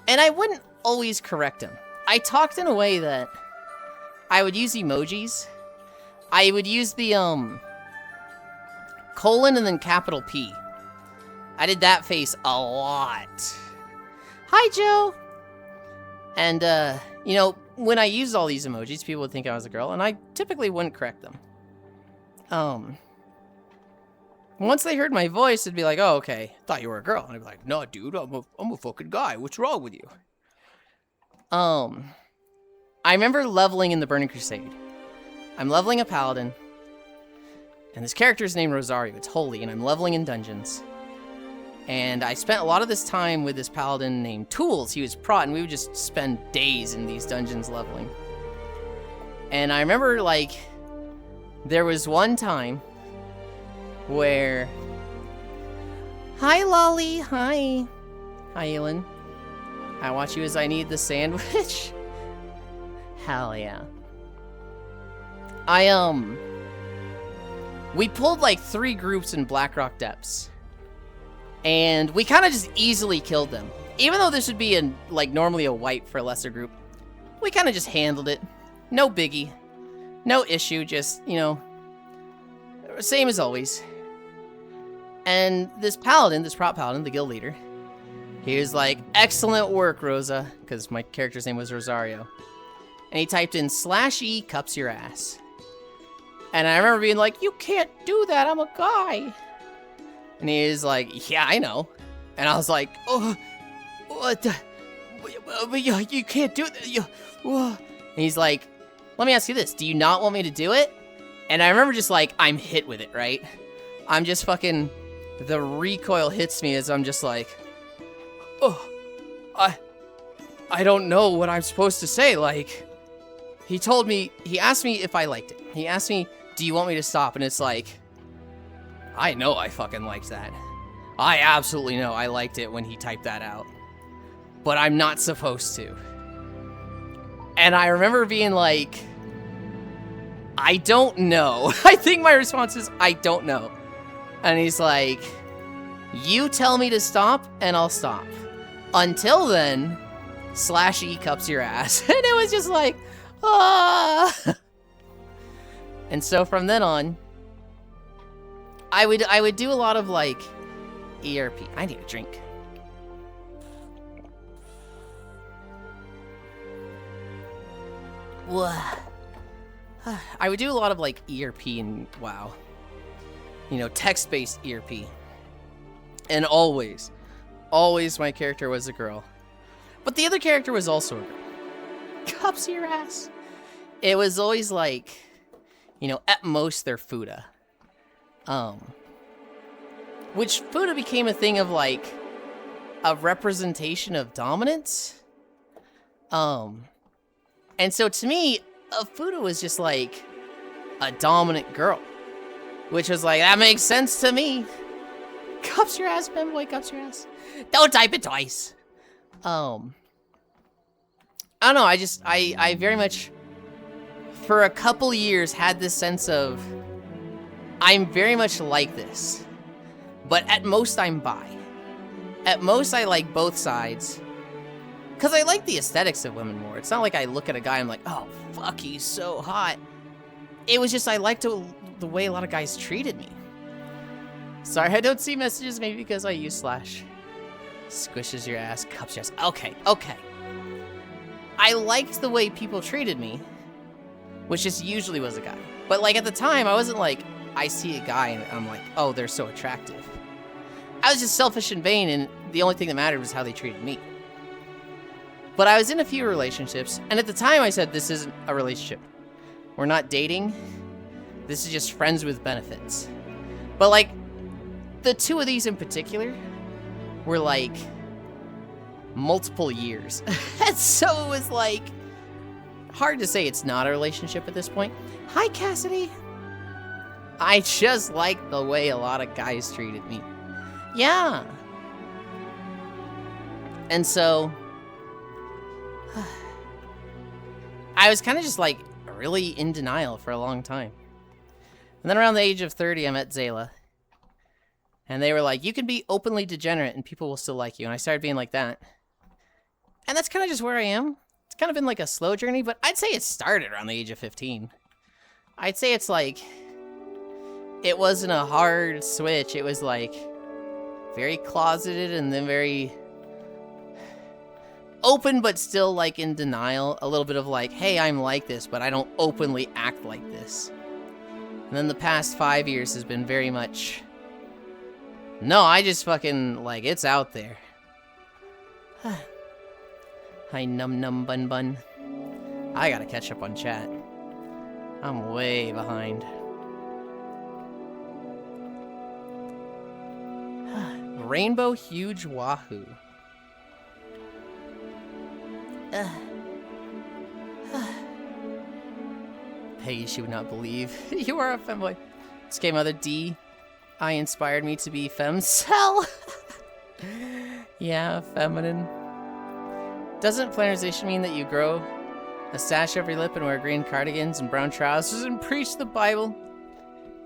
And I wouldn't always correct them. I talked in a way that I would use emojis. I would use the, colon and then capital P. I did that face a lot. Hi, Joe! And, you know, when I used all these emojis, people would think I was a girl, and I typically wouldn't correct them. Once they heard my voice, it'd be like, oh, okay, thought you were a girl. And I'd be like, no, dude, I'm a fucking guy. What's wrong with you? I remember leveling in the Burning Crusade. I'm leveling a paladin, and this character is named Rosario. It's holy, and I'm leveling in dungeons. And I spent a lot of this time with this paladin named Tools. He was prot, and we would just spend days in these dungeons leveling. And I remember, like, there was one time where... Hi, Lolly. Hi. Hi, Yulind. I watch you as I need the sandwich. Hell yeah. We pulled like 3 groups in Blackrock Depths. And we kind of just easily killed them. Even though this would be like normally a wipe for a lesser group, we kind of just handled it. No biggie. No issue, just, you know, same as always. And this paladin, this prop paladin, the guild leader, he was like, excellent work, Rosa, because my character's name was Rosario. And he typed in /E cups your ass. And I remember being like, you can't do that, I'm a guy. And he was like, yeah, I know. And I was like, oh, what the, you can't do that. And he's like, let me ask you this, do you not want me to do it? And I remember just like, I'm hit with it, right? I'm just fucking, the recoil hits me as I'm just like, oh, I don't know what I'm supposed to say. Like, he asked me if I liked it. He asked me, do you want me to stop? And it's like, I know I fucking liked that. I absolutely know I liked it when he typed that out. But I'm not supposed to. And I remember being like, I don't know. I think my response is, I don't know. And he's like, you tell me to stop and I'll stop. Until then, /E cups your ass. And it was just like, ah. And so from then on, I would do a lot of like ERP. I need a drink. I would do a lot of like ERP and WoW. You know, text-based ERP. And always my character was a girl. But the other character was also a girl. Cups your ass. It was always like, you know, at most they're Fuda. Which Fuda became a thing of like a representation of dominance. And so to me, a Fuda was just like a dominant girl. Which was like, that makes sense to me. Cups your ass, fanboy, cups your ass. Don't type it twice. I don't know, I very much, for a couple years, had this sense of, I'm very much like this. But at most, I'm bi. At most, I like both sides. Because I like the aesthetics of women more. It's not like I look at a guy and I'm like, oh, fuck, he's so hot. It was just, I liked the way a lot of guys treated me. Sorry, I don't see messages, maybe because I use / Squishes your ass, cups your ass. Okay. I liked the way people treated me, which just usually was a guy. But like at the time, I wasn't like, I see a guy and I'm like, oh, they're so attractive. I was just selfish and vain, and the only thing that mattered was how they treated me. But I was in a few relationships, and at the time I said, this isn't a relationship. We're not dating. This is just friends with benefits. But like, the two of these in particular were like multiple years. And so it was like hard to say it's not a relationship at this point. Hi, Cassidy. I just like the way a lot of guys treated me. Yeah. And so I was kind of just like really in denial for a long time. And then around the age of 30, I met Zayla. And they were like, you can be openly degenerate and people will still like you. And I started being like that. And that's kind of just where I am. It's kind of been like a slow journey, but I'd say it started around the age of 15. I'd say it's like, it wasn't a hard switch. It was like very closeted and then very open, but still like in denial. A little bit of like, hey, I'm like this, but I don't openly act like this. And then the past 5 years has been very much, no, I just fucking, like, it's out there. Hi, num bun bun. I gotta catch up on chat. I'm way behind. Rainbow Huge Wahoo. Peggy, she would not believe. You are a femboy. This game Mother D. I inspired me to be femcel. Yeah, feminine. Doesn't planarization mean that you grow a sash over your lip and wear green cardigans and brown trousers and preach the Bible?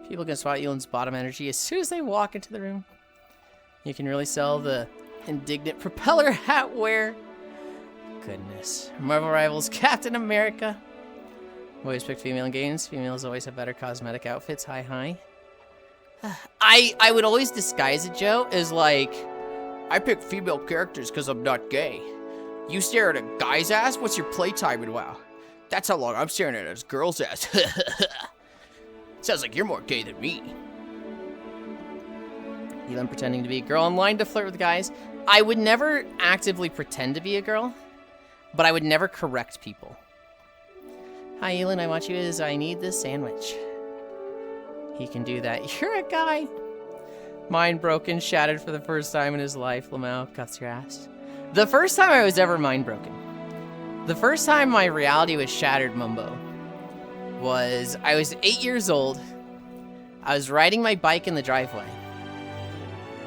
People can spot Yulind's bottom energy as soon as they walk into the room. You can really sell the indignant propeller hat wear. Goodness. Marvel Rivals Captain America. Always pick female in games. Females always have better cosmetic outfits. Hi, hi. I would always disguise it, Joe, as like, I pick female characters because I'm not gay. You stare at a guy's ass? What's your playtime in WoW? That's how long I'm staring at a girl's ass. Sounds like you're more gay than me. Yulind pretending to be a girl online to flirt with guys. I would never actively pretend to be a girl, but I would never correct people. Hi, Yulind, I want you as I need this sandwich. He can do that. You're a guy. Mind broken, shattered for the first time in his life. Lamau cuts your ass. The first time I was ever mind broken. The first time my reality was shattered, Mumbo, was I was 8 years old. I was riding my bike in the driveway.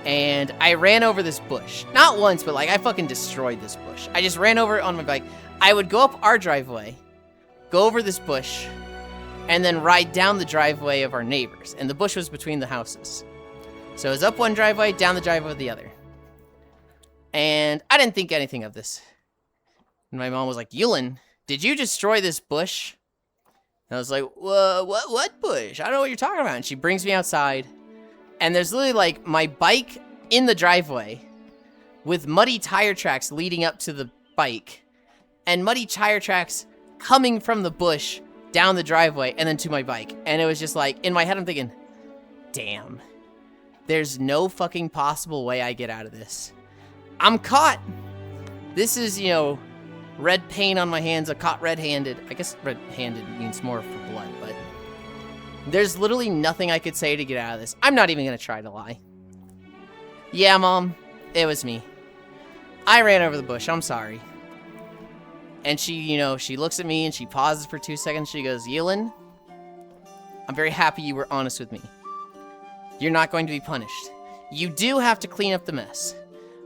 And I ran over this bush. Not once, but like I fucking destroyed this bush. I just ran over it on my bike. I would go up our driveway, go over this bush, and then ride down the driveway of our neighbors. And the bush was between the houses. So it was up one driveway, down the driveway of the other. And I didn't think anything of this. And my mom was like, Yulind, did you destroy this bush? And I was like, what bush? I don't know what you're talking about. And she brings me outside. And there's literally like my bike in the driveway with muddy tire tracks leading up to the bike. And muddy tire tracks coming from the bush down the driveway and then to my bike. And it was just like, in my head, I'm thinking, damn. There's no fucking possible way I get out of this. I'm caught. This is, you know, red paint on my hands. I'm caught red-handed. I guess red-handed means more for blood, but there's literally nothing I could say to get out of this. I'm not even going to try to lie. Yeah, Mom, it was me. I ran over the bush. I'm sorry. And she, you know, she looks at me and she pauses for 2 seconds. She goes, Yulind, I'm very happy you were honest with me. You're not going to be punished. You do have to clean up the mess.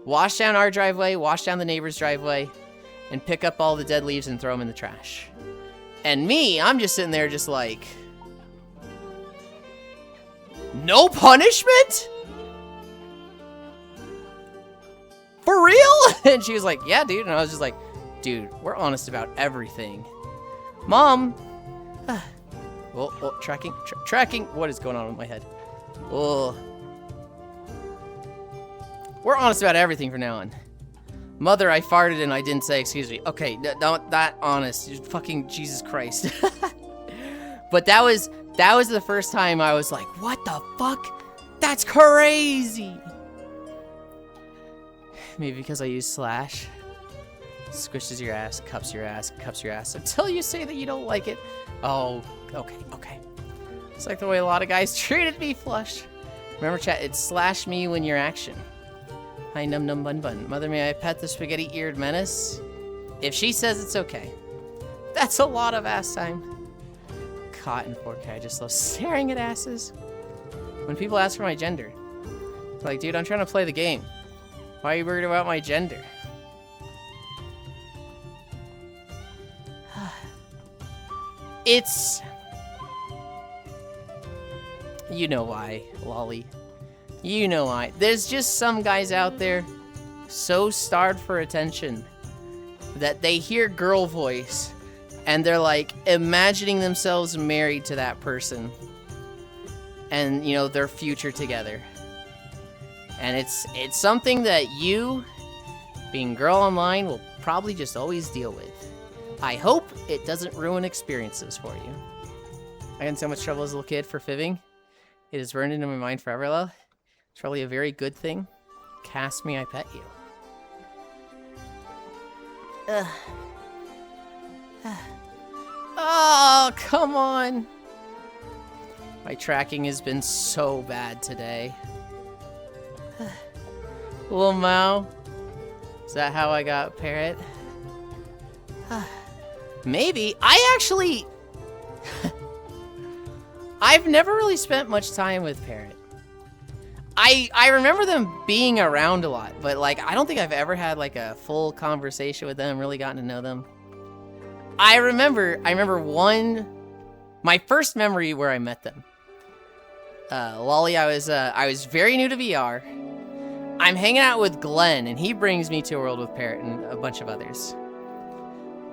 Wash down our driveway, wash down the neighbor's driveway, and pick up all the dead leaves and throw them in the trash. And me, I'm just sitting there just like, no punishment? For real? And she was like, yeah, dude. And I was just like, dude, we're honest about everything. Mom. Well, tracking. Tracking. What is going on with my head? Oh. We're honest about everything from now on. Mother, I farted and I didn't say excuse me. Okay, not that honest. Fucking Jesus Christ. But that was the first time I was like, what the fuck? That's crazy. Maybe because I use slash. Squishes your ass, cups your ass, cups your ass until you say that you don't like it. Oh, okay. It's like the way a lot of guys treated me, Flush. Remember, chat, it's slash me when you're action. Hi, num num bun bun. Mother, may I pet the spaghetti-eared menace? If she says it's okay. That's a lot of ass time. Caught in 4K. I just love staring at asses. When people ask for my gender. Like, dude, I'm trying to play the game. Why are you worried about my gender? It's... You know why, Lolly. You know why. There's just some guys out there so starved for attention that they hear girl voice and they're like imagining themselves married to that person and, you know, their future together. And it's something that you, being girl online, will probably just always deal with. I hope it doesn't ruin experiences for you. I got in so much trouble as a little kid for fibbing. It is burned into my mind forever, though. It's probably a very good thing. Cast me, I pet you. Oh, come on. My tracking has been so bad today. Little Mao. Is that how I got Parrot? Maybe. I actually... I've never really spent much time with Parrot. I remember them being around a lot, but like I don't think I've ever had like a full conversation with them, really gotten to know them. I remember my first memory where I met them. Lolly, I was very new to VR. I'm hanging out with Glenn, and he brings me to a world with Parrot and a bunch of others.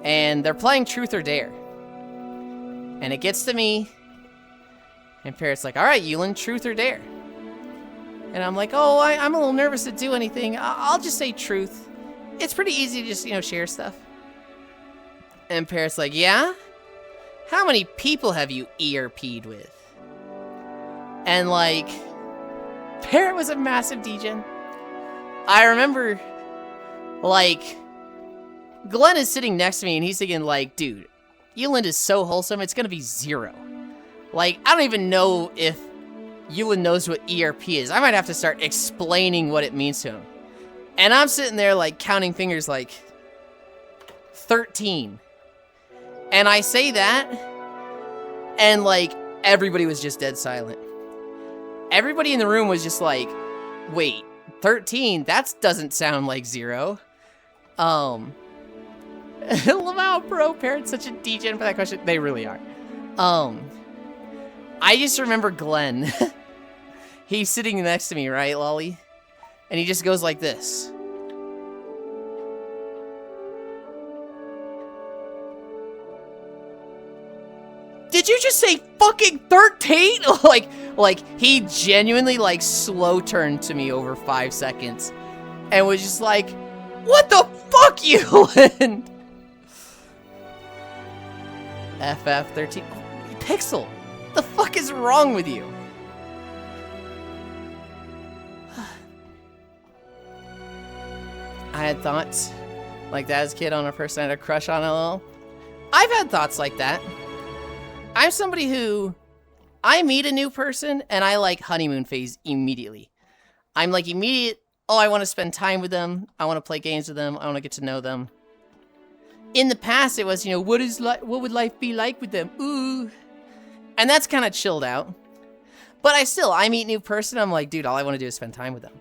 And they're playing Truth or Dare. And it gets to me, and Parrot's like, all right, Yulind, Truth or Dare? And I'm like, oh, I'm a little nervous to do anything. I'll just say truth. It's pretty easy to just, you know, share stuff. And Parrot's like, yeah? How many people have you ERP'd with? And like, Parrot was a massive degen. I remember, like, Glenn is sitting next to me and he's thinking like, dude, Yulind is so wholesome, it's gonna be 0. Like, I don't even know if Yulind knows what ERP is. I might have to start explaining what it means to him. And I'm sitting there like counting fingers like 13. And I say that, and like everybody was just dead silent. Everybody in the room was just like, wait, 13? That doesn't sound like 0. Lamau, bro, Parrot's such a degen for that question. They really are. I just remember Glenn. He's sitting next to me, right, Lolly? And he just goes like this. Did you just say fucking 13? like he genuinely like slow turned to me over 5 seconds and was just like, what the fuck, Yulind? FF13. Pixel, the fuck is wrong with you? I had thoughts like that as a kid on a person I had a crush on. LOL. I've had thoughts like that. I'm somebody who, I meet a new person and I like honeymoon phase immediately. I'm like immediate, oh, I want to spend time with them. I want to play games with them. I want to get to know them. In the past, it was, you know, what would life be like with them? Ooh. And that's kind of chilled out. But I meet a new person. I'm like, dude, all I want to do is spend time with them.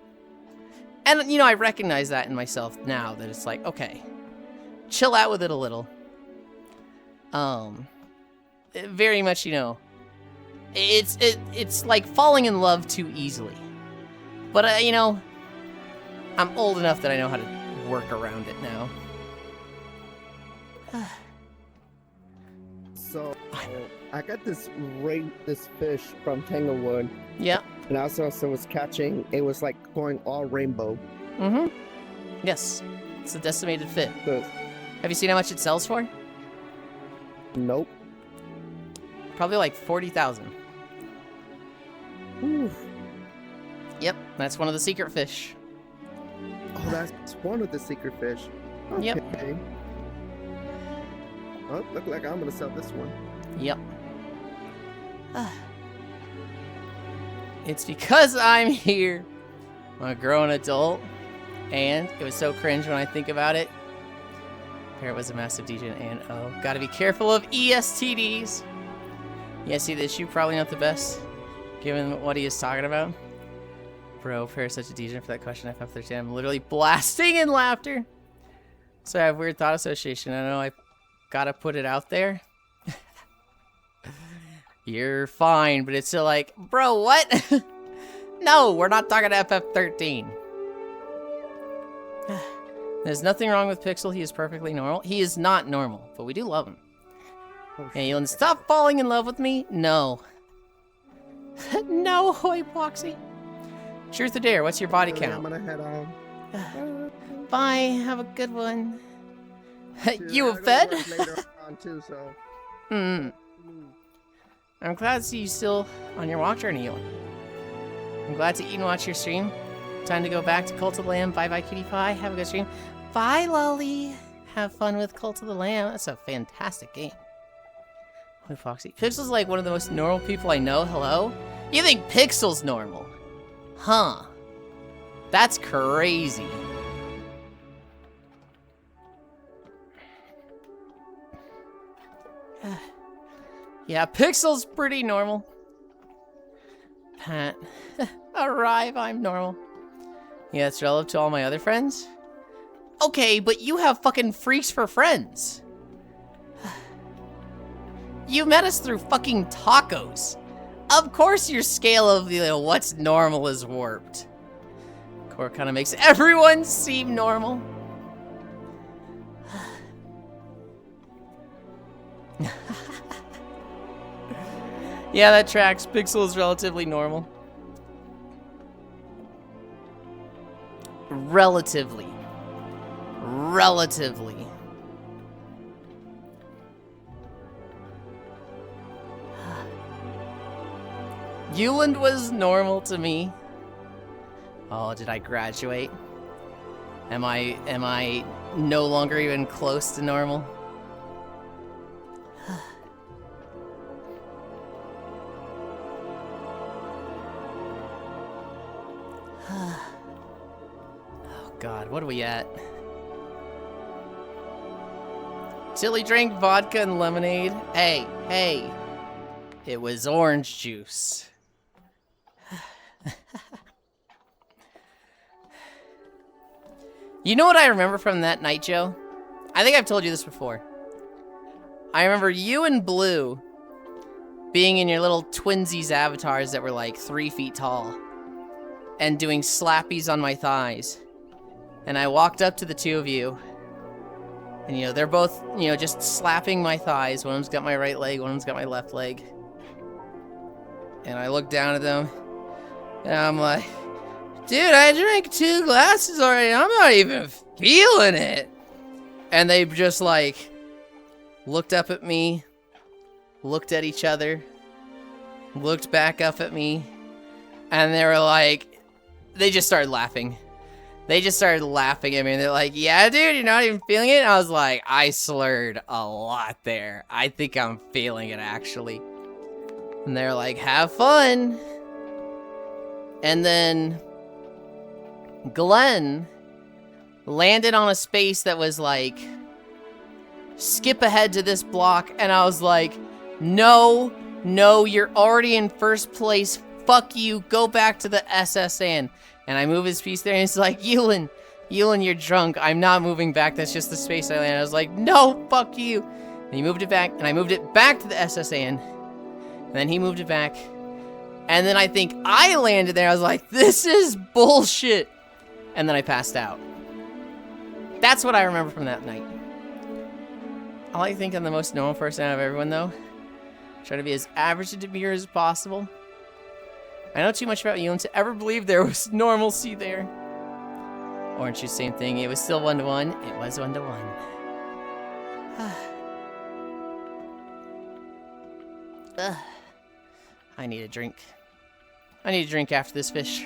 And, you know, I recognize that in myself now that it's like, okay, chill out with it a little. Very much, you know, it's like falling in love too easily. But, you know, I'm old enough that I know how to work around it now. So, I got this fish from Tanglewood. Yeah. And I also was catching, it was like going all rainbow. Mm-hmm. Yes. It's a decimated fit. So, have you seen how much it sells for? Nope. Probably like 40,000. Oof. Yep, that's one of the secret fish. Oh, that's one of the secret fish. Okay. Yep. Oh, look like I'm gonna sell this one. Yep. It's because I'm here. I'm a grown adult, and it was so cringe when I think about it. Parrot was a massive degen, and oh, gotta be careful of ESTDs. Yeah, see, the issue probably not the best, given what he is talking about. Bro, Parrot's such a degen for that question. FF13, I'm literally blasting in laughter. So I have weird thought association. I know I gotta put it out there. You're fine, but it's still like, bro, what? No, we're not talking to FF13. There's nothing wrong with Pixel. He is perfectly normal. He is not normal, but we do love him. Hey, Yulind, stop falling in love with me? No. No, Hoi Poxy. Truth or Dare, what's your body count? I'm gonna head on. Bye, have a good one. You I have gotta fed? work later on too, so. I'm glad to see you still on your walk journey, Yulind. I'm glad to eat and watch your stream. Time to go back to Cult of the Lamb. Bye-bye, Cutie Pie. Have a good stream. Bye, Lolly. Have fun with Cult of the Lamb. That's a fantastic game. With Foxy. Pixel's like one of the most normal people I know. Hello? You think Pixel's normal? Huh. That's crazy. Yeah, Pixel's pretty normal. Pat. Arrive, I'm normal. Yeah, it's relative to all my other friends. Okay, but you have fucking freaks for friends. You met us through fucking tacos. Of course your scale of, you know, what's normal is warped. Or kind of makes everyone seem normal. Yeah, that tracks. Pixel is relatively normal. Relatively. Relatively. Yulind was normal to me. Oh, did I graduate? Am I no longer even close to normal? Oh God, what are we at? Tilly drank vodka and lemonade. Hey, hey. It was orange juice. You know what I remember from that night, Joe? I think I've told you this before. I remember you and Blue being in your little twinsies avatars that were like 3 feet tall and doing slappies on my thighs. And I walked up to the two of you and, you know, they're both, you know, just slapping my thighs. One of them's got my right leg, one of them's got my left leg. And I looked down at them and I'm like, dude, I drank 2 glasses already. I'm not even feeling it. And they just like looked up at me, looked at each other, looked back up at me, and they were like, they just started laughing. They just started laughing at me, and they're like, yeah, dude, you're not even feeling it? And I was like, I slurred a lot there. I think I'm feeling it, actually. And they're like, have fun. And then Glenn landed on a space that was like, skip ahead to this block, and I was like, no, you're already in first place, fuck you, go back to the SSN. And I move his piece there, and it's like, Yulind, you're drunk, I'm not moving back, that's just the space I landed. I was like, no, fuck you. And he moved it back, and I moved it back to the SSN, and then he moved it back, and then I think I landed there. I was like, this is bullshit. And then I passed out. That's what I remember from that night. I like to think I'm the most normal person out of everyone, though. Try to be as average to demure as possible. I know too much about you to ever believe there was normalcy there. Orange juice, same thing. It was still 1-to-1. It was 1-to-1. I need a drink. I need a drink after this fish.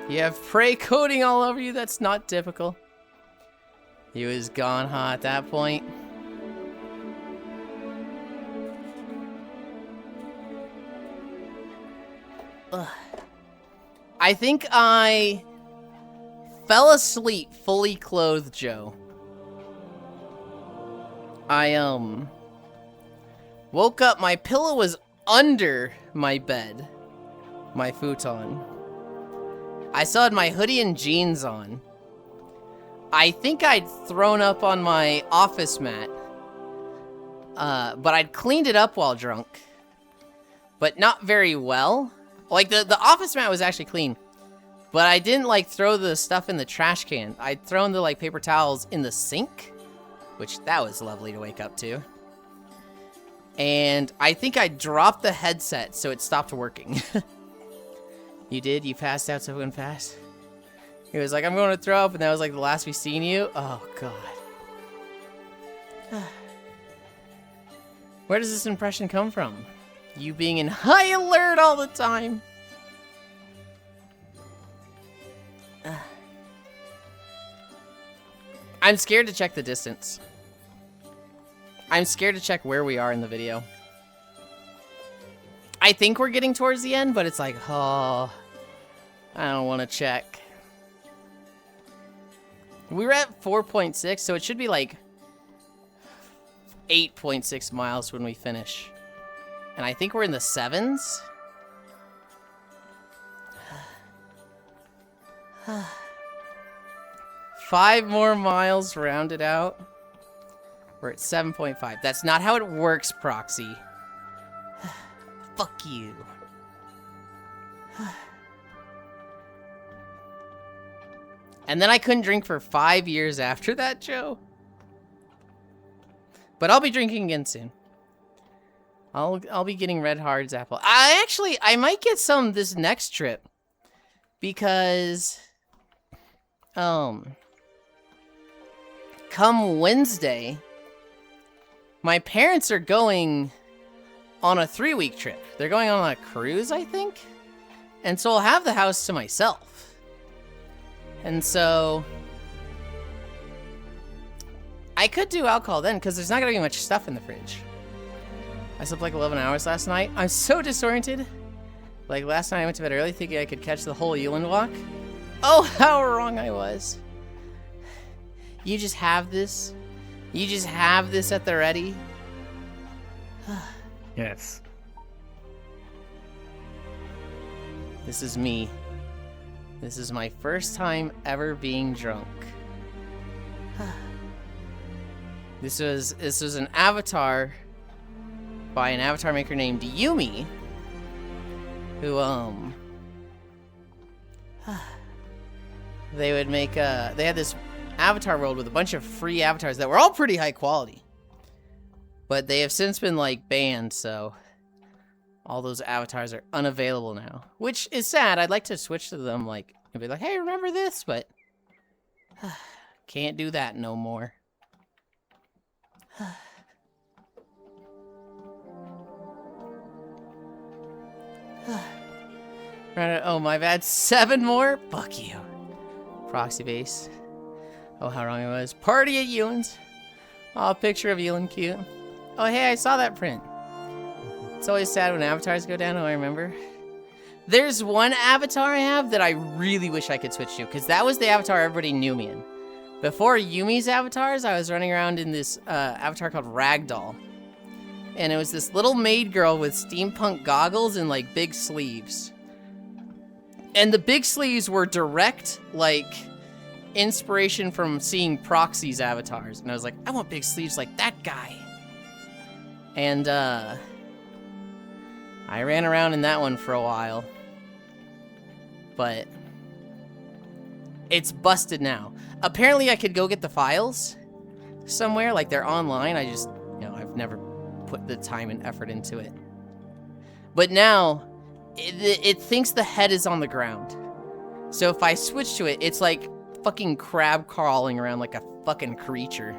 You have prey coating all over you? That's not typical. He was gone, huh, at that point? I think I fell asleep fully clothed, Joe. I woke up, my pillow was under my bed, my futon. I still had my hoodie and jeans on. I think I'd thrown up on my office mat, but I'd cleaned it up while drunk, but not very well. Like, the office mat was actually clean, but I didn't, like, throw the stuff in the trash can. I'd thrown the, like, paper towels in the sink, which that was lovely to wake up to. And I think I dropped the headset, so it stopped working. You did? You passed out so fast? He was like, I'm going to throw up, and that was, like, the last we seen you? Oh, God. Where does this impression come from? You being in high alert all the time. I'm scared to check the distance. I'm scared to check where we are in the video. I think we're getting towards the end, but it's like, oh, I don't want to check. We were at 4.6, so it should be like 8.6 miles when we finish. And I think we're in the 7s. 5 more miles rounded out. We're at 7.5. That's not how it works, Proxy. Fuck you. And then I couldn't drink for 5 years after that, Joe. But I'll be drinking again soon. I'll be getting Red Hard's apple. I might get some this next trip. Because come Wednesday, my parents are going on a 3-week trip. They're going on a cruise, I think. And so I'll have the house to myself. And so I could do alcohol then, because there's not going to be much stuff in the fridge. I slept like 11 hours last night. I'm so disoriented. Like last night I went to bed early thinking I could catch the whole Yulind walk. Oh, how wrong I was. You just have this? You just have this at the ready? Yes. This is me. This is my first time ever being drunk. This was an avatar by an avatar maker named Yumi, who they would make they had this avatar world with a bunch of free avatars that were all pretty high quality. But they have since been like banned, so all those avatars are unavailable now, which is sad. I'd like to switch to them like and be like, "Hey, remember this?" But can't do that no more. Oh, my bad. 7 more? Fuck you. Proxy base. Oh, how wrong I was. Party at Yulind's. Oh, picture of Yulind cute. Oh, hey, I saw that print. It's always sad when avatars go down. Oh, I remember. There's one avatar I have that I really wish I could switch to, because that was the avatar everybody knew me in. Before Yumi's avatars, I was running around in this avatar called Ragdoll. And it was this little maid girl with steampunk goggles and, like, big sleeves. And the big sleeves were direct, like, inspiration from seeing Proxy's avatars. And I was like, I want big sleeves like that guy. And, I ran around in that one for a while. But it's busted now. Apparently I could go get the files somewhere, like they're online. I just, I've never put the time and effort into it. But now, it thinks the head is on the ground. So if I switch to it, it's like fucking crab crawling around like a fucking creature.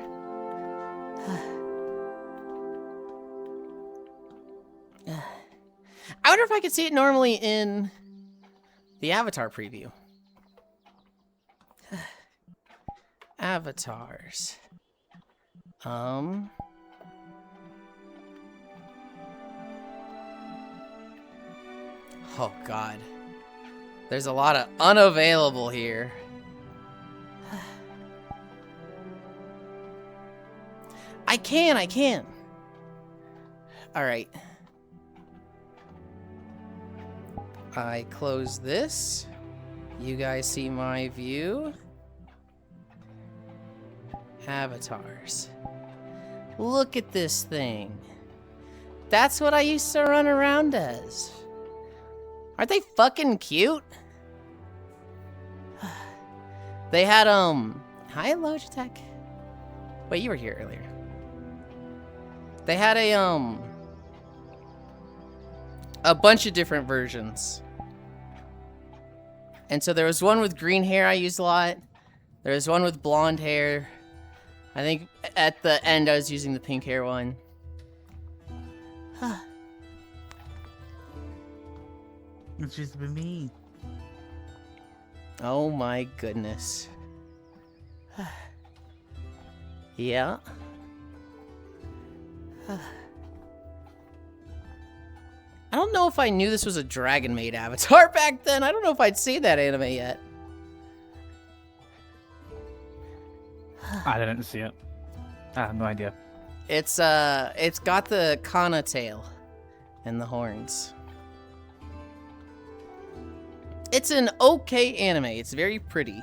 I wonder if I could see it normally in the Avatar preview. Avatars. Oh god. There's a lot of unavailable here. I can. Alright. I close this. You guys see my view. Avatars. Look at this thing. That's what I used to run around as. Aren't they fucking cute? They had, hi, Logitech. Wait, you were here earlier. They had a bunch of different versions. And so there was one with green hair I used a lot. There was one with blonde hair. I think at the end I was using the pink hair one. It's just been me. Oh my goodness. Yeah. I don't know if I knew this was a Dragon Maid avatar back then. I don't know if I'd seen that anime yet. I didn't see it. I have no idea. It's got the Kana tail and the horns. It's an okay anime. It's very pretty.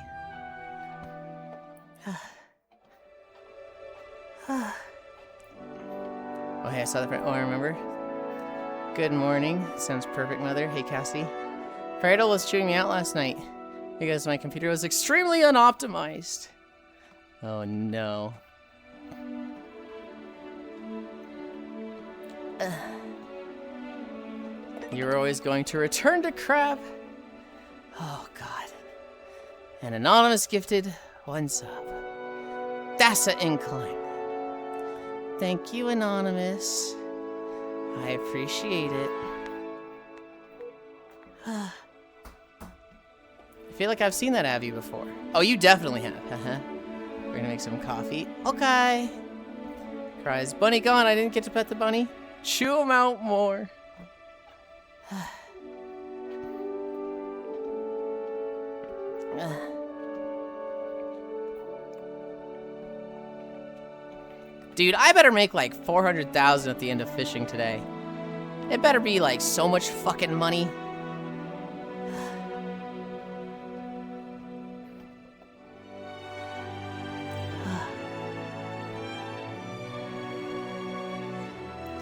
Oh, hey, I saw the friend. Oh, I remember. Good morning. Sounds perfect, Mother. Hey, Cassie. Fredo was chewing me out last night because my computer was extremely unoptimized. Oh, no. You're always going to return to crab? Oh, God. An anonymous gifted 1 sub. That's an incline. Thank you, Anonymous. I appreciate it. I feel like I've seen that Abby before. Oh, you definitely have. We're gonna make some coffee. Okay. Cries, bunny gone. I didn't get to pet the bunny. Chew him out more. Dude, I better make like 400,000 at the end of fishing today. It better be like so much fucking money.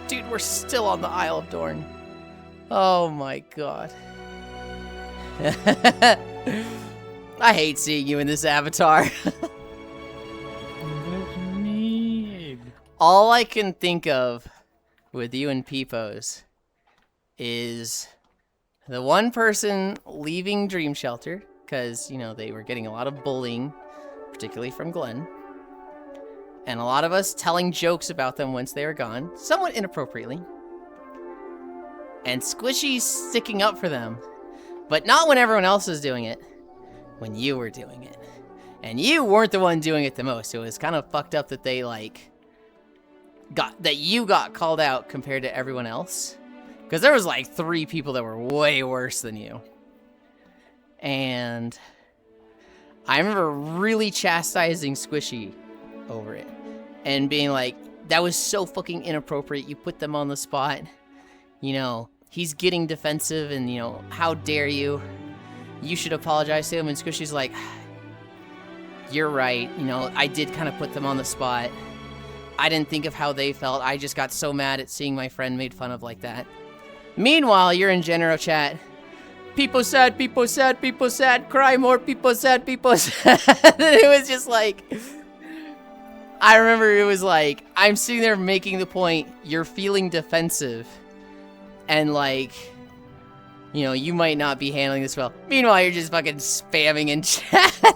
Dude, we're still on the Isle of Dorn. Oh my god. I hate seeing you in this avatar. All I can think of with you and Peepos is the one person leaving Dream Shelter because, you know, they were getting a lot of bullying, particularly from Glenn. And a lot of us telling jokes about them once they were gone, somewhat inappropriately. And Squishy sticking up for them, but not when everyone else was doing it, when you were doing it. And you weren't the one doing it the most. It was kind of fucked up that they, like, you got called out compared to everyone else. Because there was like 3 people that were way worse than you. And I remember really chastising Squishy over it. And being like, that was so fucking inappropriate. You put them on the spot. You know, he's getting defensive and, you know, how dare you? You should apologize to him. And Squishy's like, you're right. You know, I did kind of put them on the spot. I didn't think of how they felt. I just got so mad at seeing my friend made fun of like that. Meanwhile, you're in general chat. People sad, people sad, people sad. Cry more, people sad, people sad. It was just like... I remember it was like, I'm sitting there making the point, you're feeling defensive. And like, you know, you might not be handling this well. Meanwhile, you're just fucking spamming in chat.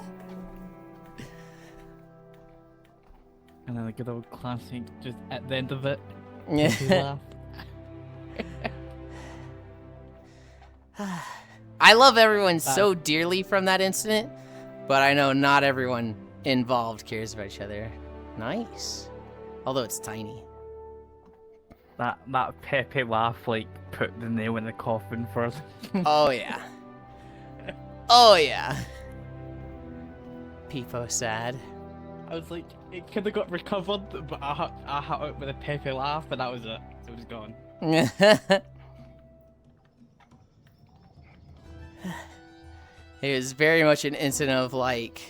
And then a good old classic just at the end of it. Yeah. I love everyone so dearly from that incident, but I know not everyone involved cares about each other. Nice. Although it's tiny. That Pepe laugh, like, put the nail in the coffin for us. Oh, yeah. Oh, yeah. Peepo sad. I was like, it could have got recovered, but I hit it with a Pepe laugh, but that was it. It was gone. It was very much an incident of like...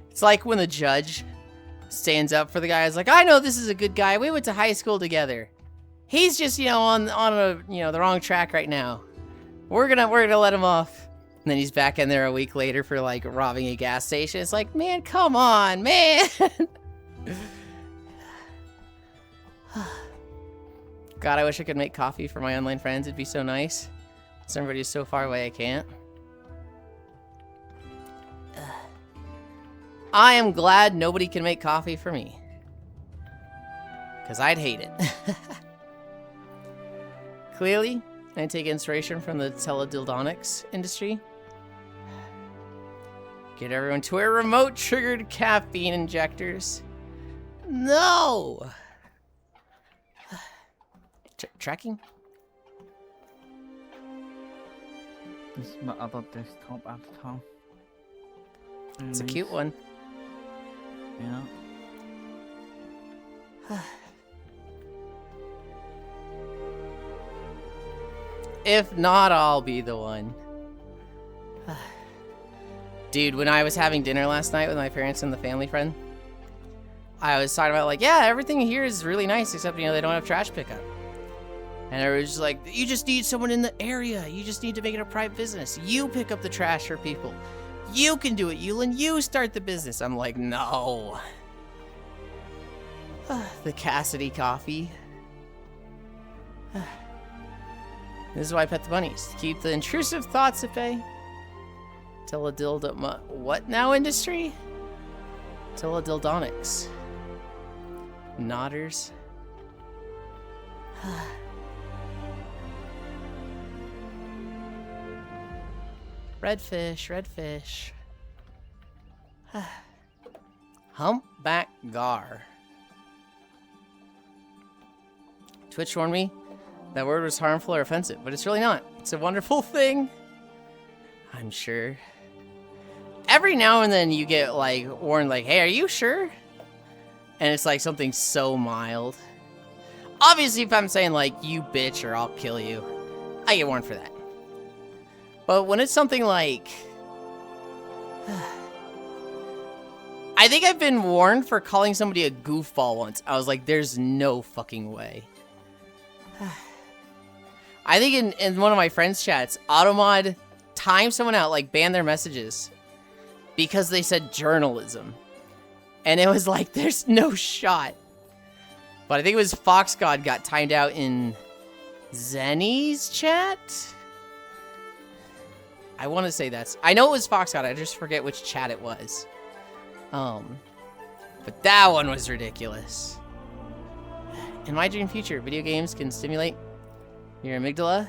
It's like when the judge stands up for the guy. It's like, I know this is a good guy. We went to high school together. He's just, you know, on a, you know, the wrong track right now. We're gonna let him off. And then he's back in there a week later for like robbing a gas station. It's like, man, come on, man. God, I wish I could make coffee for my online friends. It'd be so nice. Somebody's so far away I can't. I am glad nobody can make coffee for me. Because I'd hate it. Clearly, I take inspiration from the teledildonics industry. Get everyone to wear remote-triggered caffeine injectors. No! Tracking? This is my other desktop avatar. It's a cute one. Yeah. If not, I'll be the one. Dude, when I was having dinner last night with my parents and the family friend, I was talking about like, yeah, everything here is really nice except, you know, they don't have trash pickup. And I was just like, you just need someone in the area. You just need to make it a private business. You pick up the trash for people. You can do it, Yulind. You start the business. I'm like, no. The Cassidy coffee. This is why I pet the bunnies. To keep the intrusive thoughts at bay. What now, industry? Teledildonics. Nodders. Redfish, redfish. Humpback gar. Twitch warned me that word was harmful or offensive, but it's really not. It's a wonderful thing. I'm sure. Every now and then you get like warned like, hey, are you sure? And it's like something so mild. Obviously, if I'm saying like, you bitch or I'll kill you, I get warned for that. But when it's something like... I think I've been warned for calling somebody a goofball once. I was like, there's no fucking way. I think in one of my friends' chats, Automod timed someone out, like banned their messages because they said journalism. And it was like, there's no shot. But I think it was FoxGod got timed out in Zenny's chat? I want to say that's... I know it was FoxGod, I just forget which chat it was. But that one was ridiculous. In my dream future, video games can stimulate your amygdala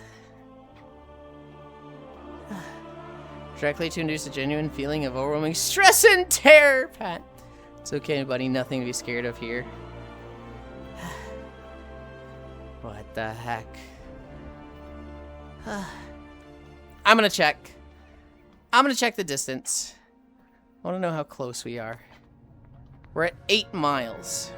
directly to induce a genuine feeling of overwhelming stress and terror, Pat. It's okay, buddy. Nothing to be scared of here. What the heck? I'm gonna check. I'm gonna check the distance. I want to know how close we are. We're at 8 miles.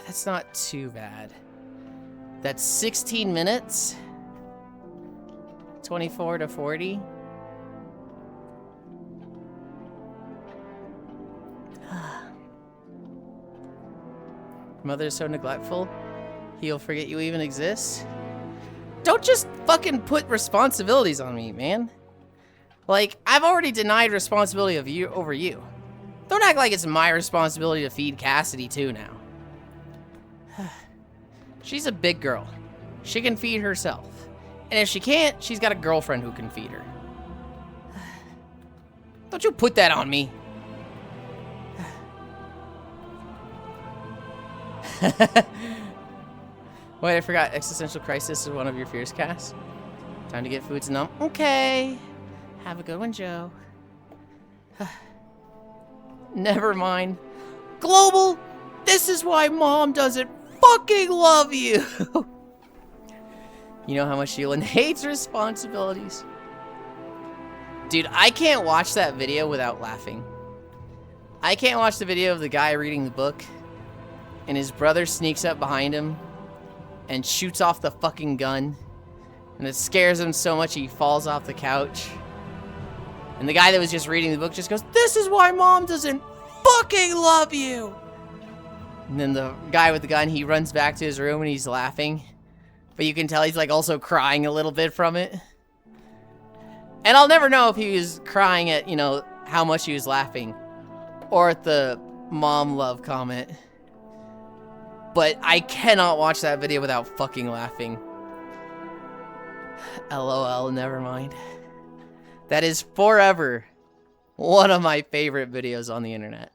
That's not too bad. That's 16 minutes. 24 to 40. Mother's so neglectful, he'll forget you even exist. Don't just fucking put responsibilities on me, man. Like, I've already denied responsibility of you over you. Don't act like it's my responsibility to feed Cassidy too now. She's a big girl. She can feed herself. And if she can't, she's got a girlfriend who can feed her. Don't you put that on me. Wait, I forgot. Existential crisis is one of your fears, Cass. Time to get foods numb. Okay. Have a good one, Joe. Never mind. Global, this is why Mom doesn't fucking love you. You know how much Yulind hates responsibilities. Dude, I can't watch that video without laughing. I can't watch the video of the guy reading the book and his brother sneaks up behind him and shoots off the fucking gun. And it scares him so much he falls off the couch. And the guy that was just reading the book just goes, "This is why Mom doesn't fucking love you." And then the guy with the gun, he runs back to his room and he's laughing. But you can tell he's like also crying a little bit from it. And I'll never know if he was crying at, you know, how much he was laughing. Or at the mom love comment. But I cannot watch that video without fucking laughing. LOL, never mind. That is forever one of my favorite videos on the internet.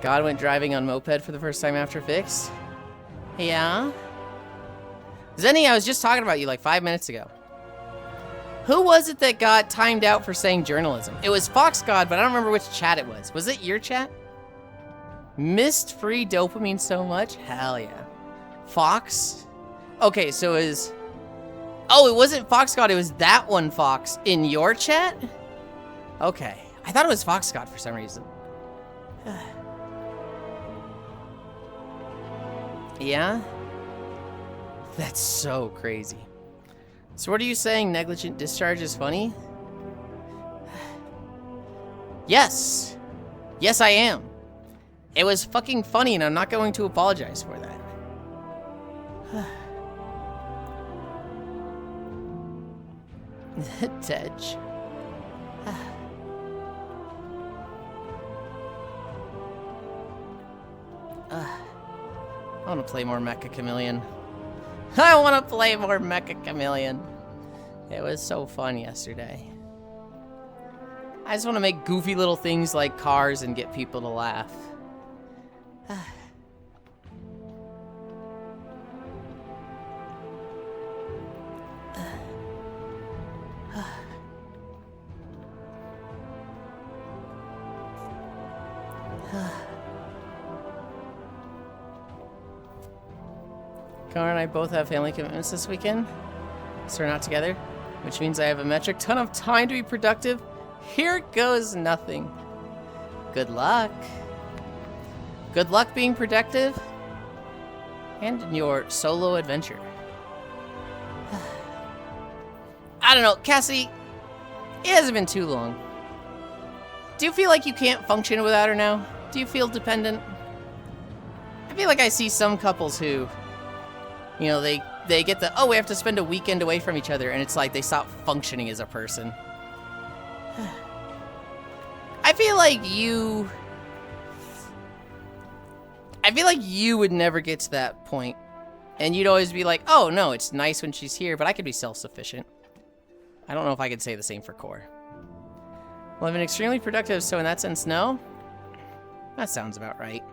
God went driving on moped for the first time after fix. Yeah? Zenny, I was just talking about you like 5 minutes ago. Who was it that got timed out for saying journalism? It was FoxGod, but I don't remember which chat it was. Was it your chat? Missed free dopamine so much? Hell yeah. Fox? Okay, so is... Oh, it wasn't Fox God, it was that one Fox in your chat? Okay. I thought it was Fox God for some reason. Yeah? That's so crazy. So what are you saying, negligent discharge is funny? Yes. Yes, I am. It was fucking funny, and I'm not going to apologize for that. Tej. I want to play more Mecha Chameleon. I want to play more Mecha Chameleon. It was so fun yesterday. I just want to make goofy little things like cars and get people to laugh. Connor and I both have family commitments this weekend, so we're not together, which means I have a metric ton of time to be productive. Here goes nothing. Good luck. Good luck being productive and in your solo adventure. I don't know, Cassie, it hasn't been too long. Do you feel like you can't function without her now? Do you feel dependent? I feel like I see some couples who, you know, they get the, oh, we have to spend a weekend away from each other, and it's like they stop functioning as a person. I feel like you would never get to that point, and you'd always be like, oh, no, it's nice when she's here, but I could be self-sufficient. I don't know if I could say the same for Core. Well, I've been extremely productive, so in that sense, no? That sounds about right.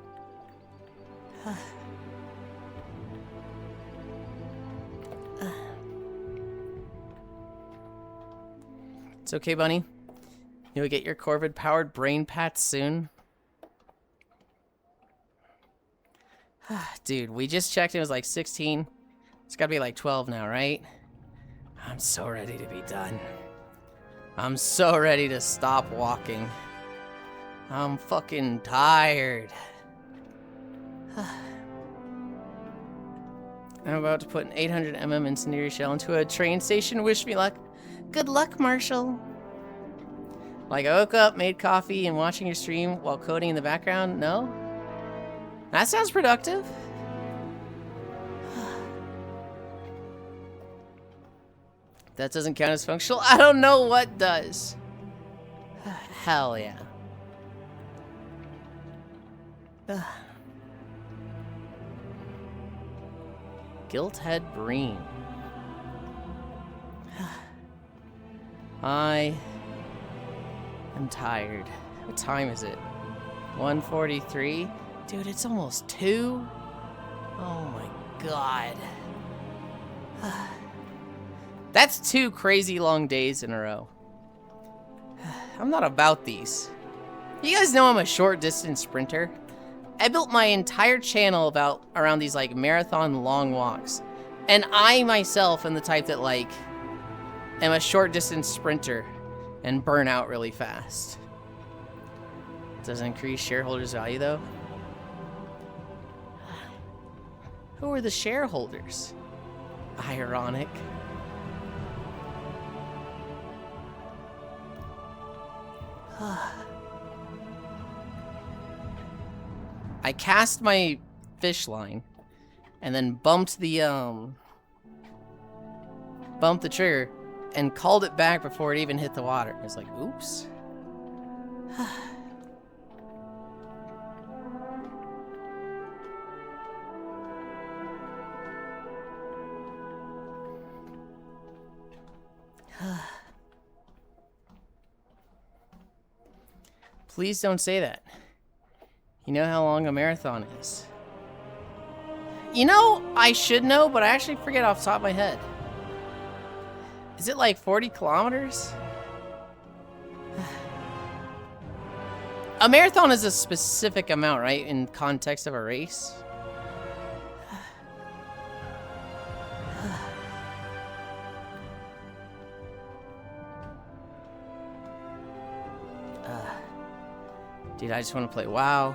It's okay, Bunny. You'll get your Corvid-powered brain pats soon. Dude, we just checked. It was like 16. It's gotta be like 12 now, right? I'm so ready to be done. I'm so ready to stop walking. I'm fucking tired. I'm about to put an 800mm incendiary shell into a train station. Wish me luck. Good luck, Marshall. Like, I woke up, made coffee, and watching your stream while coding in the background? No? That sounds productive. That doesn't count as functional? I don't know what does. Hell yeah. Gilthead Breen. I am tired. What time is it? 1:43? Dude, it's almost 2? Oh my god. That's 2 crazy long days in a row. I'm not about these. You guys know I'm a short distance sprinter. I built my entire channel around these like marathon long walks. And I myself am the type that like am a short distance sprinter and burn out really fast. Does it increase shareholders' value though? Who are the shareholders? Ironic. I cast my fish line and then bumped the trigger and called it back before it even hit the water. I was like, oops. Please don't say that. You know how long a marathon is. You know, I should know, but I actually forget off the top of my head. Is it like 40 kilometers? A marathon is a specific amount, right? In context of a race. Dude, I just want to play WoW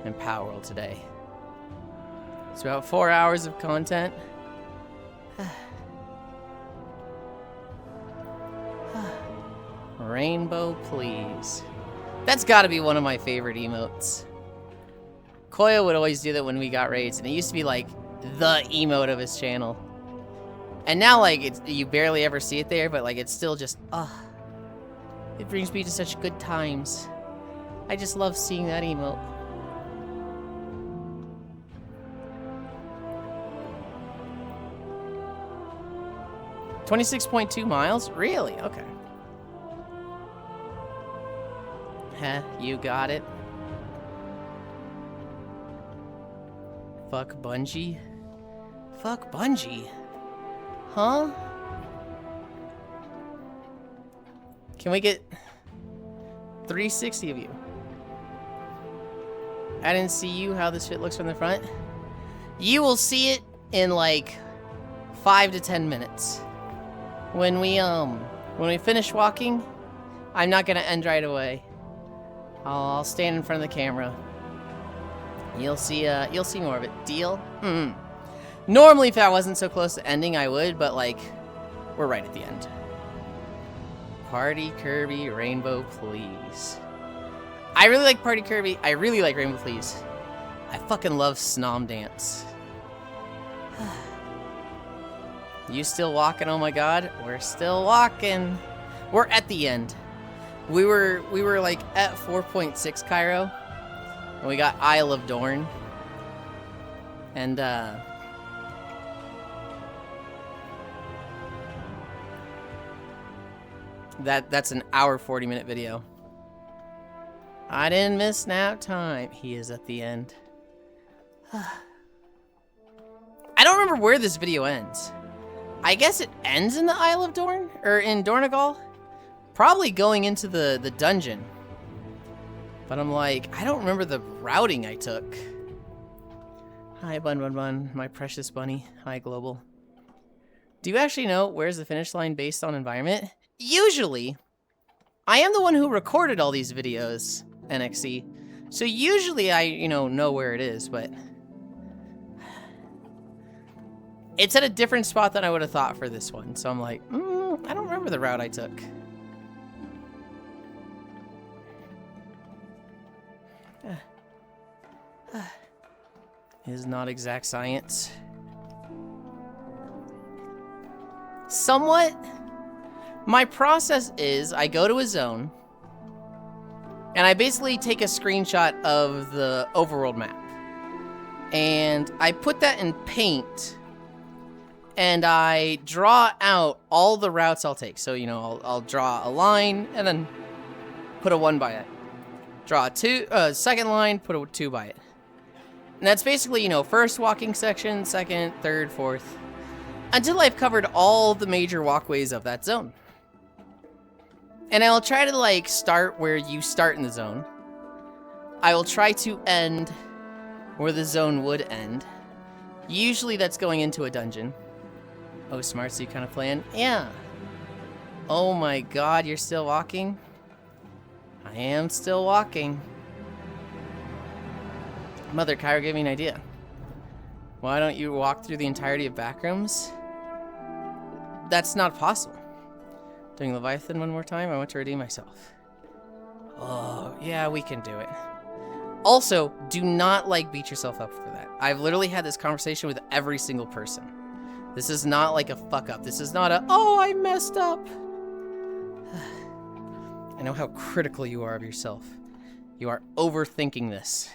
and Power World today. It's about 4 hours of content. Rainbow, please. That's gotta be one of my favorite emotes. Koya would always do that when we got raids, and it used to be like the emote of his channel. And now, like, you barely ever see it there, but like it's still just, it brings me to such good times. I just love seeing that emote. $26.2 miles? Really? Okay. Heh, you got it. Fuck Bungie? Fuck Bungie? Huh? Can we get 360 of you? I didn't see you, how this shit looks from the front. You will see it in like 5 to 10 minutes. When we finish walking, I'm not gonna end right away. I'll stand in front of the camera. You'll see more of it. Deal? Normally, if I wasn't so close to ending, I would, but like, we're right at the end. Party Kirby, Rainbow, please. I really like Party Kirby. I really like Rainbow, please. I fucking love Snom Dance. You still walking? Oh my god, we're still walking. We're at the end. We were like at 4.6 Cairo, and we got Isle of Dorn, and that's an hour 40-minute video. I didn't miss nap time. He is at the end. I don't remember where this video ends. I guess it ends in the Isle of Dorn? Or in Dornegal? Probably going into the dungeon. But I'm like, I don't remember the routing I took. Hi, Bun, my precious bunny. Hi, Global. Do you actually know where's the finish line based on environment? Usually, I am the one who recorded all these videos, NXC. So usually I, know where it is, but it's at a different spot than I would have thought for this one. So I'm like, I don't remember the route I took. It is not exact science. Somewhat. My process is I go to a zone and I basically take a screenshot of the overworld map and I put that in paint and I draw out all the routes I'll take. So, I'll draw a line and then put a 1 by it. Draw a second line, put a 2 by it. And that's basically, first walking section, second, third, fourth, until I've covered all the major walkways of that zone. And I'll try to, start where you start in the zone. I will try to end where the zone would end. Usually that's going into a dungeon. Oh, smart, so you kind of plan? Yeah. Oh my god, you're still walking? I am still walking. Mother, Kyra gave me an idea. Why don't you walk through the entirety of backrooms? That's not possible. Doing Leviathan one more time? I want to redeem myself. Oh, yeah, we can do it. Also, do not, beat yourself up for that. I've literally had this conversation with every single person. This is not like a fuck up. This is not a, oh, I messed up. I know how critical you are of yourself. You are overthinking this.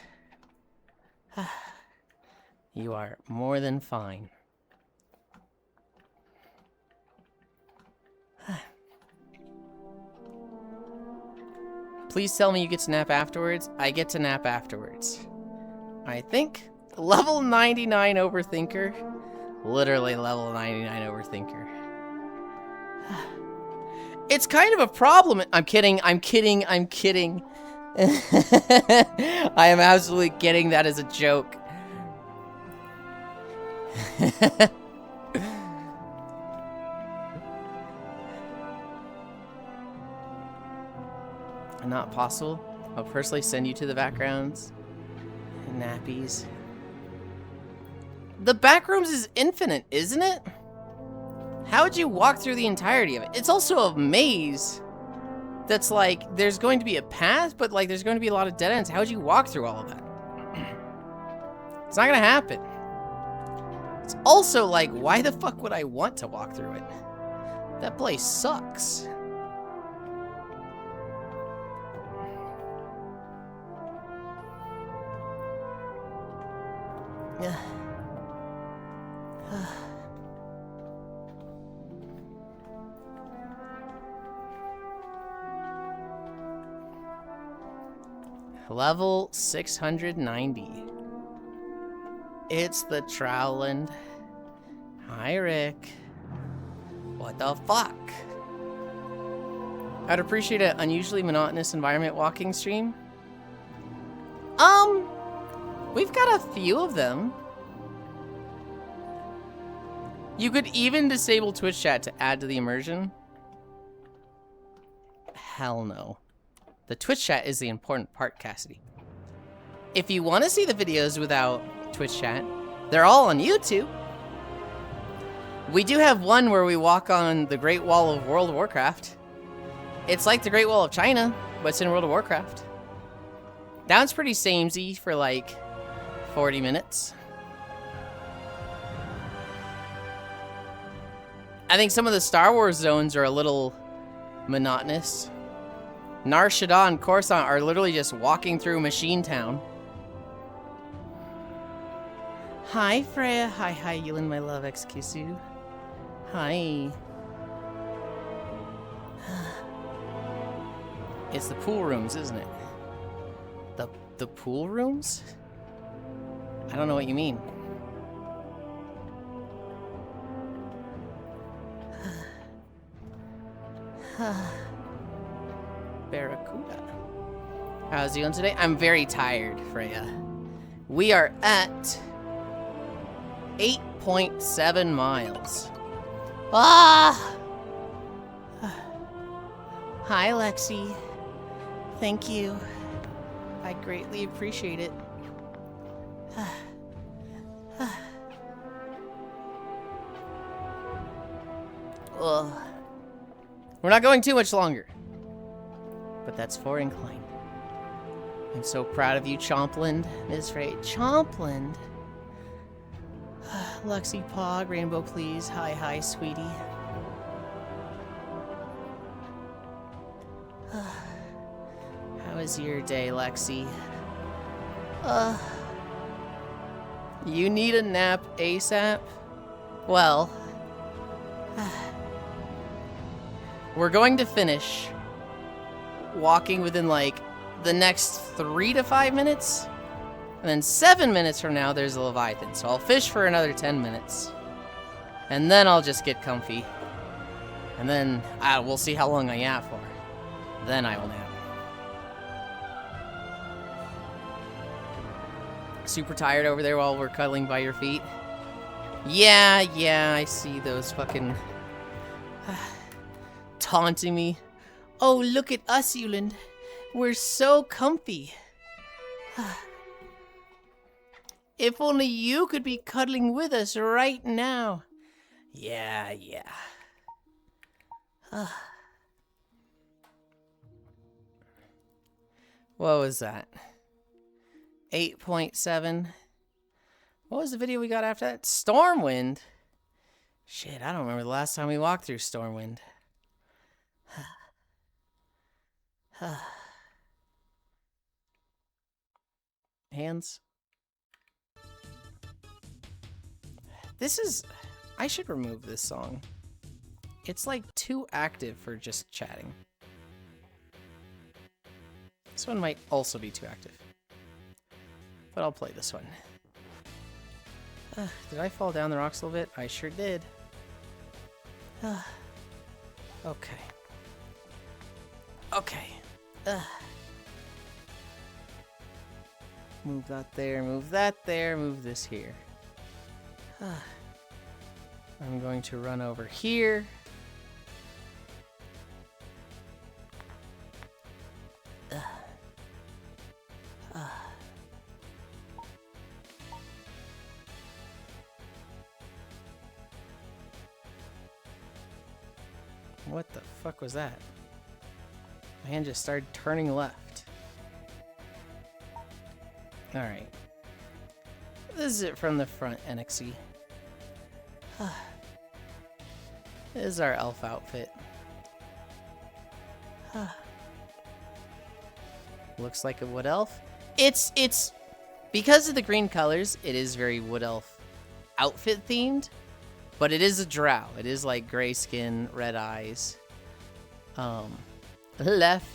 You are more than fine. Please tell me you get to nap afterwards. I get to nap afterwards. I think level 99 overthinker. Literally level 99 overthinker. It's kind of a problem. I'm kidding. I am absolutely getting that as a joke. Not possible. I'll personally send you to the backgrounds. Nappies. The backrooms is infinite, isn't it? How would you walk through the entirety of it? It's also a maze that's like, there's going to be a path, but like there's going to be a lot of dead ends. How would you walk through all of that? It's not gonna happen. It's also like, why the fuck would I want to walk through it? That place sucks. Yeah. Level 690. It's the Trowland. Hi, Rick. What the fuck? I'd appreciate an unusually monotonous environment walking stream. We've got a few of them. You could even disable Twitch chat to add to the immersion. Hell no. The Twitch chat is the important part, Cassidy. If you want to see the videos without Twitch chat, they're all on YouTube. We do have one where we walk on the Great Wall of World of Warcraft. It's like the Great Wall of China, but it's in World of Warcraft. That one's pretty samey for like 40 minutes. I think some of the Star Wars zones are a little monotonous. Nar Shaddaa and Coruscant are literally just walking through Machine Town. Hi, Freya. Hi, Yulind, my love, Excusu. Hi. It's the pool rooms, isn't it? The pool rooms? I don't know what you mean. Barracuda. How's it going today? I'm very tired, Freya. We are at 8.7 miles. Ah! Hi, Lexi. Thank you. I greatly appreciate it. Ugh. We're not going too much longer. But that's for incline. I'm so proud of you, Chompland. Ms. Frey. Chompland? Lexi Pog, Rainbow, please. Hi, sweetie. How was your day, Lexi? You need a nap ASAP? Well, we're going to finish walking within like the next 3 to 5 minutes. And then 7 minutes from now, there's a Leviathan. So I'll fish for another 10 minutes. And then I'll just get comfy. And then we'll see how long I yap for. Then I will nap. Super tired over there while we're cuddling by your feet. Yeah, I see those fucking taunting me. Oh, look at us, Yulind. We're so comfy. If only you could be cuddling with us right now. Yeah. What was that? 8.7. What was the video we got after that? Stormwind? Shit, I don't remember the last time we walked through Stormwind. Hands. This is... I should remove this song. It's like too active for just chatting. This one might also be too active. But I'll play this one. Did I fall down the rocks a little bit? I sure did. Okay. Move that there, move that there, move this here. I'm going to run over here. What the fuck was that? My hand just started turning left. Alright. This is it from the front, NXE. This is our elf outfit. Looks like a wood elf. It's because of the green colors, it is very wood elf outfit themed, but it is a drow. It is like gray skin, red eyes. Left.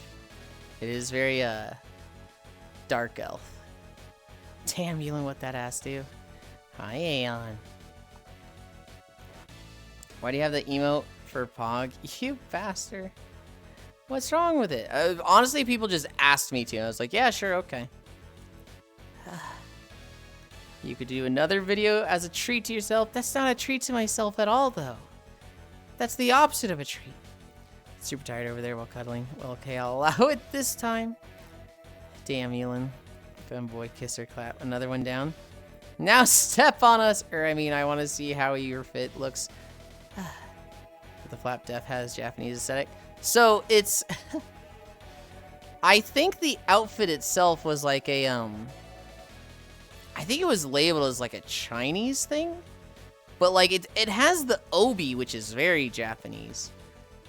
It is very dark elf. Damn, Yulind, what that ass do? Hi, Aeon. Why do you have the emote for Pog? You bastard. What's wrong with it? Honestly, people just asked me to. I was like, yeah, sure, okay. You could do another video as a treat to yourself. That's not a treat to myself at all, though. That's the opposite of a treat. Super tired over there while cuddling. Well, okay, I'll allow it this time. Damn, Yulind. Femboy, kiss or clap. Another one down. Now step on us! Or, I mean, I want to see how your fit looks. The flap def has Japanese aesthetic. So, it's... I think the outfit itself was like a, I think it was labeled as like a Chinese thing. But, like, it has the obi, which is very Japanese.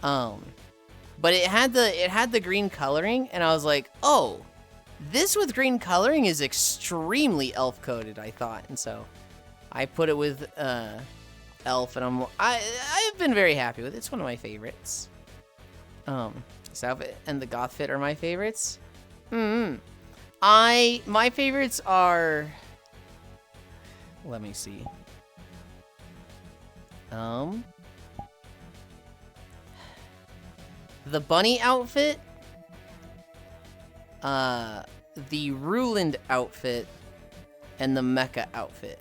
But it had the green coloring, and I was like, oh, this with green coloring is extremely elf coded, I thought. And so I put it with elf, and I've been very happy with it. It's one of my favorites. This outfit and the goth fit are my favorites. My favorites are, let me see. The bunny outfit, the Yulind outfit, and the mecha outfit.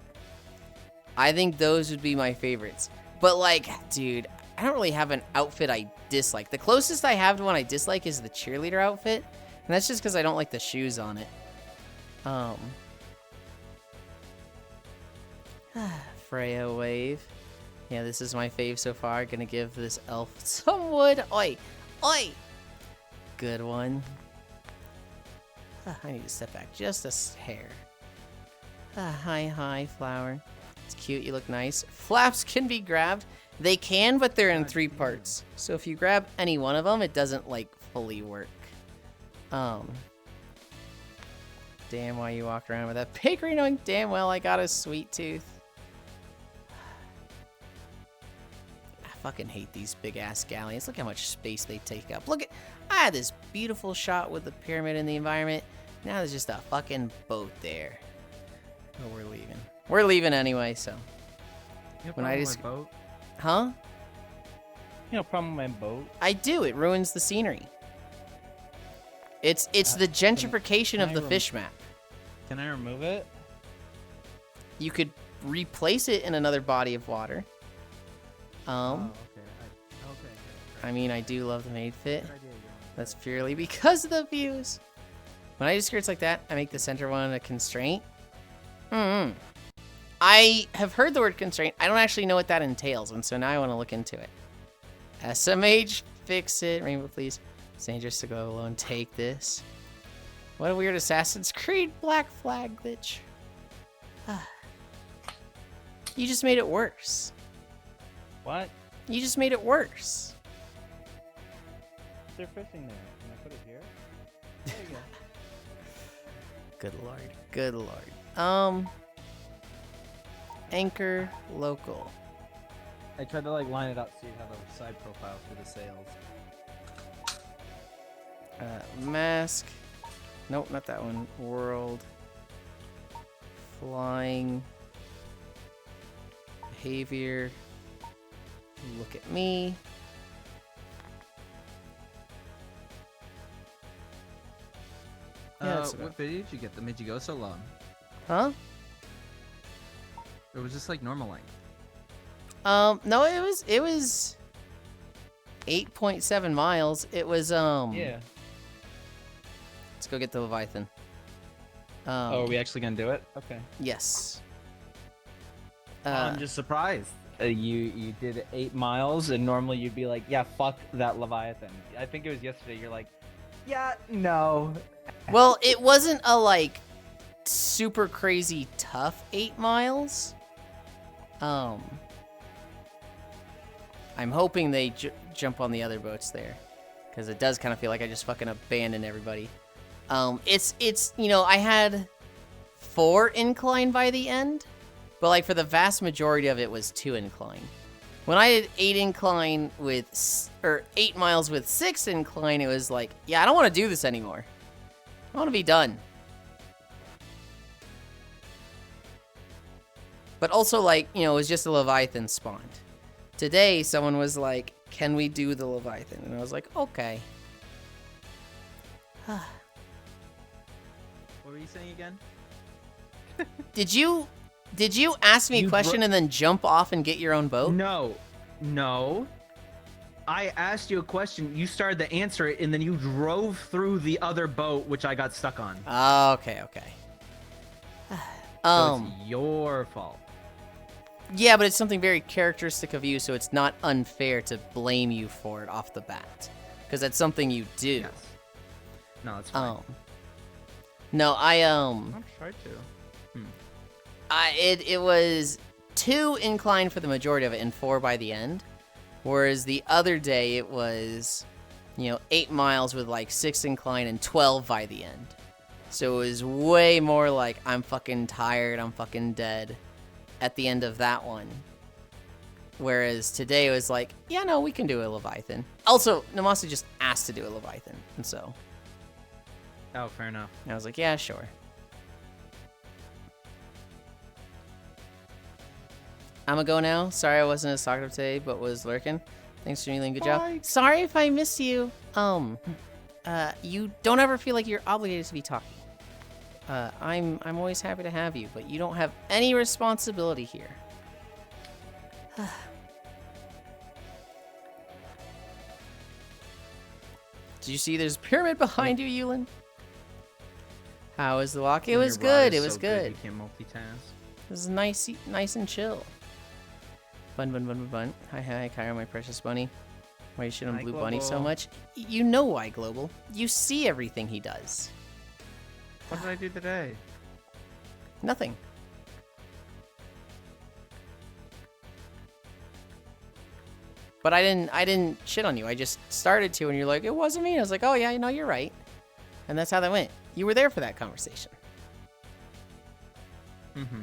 I think those would be my favorites. But like, dude, I don't really have an outfit I dislike. The closest I have to one I dislike is the cheerleader outfit, and that's just because I don't like the shoes on it. Freya wave. Yeah, this is my fave so far. Gonna give this elf some wood. Oi! Oi! Good one. I need to step back just a hair. Hi, flower. It's cute, you look nice. Flaps can be grabbed. They can, but they're in 3 parts. So if you grab any one of them, it doesn't, like, fully work. Damn, why you walk around with that bakery knowing damn well I got a sweet tooth. I fucking hate these big-ass galleons. Look how much space they take up. Look at... I had this beautiful shot with the pyramid in the environment. Now there's just a fucking boat there. Oh, we're leaving. We're leaving anyway, so... When I just... boat? Huh? You know, problem with my boat? I do. It ruins the scenery. It's the gentrification of the fish map. Can I remove it? You could replace it in another body of water. Okay. I mean, I do love the maid fit. That's purely because of the views. When I do skirts like that, I make the center one a constraint. I have heard the word constraint. I don't actually know what that entails, and so now I want to look into it. SMH, fix it. Rainbow, please. It's dangerous to go alone. Take this. What a weird Assassin's Creed black flag glitch. You just made it worse. What? You just made it worse. They're fishing there. Can I put it here? There you go. Good lord. Good lord. Anchor local. I tried to like line it up so you have a side profile for the sails. Mask. Nope, not that one. World. Flying. Behavior. Look at me. Yeah, what video did you get that made you go so long? Huh? It was just like normal length. No, it was 8.7 miles. It was Yeah. Let's go get the Leviathan. Oh, are we actually gonna do it? Okay. Yes. I'm just surprised. You did 8 miles, and normally you'd be like, yeah, fuck that Leviathan. I think it was yesterday. You're like, yeah, no. Well, it wasn't a like super crazy tough 8 miles. I'm hoping they jump on the other boats there, because it does kind of feel like I just fucking abandoned everybody. It's you know, I had 4 incline by the end, but like for the vast majority of it was 2 incline. When I did 8 incline with, or 8 miles with 6 incline, it was like, yeah, I don't want to do this anymore. I want to be done. But also, like, you know, it was just a Leviathan spawned. Today, someone was like, can we do the Leviathan? And I was like, okay. What were you saying again? Did you ask me a question and then jump off and get your own boat? No. I asked you a question. You started to answer it, and then you drove through the other boat, which I got stuck on. Okay. So it's your fault. Yeah, but it's something very characteristic of you, so it's not unfair to blame you for it off the bat, because that's something you do. Yes. No, it's fine. No, I'll try to. It was 2 incline for the majority of it and 4 by the end, whereas the other day it was, you know, 8 miles with like 6 incline and 12 by the end. So it was way more like, I'm fucking tired, I'm fucking dead at the end of that one. Whereas today it was like, yeah, no, we can do a Leviathan. Also, Namaste just asked to do a Leviathan, and so Oh, fair enough. I was like, yeah, sure. I'm gonna go now. Sorry I wasn't as talkative today, but was lurking. Thanks for Yulind, good job. Sorry if I missed you. You don't ever feel like you're obligated to be talking. I'm always happy to have you, but you don't have any responsibility here. Did you see there's a pyramid behind you, Yulind? How was the walk? It was good. It was good. You can't multitask. It was nice and chill. Bun. Hi, Kyra, my precious bunny. Why you shit on Hi, Blue Bunny so Global. much? You know why, Global. You see everything he does. What did I do today? Nothing. But I didn't shit on you. I just started to, and you're like, it wasn't me. I was like, oh yeah, you know, you're right. And that's how that went. You were there for that conversation. Mm-hmm.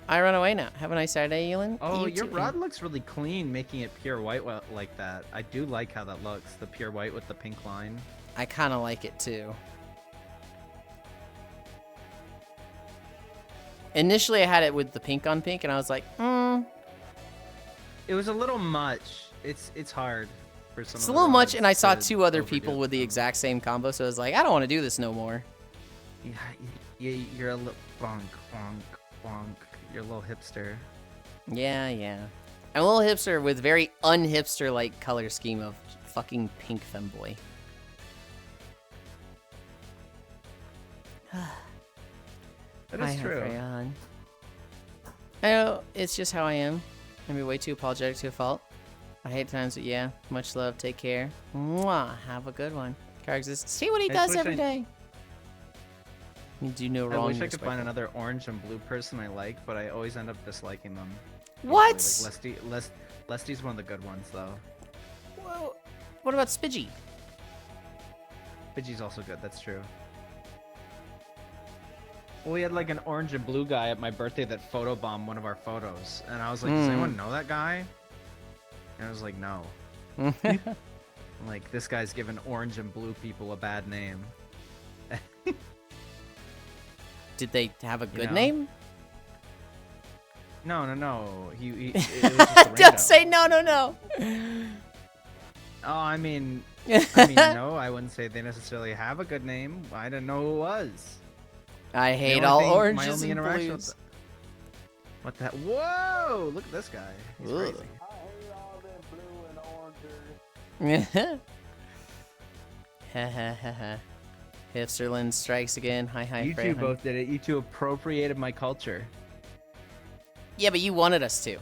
I run away now. Have a nice Saturday, Yulind. Oh, You your too. rod looks really clean, making it pure white like that. I do like how that looks, the pure white with the pink line. I kind of like it too. Initially, I had it with the pink on pink, and I was like, It was a little much. It's hard for some. it's of a the little much, rods and I saw to 2 other overdo people with the them. exact same combo, so I was like, I don't want to do this no more. Yeah, you're a little bonk. You're a little hipster. Yeah. I'm a little hipster with very unhipster-like color scheme of fucking pink femboy. That Hi, is true. Freyon. I know, it's just how I am. I'm way too apologetic to a fault. I hate times, but yeah, much love, take care. Mwah, have a good one. Car exists. See what he I just does wish every I- day. You do no I wrong. wish I you're could find respectful. another orange and blue person I like, but I always end up disliking them. What? Usually, like Lesty's one of the good ones though. Whoa. What about Spidgey? Pidgey's also good. That's true. We had like an orange and blue guy at my birthday that photobombed one of our photos, and I was like, "Does anyone know that guy?" And I was like, "No." Like, this guy's giving orange and blue people a bad name. Did they have a good know. name? No. It was just a Don't rando. say no. Oh, I mean, no, I wouldn't say they necessarily have a good name. I didn't know who it was. I The hate only all thing- my oranges only and interaction blues. with What the? Whoa! Look at this guy. He's Ugh. crazy. Hipsterland strikes again. Hi, You two Freya. both did it. You two appropriated my culture. Yeah, but you wanted us to.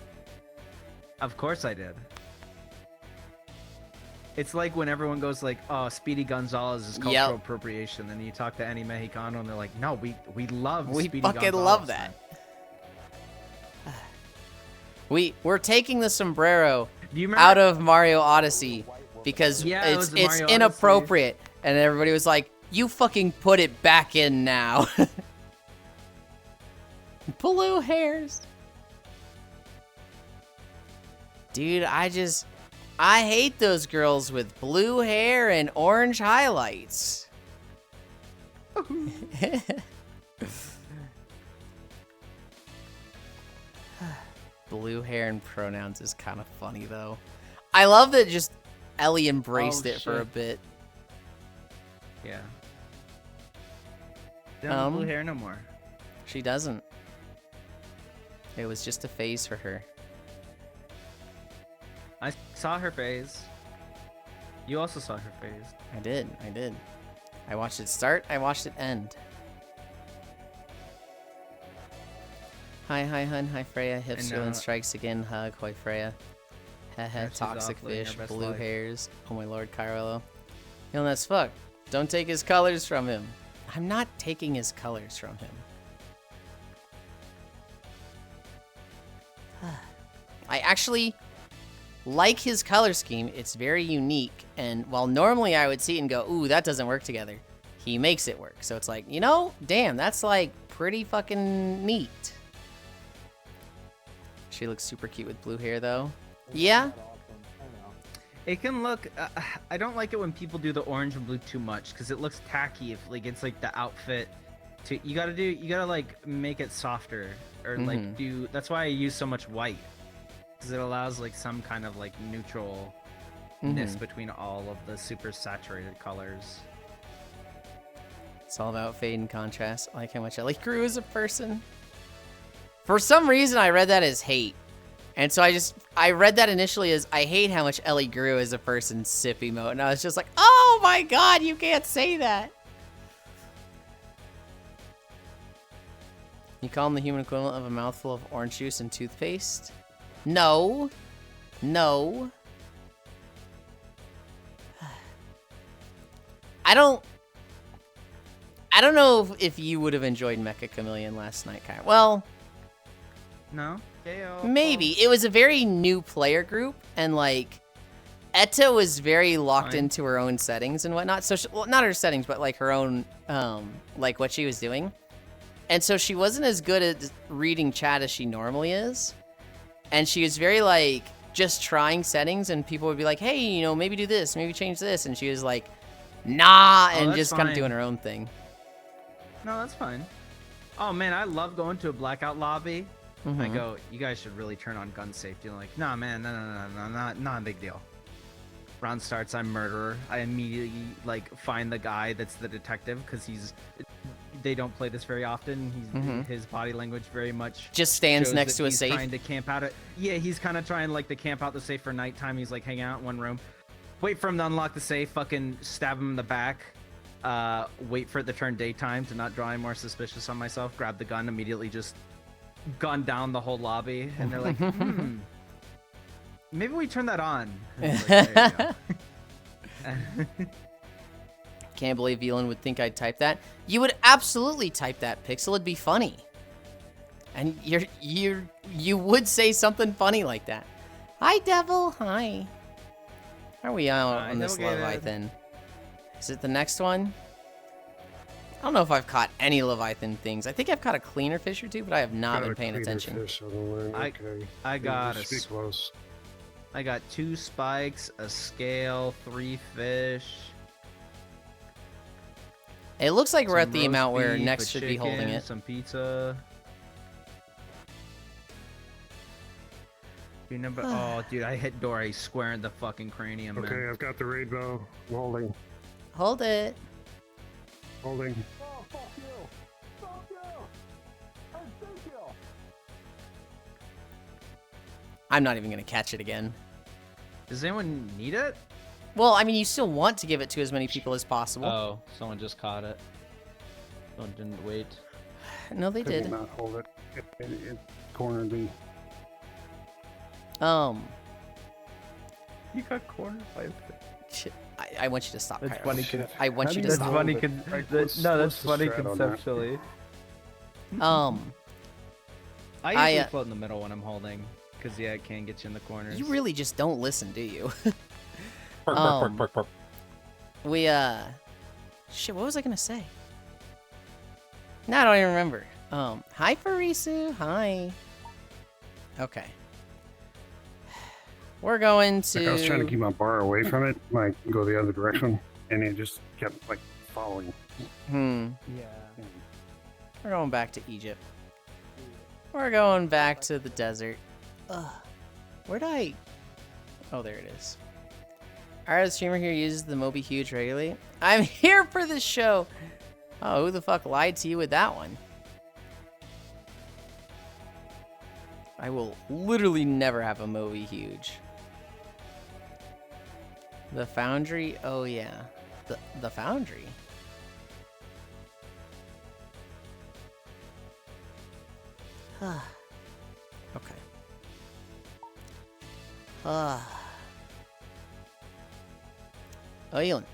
Of course I did. It's like when everyone goes like, "Oh, Speedy Gonzalez is cultural Yep. appropriation," then you talk to any Mexicano and they're like, "No, we love We Speedy fucking Gonzalez, love that. man." We're taking the sombrero Do you remember? out of Mario Odyssey because Yeah, it it's was the Mario Odyssey. inappropriate, and everybody was like, "You fucking put it back in now." Blue hairs. Dude, I hate those girls with blue hair and orange highlights. Blue hair and pronouns is kind of funny, though. I love that just Ellie embraced it for a shit. bit. Yeah. They don't have blue Um, hair no more. She doesn't. It was just a phase for her. I saw her phase. You also saw her phase. I did. I watched it start, I watched it end. Hi, hun. Hi, Freya. Hips, And, Yulind strikes again. Hug. Hoi, Freya. Heh, She's toxic off living her fish. best Blue life. hairs. Oh my lord, Kyrolo. Yulind, that's fuck. Don't take his colors from him. I'm not taking his colors from him. I actually like his color scheme. It's very unique. And while normally I would see it and go, ooh, that doesn't work together, he makes it work. So it's like, you know, damn, that's like pretty fucking neat. She looks super cute with blue hair, though. Yeah? It can look. I don't like it when people do the orange and blue too much because it looks tacky. If like it's like the outfit, you gotta like make it softer or like do. That's why I use so much white because it allows like some kind of like neutralness between all of the super saturated colors. It's all about fade and contrast. I like how much Ellie grew as a person. For some reason, I read that as hate. And so I read that initially as, I hate how much Ellie grew as a person, sip emote. And I was just like, oh my god, you can't say that. You call him the human equivalent of a mouthful of orange juice and toothpaste? No. No. I don't know if you would have enjoyed Mecha Chameleon last night, Kai. Well, No. maybe. It was a very new player group, and like, Etta was very locked Fine. into her own settings and whatnot. So, well, not her settings, but like her own, like what she was doing. And so she wasn't as good at reading chat as she normally is. And she was very like, just trying settings, and people would be like, hey, you know, maybe do this, maybe change this. And she was like, nah, and that's just kind of fine. doing her own thing. No, that's fine. Oh man, I love going to a blackout lobby. I go, you guys should really turn on gun safety. I'm like, nah, man, no, not a big deal. Round starts, I'm murderer. I immediately like find the guy that's the detective because they don't play this very often. His body language very much Just stands shows next that to a he's safe. trying to camp out. Yeah, he's kind of trying like to camp out the safe for nighttime. He's like hanging out in one room. Wait for him to unlock the safe. Fucking stab him in the back. Wait for it to turn daytime to not draw any more suspicious on myself. Grab the gun, immediately just gun down the whole lobby. And they're like, maybe we turn that on. And it's like, there you go. Can't believe Yulind would think I'd type that. You would absolutely type that, Pixel. It'd be funny. And you would say something funny like that. Hi, Devil. Hi. How are we on this Devil Gated. Leviathan? Is it the next one? I don't know if I've caught any Leviathan things. I think I've caught a cleaner fish or two, but I have not been paying attention. I got Just be close. I got 2 spikes, a scale, 3 fish. It looks like we're some at the roast amount where beef, Next a should be holding chicken, it. Some pizza. Dude, number. Oh, dude, I hit Dory square in the fucking cranium, Okay, man. I've got the rainbow. I'm holding. Hold it. Holding. I'm not even going to catch it again. Does anyone need it? Well, I mean, you still want to give it to as many people as possible. Oh, someone just caught it. Someone didn't wait. No, they Could you did. not hold it? cornered me. You got cornered by a fish. Shit. I want you to stop, That's Kyro. funny. Shit. I want How you do to That's stop. funny. Like, No, what's that's the funny strat on that? conceptually. I I, usually float in the middle when I'm holding, because yeah, it can get you in the corners. You really just don't listen, do you? Bark, bark, bark, bark, bark. We, shit, what was I gonna say? No, I don't even remember. Hi, Farisu. Hi. Okay. We're going to... Like, I was trying to keep my bar away from it, like go the other direction, and it just kept like following. Yeah. We're going back to Egypt. We're going back to the desert. Ugh. Where'd I... Oh, there it is. Alright, the streamer here uses the Moby Huge regularly. I'm here for this show! Oh, who the fuck lied to you with that one? I will literally never have a Moby Huge. The Foundry? Oh, yeah. The Foundry? Okay. Oh, Yulind.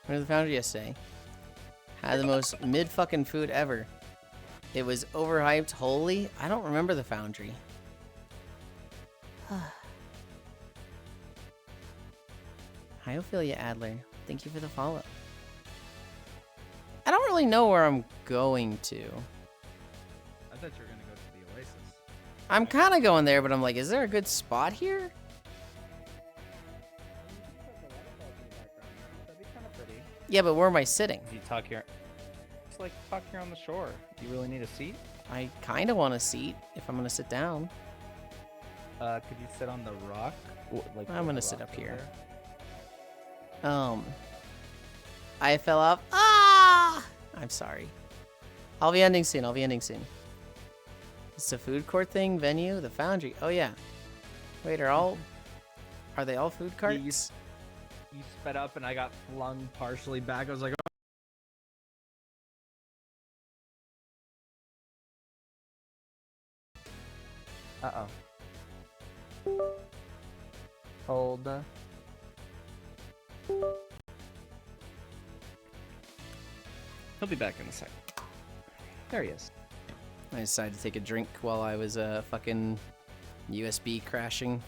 Went to the Foundry yesterday. Had the most mid-fucking food ever. It was overhyped wholly. I don't remember the Foundry. Hi, Ophelia Adler. Thank you for the follow. I don't really know where I'm going to. I thought you were gonna go to the Oasis. I'm kind of going there, but I'm like, is there a good spot here? Yeah, but where am I sitting? You talk here. It's like talk here on the shore. You really need a seat? I kind of want a seat if I'm going to sit down. Could you sit on the rock? Like I'm where gonna the sit rocks up are here. there? I fell off. Ah! I'm sorry. I'll be ending soon. I'll be ending soon. It's a food court thing, venue, the Foundry. Oh yeah. Wait, are they all food carts? You sped up and I got flung partially back. I was like, Uh-oh. Hold. he'll be back in a sec. There he is. I decided to take a drink while I was fucking USB crashing.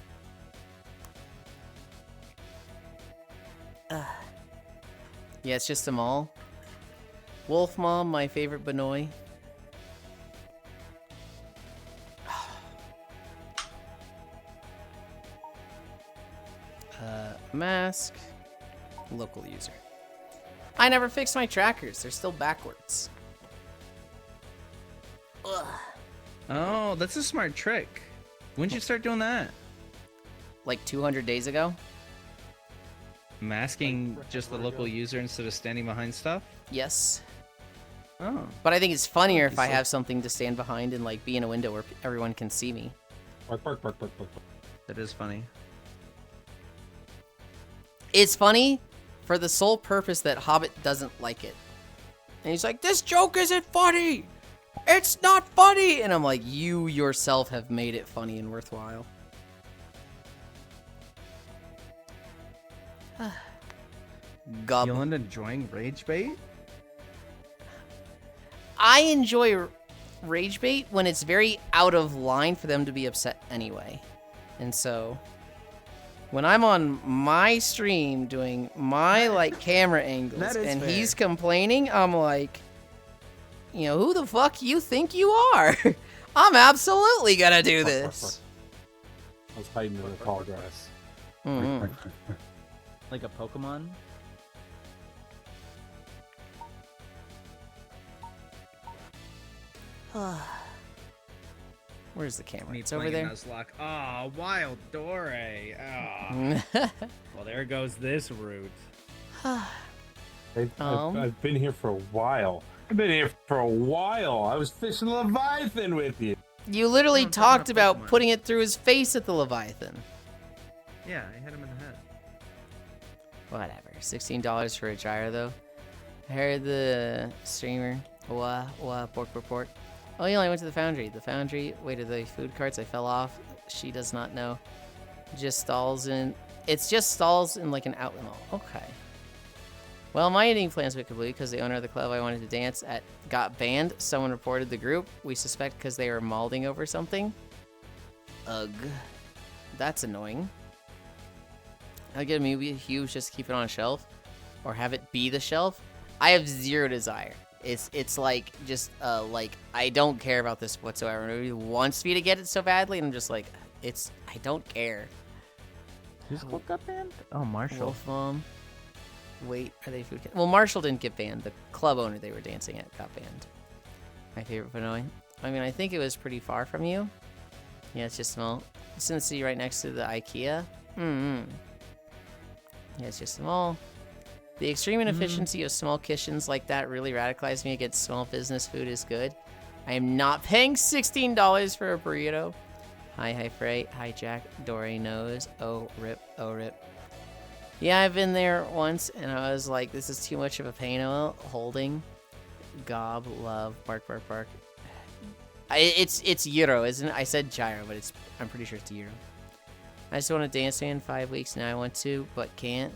Yeah, it's just a mall. Wolf Mom, my favorite Benoy. Mask. Local user. I never fixed my trackers. They're still backwards. Ugh. Oh, that's a smart trick. When did you start doing that? Like 200 days ago? Masking just the local user instead of standing behind stuff? Yes. Oh. But I think it's funnier if I so- have something to stand behind and like be in a window where everyone can see me. Bark, bark, bark, bark, bark. That is funny. It's funny for the sole purpose that Hobbit doesn't like it. And he's like, this joke isn't funny! It's not funny! And I'm like, you yourself have made it funny and worthwhile. Gub. Yulind enjoying rage bait? I enjoy rage bait when it's very out of line for them to be upset anyway. And so when I'm on my stream doing my like camera angles That is and fair. he's complaining, I'm like, you know, who the fuck you think you are? I'm absolutely gonna do this. I was hiding in the tall grass. Mhm. Like a Pokemon? Where's the camera? Me It's over playing there. Nuzlocke. Oh, Wild Dore. Oh. Well, there goes this route. I've been here for a while. I've been here for a while. I was fishing Leviathan with you. You literally No, I'm talking talked about about Pokemon. putting it through his face at the Leviathan. Yeah, I hit him in the head. Whatever. $16 for a gyro, though. I heard the streamer. Port. Oh, yeah, I went to the foundry. The foundry. Wait, are the food carts? I fell off. She does not know. Just stalls in. It's just stalls in like an outlet mall. Okay. Well, my eating plans were complete because the owner of the club I wanted to dance at got banned. Someone reported the group. We suspect because they were malding over something. Ugh. That's annoying. I'll get a movie huge just to keep it on a shelf. Or have it be the shelf. I have zero desire. It's like, just, like, I don't care about this whatsoever. Nobody wants me to get it so badly, and I'm just like, I don't care. Who's club got banned? Oh, Marshall. Wolf Mom. Wait, are they food? Well, Marshall didn't get banned. The club owner they were dancing at got banned. My favorite Vinoy. I mean, I think it was pretty far from you. Yeah, it's just small. It's in the city right next to the IKEA. Yeah, it's just small. The extreme inefficiency of small kitchens like that really radicalized me against small business food is good. I am not paying $16 for a burrito. Hi, Frey. Hi, Jack. Dory knows. Oh, rip. Oh, rip. Yeah, I've been there once, and I was like, this is too much of a pain. Holding. Gob, love, bark, bark, bark. It's Euro, isn't it? I said gyro, but I'm pretty sure it's Euro. I just want to dance in 5 weeks now. I want to, but can't.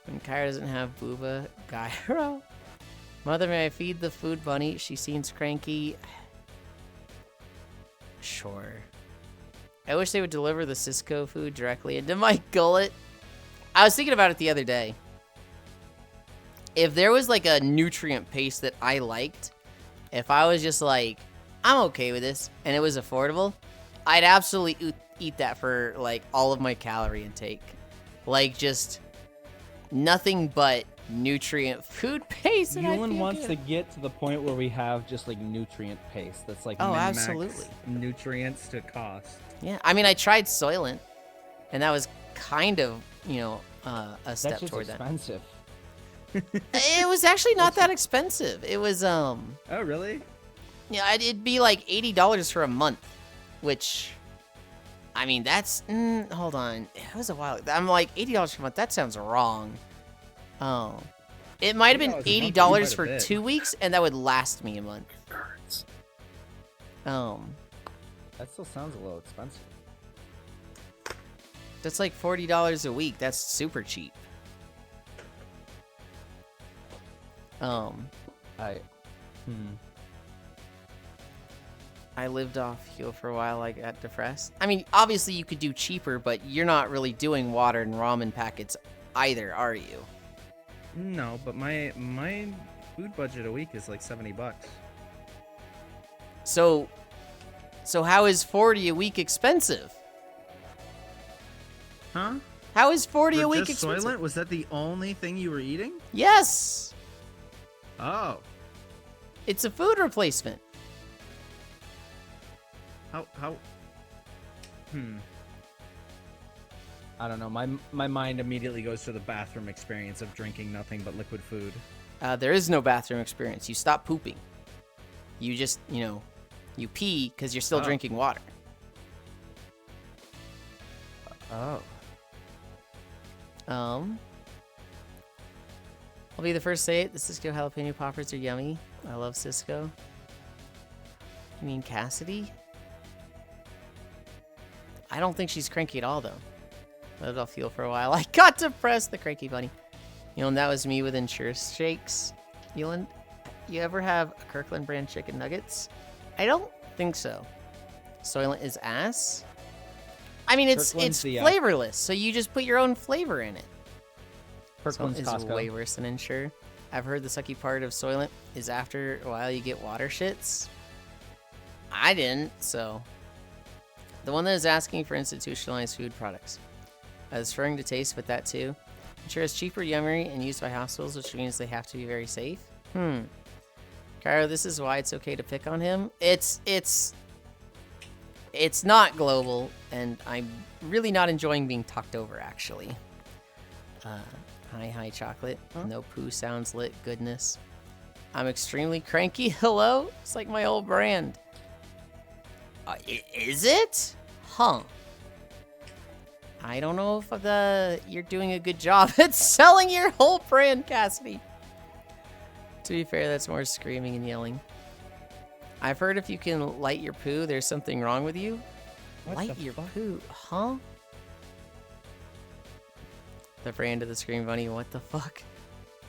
When Kyra doesn't have booba, gyro. Mother, may I feed the food bunny? She seems cranky. Sure. I wish they would deliver the Cisco food directly into my gullet. I was thinking about it the other day. If there was like a nutrient paste that I liked, if I was just like, I'm okay with this, and it was affordable, I'd absolutely eat that for like all of my calorie intake. Like just nothing but nutrient food paste. Yulind wants to get to the point where we have just like nutrient paste that's like absolutely nutrients to cost. Yeah, I mean, I tried Soylent, and that was kind of, you know, a step That's just toward expensive. It was actually not that expensive. It was Oh really? yeah, it'd be like $80 for a month, which, I mean, that's hold on, it was a while. I'm like $80 for a month. That sounds wrong. Oh, it might have been $80 for 2 weeks, and that would last me a month. That still sounds a little expensive. That's like $40 a week. That's super cheap. I lived off fuel for a while. I got depressed. I mean, obviously you could do cheaper, but you're not really doing water and ramen packets either, are you? No, but my food budget a week is like $70. So how is 40 a week expensive? Huh? How is 40 For a week just expensive? Soylent? Was that the only thing you were eating? Yes. Oh. It's a food replacement. How? I don't know. My mind immediately goes to the bathroom experience of drinking nothing but liquid food. There is no bathroom experience. You stop pooping. You just, you know, you pee because you're still drinking water. Oh. I'll be the first to say it. The Cisco jalapeno poppers are yummy. I love Cisco. You mean Cassidy? I don't think she's cranky at all, though. Let it all feel for a while. I got depressed, the cranky bunny. You know, and that was me with insurance shakes. Yulind, you ever have a Kirkland brand chicken nuggets? I don't think so. Soylent is ass? I mean, it's flavorless, so you just put your own flavor in it. Kirkland's is Costco. way worse than Ensure. I've heard the sucky part of Soylent is after a while you get water shits. I didn't, so. The one that is asking for institutionalized food products. I was referring to taste, but that too. Ensure is cheaper, yummier, and used by hospitals, which means they have to be very safe. Cairo, this is why it's okay to pick on him. It's not global, and I'm really not enjoying being talked over, actually. Hi, chocolate. Huh? No poo sounds lit. Goodness. I'm extremely cranky. Hello? It's like my old brand. Is it? Huh. I don't know if you're doing a good job at selling your whole brand, Cassidy. To be fair, that's more screaming and yelling. I've heard if you can light your poo, there's something wrong with you. What Light the your fuck? poo, huh? The brand of the Scream Bunny, what the fuck?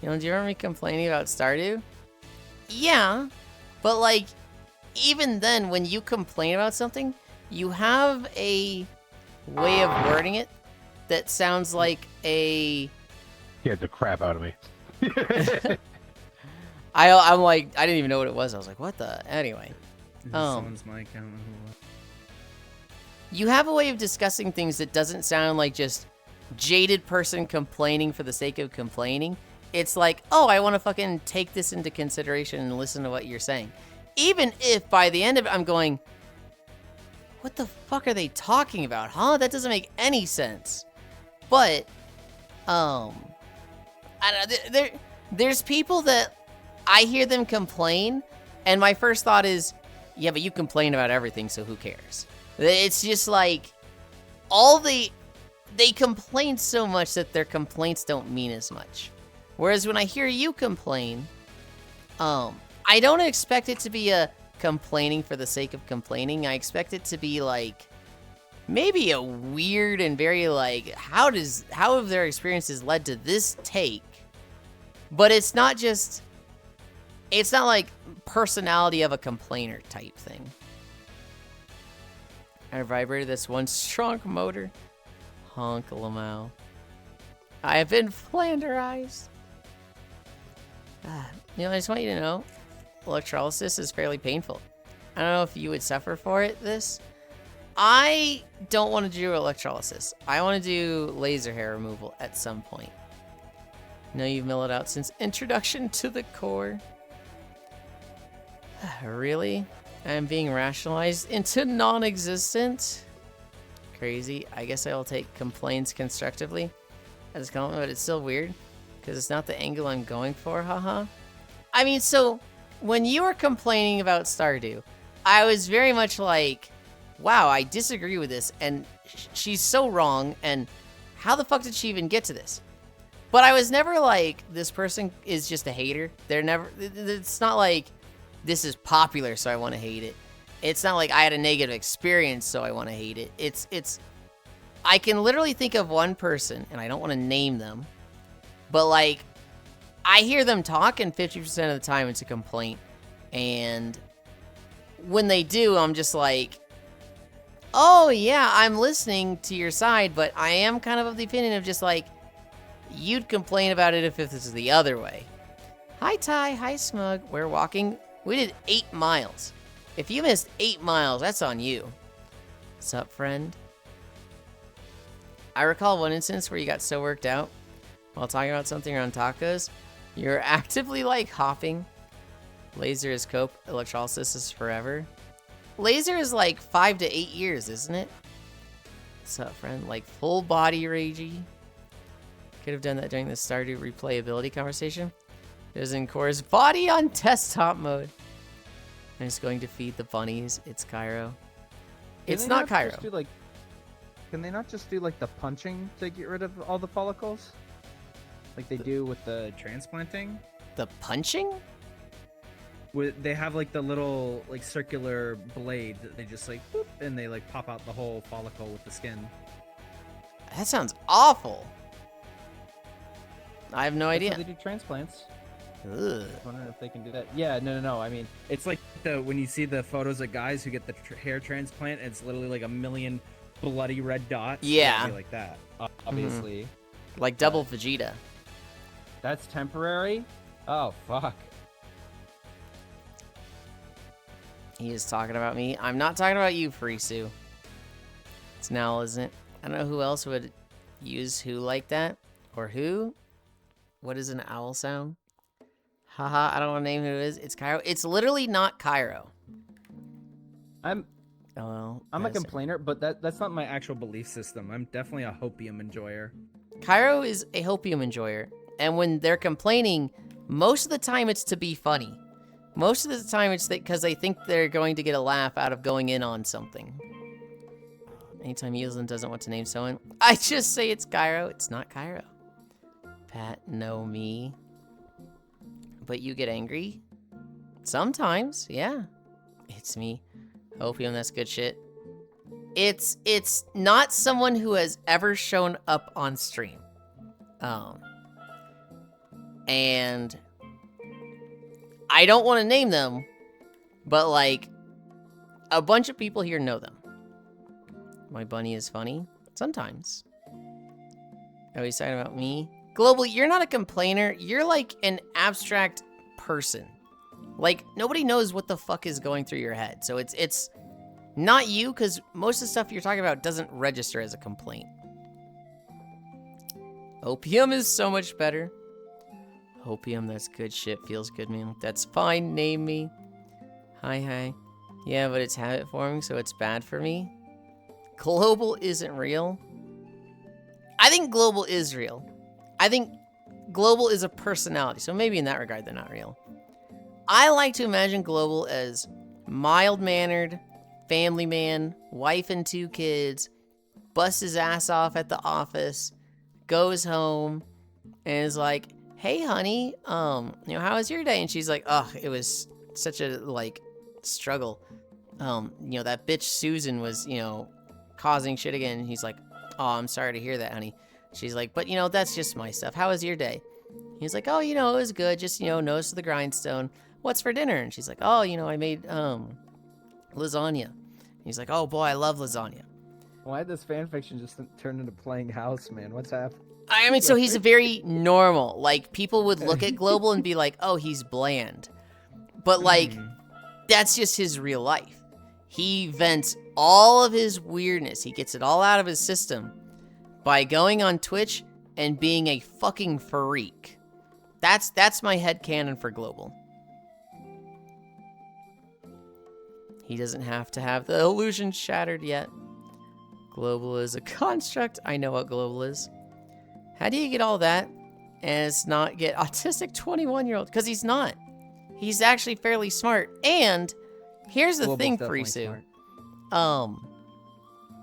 You know, do you remember me complaining about Stardew? Yeah, but like, even then, when you complain about something, you have a way of wording it that sounds like a... Scared the crap out of me. I'm like, I didn't even know what it was. I was like, what the? Anyway. Someone's mic. I don't know who. You have a way of discussing things that doesn't sound like just jaded person complaining for the sake of complaining. It's like, oh, I want to fucking take this into consideration and listen to what you're saying. Even if by the end of it, I'm going, what the fuck are they talking about, huh? That doesn't make any sense. But, I don't know, there's people that I hear them complain, and my first thought is, yeah, but you complain about everything, so who cares? It's just like, they complain so much that their complaints don't mean as much. Whereas when I hear you complain, I don't expect it to be a complaining for the sake of complaining. I expect it to be like, maybe a weird and very like, how have their experiences led to this take? But it's not like personality of a complainer type thing. I vibrated this one strong motor. Honk Lamau. I have been flanderized. You know, I just want you to know, electrolysis is fairly painful. I don't know if you would suffer for this. I don't want to do electrolysis. I want to do laser hair removal at some point. No, you've mellowed out since introduction to the core. Really? I'm being rationalized into non-existent? Crazy. I guess I will take complaints constructively as a compliment, but it's still weird because it's not the angle I'm going for, haha. I mean, so when you were complaining about Stardew, I was very much like, wow, I disagree with this, and she's so wrong, and how the fuck did she even get to this? But I was never like, this person is just a hater. It's not like, this is popular, so I want to hate it. It's not like I had a negative experience, so I want to hate it. I can literally think of one person, and I don't want to name them, but like, I hear them talk, and 50% of the time it's a complaint. And when they do, I'm just like, oh yeah, I'm listening to your side, but I am kind of the opinion of just like, you'd complain about it if this is the other way. Hi Ty, hi Smug, we're walking. We did 8 miles. If you missed 8 miles, that's on you. What's up, friend? I recall one instance where you got so worked out while talking about something around tacos, you're actively like hopping. Laser is cope, electrolysis is forever. Laser is like 5 to 8 years, isn't it? What's up, friend? Like full body ragey. Could have done that during the Stardew replayability conversation. There's in course body on desktop mode. I'm just going to feed the bunnies. It's Cairo. It's not Cairo. Can they not just do like the punching to get rid of all the follicles? Like they do with the transplanting? The punching? They have like the little like circular blade that they just like boop, and they like pop out the whole follicle with the skin. That sounds awful. I have no That's idea. how they do transplants. Ugh. I wonder if they can do that. Yeah, no. I mean, it's like when you see the photos of guys who get the hair transplant, it's literally like a million bloody red dots. Yeah. Like that. Obviously. Like double Vegeta. That's temporary? Oh, fuck. He is talking about me. I'm not talking about you, Frisu. It's Nell, isn't it? I don't know who else would use who like that. Or who? What is an owl sound? Haha, I don't want to name who it is. It's Cairo. It's literally not Cairo. I'm Oh, a complainer, but that's not my actual belief system. I'm definitely a hopium enjoyer. Cairo is a hopium enjoyer. And when they're complaining, most of the time it's to be funny. Most of the time it's because they think they're going to get a laugh out of going in on something. Anytime Yulind doesn't want to name someone, I just say it's Cairo. It's not Cairo. Pat, no me. But you get angry? Sometimes, yeah. It's me. Opium, that's good shit. It's not someone who has ever shown up on stream. And I don't want to name them, but like a bunch of people here know them. My bunny is funny sometimes. Oh, he's talking about me. Global, you're not a complainer. You're like an abstract person. Like nobody knows what the fuck is going through your head. So it's not you, because most of the stuff you're talking about doesn't register as a complaint. Opium is so much better. Opium, that's good shit. Feels good, man. That's fine. Name me. Hi. Yeah, but it's habit forming, so it's bad for me. Global isn't real. I think global is real. I think global is a personality, so maybe in that regard they're not real. I like to imagine global as mild-mannered, family man, wife and 2 kids, busts his ass off at the office, goes home, and is like, hey, honey, how was your day? And she's like, oh, it was such a, like, struggle. That bitch Susan was, causing shit again. And he's like, oh, I'm sorry to hear that, honey. She's like, but, that's just my stuff. How was your day? He's like, oh, it was good. Just, nose to the grindstone. What's for dinner? And she's like, oh, I made, lasagna. He's like, oh, boy, I love lasagna. Why did this fanfiction just turn into playing house, man? What's happening? I mean, so he's a very normal. Like, people would look at Global and be like, oh, he's bland. But, like, that's just his real life. He vents all of his weirdness. He gets it all out of his system by going on Twitch and being a fucking freak. That's my headcanon for Global. He doesn't have to have the illusion shattered yet. Global is a construct. I know what Global is. How do you get all that and it's not get autistic 21-year-old? Because he's not. He's actually fairly smart. And here's the thing, Frisu.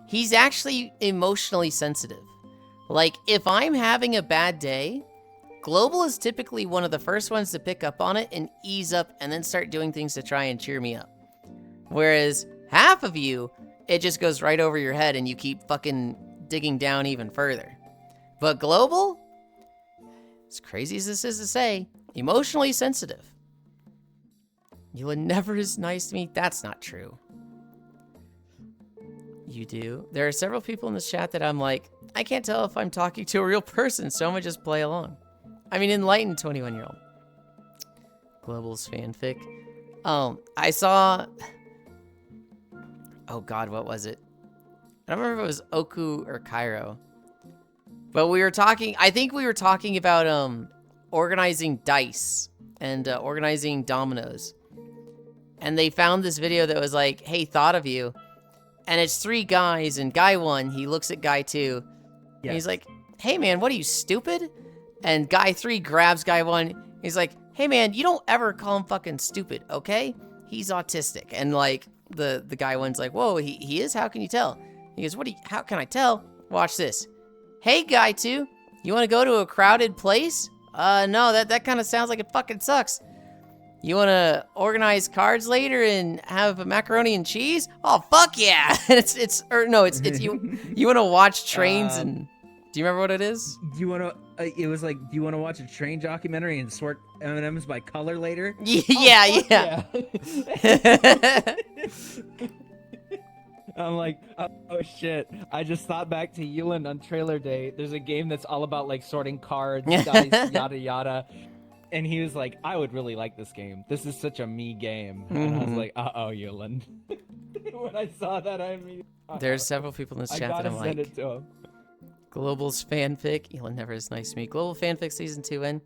He's actually emotionally sensitive. Like, if I'm having a bad day, Global is typically one of the first ones to pick up on it and ease up and then start doing things to try and cheer me up. Whereas half of you, it just goes right over your head and you keep fucking digging down even further. But Global, as crazy as this is to say, emotionally sensitive. Yulind never is nice to me. That's not true. You do. There are several people in this chat that I'm like, I can't tell if I'm talking to a real person, so I'm gonna just play along. I mean, enlightened 21-year-old. Global's fanfic. I saw... Oh god, what was it? I don't remember if it was Oku or Cairo. But we were talking... I think we were talking about organizing dice and organizing dominoes. And they found this video that was like, hey, thought of you. And it's 3 guys, and guy 1, he looks at guy 2. And he's like, hey man, what are you, stupid? And guy 3 grabs guy 1. He's like, hey man, you don't ever call him fucking stupid, okay? He's autistic. And like, the guy 1's like, whoa, he is? How can you tell? He goes, how can I tell? Watch this. Hey guy 2, you want to go to a crowded place? No, that kind of sounds like it fucking sucks. You want to organize cards later and have a macaroni and cheese? Oh, fuck yeah. it's you want to watch trains and... Do you remember what it is? Do you want to... it was like, do you want to watch a train documentary and sort M&Ms by color later? Yeah. I'm like, oh shit. I just thought back to Yulind on trailer day. There's a game that's all about like sorting cards, dice, yada yada. And he was like, I would really like this game. This is such a me game. And I was like, uh-oh, Yulind. When I saw that, I mean... There's several people in this chat that I'm like... send it to him. Global's fanfic. Yulind never is nice to me. Global fanfic season 2 in.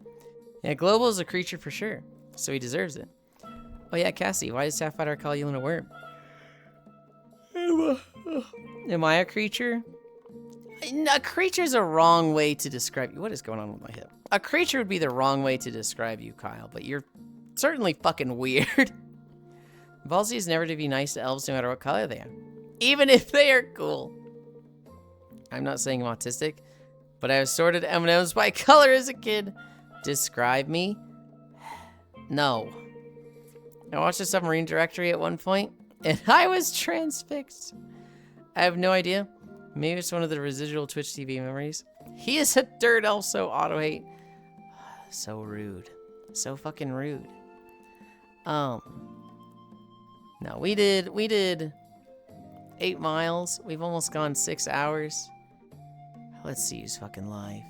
Yeah, Global is a creature for sure. So he deserves it. Oh yeah, Cassie, why does Sapphire call Yulind a worm? Am I a creature? A creature's a wrong way to describe you. What is going on with my hip? A creature would be the wrong way to describe you, Kyle, but you're certainly fucking weird. Ballsy is never to be nice to elves no matter what color they are. Even if they are cool. I'm not saying I'm autistic, but I have sorted M&Ms by color as a kid. Describe me? No. I watched the submarine directory at one point, and I was transfixed. I have no idea. Maybe it's one of the residual Twitch TV memories. He is a dirt elf, so auto-hate. So rude. So fucking rude. No, we did 8 miles. We've almost gone 6 hours. Let's see who's fucking live.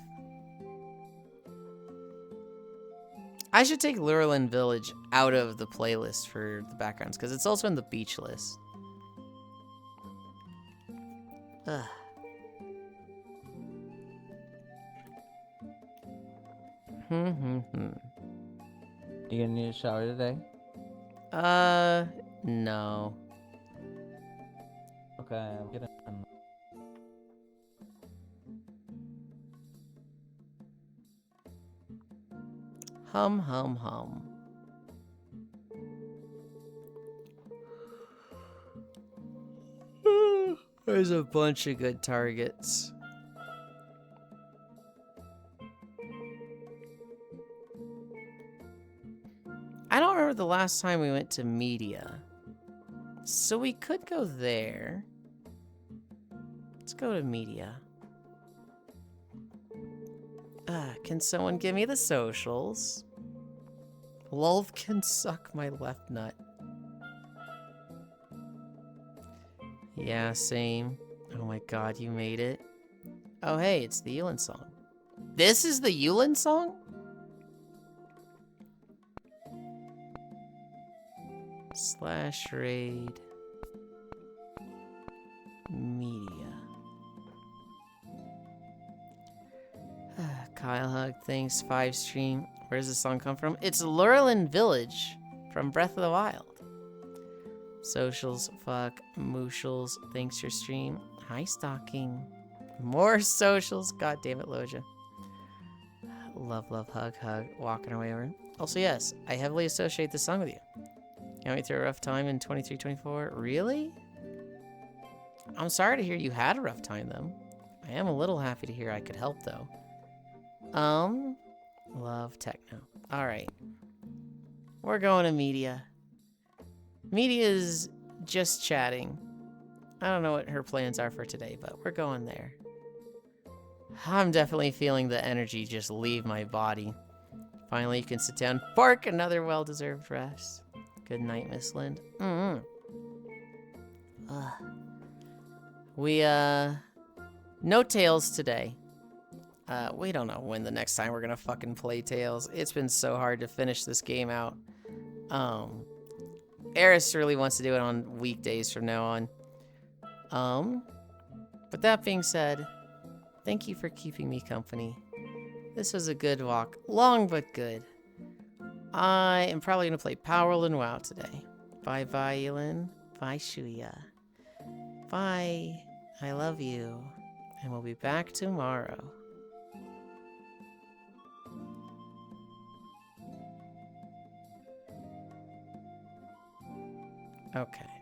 I should take Yulind Village out of the playlist for the backgrounds, because it's also in the beach list. Ugh. You gonna need a shower today? No. Okay, I'm gonna. Hum, hum, hum. There's a bunch of good targets. I don't remember the last time we went to media. So we could go there. Let's go to media. Can someone give me the socials? Lulv can suck my left nut. Yeah, same. Oh my god, you made it. Oh hey, it's the Yulind song. This is the Yulind song? / raid media. Kyle Hug, thanks. 5 stream. Where does this song come from? It's Yulind Village from Breath of the Wild. Socials, fuck, mooshals, thanks your stream. Hi, stalking. More socials. God damn it, Loja. Love, love, hug, hug. Walking away over. Also, yes, I heavily associate this song with you. You went through a rough time in 23-24. Really? I'm sorry to hear you had a rough time, though. I am a little happy to hear I could help, though. Love techno. Alright. We're going to media. Media's just chatting. I don't know what her plans are for today, but we're going there. I'm definitely feeling the energy just leave my body. Finally, you can sit down, bark another well-deserved rest. Good night, Miss Lind. We, no Tails today. We don't know when the next time we're gonna fucking play Tails. It's been so hard to finish this game out. Eris really wants to do it on weekdays from now on. But that being said, thank you for keeping me company. This was a good walk. Long but good. I am probably gonna play Power World and WoW today. Bye-bye, Yulind. Bye, Shuya. Bye. I love you. And we'll be back tomorrow. Okay.